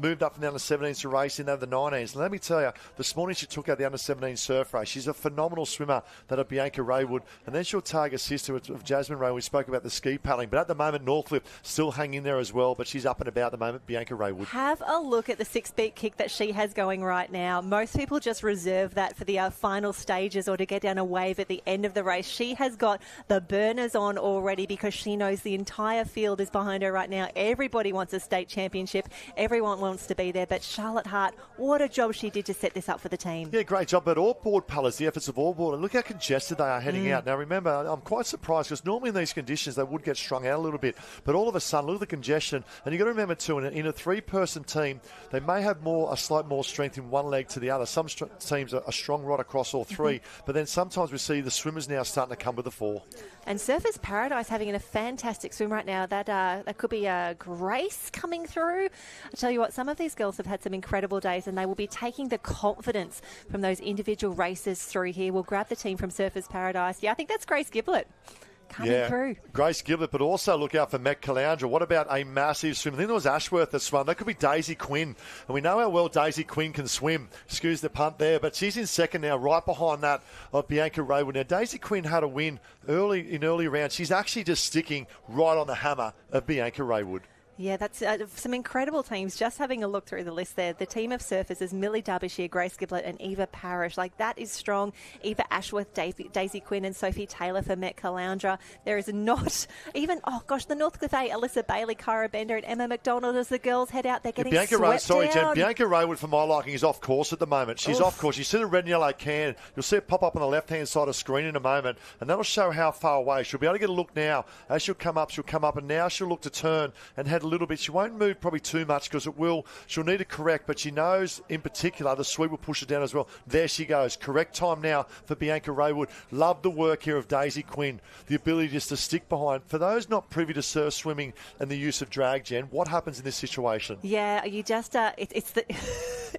moved up from the under-17s to race in the under-19s. And let me tell you, this morning she took out the under-17 surf race. She's a phenomenal swimmer, that of Bianca Raywood. And then she'll tag a sister of Jasmine Ray. We spoke about the ski paddling. But at the moment, Northcliffe still hanging there as well. But she's up and about at the moment, Bianca Raywood. Have a look at the 6-beat kick that she has going right now. Most people just reserve that for the final stages or to get down a wave at the end of the race. She has got the burners on already because she knows the entire field is behind her right now. Everybody wants a state championship. Everyone wants to be there, but Charlotte Hart, what a job she did to set this up for the team. Yeah, great job. But all board paddlers, the efforts of all board, and look how congested they are heading out. Now, remember, I'm quite surprised because normally in these conditions they would get strung out a little bit, but all of a sudden, look at the congestion. And you've got to remember too, in a 3-person team, they may have a slight more strength in one leg to the other. Some teams are strong right across all 3, but then sometimes we see the swimmers now starting to come with the 4. And Surfers Paradise having a fantastic swim right now. That could be Grace coming through. I tell you what, some of these girls have had some incredible days, and they will be taking the confidence from those individual races through here. We'll grab the team from Surfers Paradise. Yeah, I think that's Grace Giblett coming through. Grace Giblett, but also look out for Met Caloundra. What about a massive swim? I think there was Ashworth that swam. That could be Daisy Quinn. And we know how well Daisy Quinn can swim. Excuse the punt there, but she's in second now, right behind that of Bianca Raywood. Now, Daisy Quinn had a win early rounds. She's actually just sticking right on the hammer of Bianca Raywood. Yeah, that's some incredible teams. Just having a look through the list there. The team of surfers is Millie Derbyshire, Grace Giblett and Eva Parrish. Like, that is strong. Eva Ashworth, Daisy Quinn and Sophie Taylor for Met Caloundra. There is not even, the Northcliffe A, Alyssa Bailey, Cara Bender and Emma McDonald as the girls head out. They're getting swept down. Jen, Bianca Raywood, for my liking, is off course at the moment. She's off course. You see the red and yellow can. You'll see it pop up on the left-hand side of the screen in a moment, and that'll show how far away. She'll be able to get a look now. As she'll come up, and now she'll look to turn and head a little bit. She won't move probably too much because she'll need to correct, but she knows in particular the sweep will push her down as well. There she goes. Correct time now for Bianca Raywood. Love the work here of Daisy Quinn. The ability just to stick behind. For those not privy to surf swimming and the use of drag, Jen, what happens in this situation? Yeah, you just it's the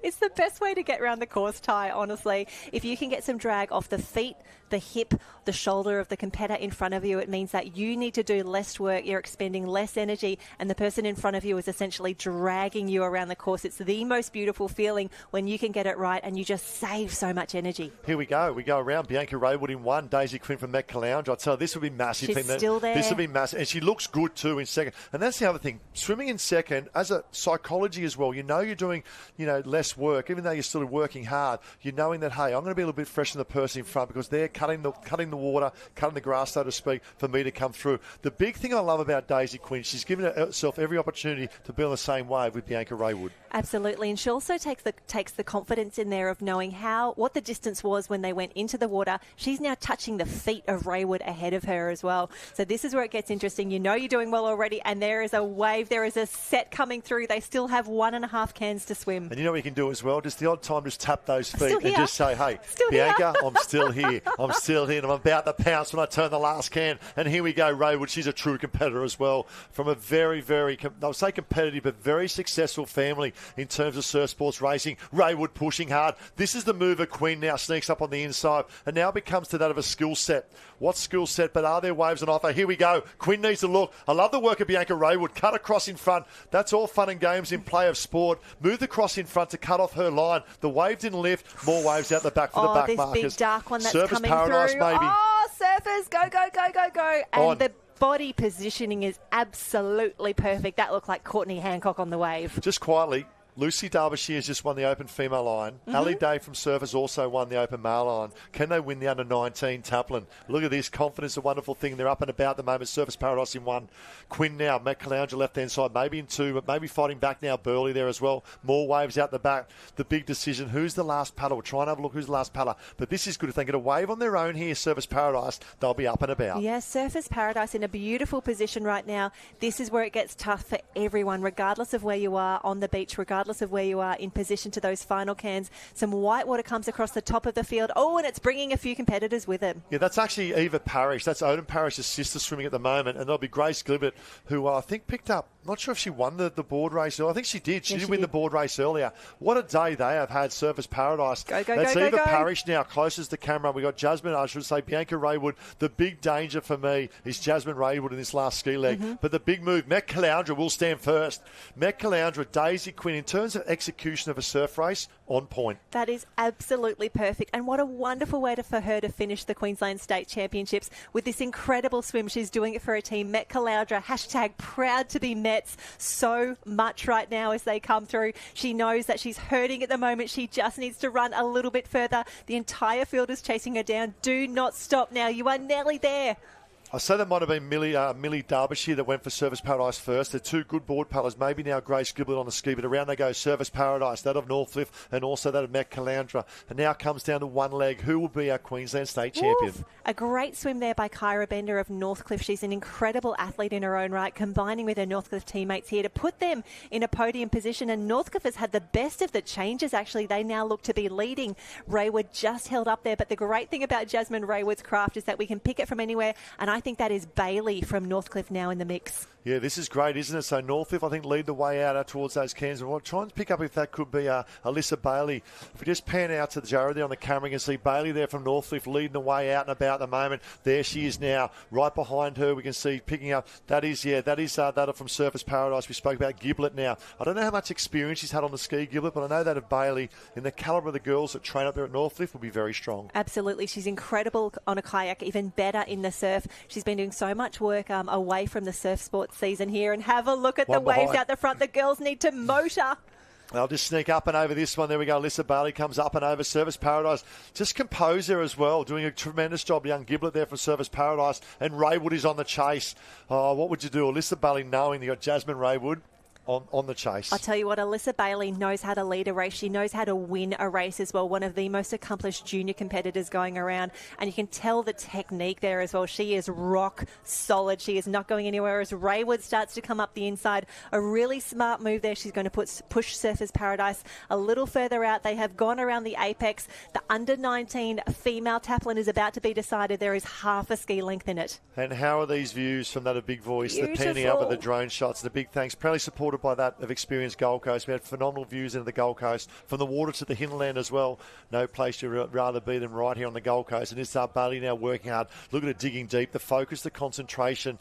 it's the best way to get around the course, Ty, honestly. If you can get some drag off the feet, the hip, the shoulder of the competitor in front of you, it means that you need to do less work, you're expending less energy, and the person in front of you is essentially dragging you around the course. It's the most beautiful feeling when you can get it right and you just save so much energy. Here we go. We go around. Bianca Raywood in one. Daisy Quinn from Met Caloundra. I tell you, this will be massive. She's still there. This will be massive. And she looks good too in second. And that's the other thing. Swimming in second, as a psychology as well, you're doing, less work. Even though you're still working hard, you're knowing that, hey, I'm going to be a little bit fresher than the person in front because they're cutting the water, cutting the grass, so to speak, for me to come through. The big thing I love about Daisy Quinn, she's given herself every opportunity to be on the same wave with Bianca Raywood. Absolutely, and she also takes the confidence in there of knowing what the distance was when they went into the water. She's now touching the feet of Raywood ahead of her as well. So this is where it gets interesting. You're doing well already, and there is a wave, there is a set coming through. They still have 1.5 cans to swim. And you know what you can do as well? Just the odd time, just tap those feet and here. just say, hey, Still Bianca, I'm still here. I'm still here, and I'm about to pounce when I turn the last can. And here we go, Raywood. She's a true competitor as well, from a very, very, I would say competitive, but very successful family in terms of surf sports racing. Raywood pushing hard. This is the mover. Queen now sneaks up on the inside and now becomes to that of a skill set. What skill set, but are there waves on offer? Here we go. Quinn needs to look. I love the work of Bianca Raywood. Cut across in front. That's all fun and games in play of sport. Move the cross in front to cut off her line. The wave didn't lift. More waves out the back for the back this markers. Big dark one that's Surfers coming paradise, through. maybe. Oh, surfers, go, go, go, go, go. And On. the body positioning is absolutely perfect. That looked like Courtney Hancock on the wave. Just quietly, Lucy Derbyshire has just won the Open Female Line. Ali Day from Surfers also won the Open Male Line. Can they win the Under-19 Taplin? Look at this. Confidence, a wonderful thing. They're up and about at the moment. Surfers Paradise in one. Quinn now. Met Caloundra left-hand side. Maybe in two, but maybe fighting back now. Burley there as well. More waves out the back. The big decision. Who's the last paddler? We'll try and have a look who's the last paddler. But this is good. If they get a wave on their own here, Surfers Paradise, they'll be up and about. Yes, Surfers Paradise in a beautiful position right now. This is where it gets tough for everyone, regardless of where you are on the beach, regardless of where you are in position to those final cans. Some white water comes across the top of the field. Oh, and it's bringing a few competitors with it. Yeah, that's actually Eva Parrish. That's Odin Parrish's sister swimming at the moment. And there'll be Grace Glibbett, who I think picked up, not sure if she won the board race. I think she did. She did win the board race earlier. What a day they have had, Surfers Paradise. That's Eva Parrish now, closest to camera. We got Jasmine, I should say, Bianca Raywood. The big danger for me is Jasmine Raywood in this last ski leg. But the big move, Met Caloundra will stand first. Met Caloundra, Daisy Quinn, in terms of execution of a surf race, on point. That is absolutely perfect. And what a wonderful way for her to finish the Queensland State Championships with this incredible swim. She's doing it for her team, Met Caloundra, # proud to be Mets, so much right now as they come through. She knows that she's hurting at the moment. She just needs to run a little bit further. The entire field is chasing her down. Do not stop now. You are nearly there. I say that might have been Millie Derbyshire that went for Surfers Paradise first. They're two good board paddlers. Maybe now Grace Glibbett on the ski, but around they go. Surfers Paradise, that of Northcliffe, and also that of Met Caloundra. And now comes down to one leg. Who will be our Queensland State champion? A great swim there by Kyra Bender of Northcliffe. She's an incredible athlete in her own right, combining with her Northcliffe teammates here to put them in a podium position. And Northcliffe has had the best of the changes, actually. They now look to be leading. Raywood just held up there. But the great thing about Jasmine Raywood's craft is that we can pick it from anywhere. And I think that is Bailey from Northcliffe now in the mix. Yeah, this is great, isn't it? So Northcliffe, I think, lead the way out towards those cans. And we'll try and pick up if that could be Alyssa Bailey. If we just pan out to the Jared there on the camera, you can see Bailey there from Northcliffe leading the way out and about at the moment. There she is now. Right behind her, we can see picking up. That is that from Surfers Paradise. We spoke about Giblett now. I don't know how much experience she's had on the ski, Giblett, but I know that of Bailey in the calibre of the girls that train up there at Northcliffe will be very strong. Absolutely. She's incredible on a kayak, even better in the surf. She's been doing so much work away from the surf sports season here, and have a look at the waves out the front. The girls need to motor. I'll just sneak up and over this one. There we go. Alyssa Bailey comes up and over. Surfers Paradise. Just compose there as well. Doing a tremendous job. Young Giblett there from Surfers Paradise. And Raywood is on the chase. Oh, what would you do? Alyssa Bailey knowing you got Jasmine Raywood. on the chase. I'll tell you what, Alyssa Bailey knows how to lead a race. She knows how to win a race as well. One of the most accomplished junior competitors going around. And you can tell the technique there as well. She is rock solid. She is not going anywhere. As Raywood starts to come up the inside, a really smart move there. She's going to push Surfers Paradise a little further out. They have gone around the apex. The under-19 female taplin is about to be decided. There is half a ski length in it. And how are these views from that A Big Voice? Beautiful. The panning up of the drone shots. The big thanks. Proudly supported by that of experienced Gold Coast. We had phenomenal views into the Gold Coast. From the water to the hinterland as well. No place you'd rather be than right here on the Gold Coast. And it's Bailey now working hard. Look at it digging deep. The focus, the concentration.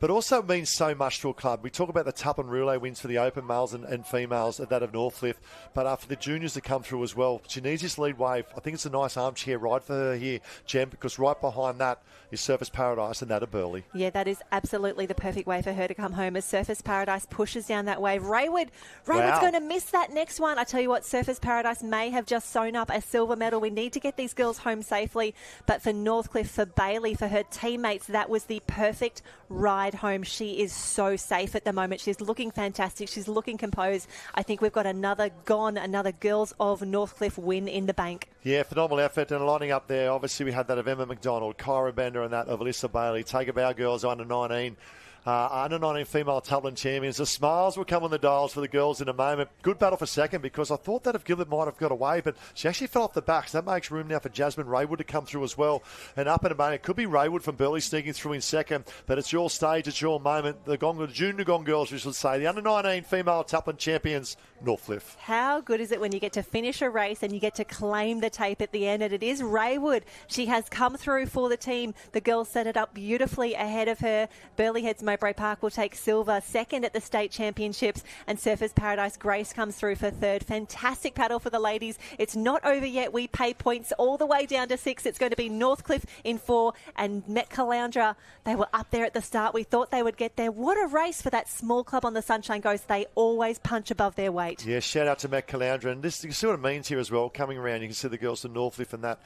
But also means so much to a club. We talk about the Taplin Relay wins for the open males and females at that of Northcliffe, but for the juniors to come through as well. She needs this lead wave. I think it's a nice armchair ride for her here, Jem, because right behind that is Surfers Paradise and that of Burleigh. Yeah, that is absolutely the perfect way for her to come home as Surfers Paradise pushes down that wave. Raywood's going to miss that next one. I tell you what, Surfers Paradise may have just sewn up a silver medal. We need to get these girls home safely, but for Northcliffe, for Bailey, for her teammates, that was the perfect ride home. She is so safe at the moment. She's looking fantastic. She's looking composed. I think we've got another Girls of Northcliffe win in the bank. Yeah, phenomenal effort. And lining up there, obviously we had that of Emma McDonald, Kyra Bender, and that of Alyssa Bailey. Take of our girls under 19. Under 19 female Taplin champions. The smiles will come on the dials for the girls in a moment. Good battle for second, because I thought that if Gillett might have got away, but she actually fell off the back. So that makes room now for Jasmine Raywood to come through as well. And up in a moment, it could be Raywood from Burleigh sneaking through in second, but it's your stage, it's your moment. The junior Gong girls, we should say, the under 19 female Taplin champions, Northcliffe. How good is it when you get to finish a race and you get to claim the tape at the end? And it is Raywood. She has come through for the team. The girls set it up beautifully ahead of her. Burleigh Heads Mowbray Park will take silver, second at the state championships, and Surfers Paradise Grace comes through for third. Fantastic paddle for the ladies. It's not over yet. We pay points all the way down to 6. It's going to be Northcliffe in 4 and Met Caloundra. They were up there at the start. We thought they would get there. What a race for that small club on the Sunshine Coast. They always punch above their weight. Yeah, shout out to Met Caloundra. And this, you can see what it means here as well. Coming around, you can see the girls from Northcliffe and that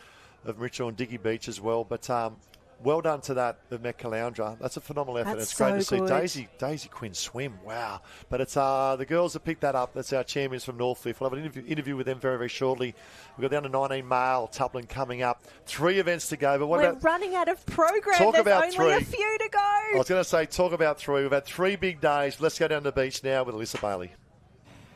of Mitchell and Dicky Beach as well. But well done to that of Met Caloundra. That's a phenomenal effort. That's it's great so to see Daisy Quinn swim. Wow. But it's the girls that picked that up. That's our champions from Northcliffe. We'll have an interview with them very, very shortly. We've got the under-19 male Taplin coming up. 3 events to go. But We're running out of program. There's only a few to go. I was going to say, talk about 3. We've had 3 big days. Let's go down to the beach now with Alyssa Bailey.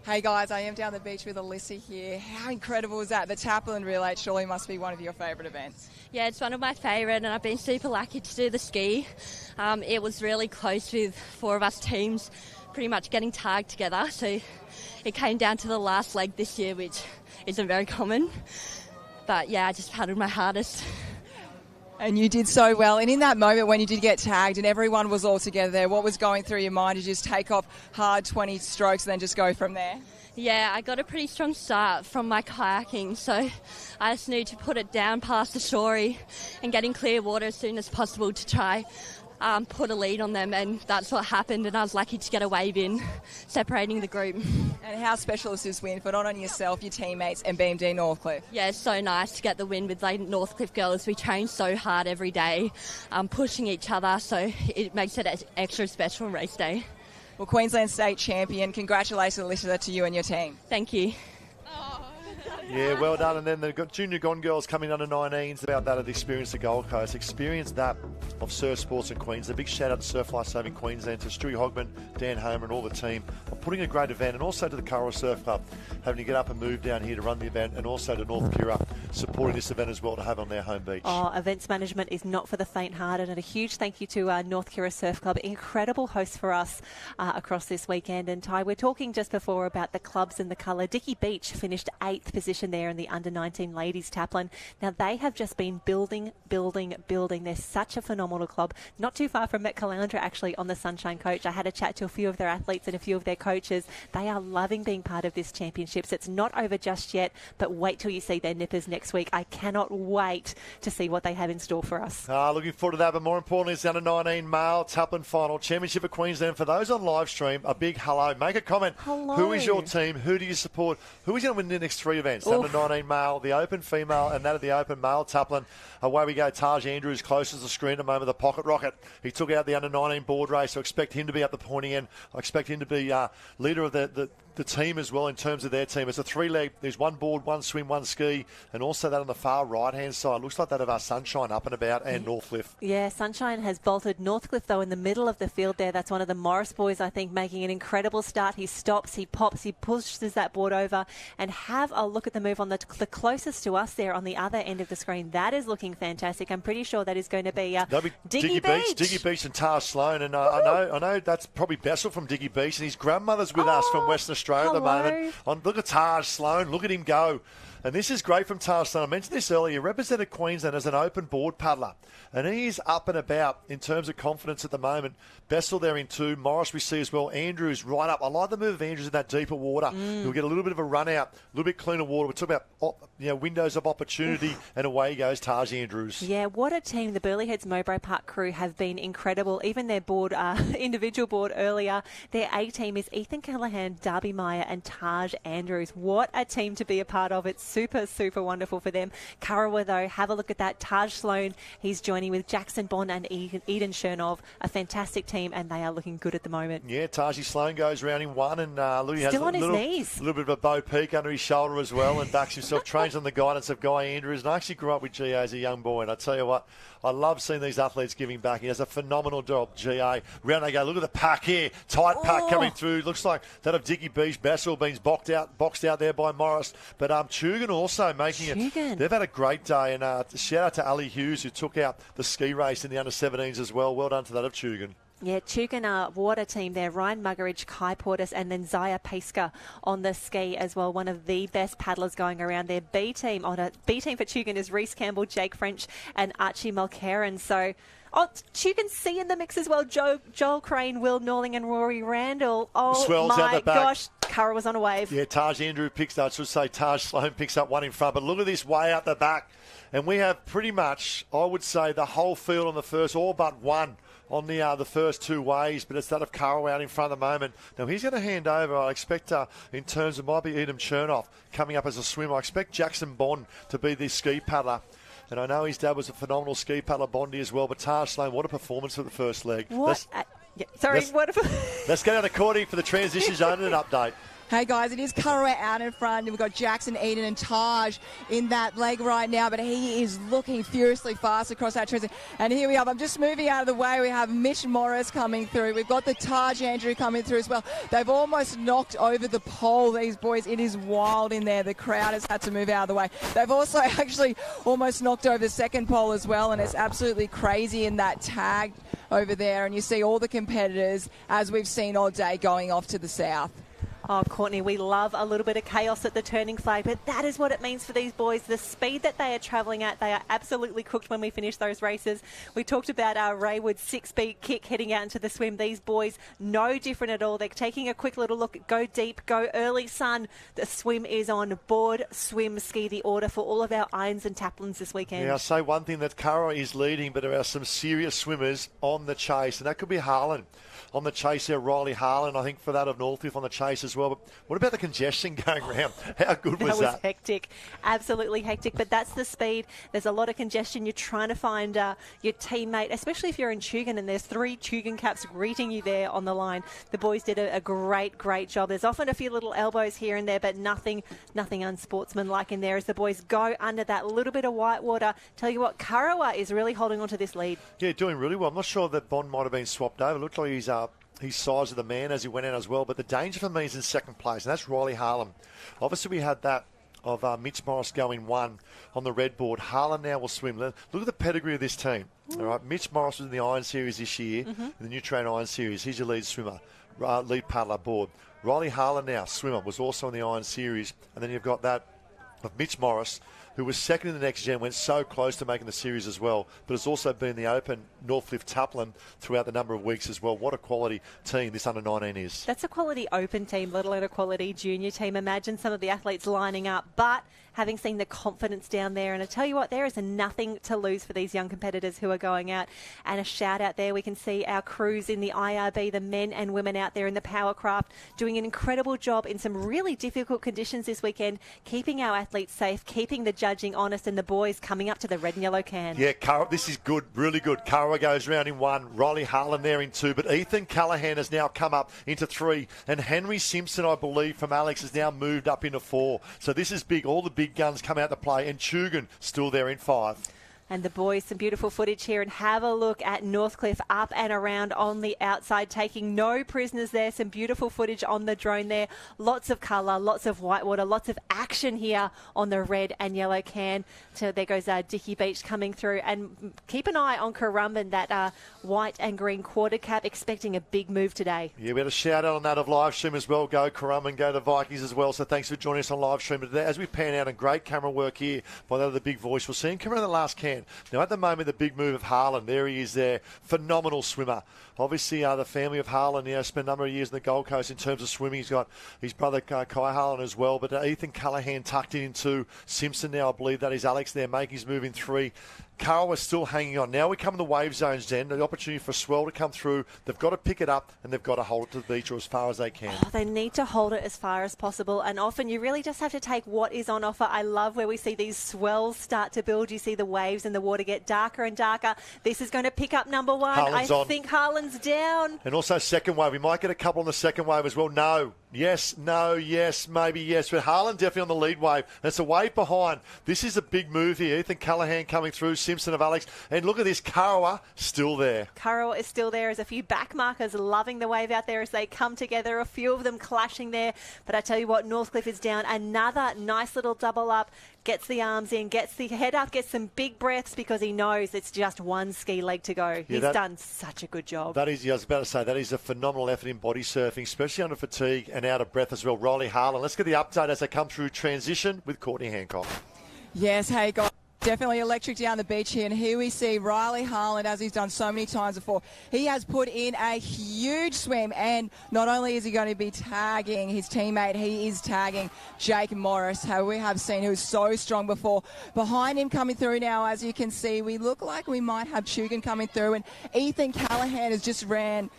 Hey guys, I am down the beach with Alyssa here. How incredible is that? The Taplin Relay surely must be one of your favourite events. Yeah, it's one of my favourite, and I've been super lucky to do the ski. It was really close with 4 of us teams pretty much getting tagged together, so it came down to the last leg this year, which isn't very common. But yeah, I just paddled my hardest. And you did so well. And in that moment when you did get tagged and everyone was all together there, what was going through your mind? Did you just take off hard 20 strokes and then just go from there? Yeah, I got a pretty strong start from my kayaking, so I just need to put it down past the shorey and get in clear water as soon as possible to try put a lead on them, and that's what happened, and I was lucky to get a wave in, separating the group. And how special is this win for not only yourself, your teammates and BMD Northcliffe? Yeah, it's so nice to get the win with the Northcliffe girls. We train so hard every day, pushing each other, so it makes it extra special on race day. Well, Queensland State Champion, congratulations, Alyssa, to you and your team. Thank you. Yeah, well done. And then the junior Gone girls coming under 19s about that of the experience of Gold Coast. Experience that of surf sports in Queensland. A big shout out to Surf Lifesaving Queensland, to Stewie Hogman, Dan Homer and all the team on putting a great event, and also to the Curragh Surf Club having to get up and move down here to run the event, and also to North Kira supporting this event as well to have on their home beach. Oh, events management is not for the faint-hearted, and a huge thank you to North Kira Surf Club. Incredible host for us across this weekend. And Ty, we're talking just before about the clubs and the colour. Dicky Beach finished 8th position there in the under-19 ladies Taplin. Now, they have just been building. They're such a phenomenal club. Not too far from Met Caloundra, actually, on the Sunshine Coach. I had a chat to a few of their athletes and a few of their coaches. They are loving being part of this championships. It's not over just yet, but wait till you see their nippers next week. I cannot wait to see what they have in store for us. Looking forward to that, but more importantly, it's the under-19 male Taplin final championship of Queensland. For those on live stream, a big hello. Make a comment. Hello. Who is your team? Who do you support? Who is going to win the next 3 events? under-19 male, the open female, and that of the open male taplin. Away we go. Taj Andrews close as the screen at the moment, the pocket rocket. He took out the under-19 board race, so I expect him to be at the pointy end. I expect him to be leader of the team as well in terms of their team. It's a three-leg. There's one board, one swim, one ski, and also that on the far right-hand side. Looks like that of our Sunshine up and about and Northcliffe. Yeah, Sunshine has bolted. Northcliffe, though, in the middle of the field there. That's one of the Morris boys, I think, making an incredible start. He stops, he pops, he pushes that board over. And have a look at the move on the closest to us there on the other end of the screen. That is looking fantastic. I'm pretty sure that is going to be Diggy Beach. Diggy Beach and Taj Sloan. And I know that's probably Bessel from Diggy Beach. And his grandmother's with us from Western Australia at the moment. Look at Taj Sloan. Look at him go. And this is great from Taj Sloan. I mentioned this earlier. He represented Queensland as an open board paddler. And he's up and about in terms of confidence at the moment. Bessel there in 2. Morris we see as well. Andrews right up. I like the move of Andrews in that deeper water. He'll get a little bit of a run out, a little bit cleaner water. We're talking about windows of opportunity, and away goes Taj Andrews. Yeah, what a team. The Burleigh Heads Mowbray Park crew have been incredible. Even their board, individual board earlier, their A team is Ethan Callahan, Darby Meyer and Taj Andrews. What a team to be a part of. It's super, super wonderful for them. Kurrawa, though, have a look at that. Taj Sloan, he's joining with Jackson Bond and Eden Chernov, a fantastic team, and they are looking good at the moment. Yeah, Taji Sloan goes round in 1, and Louis has still on his a knees. little bit of a bow peak under his shoulder as well, and backs himself, trains on the guidance of Guy Andrews. And I actually grew up with GA as a young boy, and I tell you what, I love seeing these athletes giving back. He does a phenomenal job, GA. Round they go. Look at the pack here. Tight pack coming through. Looks like that of Diggy Beach. Bessel being boxed out there by Morris. But Chugan also making it. They've had a great day. And shout out to Ali Hughes, who took out the ski race in the under-17s as well. Well done to that of Chugan. Yeah, Chugan water team there. Ryan Muggeridge, Kai Portis, and then Zaya Paska on the ski as well. One of the best paddlers going around there. B team for Chugan is Reese Campbell, Jake French, and Archie Mulcairn. So, Chugan C in the mix as well. Joel Crane, Will Norling, and Rory Randall. Oh, Swells out my the back. gosh. Curra was on a wave. Yeah, Taj Andrew picks up. I should say Taj Sloan picks up 1 in front. But look at this way out the back. And we have pretty much, I would say, the whole field on the first, all but one on the first 2 ways, but it's that of Carl out in front at the moment. Now, he's going to hand over, I expect, in terms of might be Edom Chernoff coming up as a swimmer. I expect Jackson Bond to be the ski paddler. And I know his dad was a phenomenal ski paddler, Bondi as well, but Taj Sloan, what a performance for the first leg. Let's go down to Cordy for the transition zone and an update. Hey guys, it is Curra out in front. We've got Jackson, Eden and Taj in that leg right now, but he is looking furiously fast across that transition. And here we have, I'm just moving out of the way, we have Mitch Morris coming through. We've got the Taj Andrew coming through as well. They've almost knocked over the pole, these boys. It is wild in there. The crowd has had to move out of the way. They've also actually almost knocked over the second pole as well, and it's absolutely crazy in that tag over there. And you see all the competitors, as we've seen all day, going off to the south. Oh, Courtney, we love a little bit of chaos at the turning flag, but that is what it means for these boys. The speed that they are travelling at, they are absolutely cooked when we finish those races. We talked about our Raywood 6-speed kick heading out into the swim. These boys, no different at all. They're taking a quick little look, go deep, go early, sun. The swim is on. Board, swim, ski, the order for all of our irons and taplins this weekend. Yeah, I'll say one thing, that Curra is leading, but there are some serious swimmers on the chase, and that could be Harlan. On the chase there, Riley Harlan, I think, for that of Northcliffe on the chase as well. But what about the congestion going around? How good was that? That was hectic. Absolutely hectic. But that's the speed. There's a lot of congestion. You're trying to find your teammate, especially if you're in Chugan, and there's 3 Chugan caps greeting you there on the line. The boys did a great, great job. There's often a few little elbows here and there, but nothing unsportsmanlike in there as the boys go under that little bit of white water. Tell you what, Kurrawa is really holding on to this lead. Yeah, doing really well. I'm not sure that Bond might have been swapped over. It looked like his size of the man as he went out as well. But the danger for me is in second place, and that's Riley Harlan. Obviously, we had that of Mitch Morris going 1 on the red board. Harlan now will swim. Look at the pedigree of this team. All right, Mitch Morris was in the Iron Series this year, in the Nutrien Iron Series. He's your lead swimmer, lead paddler board. Riley Harlan now, swimmer, was also in the Iron Series. And then you've got that of Mitch Morris, who was second in the next gen, went so close to making the series as well. But it's also been the Open Northcliffe Taplin throughout the number of weeks as well. What a quality team this under-19 is. That's a quality Open team, let alone a quality junior team. Imagine some of the athletes lining up, but having seen the confidence down there. And I tell you what, there is nothing to lose for these young competitors who are going out. And a shout out there, we can see our crews in the IRB, the men and women out there in the powercraft, doing an incredible job in some really difficult conditions this weekend, keeping our athletes safe, keeping the judging honest, and the boys coming up to the red and yellow can. Yeah, this is good, really good. Karawa goes round in 1, Riley Harlan there in 2, but Ethan Callahan has now come up into 3, and Henry Simpson, I believe, from Alex has now moved up into 4. So this is big. All the big guns come out to play, and Chugan still there in 5. And the boys, some beautiful footage here, and have a look at Northcliffe up and around on the outside, taking no prisoners there. Some beautiful footage on the drone there. Lots of colour, lots of whitewater, lots of action here on the red and yellow can. So there goes Dicky Beach coming through. And keep an eye on Currumbin, that white and green quarter cap, expecting a big move today. Yeah, we had a shout out on that of live stream as well. Go Currumbin, go the Vikings as well. So thanks for joining us on live stream today. As we pan out, and great camera work here by the other big voice. We'll see him come around the last can. Now, at the moment, the big move of Harlan, there he is there, phenomenal swimmer. Obviously, the family of Harlan, spent a number of years in the Gold Coast in terms of swimming. He's got his brother Kai Harlan as well, but Ethan Callahan tucked in 2. Simpson now, I believe that is Alex there, making his move in 3. Carl is still hanging on. Now we come in the wave zones then, the opportunity for a swell to come through. They've got to pick it up, and they've got to hold it to the beach or as far as they can. Oh, they need to hold it as far as possible, and often you really just have to take what is on offer. I love where we see these swells start to build. You see the waves and the water get darker and darker. This is going to pick up number 1. Harlan's I think Harlan's down. And also second wave. We might get a couple on the second wave as well. No. Yes, no, yes, maybe yes. But Harlan definitely on the lead wave. And it's a wave behind. This is a big move here. Ethan Callahan coming through. Simpson of Alex. And look at this. Karawa still there. Karawa is still there. There's a few back markers loving the wave out there as they come together. A few of them clashing there. But I tell you what, Northcliffe is down. Another nice little double up. Gets the arms in, gets the head up, gets some big breaths because he knows it's just one ski leg to go. He's done such a good job. That is, I was about to say, that is a phenomenal effort in body surfing, especially under fatigue and out of breath as well. Riley Harlan. Let's get the update as they come through transition with Courtney Hancock. Yes, hey guys. Definitely electric down the beach here, and here we see Riley Harlan, as he's done so many times before. He has put in a huge swim, and not only is he going to be tagging his teammate, he is tagging Jake Morris, who we have seen, who's so strong before. Behind him coming through now, as you can see, we look like we might have Chugan coming through, and Ethan Callahan has just ran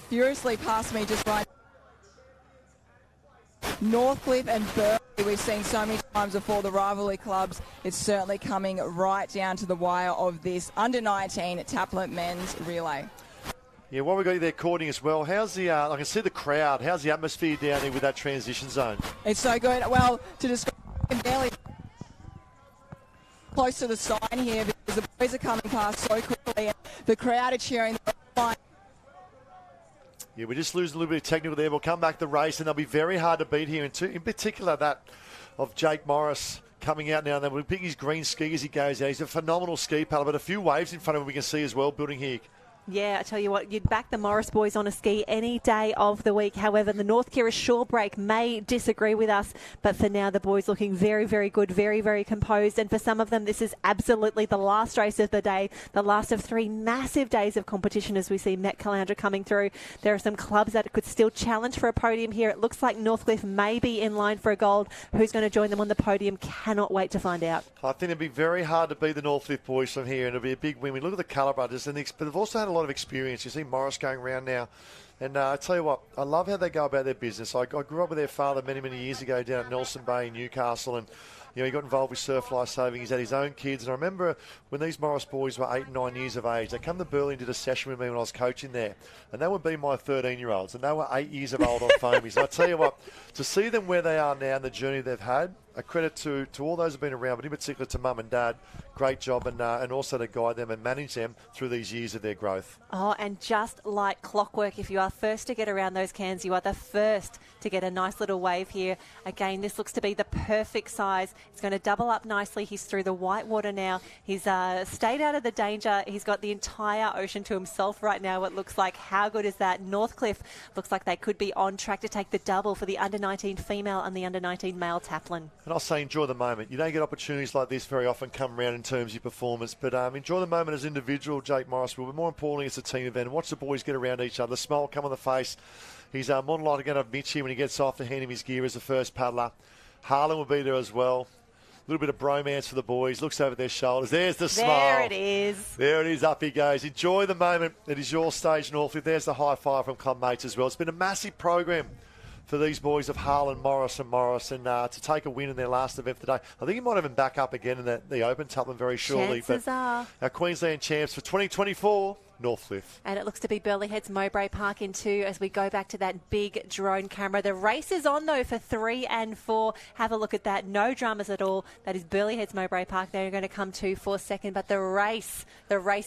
furiously past me just right. Northcliffe and Burley, we've seen so many times before, the rivalry clubs. It's certainly coming right down to the wire of this under-19 Taplin men's relay. Yeah, while we got you there, Courtney, as well, how's the, I can see the crowd, how's the atmosphere down here with that transition zone? It's so good. Well, to describe it, barely close to the sign here because the boys are coming past so quickly and the crowd are cheering. Yeah, we just lose a little bit of technical there. We'll come back to the race, and they'll be very hard to beat here. In particular, that of Jake Morris coming out now. And then we'll pick his green ski as he goes out. He's a phenomenal ski paddler, but a few waves in front of him we can see as well building here. Yeah, I tell you what, you'd back the Morris boys on a ski any day of the week. However, the North Kira shore break may disagree with us, but for now, the boys looking very, very good, very, very composed. And for some of them, this is absolutely the last race of the day, the last of 3 massive days of competition as we see Met Calandra coming through. There are some clubs that could still challenge for a podium here. It looks like Northcliffe may be in line for a gold. Who's going to join them on the podium? Cannot wait to find out. I think it'd be very hard to beat the Northcliffe boys from here, and it'll be a big win. We look at the Colour brothers, but they've also had a lot of experience. You see Morris going around now. And I tell you what, I love how they go about their business. I grew up with their father many, many years ago down at Nelson Bay in Newcastle, and he got involved with surf lifesaving. He's had his own kids. And I remember when these Morris boys were 8 and 9 years of age, they come to Burley and did a session with me when I was coaching there. And they would be my 13-year-olds. And they were 8 years of old on foamies. And I tell you what, to see them where they are now and the journey they've had, a credit to all those who've been around, but in particular to Mum and Dad. Great job, and also to guide them and manage them through these years of their growth. Oh, and just like clockwork, if you are first to get around those cans, you are the first to get a nice little wave here. Again, this looks to be the perfect size. He's going to double up nicely. He's through the white water now. He's stayed out of the danger. He's got the entire ocean to himself right now, it looks like. How good is that? Northcliffe looks like they could be on track to take the double for the under-19 female and the under-19 male Taplin. And I'll say enjoy the moment. You don't get opportunities like this very often come around in terms of your performance, but enjoy the moment as an individual, Jake Morris will, but more importantly, it's a team event. Watch the boys get around each other. The smile come on the face. He's more than likely going to have Mitchie when he gets off to hand him his gear as the first paddler. Harlan will be there as well. A little bit of bromance for the boys. Looks over their shoulders. There's the smile. There it is. There it is. Up he goes. Enjoy the moment. It is your stage, Northfield. There's the high five from club mates as well. It's been a massive program for these boys of Harlan, Morris and to take a win in their last event for the day. I think he might even back up again in the Open Taplin very shortly. Chances are. Our Queensland champs for 2024, Northcliffe. And it looks to be Burleigh Heads Mowbray Park in 2 as we go back to that big drone camera. The race is on, though, for 3 and 4. Have a look at that. No dramas at all. That is Burleigh Heads Mowbray Park. They're going to come 2 for second. But the race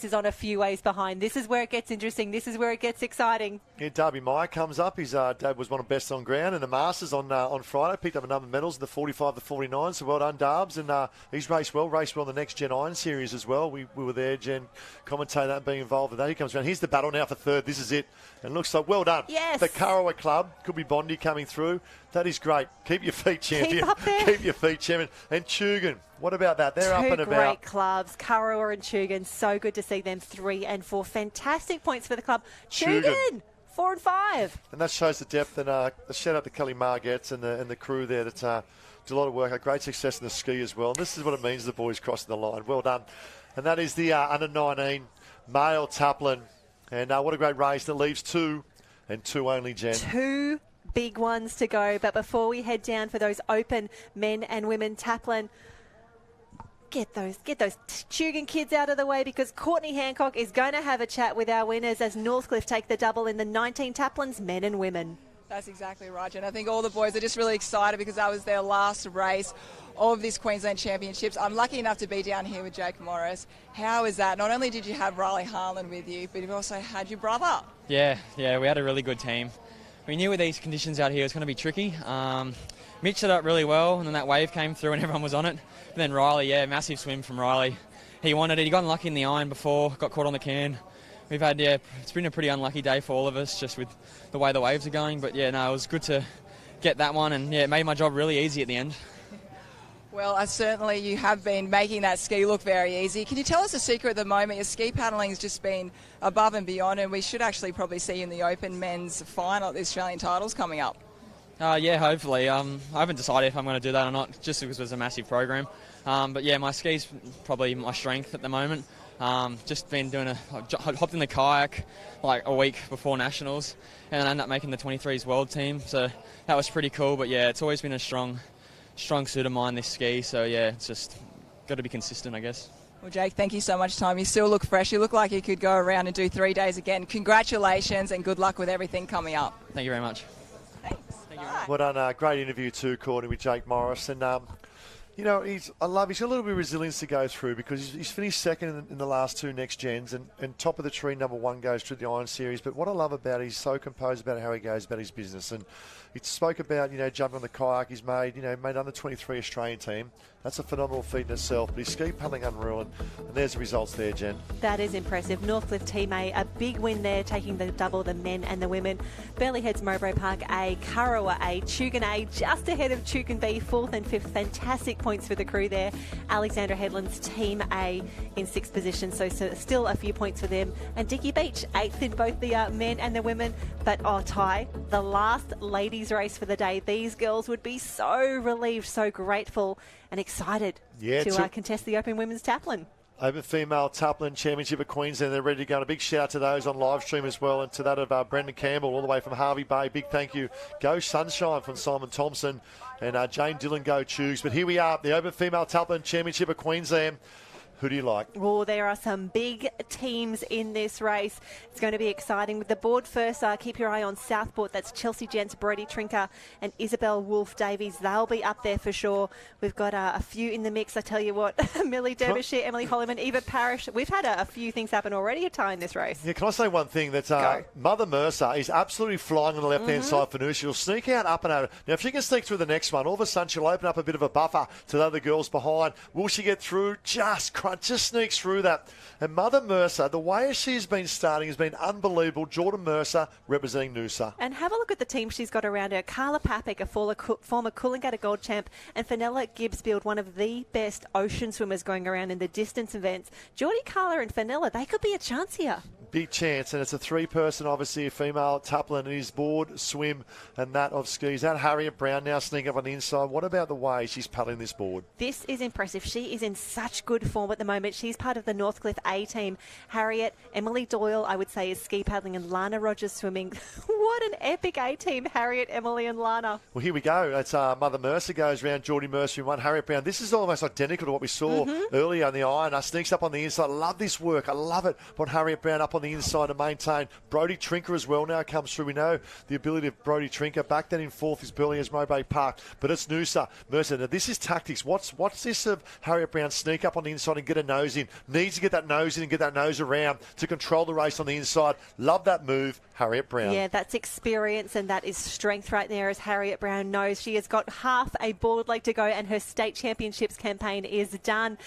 is on a few ways behind. This is where it gets interesting. This is where it gets exciting. Yeah, Darby Meyer comes up. His dad was one of the best on ground in the Masters on Friday. Picked up a number of medals in the 45 to 49. So well done, Darbs. And he's raced well in the next Gen Iron Series as well. We were there, Jen, commentating that and being involved with that. He comes around. Here's the battle now for third. This is it. And looks like well done. Yes. The Kurrawa Club. Could be Bondi coming through. That is great. Keep your feet, champion. Keep up there. Keep your feet, champion. And Chugan. What about that? They're up and about. 2 great clubs. Kurrawa and Chugan. So good to see them 3 and 4. Fantastic points for the club. Chugan 4 and 5. And that shows the depth. And a shout out to Kelly Margetts and the crew there that did a lot of work. A great success in the ski as well. And this is what it means, the boys crossing the line. Well done. And that is the under-19 male Taplin. And what a great race that leaves 2 and 2 only, Jen. 2 big ones to go. But before we head down for those open men and women Taplin, get those Chugan kids out of the way, because Courtney Hancock is going to have a chat with our winners as Northcliffe take the double in the 19 Taplins, men and women. That's exactly right, Jen. I think all the boys are just really excited because that was their last race of this Queensland Championships. I'm lucky enough to be down here with Jake Morris. How is that? Not only did you have Riley Harlan with you, but you've also had your brother. Yeah, we had a really good team. We knew with these conditions out here it was going to be tricky. Mitch set up really well, and then that wave came through and everyone was on it. But then Riley, massive swim from Riley. He wanted it. He got unlucky in the iron before, got caught on the can. We've had, it's been a pretty unlucky day for all of us just with the way the waves are going. But it was good to get that one, and it made my job really easy at the end. Well, certainly you have been making that ski look very easy. Can you tell us the secret at the moment? Your ski paddling has just been above and beyond, and we should actually probably see you in the Open men's final at the Australian titles coming up. Hopefully. I haven't decided if I'm going to do that or not, just because it was a massive program. My ski's probably my strength at the moment. Just been hopped in the kayak like a week before nationals, and then I ended up making the 23s world team. So that was pretty cool. But it's always been a strong suit of mine, this ski. So it's just got to be consistent, I guess. Well, Jake, thank you so much, Tom. You still look fresh. You look like you could go around and do 3 days again. Congratulations and good luck with everything coming up. Thank you very much. Thanks. Thank you. Well done. Great interview too, Courtney, with Jake Morris. And he's got a little bit of resilience to go through, because he's finished second in the last 2 next gens, and top of the tree, number 1 goes through the Iron Series. But what I love about it, he's so composed about how he goes about his business. And he spoke about, jumping on the kayak. He's made under 23 Australian team. That's a phenomenal feat in itself. But his ski paddling unreal, and there's the results there, Jen. That is impressive. Northcliffe Team A big win there, taking the double, the men and the women. Burleigh Heads Mowbray Park A, Kurrawa A, Chugan A, just ahead of Chugan B, 4th and 5th. Fantastic points for the crew there. Alexandra Headland's Team A in 6th position, so still a few points for them. And Dickie Beach, 8th in both the men and the women. But Ty, the last ladies race for the day. These girls would be so relieved, so grateful and excited to contest the Open Women's Taplin. Open Female Taplin Championship of Queensland. They're ready to go. And a big shout out to those on live stream as well, and to that of Brendan Campbell all the way from Harvey Bay. Big thank you. Go Sunshine from Simon Thompson, and Jane Dillon go Choose. But here we are, the Open Female Taplin Championship of Queensland. Who do you like? Oh, there are some big teams in this race. It's going to be exciting. With the board first, keep your eye on Southport. That's Chelsea Gents, Brody Trinker and Isabel Wolfe-Davies. They'll be up there for sure. We've got a few in the mix. I tell you what, Millie Derbyshire, Emily Holliman, Eva Parrish. We've had a few things happen already in this race. Yeah, can I say one thing? That Mother Mercer is absolutely flying on the left-hand side for Noosa. She'll sneak out up and over. Now, if she can sneak through the next one, all of a sudden she'll open up a bit of a buffer to the other girls behind. Will she get through? Just crazy. front, just sneaks through that. And Mother Mercer, the way she's been starting has been unbelievable. Jordan Mercer representing Noosa. And have a look at the team she's got around her. Carla Papik, a former Coolangatta Gold champ, and Fenella Gibbsfield, one of the best ocean swimmers going around in the distance events. Geordie, Carla and Fenella, they could be a chance here. Big chance, and it's a three-person, obviously, a female, taplin and his board, swim, and that of skis. That Harriet Brown now sneaking up on the inside. What about the way she's paddling this board? This is impressive. She is in such good form at the moment. She's part of the Northcliffe A team. Harriet, Emily Doyle, I would say, is ski paddling, and Lana Rogers swimming. What an epic A team, Harriet, Emily and Lana. Well, here we go. That's Mother Mercer goes round, Geordie Mercer in one, Harriet Brown. This is almost identical to what we saw earlier in the iron. Sneaks up on the inside. I love this work. I love it. But Harriet Brown up on the inside to maintain. Brody Trinker as well now comes through. We know the ability of Brody Trinker. Back then in fourth is Burley as Mowbray Park. But it's Noosa Mercer. Now, this is tactics. What's this of Harriet Brown sneak up on the inside and get a nose in? Needs to get that nose in and get that nose around to control the race on the inside. Love that move, Harriet Brown. Yeah, that's experience and that is strength right there, as Harriet Brown knows. She has got half a board leg to go and her state championships campaign is done.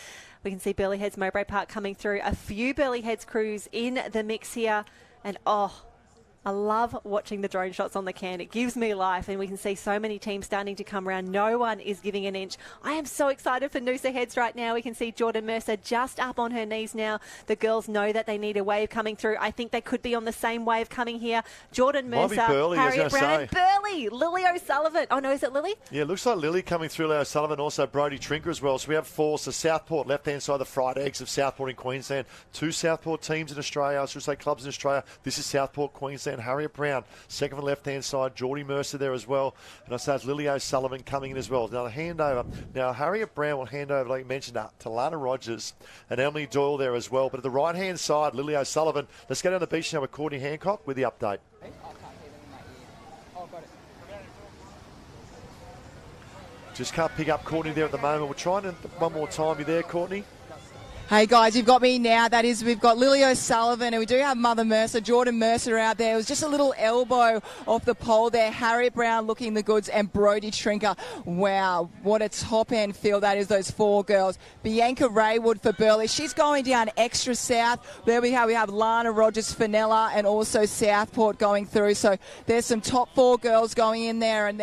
We can see Burleigh Heads Mowbray Park coming through. A few Burleigh Heads crews in the mix here. And I love watching the drone shots on the can. It gives me life, and we can see so many teams starting to come around. No one is giving an inch. I am so excited for Noosa Heads right now. We can see Jordan Mercer just up on her knees now. The girls know that they need a wave coming through. I think they could be on the same wave coming here. Jordan Mercer, Burley, Harriet Brown, and Burley. Lily O'Sullivan. Oh, no, is it Lily? Yeah, it looks like Lily coming through. Lily O'Sullivan, also Brody Trinker as well. So we have four. So Southport, left-hand side, the Fried Eggs of Southport in Queensland. Two Southport teams in Australia. I should say clubs in Australia. This is Southport, Queensland. Harriet Brown. Second from the left-hand side, Geordie Mercer there as well. And I say it's Lily O'Sullivan coming in as well. Now, the handover. Now, Harriet Brown will hand over, like you mentioned, to Lana Rogers and Emily Doyle there as well. But at the right-hand side, Lily O'Sullivan. Let's go down the beach now with Courtney Hancock with the update. Just can't pick up Courtney there at the moment. We're trying to one more time. You there, Courtney? Hey guys, you've got me now. That is, we've got Lily O'Sullivan and we do have Mother Mercer, Jordan Mercer out there. It was just a little elbow off the pole there. Harriet Brown looking the goods and Brody Trinker. Wow, what a top end field that is, those four girls. Bianca Raywood for Burleigh. She's going down extra south. There we have Lana Rogers, Fenella and also Southport going through. So there's some top four girls going in there, and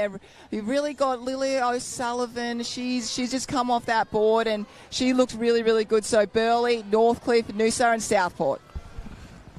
you've really got Lily O'Sullivan. She's just come off that board and she looks really, really good. So Burleigh, Northcliffe, Noosa and Southport.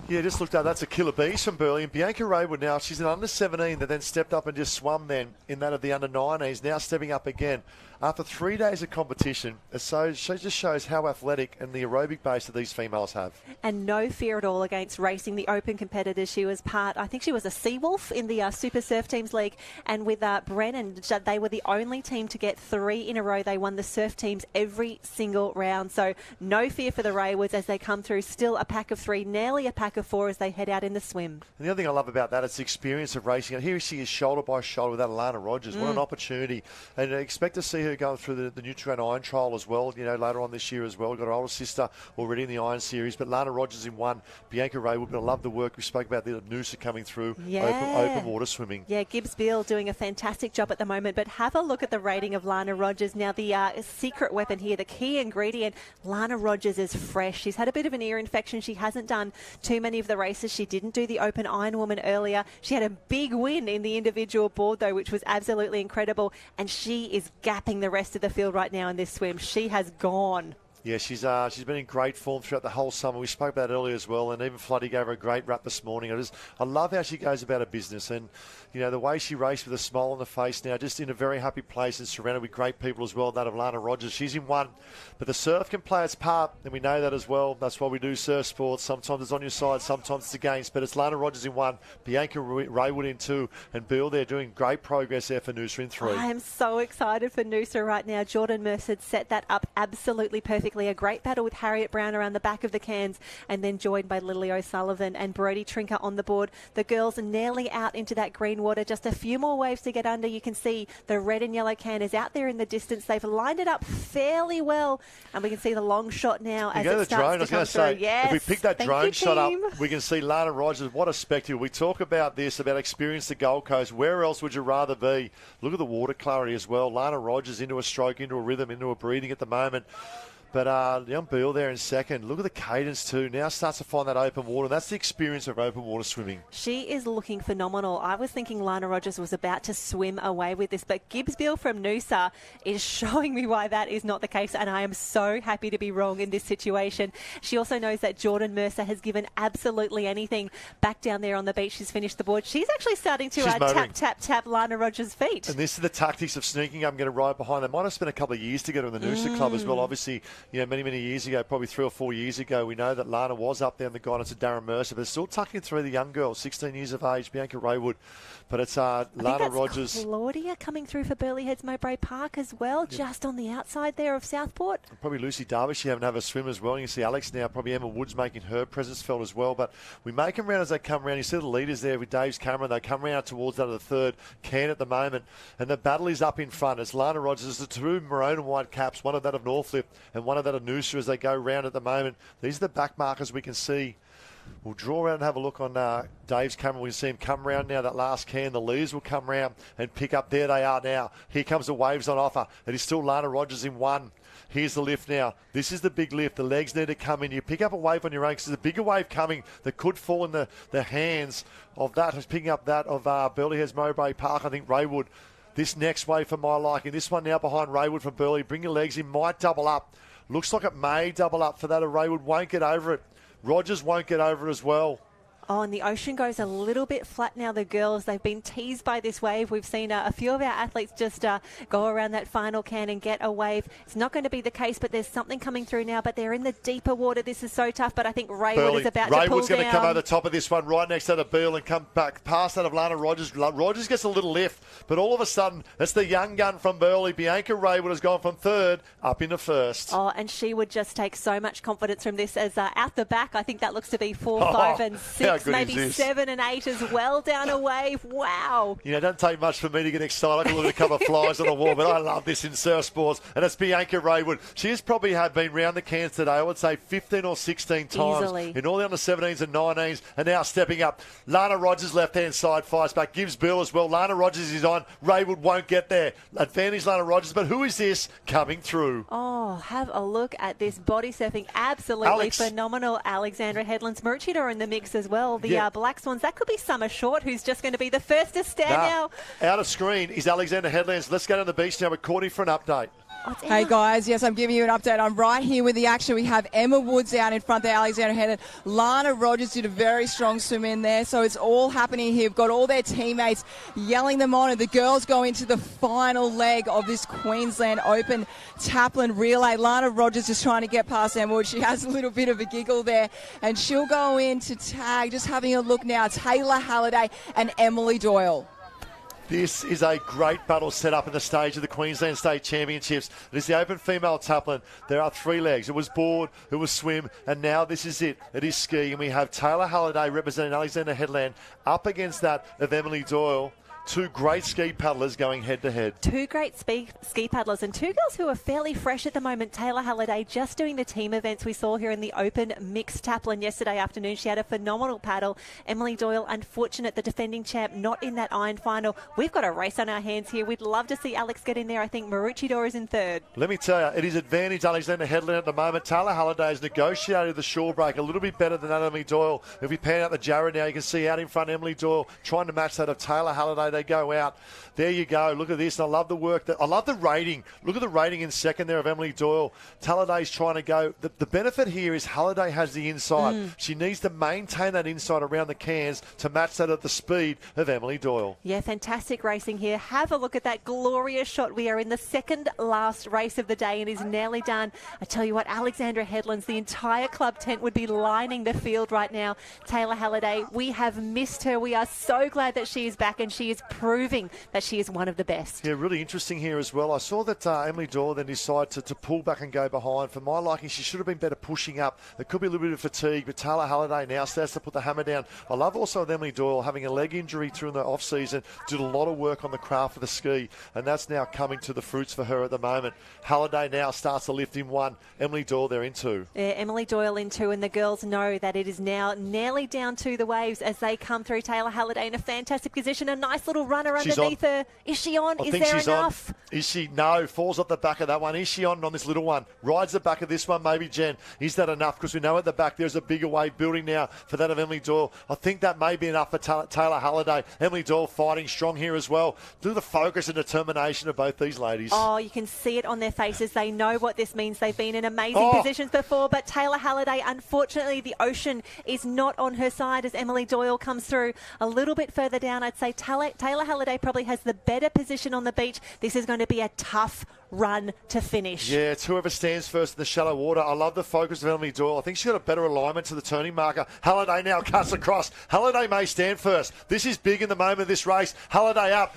Yeah, just looked up. That's a killer beast from Burleigh. And Bianca Raywood now, she's an under 17 that then stepped up and just swum then in that of the under 19s, now stepping up again. After 3 days of competition, so she just shows how athletic and the aerobic base that these females have. And no fear at all against racing the open competitors. She was I think she was a Seawolf in the Super Surf Teams League. And with Brennan, they were the only team to get 3 in a row. They won the surf teams every single round. So no fear for the Raywoods as they come through. Still a pack of 3, nearly a pack of 4 as they head out in the swim. And the other thing I love about that is the experience of racing. And here she is shoulder by shoulder with that Alana Rogers. What an opportunity. And I expect to see her going through the Nutrien Iron Trial as well, later on this year as well. We've got her older sister already in the Iron Series, but Lana Rogers in 1, Bianca Raywood. But I love the work. We spoke about the Noosa coming through, open water swimming. Yeah, Gibbs Beale doing a fantastic job at the moment, but have a look at the rating of Lana Rogers. Now, the secret weapon here, the key ingredient, Lana Rogers is fresh. She's had a bit of an ear infection. She hasn't done too many of the races. She didn't do the Open Ironwoman earlier. She had a big win in the individual board, though, which was absolutely incredible, and she is gapping the rest of the field right now in this swim. She has gone. Yeah, she's been in great form throughout the whole summer. We spoke about it earlier as well, and even Floody gave her a great rap this morning. I love how she goes about her business, and the way she raced with a smile on the face now, just in a very happy place and surrounded with great people as well. That of Lana Rogers, she's in 1, but the surf can play its part, and we know that as well. That's why we do surf sports. Sometimes it's on your side, sometimes it's against, but it's Lana Rogers in 1, Bianca Raywood in 2, and Bill there doing great progress there for Noosa in 3. I am so excited for Noosa right now. Jordan Mercer set that up absolutely perfectly. A great battle with Harriet Brown around the back of the cans, and then joined by Lily O'Sullivan and Brody Trinker on the board. The girls are nearly out into that green water. Just a few more waves to get under. You can see the red and yellow can is out there in the distance. They've lined it up fairly well, and we can see the long shot now as it starts to come through. Yes, if we pick that drone shot up, we can see Lana Rogers. What a spectacle. We talk about this, about experience the Gold Coast. Where else would you rather be? Look at the water clarity as well. Lana Rogers into a stroke, into a rhythm, into a breathing at the moment. But young Beale there in second. Look at the cadence too. Now starts to find that open water. That's the experience of open water swimming. She is looking phenomenal. I was thinking Lana Rogers was about to swim away with this, but Gibbs Beale from Noosa is showing me why that is not the case, and I am so happy to be wrong in this situation. She also knows that Jordan Mercer has given absolutely anything back down there on the beach. She's finished the board. She's actually starting to tap Lana Rogers' feet. And this is the tactics of sneaking up and getting right behind. They might have spent a couple of years together in the Noosa Club as well. Obviously, many years ago, probably 3 or 4 years ago, we know that Lana was up there in the guidance of Darren Mercer, but they're still tucking through the young girls, 16 years of age, Bianca Raywood. But it's Lana Rogers. Claudia coming through for Burleigh Heads Mowbray Park as well, just on the outside there of Southport. Probably Lucy Darvish having to have a swim as well. You can see Alex now, probably Emma Woods making her presence felt as well. But we make them round as they come round. You see the leaders there with Dave's camera. They come round towards that of the third can at the moment. And the battle is up in front. It's Lana Rogers. The two maroon and white caps, one of that of Northlip and one of that of Noosa as they go round at the moment. These are the back markers we can see. We'll draw around and have a look on Dave's camera. We can see him come round now, that last can. The leaders will come round and pick up. There they are now. Here comes the waves on offer. It is still Lana Rogers in one. Here's the lift now. This is the big lift. The legs need to come in. You pick up a wave on your own because there's a bigger wave coming that could fall in the hands of that. Who's picking up that of Burleigh Heads Mowbray Park, I think Raywood. This next wave for my liking. This one now behind Raywood from Burleigh. Bring your legs in. Might double up. Looks like it may double up for that of Raywood. Won't get over it. Rogers won't get over it as well. Oh, and the ocean goes a little bit flat now, the girls. They've been teased by this wave. We've seen a few of our athletes just go around that final can and get a wave. It's not going to be the case, but there's something coming through now. But they're in the deeper water. This is so tough, but I think Raywood is about to pull down. Raywood's going to come over the top of this one, right next to the Beale, and come back past that of Lana Rogers. Rogers gets a little lift, but all of a sudden, it's the young gun from Burleigh. Bianca Raywood has gone from third up into first. Oh, and she would just take so much confidence from this as out the back. I think that looks to be 4, 5 and 6, maybe 7 and 8 as well down a wave. Wow. It doesn't take much for me to get excited. I can look at a couple of flies on the wall, but I love this in surf sports. And it's Bianca Raywood. She has probably been round the cans today, I would say 15 or 16 times. Easily. In all the under 17s and 19s, and now stepping up. Lana Rogers left-hand side fights back. Gives Bill as well. Lana Rogers is on. Raywood won't get there. Advantage Lana Rogers, but who is this coming through? Oh, have a look at this body surfing. Absolutely phenomenal. Alexandra Headlands. Maroochydore in the mix as well. The Black Swans. That could be Summer Short, who's just going to be the first to stand now. Out of screen is Alexander Headlands. Let's go to the beach now with Courtney for an update. Hey guys, yes, I'm giving you an update. I'm right here with the action. We have Emma Woods out in front there, Alexander Headland. Lana Rogers did a very strong swim in there, so it's all happening here. We've got all their teammates yelling them on, and the girls go into the final leg of this Queensland Open Taplin relay. Lana Rogers is trying to get past Emma Woods. She has a little bit of a giggle there, and she'll go in to tag. Just having a look now, Taylor Halliday and Emily Doyle. This is a great battle set up in the stage of the Queensland State Championships. It is the Open Female Taplin. There are 3 legs. It was board, it was swim, and now this is it. It is ski, and we have Taylor Halliday representing Alexander Headland up against that of Emily Doyle. 2 great ski paddlers going head-to-head. 2 great ski paddlers and 2 girls who are fairly fresh at the moment. Taylor Halliday just doing the team events we saw here in the Open Mixed Taplin yesterday afternoon. She had a phenomenal paddle. Emily Doyle, unfortunate, the defending champ, not in that iron final. We've got a race on our hands here. We'd love to see Alex get in there. I think Maroochydore is in third. Let me tell you, it is advantage Alexander Headland at the moment. Taylor Halliday has negotiated the shore break a little bit better than Emily Doyle. If we pan out the Jarrah now, you can see out in front Emily Doyle trying to match that of Taylor Halliday. They go out. There you go. Look at this. And I love the work. I love the rating. Look at the rating in second there of Emily Doyle. Halliday's trying to go. The benefit here is Halliday has the inside. She needs to maintain that inside around the cans to match that at the speed of Emily Doyle. Yeah, fantastic racing here. Have a look at that glorious shot. We are in the second last race of the day and is nearly done. I tell you what, Alexandra Headlands, the entire club tent would be lining the field right now. Taylor Halliday, we have missed her. We are so glad that she is back and she is proving that she is one of the best. Yeah, really interesting here as well. I saw that Emily Doyle then decided to pull back and go behind. For my liking, she should have been better pushing up. There could be a little bit of fatigue, but Taylor Halliday now starts to put the hammer down. I love also with Emily Doyle having a leg injury through the off-season, did a lot of work on the craft of the ski, and that's now coming to the fruits for her at the moment. Halliday now starts to lift in 1. Emily Doyle there in 2. Yeah, Emily Doyle in 2, and the girls know that it is now nearly down to the waves as they come through. Taylor Halliday in a fantastic position, a nice little little runner She's underneath her. Is she on? I Is think there she's enough? on. Is she? No, falls off the back of that one. Is she on this little one? Rides the back of this one, maybe, Jen. Is that enough? Because we know at the back there's a bigger wave building now for that of Emily Doyle. I think that may be enough for Taylor Halliday. Emily Doyle fighting strong here as well. Do the focus and determination of both these ladies. Oh, you can see it on their faces. They know what this means. They've been in amazing positions before, but Taylor Halliday, unfortunately, the ocean is not on her side as Emily Doyle comes through a little bit further down. I'd say Taylor Halliday probably has the better position on the beach. This is going to be a tough run to finish. Yeah, it's whoever stands first in the shallow water. I love the focus of Emily Doyle. I think she's got a better alignment to the turning marker. Halliday now cuts across. Halliday may stand first. This is big in the moment of this race. Halliday up,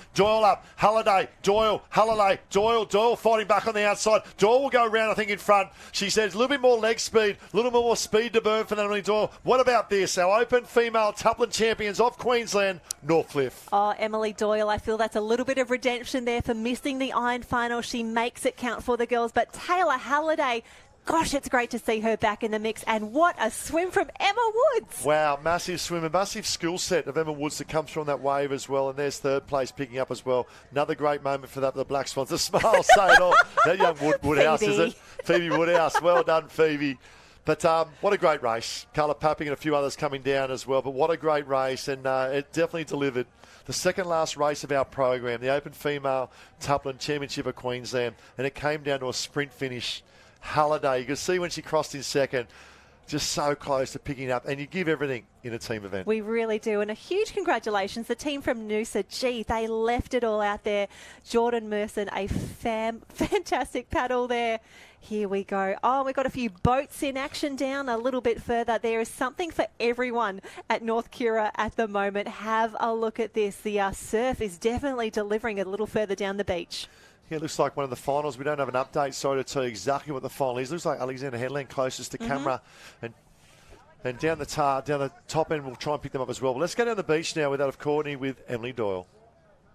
Halliday, Doyle, Halliday, Doyle fighting back on the outside. Doyle will go around, I think, in front. She says a little bit more leg speed, a little more speed to burn for Emily Doyle. What about this? Our open female taplin champions of Queensland, Northcliffe. Oh, Emily Doyle, I feel that's a little bit of redemption there for missing the iron final. She makes it count for the girls, but Taylor Halliday, gosh, it's great to see her back in the mix, and what a swim from Emma Woods. Wow, massive swim, a massive skill set of Emma Woods to come through on that wave as well, and there's third place picking up as well. Another great moment for the Black Swans. The smile say it all. That young Woodhouse, is it? Phoebe Woodhouse. Well done, Phoebe. But what a great race. Carla Papping and a few others coming down as well, but what a great race, and it definitely delivered. The second last race of our program, the Open Female Taplin Championship of Queensland, and it came down to a sprint finish. Halliday, you could see when she crossed in second, just so close to picking up, and you give everything in a team event. We really do, and a huge congratulations. The team from Noosa, gee, they left it all out there. Jordan Merson, a fantastic paddle there. Here we go. Oh, we've got a few boats in action down a little bit further. There is something for everyone at North Kura at the moment. Have a look at this. The surf is definitely delivering a little further down the beach. Yeah, it looks like one of the finals. We don't have an update, sorry, to tell you exactly what the final is. Looks like Alexander Headland closest to camera. And down the top end, we'll try and pick them up as well. But let's go down the beach now with that of Courtney with Emily Doyle.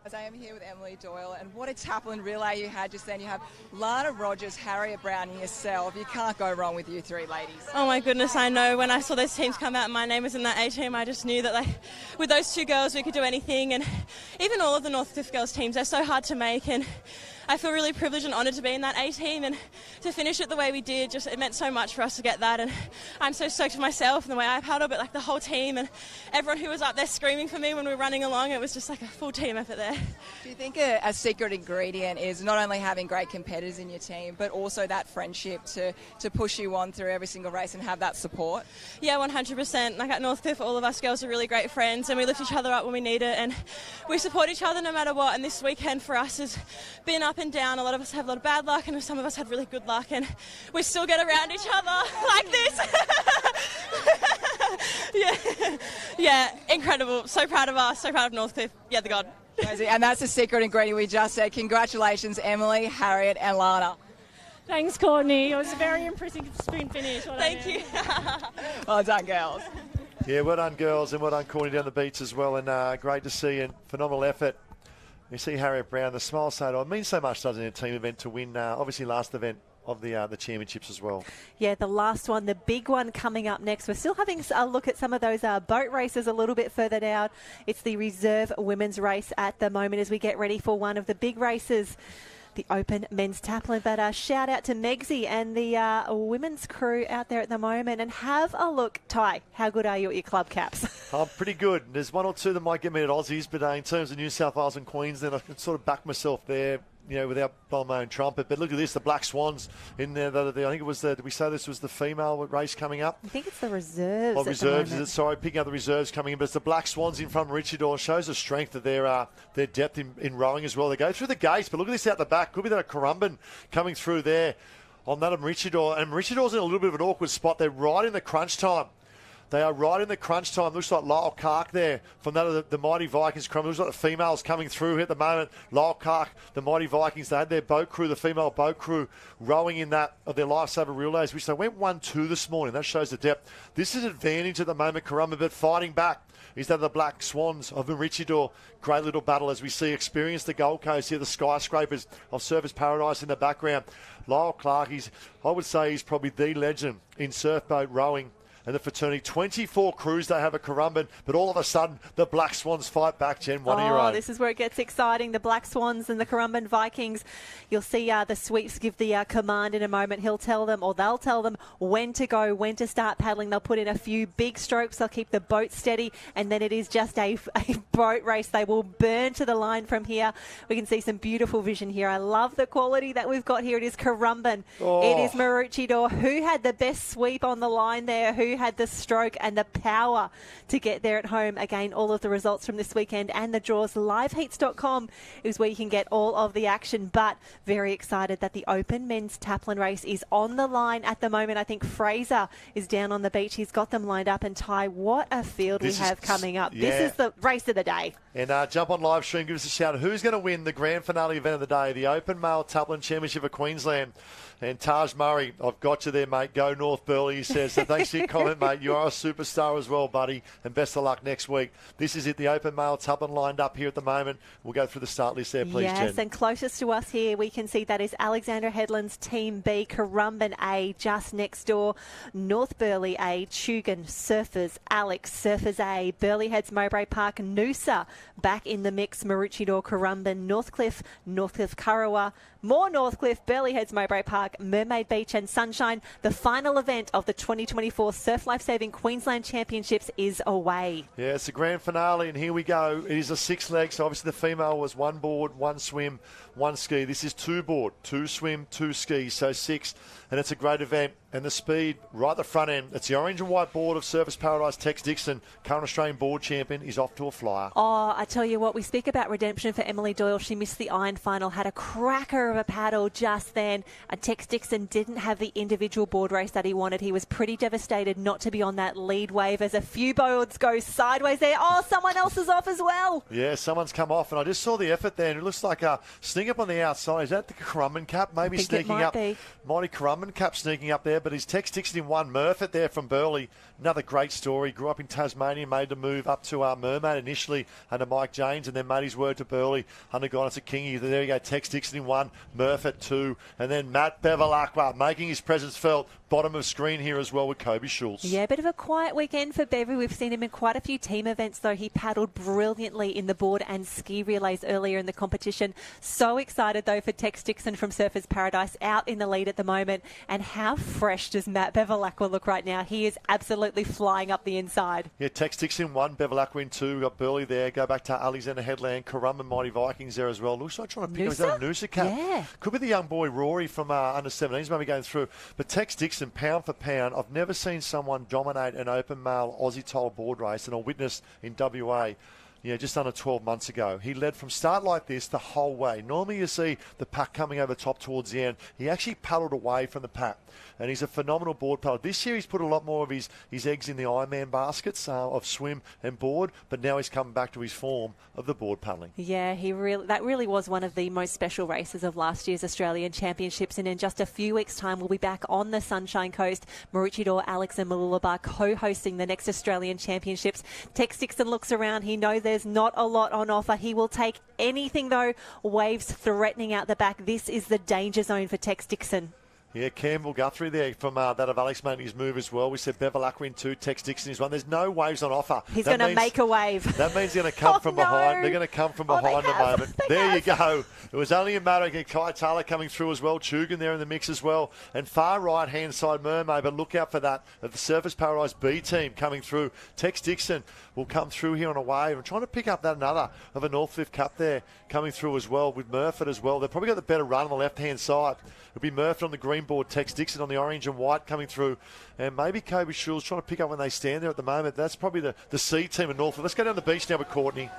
As I am here with Emily Doyle, and what a taplin relay you had just then. You have Lana Rogers, Harriet Brown, and yourself. You can't go wrong with you three ladies. Oh my goodness, I know. When I saw those teams come out and my name was in that A team, I just knew that with those two girls we could do anything. And even all of the Northcliffe girls teams, they're so hard to make, and I feel really privileged and honoured to be in that A team, and to finish it the way we did, it meant so much for us to get that. And I'm so stoked for myself and the way I paddled, but the whole team and everyone who was up there screaming for me when we were running along, it was just like a full team effort there. Do you think a secret ingredient is not only having great competitors in your team, but also that friendship to push you on through every single race and have that support? Yeah, 100%. Like at Northcliffe, all of us girls are really great friends, and we lift each other up when we need it, and we support each other no matter what. And this weekend for us has been up and down. A lot of us have a lot of bad luck, and some of us had really good luck, and we still get around each other like this. Yeah, incredible. So proud of us, so proud of Northcliffe. Yeah, the God. And that's the secret ingredient we just said. Congratulations, Emily, Harriet, and Lana. Thanks, Courtney. It was a very impressive sprint finish. Thank you. Well done, girls. Yeah, well done, girls, and well done, Courtney, down the beach as well, and great to see, and phenomenal effort. You see Harriet Brown, the smile side. It means so much, doesn't it, a team event to win, obviously, last event of the championships as well. Yeah, the last one, the big one coming up next. We're still having a look at some of those boat races a little bit further down. It's the reserve women's race at the moment as we get ready for one of the big races, the Open Men's Taplin. But shout out to Megsy and the women's crew out there at the moment. And have a look, Ty, how good are you at your club caps? I'm pretty good. There's one or two that might get me at Aussies, but in terms of New South Wales and Queensland, I can sort of back myself there, without blowing my own trumpet. But look at this, the Black Swans in there the other day. I think it was did we say this was the female race coming up? I think it's the reserves. Oh, reserves, is it? Sorry, picking up the reserves coming in. But it's the Black Swans in front of Richardor. Shows the strength of their depth in rowing as well. They go through the gates, but look at this out the back. Could be that a Currumbin coming through there on that of Richardor. And Richardor's in a little bit of an awkward spot. They're right in the crunch time. They are right in the crunch time. Looks like Lyle Clark there from that of the Mighty Vikings. Looks like the females coming through here at the moment. Lyle Clark, the Mighty Vikings, they had their boat crew, the female boat crew, rowing in that of their Lifesaver relays, which they went 1-2 this morning. That shows the depth. This is advantage at the moment, Currumbin, but fighting back is that of the Black Swans of Maroochydore. Great little battle as we see experience the Gold Coast here, the skyscrapers of Surfers Paradise in the background. Lyle Clark, I would say he's probably the legend in surfboat rowing and the fraternity. 24 crews they have at Currumbin, but all of a sudden the Black Swans fight back. Jen, one of your own. This is where it gets exciting. The Black Swans and the Currumbin Vikings. You'll see the sweeps give the command in a moment. They'll tell them when to go, when to start paddling. They'll put in a few big strokes. They'll keep the boat steady, and then it is just a boat race. They will burn to the line from here. We can see some beautiful vision here. I love the quality that we've got here. It is Currumbin. It is Maroochydore. Who had the best sweep on the line there? Who had the stroke and the power to get there at home? Again, all of the results from this weekend and the draws. Liveheats.com is where you can get all of the action, but very excited that the Open Men's Taplin race is on the line at the moment. I think Fraser is down on the beach. He's got them lined up, and Ty, what a field we have coming up. Yeah. This is the race of the day. And jump on live stream, give us a shout. Who's going to win the grand finale event of the day, the Open Male Taplin Championship of Queensland? And Taj Murray, I've got you there, mate. Go North Burleigh, he says. So thanks for your comment, mate. You are a superstar as well, buddy. And best of luck next week. This is it, the Open Male Taplin lined up here at the moment. We'll go through the start list there, please, Jen. Yes, and closest to us here, we can see that is Alexandra Headland's Team B, Currumbin A, just next door. North Burleigh A, Tugun, Surfers, Alex, Surfers A, Burleigh Heads, Mowbray Park, Noosa, back in the mix, Maroochydore, Currumbin, Northcliffe, Currawa, more Northcliffe, Burleigh Heads, Mowbray Park, Mermaid Beach and Sunshine. The final event of the 2024 Surf Lifesaving Queensland Championships is away. Yeah, it's the grand finale, and here we go. It is a 6 leg, so obviously the female was 1 board, 1 swim, 1 ski. This is 2 board, 2 swim, 2 ski, so 6, and it's a great event. And the speed right at the front end. It's the orange and white board of Surfers Paradise. Tex Dixon, current Australian board champion, is off to a flyer. Oh, I tell you what, we speak about redemption for Emily Doyle. She missed the iron final, had a cracker of a paddle just then. And Tex Dixon didn't have the individual board race that he wanted. He was pretty devastated not to be on that lead wave as a few boards go sideways there. Oh, someone else is off as well. Yeah, someone's come off, and I just saw the effort there, and it looks like a sneak up on the outside. Is that the Currumbin cap? Maybe sneaking up. Mighty Currumbin cap sneaking up there, but he's Tex Dixon in 1. Murphy there from Burleigh. Another great story. Grew up in Tasmania, made the move up to Mermaid initially under Mike James, and then made his word to Burleigh under guidance of Kingy. There you go, Tex Dixon in 1, Murphy at 2, and then Matt Bevilacqua making his presence felt. Bottom of screen here as well with Kobe Schultz. Yeah, a bit of a quiet weekend for Bevy. We've seen him in quite a few team events, though. He paddled brilliantly in the board and ski relays earlier in the competition. So excited, though, for Tex Dixon from Surfers Paradise out in the lead at the moment. And how fresh does Matt Bevilacqua look right now? He is absolutely flying up the inside. Yeah, Tex Dixon 1, Bevilacqua in 2. We've got Burleigh there. Go back to Alexander Headland, Currumbin Mighty Vikings there as well. Looks like trying to pick up a Noosa cap. Yeah. Could be the young boy Rory from under 17s maybe going through. But Tex Dixon, pound for pound, I've never seen someone dominate an open male Aussie Toll board race, and I witnessed in WA, just under 12 months ago. He led from start like this the whole way. Normally you see the pack coming over top towards the end. He actually paddled away from the pack, and he's a phenomenal board paddler. This year he's put a lot more of his eggs in the Ironman baskets of swim and board, but now he's coming back to his form of the board paddling. Yeah, that really was one of the most special races of last year's Australian Championships, and in just a few weeks' time we'll be back on the Sunshine Coast. Maroochydore, Alex and Mooloolaba co-hosting the next Australian Championships. Tex Dixon looks around. He knows there's not a lot on offer. He will take anything, though. Waves threatening out the back. This is the danger zone for Tex Dixon. Yeah, Campbell Guthrie there from that of Alex making his move as well. We said Bevilacqua in 2, Tex Dixon is 1. There's no waves on offer. He's going to make a wave. That means they're going to come from behind. They're going to come from behind the moment. There you go. It was only a matter of Kai Taylor coming through as well. Tugun there in the mix as well. And far right-hand side Mermaid, but look out for that of the Surfers Paradise B team coming through. Tex Dixon will come through here on a wave. I'm trying to pick up that another of a Northcliffe Cup there coming through as well with Murphy as well. They've probably got the better run on the left-hand side. It'll be Murphy on the green board, Tex Dixon on the orange and white coming through. And maybe Kobe Schultz trying to pick up when they stand there at the moment. That's probably the C team in Northcliffe. Let's go down the beach now with Courtney.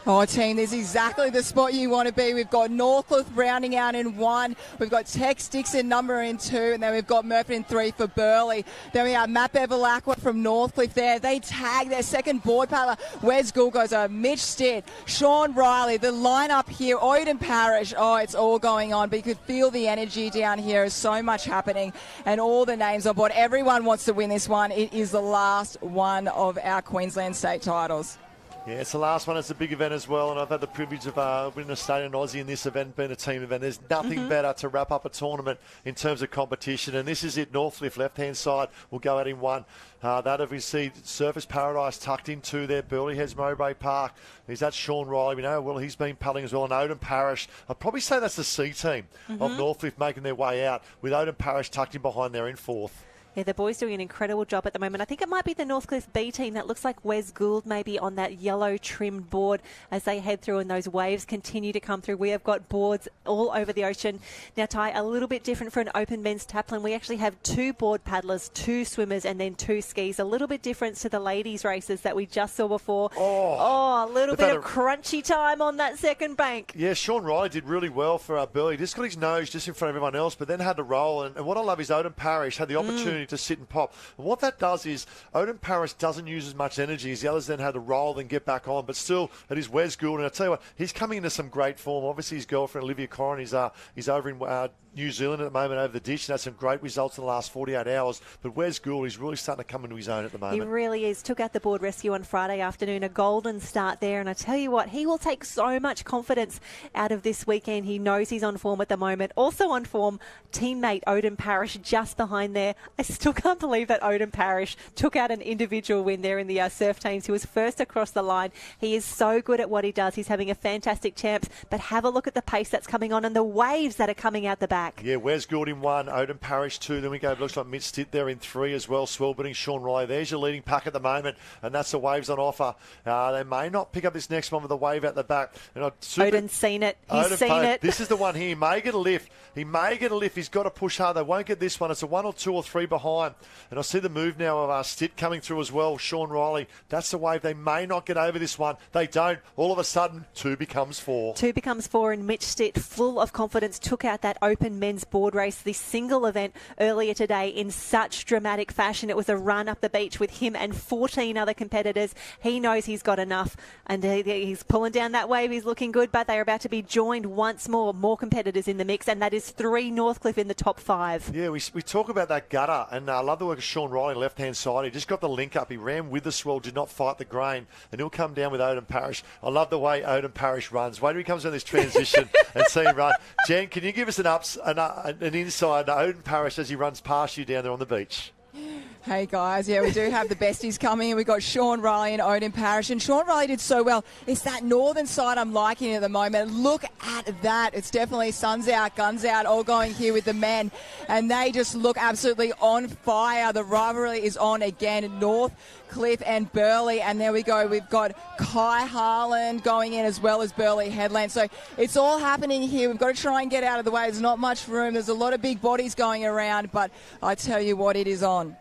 Oh, team, this is exactly the spot you want to be. We've got Northcliffe rounding out in 1. We've got Tex Dixon number in 2. And then we've got Murphy in 3 for Burleigh. Then we have Matt Bevilacqua from Northcliffe there. They tag their second board paddler, Wes Gulgozer, Mitch Stitt, Sean Riley. The lineup here, Oyden Parrish. Oh, it's all going on. But you could feel the energy down here. There's so much happening. And all the names on board. Everyone wants to win this one. It is the last one of our Queensland state titles. Yeah, it's the last one. It's a big event as well, and I've had the privilege of winning a state and Aussie in this event, being a team event. There's nothing better to wrap up a tournament in terms of competition, and this is it. Northcliffe, left-hand side, will go out in one. That if we see Surface Paradise tucked into there, Burleigh Heads Mowbray Park. Is that Sean Riley? We know well he's been paddling as well, and Odin Parish. I'd probably say that's the C team of Northcliffe making their way out, with Odin Parish tucked in behind there in fourth. Yeah, the boys doing an incredible job at the moment. I think it might be the Northcliffe B team. That looks like Wes Gould maybe on that yellow trimmed board as they head through, and those waves continue to come through. We have got boards all over the ocean. Now, Ty, a little bit different for an open men's taplin. We actually have 2 board paddlers, 2 swimmers, and then 2 skis. A little bit different to the ladies' races that we just saw before. A little bit of crunchy time on that second bank. Yeah, Sean Riley did really well for Burleigh. Just got his nose just in front of everyone else, but then had to roll. And what I love is Odin Parish had the opportunity to sit and pop. And what that does is Odin Parish doesn't use as much energy as the others then had to roll and get back on. But still, it is Wes Gould. And I tell you what, he's coming into some great form. Obviously, his girlfriend, Olivia Corrin, he's over in New Zealand at the moment over the ditch, and had some great results in the last 48 hours. But Wes Gould, he's really starting to come into his own at the moment. He really is. Took out the board rescue on Friday afternoon, a golden start there. And I tell you what, he will take so much confidence out of this weekend. He knows he's on form at the moment. Also on form, teammate Odin Parish just behind there. I still can't believe that Odin Parish took out an individual win there in the surf teams. He was first across the line. He is so good at what he does. He's having a fantastic champs. But have a look at the pace that's coming on and the waves that are coming out the back. Yeah, Wes Gould in 1, Odin Parish 2. Then we go, looks like Mitch Stitt there in 3 as well. Swellbitting Sean Riley. There's your leading pack at the moment, and that's the waves on offer. They may not pick up this next one with the wave at the back. Odin's seen it. He's seen it. This is the one here. He may get a lift. He's got to push hard. They won't get this one. It's a 1 or 2 or 3 behind. And I see the move now of Stitt coming through as well. Sean Riley. That's the wave. They may not get over this one. They don't. All of a sudden, 2 becomes 4. 2 becomes 4, and Mitch Stitt, full of confidence, took out that open men's board race, the single event earlier today in such dramatic fashion. It was a run up the beach with him and 14 other competitors. He knows he's got enough, and he's pulling down that wave. He's looking good, but they are about to be joined once more competitors in the mix, and that is 3 Northcliffe in the top 5. Yeah, we talk about that gutter, and I love the work of Sean Riley, left-hand side. He just got the link up. He ran with the swell, did not fight the grain, and he'll come down with Odin Parish. I love the way Odin Parish runs. Wait till he comes on this transition and see him run. Jen, can you give us an inside Odin Parish as he runs past you down there on the beach? Hey guys, yeah, we do have the besties coming. We've got Sean Riley and Odin Parish, and Sean Riley did so well. It's that northern side I'm liking at the moment. Look at that. It's definitely suns out, guns out, all going here with the men, and they just look absolutely on fire. The rivalry is on again. Northcliffe and Burleigh, and there we go. We've got Kai Harlan going in as well as Burleigh Headland. So it's all happening here. We've got to try and get out of the way. There's not much room. There's a lot of big bodies going around, but I tell you what, it is on.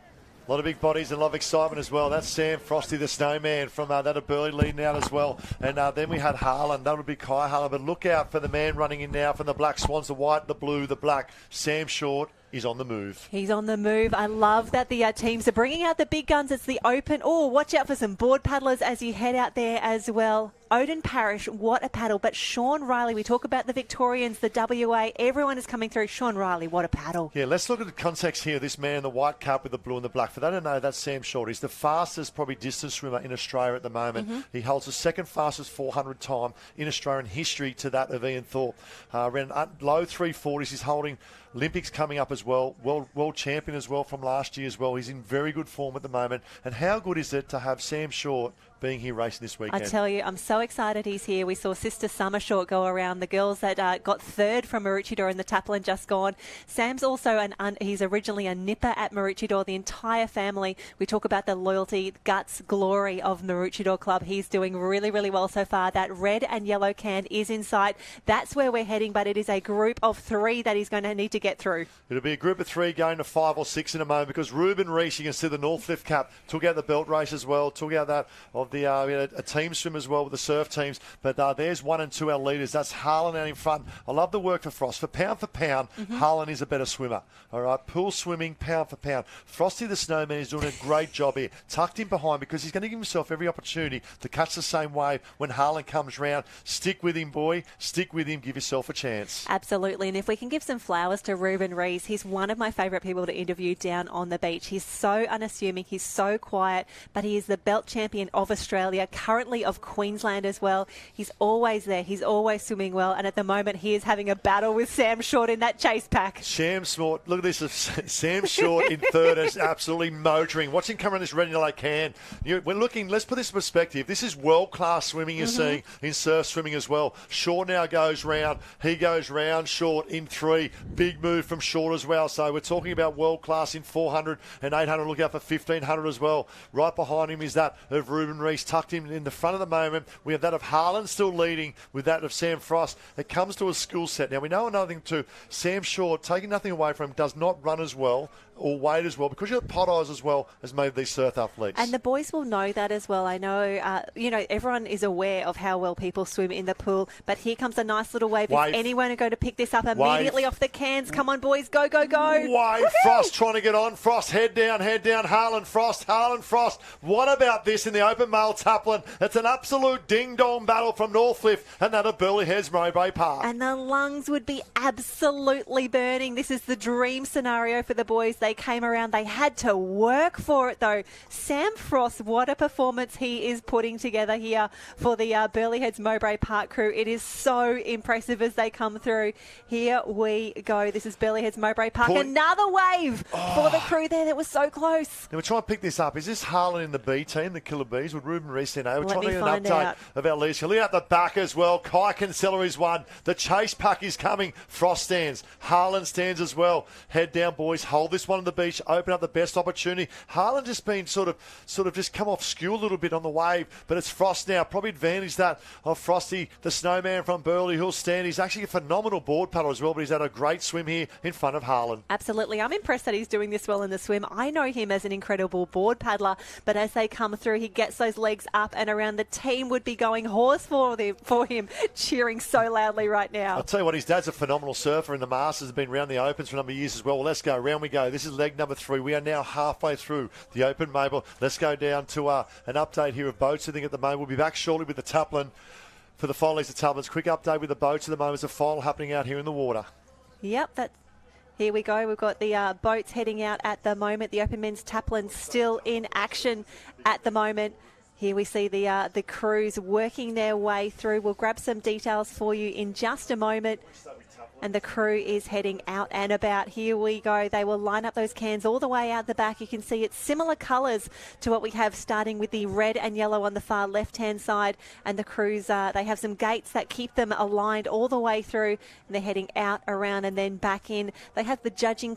A lot of big bodies and a lot of excitement as well. That's Sam Frosty, the snowman, from that of Burleigh leading out as well. And then we had Harlan. That would be Kai Harlan. But look out for the man running in now from the Black Swans, the white, the blue, the black. Sam Short is on the move. He's on the move. I love that the teams are bringing out the big guns. It's the open. Oh, watch out for some board paddlers as you head out there as well. Odin Parish, what a paddle. But Sean Riley, we talk about the Victorians, the WA, everyone is coming through. Sean Riley, what a paddle. Yeah, let's look at the context here. This man in the white cap with the blue and the black. For they don't know, that's Sam Short. He's the fastest probably distance swimmer in Australia at the moment. He holds the second fastest 400 time in Australian history to that of Ian Thorpe. Ran low 340s. He's holding Olympics coming up as well. World champion as well from last year as well. He's in very good form at the moment. And how good is it to have Sam Short being here racing this weekend? I tell you, I'm so excited he's here. We saw Sister Summer Short go around. The girls that got third from Maroochydore in the taplin just gone. Sam's also he's originally a nipper at Maroochydore. The entire family. We talk about the loyalty, guts, glory of Maroochydore Club. He's doing really, really well so far. That red and yellow can is in sight. That's where we're heading, but it is a group of 3 that he's going to need to get through. It'll be a group of 3 going to 5 or 6 in a moment, because Ruben Rees, you can see the Northcliffe cap, took out the belt race as well, took out that of the a team swim as well with the surf teams. But there's 1 and 2 our leaders. That's Harlan out in front. I love the work for Frost. For pound, Harlan is a better swimmer. All right, pool swimming, pound for pound. Frosty the Snowman is doing a great job here. Tucked in behind because he's going to give himself every opportunity to catch the same wave when Harlan comes round. Stick with him, boy. Stick with him. Give yourself a chance. Absolutely. And if we can give some flowers to Ruben Rees, he's one of my favourite people to interview down on the beach. He's so unassuming. He's so quiet, but he is the belt champion of Australia, currently of Queensland as well. He's always there. He's always swimming well. And at the moment, he is having a battle with Sam Short in that chase pack. Sam Short, look at this. Sam Short in third is absolutely motoring. Watch him come around this red and yellow can. We're looking, let's put this in perspective. This is world-class swimming you're seeing in surf swimming as well. Short now goes round. He goes round Short in 3. Big move from Short as well. So we're talking about world-class in 400 and 800. Look out for 1500 as well. Right behind him is that of Ruben Rees, tucked in the front at the moment. We have that of Harlan still leading with that of Sam Frost. It comes to a skill set. Now, we know another thing too. Sam Short, taking nothing away from him, does not run as well or weight as well because you've got pot eyes as well as maybe these surf athletes. And the boys will know that as well. I know, everyone is aware of how well people swim in the pool, but here comes a nice little wave. Is anyone going to pick this up immediately off the cans? Come on, boys, go, go, go. Wave. Woo-hoo! Frost trying to get on. Frost, head down. Harlan Frost. What about this in the open male taplin? It's an absolute ding-dong battle from Northcliffe and that of Burleigh Heads, Mowbray Park. And the lungs would be absolutely burning. This is the dream scenario for the boys. They came around. They had to work for it, though. Sam Frost, what a performance he is putting together here for the Burleigh Heads Mowbray Park crew. It is so impressive as they come through. Here we go. This is Burleigh Heads Mowbray Park. Another wave for the crew there that was so close. Now we're trying to pick this up. Is this Harlan in the B team, the Killer Bees, with Ruben Rees in A? We're Let trying to me get an find update out. of our leaders. Look out the back as well. Kai Kinsella is one. The chase pack is coming. Frost stands. Harlan stands as well. Head down, boys. Hold this one on the beach. Open up the best opportunity. Harlan just been sort of just come off skew a little bit on the wave, but it's Frost now. Probably advantage that of Frosty, the Snowman from Burleigh. He'll stand. He's actually a phenomenal board paddler as well, but he's had a great swim here in front of Harlan. Absolutely. I'm impressed that he's doing this well in the swim. I know him as an incredible board paddler, but as they come through, he gets those legs up and around. The team would be going hoarse for him, cheering so loudly right now. I'll tell you what, his dad's a phenomenal surfer in the Masters, has been around the Opens for a number of years as well. Let's go. Round we go. This is leg number 3. We are now halfway through the Open, Mabel. Let's go down to an update here of boats. I think at the moment we'll be back shortly with the taplin for the final legs of taplins. Quick update with the boats at the moment. There's a final happening out here in the water. Yep, here we go. We've got the boats heading out at the moment. The Open Men's Taplin still in action at the moment. Here we see the crews working their way through. We'll grab some details for you in just a moment. And the crew is heading out and about. Here we go. They will line up those cans all the way out the back. You can see it's similar colours to what we have, starting with the red and yellow on the far left-hand side. And the crews, they have some gates that keep them aligned all the way through. And they're heading out, around, and then back in. They have the judging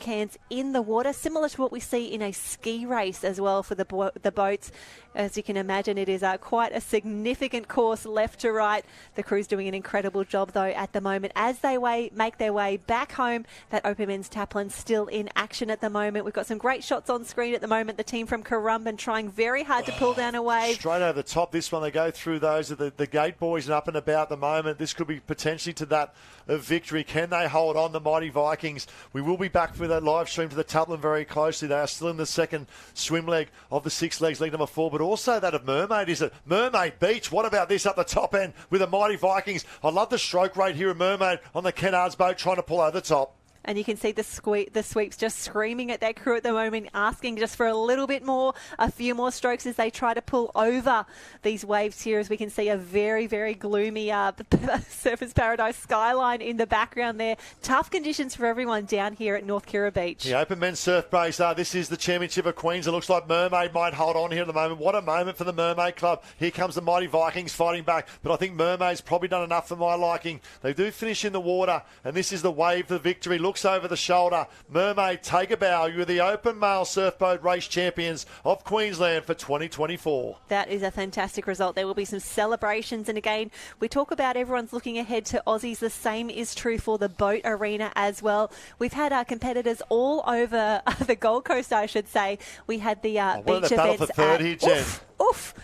cans in the water, similar to what we see in a ski race as well for the boats. As you can imagine, it is quite a significant course left to right. The crew's doing an incredible job, though, at the moment. As they make their way back home, that Open Men's Taplin still in action at the moment. We've got some great shots on screen at the moment. The team from Currumbin trying very hard to pull down a wave. Straight over the top, this one, they go through those of the gate boys and up and about at the moment. This could be potentially to that of victory. Can they hold on, the mighty Vikings? We will be back for that live stream to the Taplin very closely. They are still in the second swim leg of the 6 legs, leg number 4, but also that of Mermaid. Is it Mermaid Beach? What about this up the top end with the mighty Vikings? I love the stroke rate here of Mermaid on the Kennards boat trying to pull over the top. And you can see the sweeps just screaming at their crew at the moment, asking just for a little bit more, a few more strokes as they try to pull over these waves here. As we can see a very, very gloomy Surfers Paradise skyline in the background there. Tough conditions for everyone down here at North Kira Beach. The Open Men's Surf Base. This is the Championship of Queens. It looks like Mermaid might hold on here at the moment. What a moment for the Mermaid Club. Here comes the mighty Vikings fighting back. But I think Mermaid's probably done enough for my liking. They do finish in the water. And this is the wave for victory. Looks over the shoulder. Mermaid, take a bow. You're the Open Male Surfboat Race Champions of Queensland for 2024. That is a fantastic result. There will be some celebrations. And again, we talk about everyone's looking ahead to Aussies. The same is true for the boat arena as well. We've had our competitors all over the Gold Coast, I should say. We had the beach events battle for third here, Jen. Oof.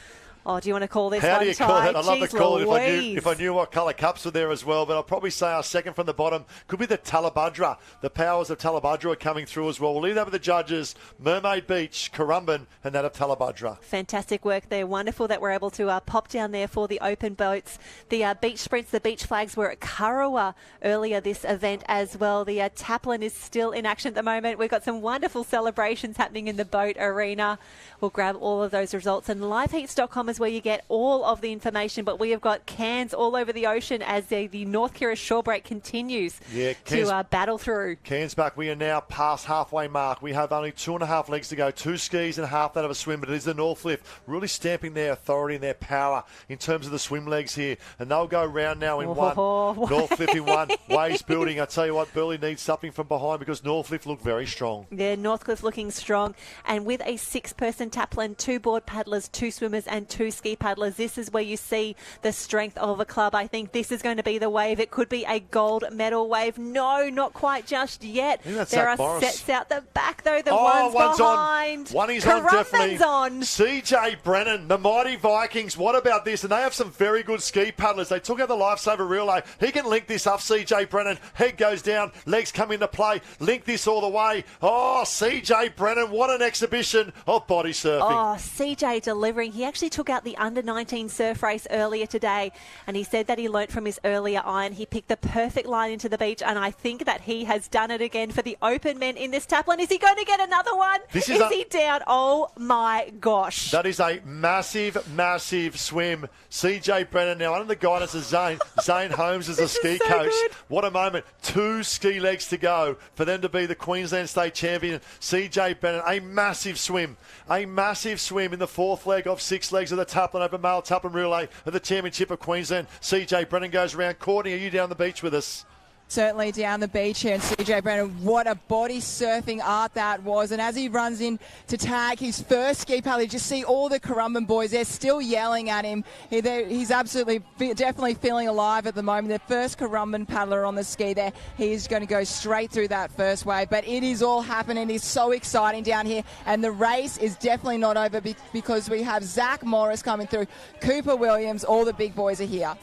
Oh, do you want to call this How one, do you call Ty? it? I'd love to Jeez call it Louise. if I knew what colour cups were there as well. But I'll probably say our second from the bottom could be the Talabudra. The powers of Talabudra are coming through as well. We'll leave that with the judges. Mermaid Beach, Currumbin, and that of Talabudra. Fantastic work there. Wonderful that we're able to pop down there for the open boats. The beach sprints, the beach flags were at Kurrawa earlier this event as well. The taplin is still in action at the moment. We've got some wonderful celebrations happening in the boat arena. We'll grab all of those results. And liveheats.com is where you get all of the information. But we have got Cairns all over the ocean as the North Kira shore break continues to battle through. Cairns back. We are now past halfway mark. We have only 2.5 legs to go. 2 skis and half that of a swim. But it is the Northcliffe really stamping their authority and their power in terms of the swim legs here. And they'll go round now in one. Northcliffe in one. Waves building. I tell you what, Burley needs something from behind because Northcliffe look very strong. Yeah, Northcliffe looking strong. And with a 6-person taplin, 2 board paddlers, 2 swimmers and 2 ski paddlers, this is where you see the strength of a club. I think this is going to be the wave. It could be a gold medal wave. No, not quite just yet. There are sets out the back, though. The one's behind. On. One is on, definitely. On. CJ Brennan, the mighty Vikings. What about this? And they have some very good ski paddlers. They took out the Lifesaver relay. He can link this up, CJ Brennan. Head goes down. Legs come into play. Link this all the way. Oh, CJ Brennan, what an exhibition of body surfing. Oh, CJ delivering. He actually took out the under-19 surf race earlier today, and he said that he learnt from his earlier iron. He picked the perfect line into the beach, and I think that he has done it again for the open men in this taplin. Is he going to get another one? Is he down? Oh, my gosh. That is a massive, massive swim. CJ Brennan now under the guidance of Zane. Zane Holmes is a ski coach. Good. What a moment. 2 ski legs to go for them to be the Queensland State champion. CJ Brennan, a massive swim. A massive swim in the 4th leg of 6 legs of the taplin open male taplin relay of the Championship of Queensland. CJ Brennan goes around. Courtney, are you down the beach with us? Certainly down the beach here, and CJ Brennan, what a body surfing art that was. And as he runs in to tag his first ski paddle, you just see all the Currumbin boys, they're still yelling at him. He's absolutely, definitely feeling alive at the moment. The first Currumbin paddler on the ski there, he's going to go straight through that first wave. But it is all happening. It's so exciting down here. And the race is definitely not over because we have Zach Morris coming through, Cooper Williams, all the big boys are here.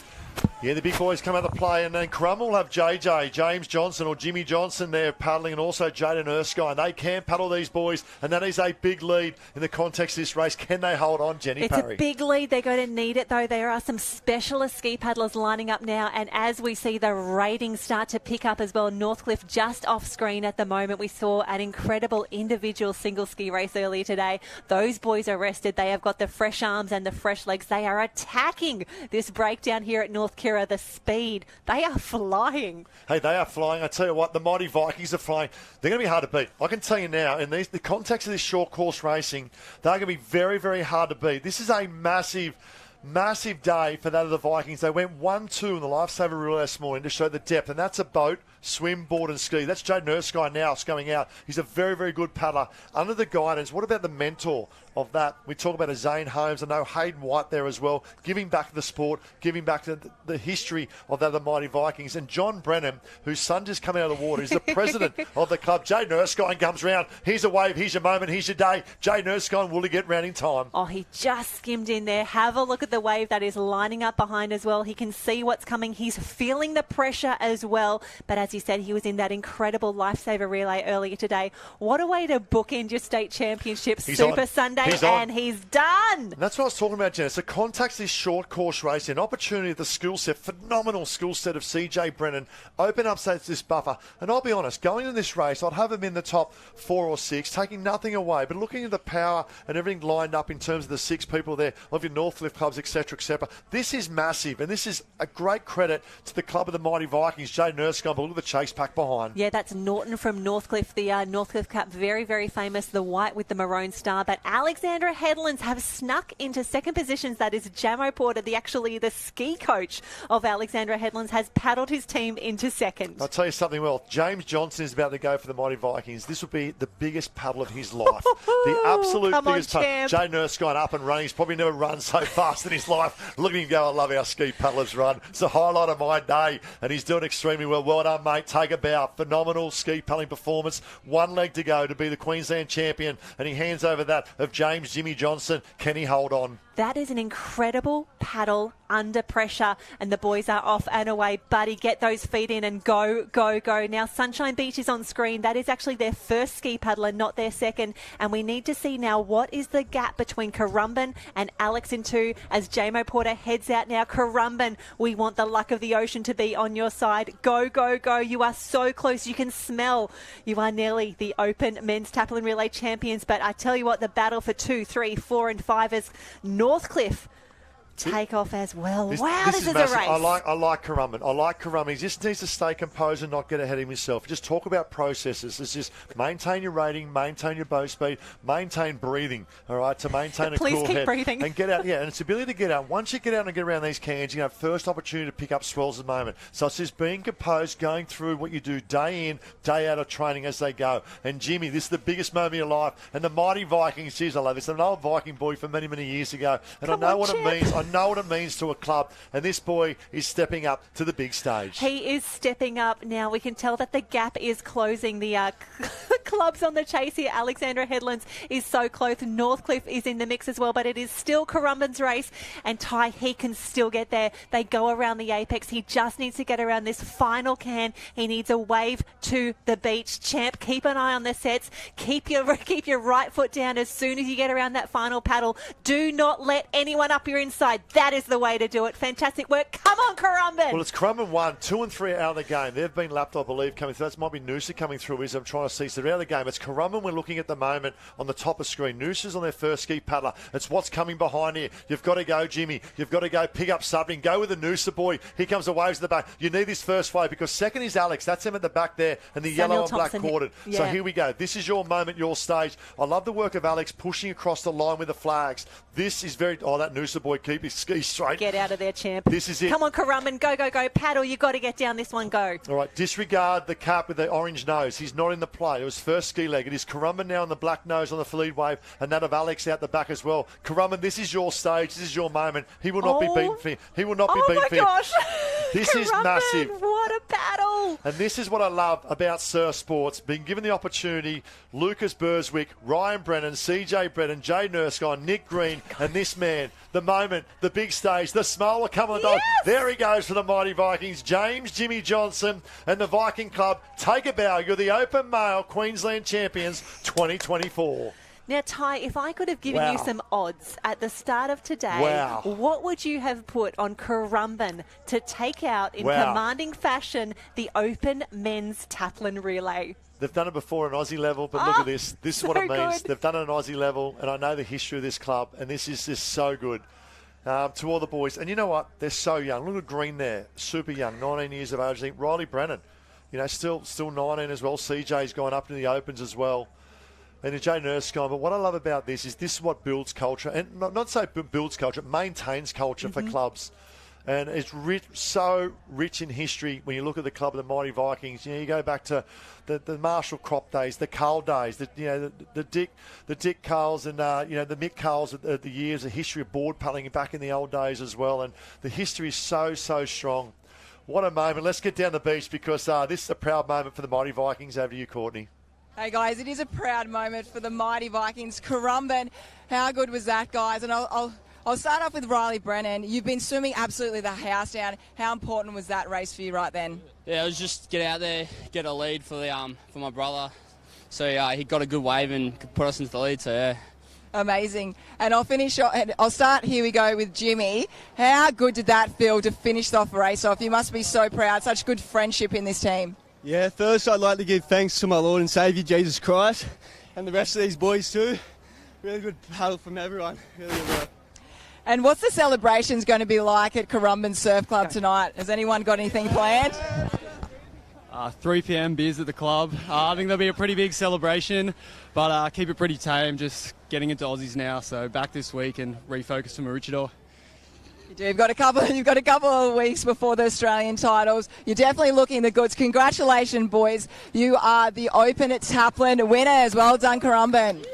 Yeah, the big boys come out to play, and then Crumb will have JJ, James Johnson or Jimmy Johnson there paddling, and also Jaden Erskine. They can paddle, these boys, and that is a big lead in the context of this race. Can they hold on, Jenny Parry? It's a big lead. They're going to need it, though. There are some specialist ski paddlers lining up now, and as we see the ratings start to pick up as well, Northcliffe just off screen at the moment. We saw an incredible individual single ski race earlier today. Those boys are rested. They have got the fresh arms and the fresh legs. They are attacking this breakdown here at North Kira. The speed, they are flying. Hey, they are flying. I tell you what, the mighty Vikings are flying. They're going to be hard to beat. I can tell you now, in the context of this short course racing, they're going to be very, very hard to beat. This is a massive day for that of the Vikings. They went 1-2 in the Lifesaver relay this morning to show the depth, and that's a boat, swim, board and ski. That's Jaden Erskine now going out. He's a very, very good paddler. Under the guidance, what about the mentor of that? We talk about a Zane Holmes. I know Hayden White there as well, giving back to the sport, giving back to the history of that of the mighty Vikings. And John Brennan, whose son just come out of the water, he's the president of the club. Jaden Erskine comes round. Here's a wave, here's your moment, here's your day. Jaden Erskine, will he get round in time? Oh, he just skimmed in there. Have a look at the wave that is lining up behind as well. He can see what's coming. He's feeling the pressure as well. But as you said, he was in that incredible Lifesaver relay earlier today. What a way to bookend your state championship Super Sunday, and he's done. And that's what I was talking about, Jen. It's the context of this short course race, an opportunity at the skill set, phenomenal skill set of CJ Brennan, open up this buffer. And I'll be honest, going in this race, I'd have him in the top 4 or 6, taking nothing away, but looking at the power and everything lined up in terms of the 6 people there, of your Northcliffe clubs, etc., etc. This is massive, and this is a great credit to the club of the mighty Vikings, Jaden Erskine, but look at the chase pack behind. Yeah, that's Norton from Northcliffe, the Northcliffe Cup, very, very famous, the white with the maroon star. But Alexandra Headlands have snuck into second positions. That is Jamo Porter, the ski coach of Alexandra Headlands, has paddled his team into second. I'll tell you something, well, James Johnson is about to go for the mighty Vikings. This will be the biggest paddle of his life. The absolute biggest paddle. Jaden Erskine up and running. He's probably never run so fast in his life. Look at him go. I love our ski paddlers run. It's the highlight of my day, and he's doing extremely well. Well done, mate. Take a bow. Phenomenal ski paddling performance. 1 leg to go to be the Queensland champion, and he hands over that of James Jimmy Johnson. Can he hold on? That is an incredible paddle under pressure, and the boys are off and away. Buddy, get those feet in and go, go, go. Now, Sunshine Beach is on screen. That is actually their first ski paddler, not their second. And we need to see now what is the gap between Currumbin and Alex in 2 as J-Mo Porter heads out now. Currumbin, we want the luck of the ocean to be on your side. Go, go, go. You are so close. You can smell. You are nearly the Open Men's Taplin Relay champions. But I tell you what, the battle for 2, 3, 4 and 5 is Northcliffe take off as well. This is a race. I like Currumbin. I like Currumbin. He just needs to stay composed and not get ahead of himself. Just talk about processes. It's just maintain your rating, maintain your bow speed, maintain breathing, all right, to maintain a cool head. Please keep breathing. And get out, yeah, and it's ability to get out. Once you get out and get around these cans, you have first opportunity to pick up swells at the moment. So it's just being composed, going through what you do day in, day out of training as they go. And Jimmy, this is the biggest moment of your life. And the mighty Vikings, geez, I love this. I'm an old Viking boy from many, many years ago. And I know what it means. I know what it means to a club, and this boy is stepping up to the big stage. He is stepping up now. We can tell that the gap is closing. The clubs on the chase here. Alexandra Headlands is so close. Northcliffe is in the mix as well, but it is still Currumbin's race, and Ty, he can still get there. They go around the apex. He just needs to get around this final can. He needs a wave to the beach. Champ, keep an eye on the sets. Keep your right foot down as soon as you get around that final paddle. Do not let anyone up your inside. That is the way to do it. Fantastic work. Come on, Currumbin. Well, it's Currumbin 1, 2 and 3 out of the game. They've been lapped, I believe, coming through. That might be Noosa coming through, I'm trying to see. So they're out of the game. It's Currumbin we're looking at the moment on the top of screen. Noosa's on their first ski paddler. It's what's coming behind here. You've got to go, Jimmy. You've got to go pick up something. Go with the Noosa boy. Here comes the waves at the back. You need this first wave because second is Alex. That's him at the back there and the Samuel yellow and black Thompson. corded. Yeah. So here we go. This is your moment, your stage. I love the work of Alex pushing across the line with the flags. This is very... Oh, that Noosa boy, keep his ski straight. Get out of there, champ. This is it. Come on, Currumbin. Go, go, go. Paddle. You've got to get down this one. Go. All right, disregard the cap with the orange nose. He's not in the play. It was first ski leg. It is Currumbin now on the black nose on the lead wave, and that of Alex out the back as well. Currumbin, this is your stage. This is your moment. He will not be beaten for you. He will not be beaten for you. Oh, my gosh. This is massive. What a battle. And this is what I love about surf sports. Being given the opportunity, Lucas Burswick, Ryan Brennan, CJ Brennan, Jay Nurskine, Nick Green, and this man, the moment, the big stage, the smolar coming on dog. There he goes for the mighty Vikings. James Jimmy Johnson and the Viking Club take a bow. You're the Open Male Queensland Champions 2024. Now, Ty, if I could have given you some odds at the start of today, what would you have put on Currumbin to take out in commanding fashion the Open Men's Taplin Relay? They've done it before at an Aussie level, but look at this. This is what it means. They've done it at an Aussie level, and I know the history of this club, and this is just so good. To all the boys. And you know what? They're so young. Look at Green there. Super young, 19 years of age. I think Riley Brennan, you know, still 19 as well. CJ's gone up to the Opens as well. And Jay Nurskine. But what I love about this is what builds culture. And not say builds culture, maintains culture for clubs. And it's so rich in history when you look at the club of the Mighty Vikings. You know, you go back to the Marshall Crop days, the Carl days, the Dick Carls and the Mick Carls of the years, the history of board paddling back in the old days as well. And the history is so strong. What a moment. Let's get down the beach because this is a proud moment for the Mighty Vikings. Over to you, Courtney. Hey guys, it is a proud moment for the mighty Vikings. Currumbin, how good was that, guys? And I'll start off with Riley Brennan. You've been swimming absolutely the house down. How important was that race for you right then? Yeah, it was just get out there, get a lead for my brother. So he got a good wave and could put us into the lead. So yeah. Amazing. And I'll start, here we go, with Jimmy. How good did that feel to finish off the race off? You must be so proud. Such good friendship in this team. Yeah, first I'd like to give thanks to my Lord and Saviour, Jesus Christ, and the rest of these boys too. Really good paddle from everyone. Really good work. And what's the celebrations going to be like at Currumbin Surf Club tonight? Has anyone got anything planned? 3 p.m. beers at the club. I think there'll be a pretty big celebration, but keep it pretty tame. Just getting into Aussies now, so back this week and refocus for Maroochydore. You've got a couple of weeks before the Australian titles. You're definitely looking the goods. Congratulations, boys. You are the Open at Taplin winners. Well done, Currumbin.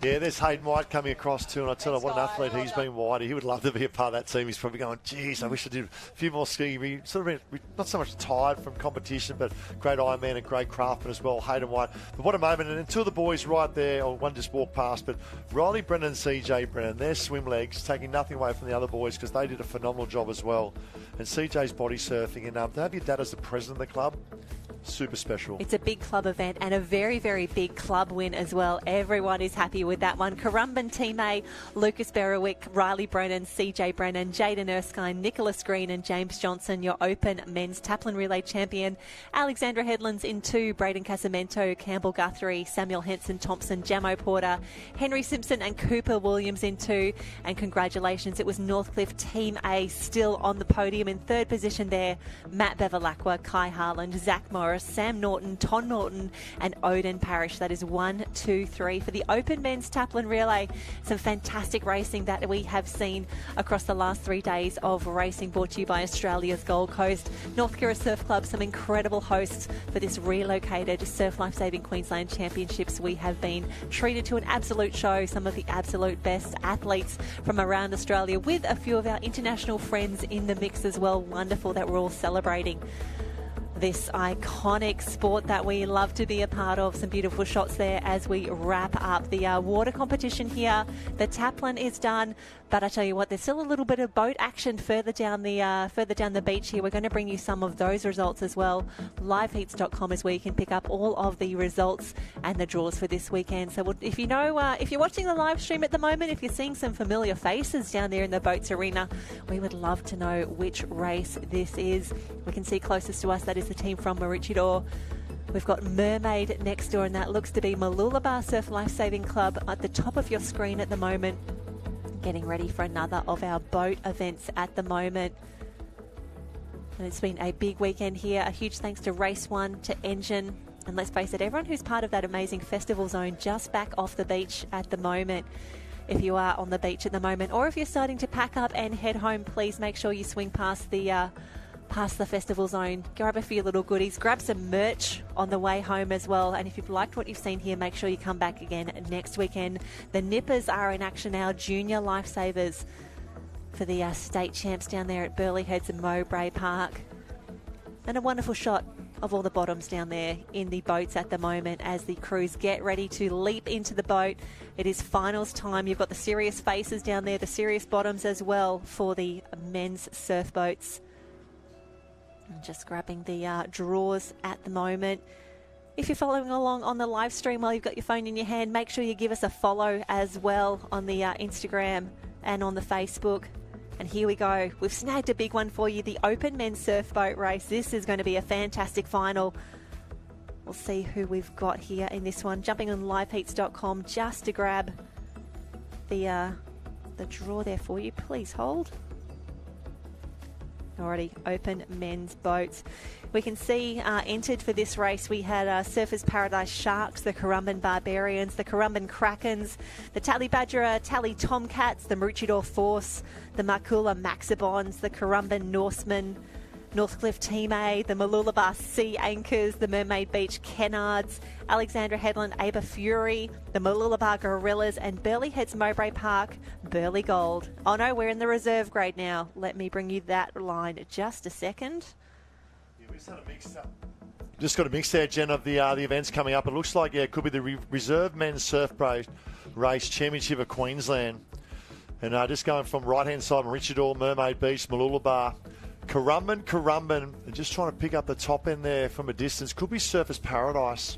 Yeah, there's Hayden White coming across too, and I tell you what an athlete he's been, Whitey. He would love to be a part of that team. He's probably going, geez, I wish I did a few more skiing. He sort of been not so much tired from competition, but great Ironman and great craftsman as well, Hayden White. But what a moment, and two of the boys right there, or one just walked past, but Riley Brennan and CJ Brennan, their swim legs, taking nothing away from the other boys because they did a phenomenal job as well. And CJ's body surfing, and to have your dad as the president of the club, super special. It's a big club event and a very, very big club win as well. Everyone is happy with that one. Currumbin Team A, Lucas Berwick, Riley Brennan, CJ Brennan, Jaden Erskine, Nicholas Green and James Johnson, your Open Men's Taplin Relay champion. Alexandra Headlands in 2, Braden Casamento, Campbell Guthrie, Samuel Henson Thompson, Jamo Porter, Henry Simpson and Cooper Williams in 2. And congratulations, it was Northcliffe Team A still on the podium in 3rd position there. Matt Bevilacqua, Kai Harland, Zach Morris, Sam Norton, Ton Norton and Odin Parrish. That is 1, 2, 3 for the Open Men's Taplin Relay. Some fantastic racing that we have seen across the last 3 days of racing, brought to you by Australia's Gold Coast. North Kira Surf Club, some incredible hosts for this relocated Surf Lifesaving Queensland Championships. We have been treated to an absolute show, some of the absolute best athletes from around Australia, with a few of our international friends in the mix as well. Wonderful that we're all celebrating this iconic sport that we love to be a part of. Some beautiful shots there as we wrap up the water competition here. The Taplin is done, but I tell you what, there's still a little bit of boat action further down the beach here. We're going to bring you some of those results as well. Liveheats.com is where you can pick up all of the results and the draws for this weekend. So if you know, if you're watching the live stream at the moment, if you're seeing some familiar faces down there in the boats arena, we would love to know which race this is. We can see closest to us, that is the team from Maroochydore. We've got Mermaid next door, and that looks to be Mooloolaba Surf Lifesaving Club at the top of your screen at the moment, getting ready for another of our boat events at the moment. And it's been a big weekend here. A huge thanks to Race 1, to Engine, and let's face it, everyone who's part of that amazing festival zone just back off the beach at the moment. If you are on the beach at the moment, or if you're starting to pack up and head home, please make sure you swing past the festival zone, grab a few little goodies, grab some merch on the way home as well. And if you've liked what you've seen here, make sure you come back again next weekend. The Nippers are in action now, junior lifesavers for the state champs down there at Burleigh Heads and Mowbray Park. And a wonderful shot of all the bottoms down there in the boats at the moment as the crews get ready to leap into the boat. It is finals time. You've got the serious faces down there, the serious bottoms as well for the men's surf boats. I'm just grabbing the draws at the moment. If you're following along on the live stream while you've got your phone in your hand, make sure you give us a follow as well on the Instagram and on the Facebook. And here we go. We've snagged a big one for you, the Open Men's Surf Boat Race. This is going to be a fantastic final. We'll see who we've got here in this one. Jumping on liveheats.com just to grab the draw there for you. Please hold. Already Open Men's Boats. We can see entered for this race we had Surfers Paradise Sharks, the Currumbin Barbarians, the Currumbin Krakens, the Tally Badgera, Tally Tomcats, the Maroochydore Force, the Markula Maxibons, the Currumbin Norsemen, Northcliffe Team A, the Mooloolaba Sea Anchors, the Mermaid Beach Kennards, Alexandra Headland Aber Fury, the Mooloolaba Gorillas, and Burleigh Heads Mowbray Park Burleigh Gold. Oh no, we're in the reserve grade now. Let me bring you that line just a second. Yeah, we just had a mix up. Just got a mix there, Jen, of the events coming up. It looks like, it could be the Reserve Men's Surf Race Championship of Queensland. And just going from right-hand side, Maroochydore, Mermaid Beach, Mooloolaba, Currumbin, and just trying to pick up the top end there from a distance. Could be Surfers Paradise.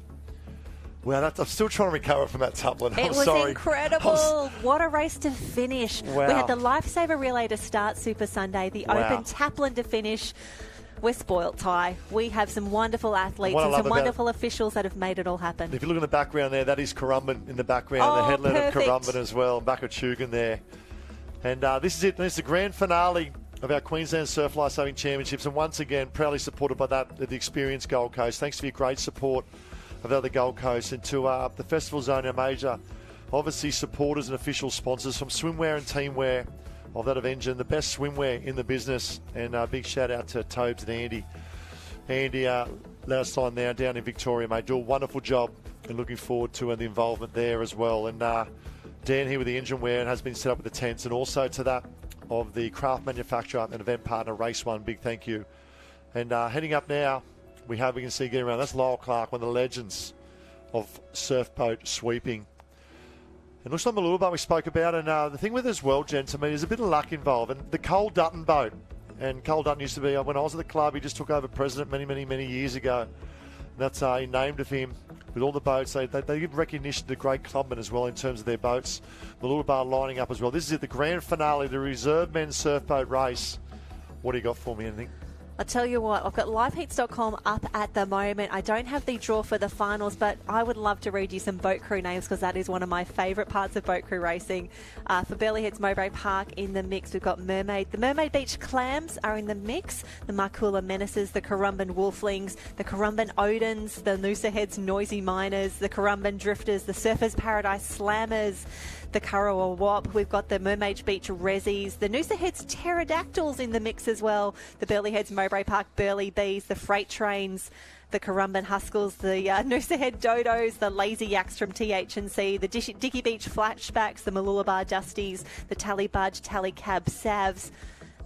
Wow, I'm still trying to recover from that Taplin. It was incredible. What a race to finish. Wow. We had the Lifesaver Relay to start Super Sunday, the Open Taplin to finish. We're spoilt, Ty. We have some wonderful athletes and some wonderful officials that have made it all happen. If you look in the background there, that is Currumbin in the background, the headland of Currumbin as well, and Bakachugan there. And this is it. This is the grand finale of our Queensland Surf Lifesaving Championships, and once again proudly supported by the experienced Gold Coast. Thanks for your great support of the Gold Coast, and to the Festival Zone, our major obviously supporters and official sponsors from swimwear and teamwear of that of Engine, the best swimwear in the business. And a big shout out to Tobes and Andy. Andy, let us down in Victoria, mate. Do a wonderful job, and looking forward to the involvement there as well. And Dan here with the engine wear and has been set up with the tents, and also to that of the craft manufacturer and event partner Race One. Big thank you. And heading up now, we can see getting around. That's Lyle Clark, one of the legends of surf boat sweeping. It looks like Malula we spoke about, and the thing with it as well, gentlemen, is a bit of luck involved. And the Cole Dutton boat, and Cole Dutton used to be, when I was at the club, he just took over president many years ago. And that's he named of him with all the boats. They give recognition to great clubmen as well in terms of their boats. Malula lining up as well. This is it, the grand finale, the reserve men's surf boat race. What do you got for me, anything? I'll tell you what, I've got liveheats.com up at the moment. I don't have the draw for the finals, but I would love to read you some boat crew names because that is one of my favourite parts of boat crew racing. For Burleigh Heads Mowbray Park in the mix, we've got Mermaid. The Mermaid Beach Clams are in the mix. The Markula Menaces, the Currumbin Wolflings, the Currumbin Odins, the Noosa Heads Noisy Miners, the Currumbin Drifters, the Surfers Paradise Slammers, the Kurrawa Wop. We've got the Mermaid Beach Rezzies, the Noosa Heads Pterodactyls in the mix as well, the Burleigh Heads Mowbray Park Burleigh Bees, the Freight Trains, the Currumbin Huskels, the Noosa Head Dodos, the Lazy Yaks from TH&C, the Dicky Beach Flashbacks, the Malulabar Dusties, the Tally Budge, Tally Cab Savs,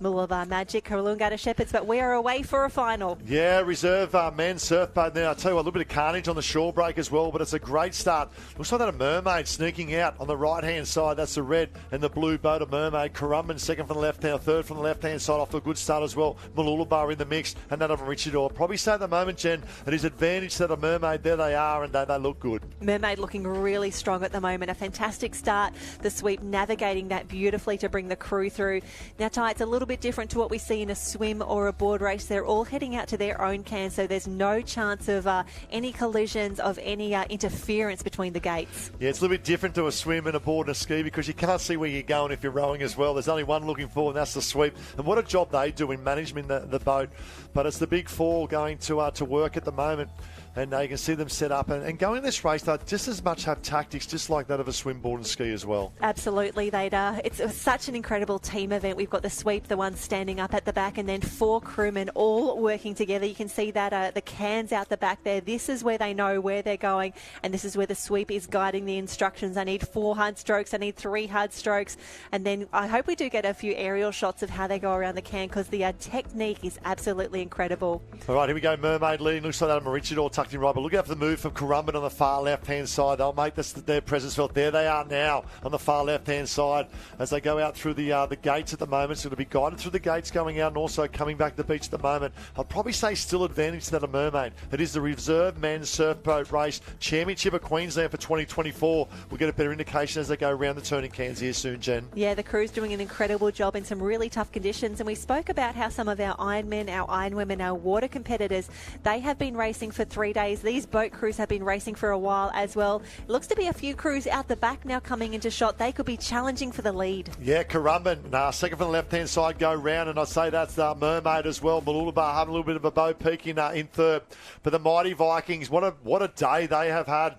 Mooloolaba Magic, Kurralungata Shepherds, but we are away for a final. Yeah, reserve men's surf boat now. I'll tell you what, a little bit of carnage on the shore break as well, but it's a great start. Looks like that a Mermaid sneaking out on the right-hand side. That's the red and the blue boat of Mermaid. Currumbin second from the left-hand, third from the left-hand side off to a good start as well. Mooloolaba in the mix, and that of Richardor. Probably say at the moment, Jen, at his advantage to the Mermaid. There they are, and they look good. Mermaid looking really strong at the moment. A fantastic start. The sweep navigating that beautifully to bring the crew through. Now, Ty, it's a little bit different to what we see in a swim or a board race. They're all heading out to their own can, so there's no chance of any collisions, of any interference between the gates. Yeah, it's a little bit different to a swim and a board and a ski because you can't see where you're going if you're rowing as well. There's only one looking forward, and that's the sweep. And what a job they do in managing the boat. But it's the big four going to work at the moment. And you can see them set up and going in this race, they just as much have tactics, just like that of a swim, board and ski as well. Absolutely, it's such an incredible team event. We've got the sweep, the one standing up at the back, and then 4 crewmen all working together. You can see that the cans out the back there. This is where they know where they're going, and this is where the sweep is guiding the instructions. I need 4 hard strokes, I need 3 hard strokes, and then I hope we do get a few aerial shots of how they go around the can because the technique is absolutely incredible. All right, here we go. Mermaid leading. Looks like that Richardor tucked in right, but look out for the move from Currumbin on the far left-hand side. They'll make their presence felt. There they are now on the far left-hand side as they go out through the gates at the moment. So it'll be guided through the gates going out and also coming back to the beach at the moment. I'd probably say still advantage to that of Mermaid. It is the reserve men's surf boat race championship of Queensland for 2024. We'll get a better indication as they go around the turning cans here soon, Jen. Yeah, the crew's doing an incredible job in some really tough conditions, and we spoke about how some of our Ironmen, our Ironwomen, our water competitors, they have been racing for 3 days. These boat crews have been racing for a while as well. It looks to be a few crews out the back now coming into shot. They could be challenging for the lead. Yeah, Currumbin, second from the left-hand side, go round, and I'd say that's Mermaid as well. Mooloolaba having a little bit of a bow peak in third. But the mighty Vikings, what a day they have had.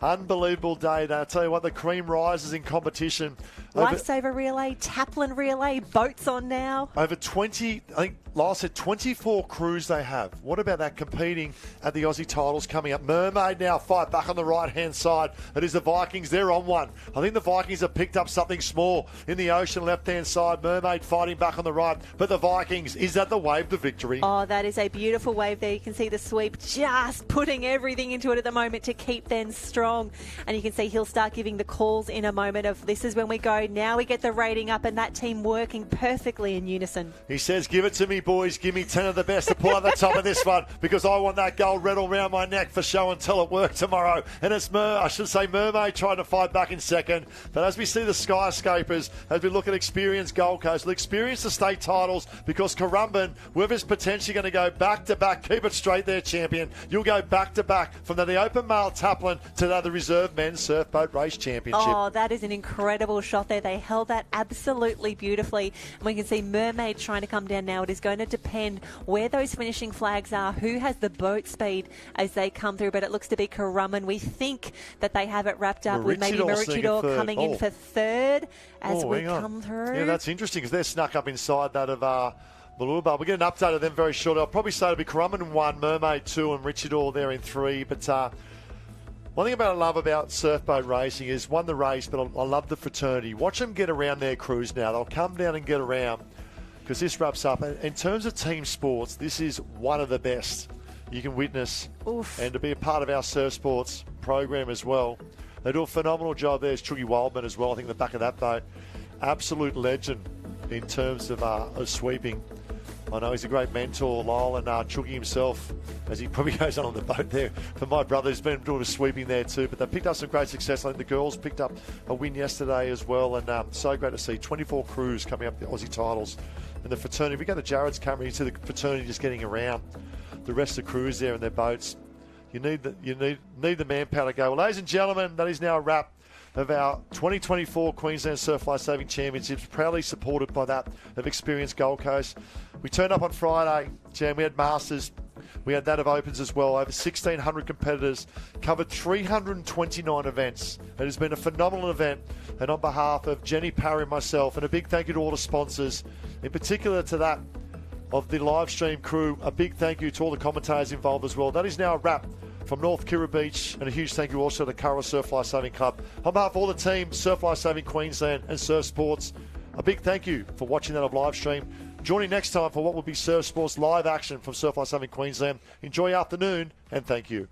Unbelievable day. I'll tell you what, the cream rises in competition. Lifesaver relay, taplin relay, boats on now. Over 20, I think Lyle said 24 crews they have. What about that competing at the Aussie titles coming up? Mermaid now fight back on the right-hand side. It is the Vikings. They're on one. I think the Vikings have picked up something small in the ocean left-hand side. Mermaid fighting back on the right. But the Vikings, is that the wave to victory? Oh, that is a beautiful wave there. You can see the sweep just putting everything into it at the moment to keep them strong. And you can see he'll start giving the calls in a moment of this is when we go. Now we get the rating up and that team working perfectly in unison. He says, give it to me, boys. Give me 10 of the best to pull out the top of this one because I want that gold medal round my neck for show and tell at work tomorrow. And it's Mermaid trying to fight back in second. But as we see the Skyscapers, as we look at experienced Gold Coast, they'll experience the state titles because Currumbin, whoever's potentially going to go back-to-back, keep it straight there, champion. You'll go back-to-back from the open male taplin to the reserve men's surf boat race championship. Oh, that is an incredible shot there. They held that absolutely beautifully. And we can see Mermaid trying to come down now. It is going to depend where those finishing flags are, who has the boat speed as they come through. But it looks to be Currumbin. We think that they have it wrapped up with maybe Maroochydore coming in for third as we come through. Yeah, that's interesting because they're snuck up inside that of Mooloolaba. We'll get an update of them very shortly. I'll probably say it'll be Currumbin in 1, Mermaid 2 and Richardor there in 3. But One thing I love about surfboat racing is, won the race, but I love the fraternity. Watch them get around their crews now. They'll come down and get around, because this wraps up. In terms of team sports, this is one of the best you can witness. Oof. And to be a part of our surf sports program as well. They do a phenomenal job. There's Chucky Wildman as well, I think, in the back of that boat. Absolute legend in terms of sweeping. I know he's a great mentor, Lyle, and Chucky himself, as he probably goes on the boat there. For my brother, who's been doing a sweeping there too. But they picked up some great success. I think the girls picked up a win yesterday as well. And so great to see 24 crews coming up the Aussie titles. And the fraternity, if we go to Jared's camera, you see the fraternity just getting around the rest of the crews there in their boats. You need the manpower to go. Well, ladies and gentlemen, that is now a wrap of our 2024 Queensland Surf Lifesaving Championships, proudly supported by that of Experience Gold Coast. We turned up on Friday, Jan. We had Masters. We had that of Opens as well. Over 1,600 competitors, covered 329 events. It has been a phenomenal event. And on behalf of Jenny Parry and myself, and a big thank you to all the sponsors, in particular to that of the live stream crew, a big thank you to all the commentators involved as well. That is now a wrap from North Kira Beach, and a huge thank you also to the Curra Surf Lifesaving Club. On behalf of all the team, Surf Lifesaving Queensland and Surf Sports, a big thank you for watching that on live stream. Joining next time for what will be Surf Sports live action from Surf Lifesaving Queensland. Enjoy your afternoon, and thank you.